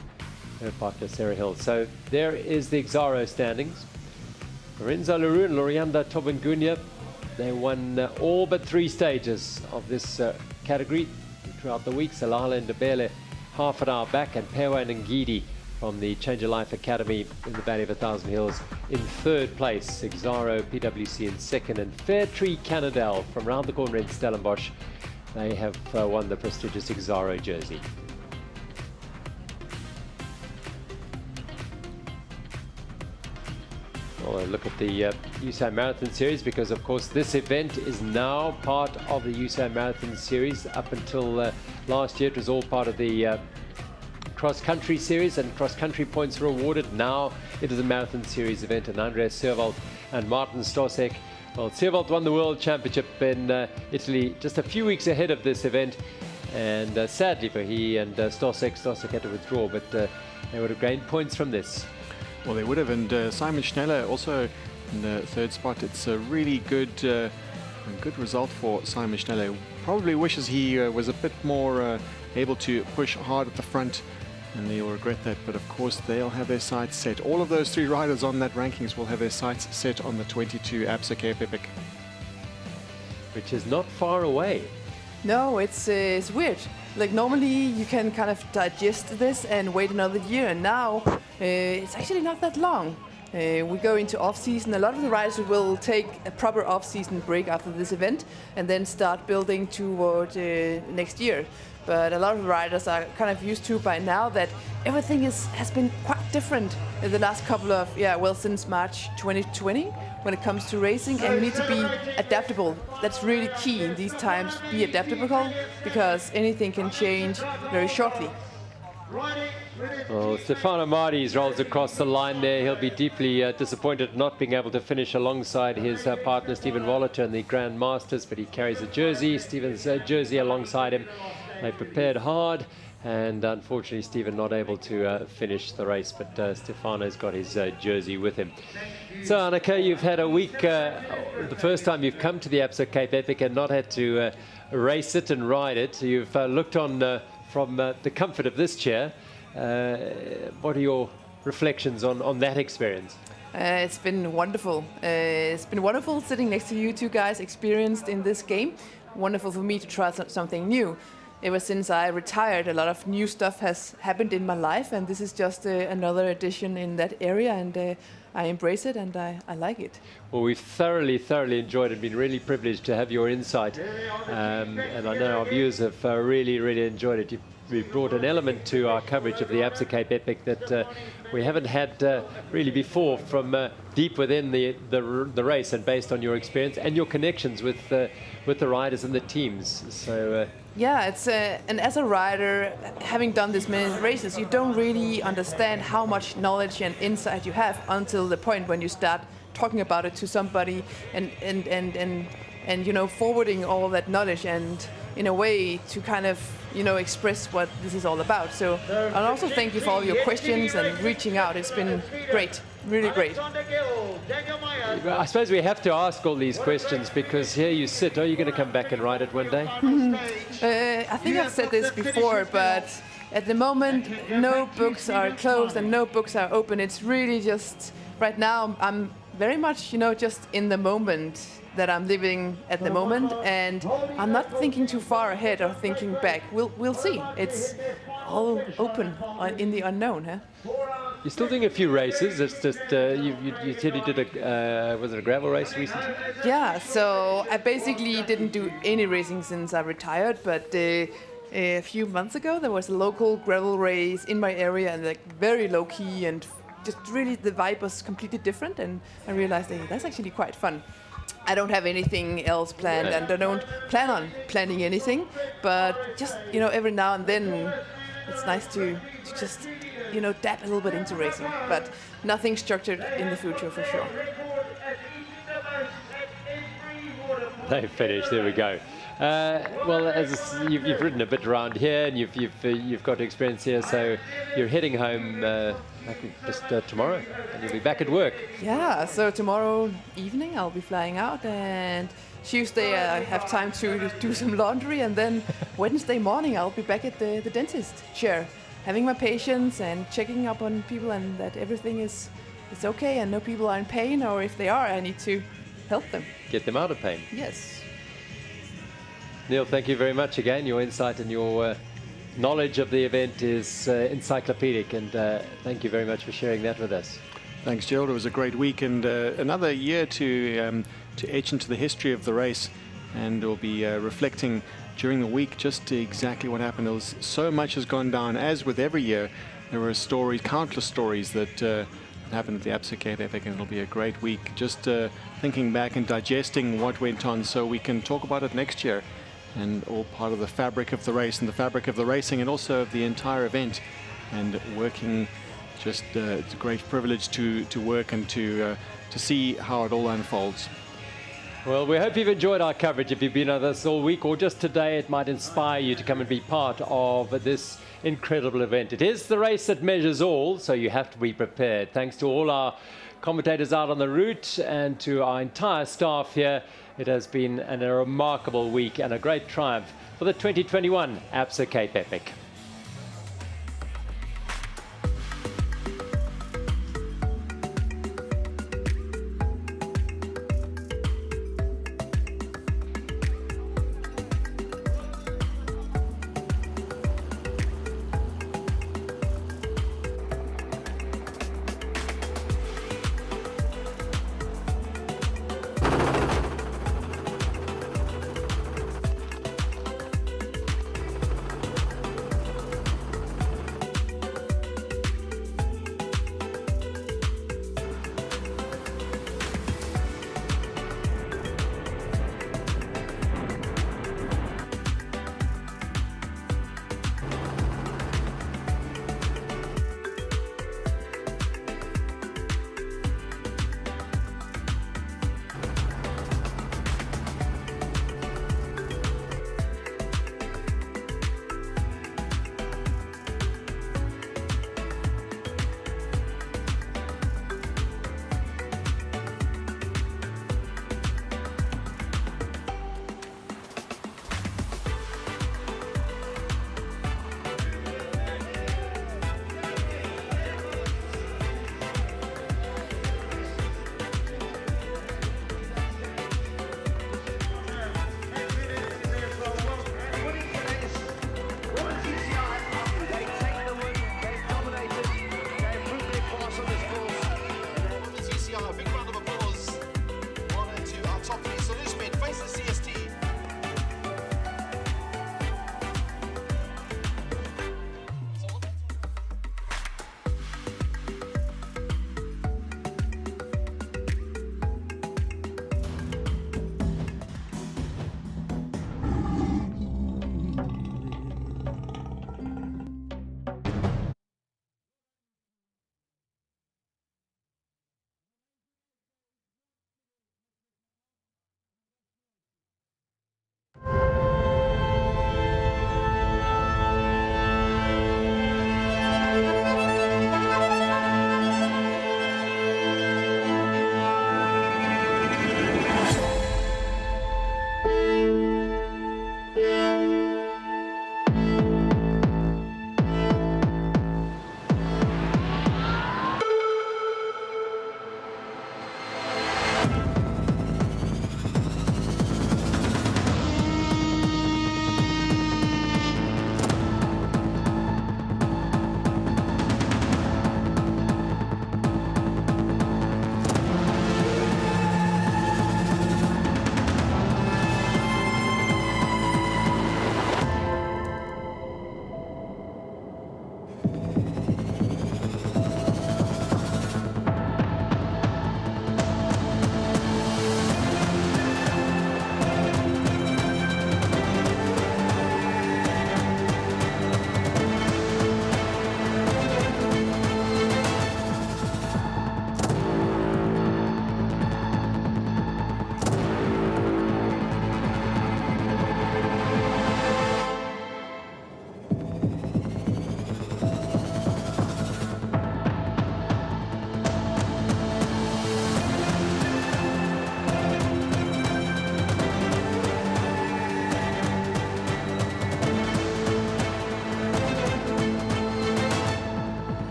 partner Sarah Hill. So there is the Exaro standings. Lorenzo Leroux and Lorianda Tobangunya, they won all but 3 stages of this category throughout the week. Salala and Debele half an hour back, and Pewa and Ngidi from the Change of Life Academy in the Valley of 1,000 Hills in third place. Exaro PwC in second, and Fairtree Cannondale from round the corner in Stellenbosch, they have won the prestigious Exaro jersey. Well, look at the USAM Marathon Series, because of course this event is now part of the USAM Marathon Series. Up until last year it was all part of the cross-country series, and cross-country points were awarded. Now it is a Marathon Series event, and Andreas Seerwald and Martin Stosek. Well, Seerwald won the World Championship in Italy just a few weeks ahead of this event, and sadly for he and Stosek had to withdraw, but they would have gained points from this. Well, they would have, and Simon Schneller also in the third spot. It's a really good result for Simon Schneller. Probably wishes he was a bit more able to push hard at the front, and they'll regret that. But of course, they'll have their sights set. All of those 3 riders on that rankings will have their sights set on the 22 Absa Cape Epic, which is not far away. No, it's weird. Like normally you can kind of digest this and wait another year, and now it's actually not that long. We go into off-season. A lot of the riders will take a proper off-season break after this event and then start building toward next year. But a lot of the riders are kind of used to by now that everything has been quite different in the last couple of, since March 2020 when it comes to racing, and we need to be adaptable. That's really key in these times, be adaptable, because anything can change very shortly. Well, Stefano Martis rolls across the line there. He'll be deeply disappointed not being able to finish alongside his partner Stephen Wallater in the Grand Masters, but he carries a jersey, Stephen's jersey alongside him. They prepared hard, And unfortunately, Stephen not able to finish the race, but Stefano's got his jersey with him. So, Annika, you've had a week, the first time you've come to the Absa Cape Epic and not had to race it and ride it. You've looked on from the comfort of this chair. What are your reflections on that experience? It's been wonderful. It's been wonderful sitting next to you two guys, experienced in this game. Wonderful for me to try something new. Ever since I retired, a lot of new stuff has happened in my life, and this is just another addition in that area, and I embrace it, and I like it. Well, we've thoroughly enjoyed it, been really privileged to have your insight, and I know our viewers have really enjoyed it. You've brought an element to our coverage of the Absa Cape Epic that we haven't had really before, from deep within the race, and based on your experience and your connections with the riders and the teams. So yeah, it's and as a rider, having done this many races, you don't really understand how much knowledge and insight you have until the point when you start talking about it to somebody and you know, forwarding all that knowledge and in a way to kind of, you know, express what this is all about. So, and also thank you for all your questions and reaching out. It's been great, really great. I suppose we have to ask all these questions because here you sit. Are you going to come back and ride it one day? I think I've said this before, but at the moment, no books are closed and no books are open. It's really just, right now, I'm very much, you know, just in the moment that I'm living at the moment, and I'm not thinking too far ahead or thinking back. We'll see. It's all open in the unknown, huh? You're still doing a few races. It's just you said you did was it a gravel race recently? Yeah. So I basically didn't do any racing since I retired, but a few months ago there was a local gravel race in my area, and like very low key, and just really the vibe was completely different, and I realized that that's actually quite fun. I don't have anything else planned, and I don't plan on planning anything, but just, you know, every now and then it's nice to just, you know, dab a little bit into racing, but nothing structured in the future for sure. They finished. There we go. Well, as you've ridden a bit around here, and you've got experience here, so you're heading home I think just tomorrow, and you'll be back at work. Yeah. So tomorrow evening I'll be flying out, and Tuesday I have time to do some laundry, and then Wednesday morning I'll be back at the dentist chair, having my patients and checking up on people, and that everything is okay and no people are in pain, or if they are, I need to help them. Get them out of pain. Yes. Neil, thank you very much again. Your insight and your knowledge of the event is encyclopedic, and thank you very much for sharing that with us. Thanks, Gerald. It was a great week, and another year to etch into the history of the race, and we'll be reflecting during the week just exactly what happened. There was so much has gone down, as with every year. There were stories, countless stories that happened at the Absa Cape Epic, and it'll be a great week just thinking back and digesting what went on so we can talk about it next year, and all part of the fabric of the race and the fabric of the racing, and also of the entire event, and working. Just it's a great privilege to work and to see how it all unfolds. Well, we hope you've enjoyed our coverage. If you've been with us all week or just today, it might inspire you to come and be part of this incredible event. It is the race that measures all, so you have to be prepared. Thanks to all our commentators out on the route and to our entire staff here. It has been a remarkable week and a great triumph for the 2021 Absa Cape Epic.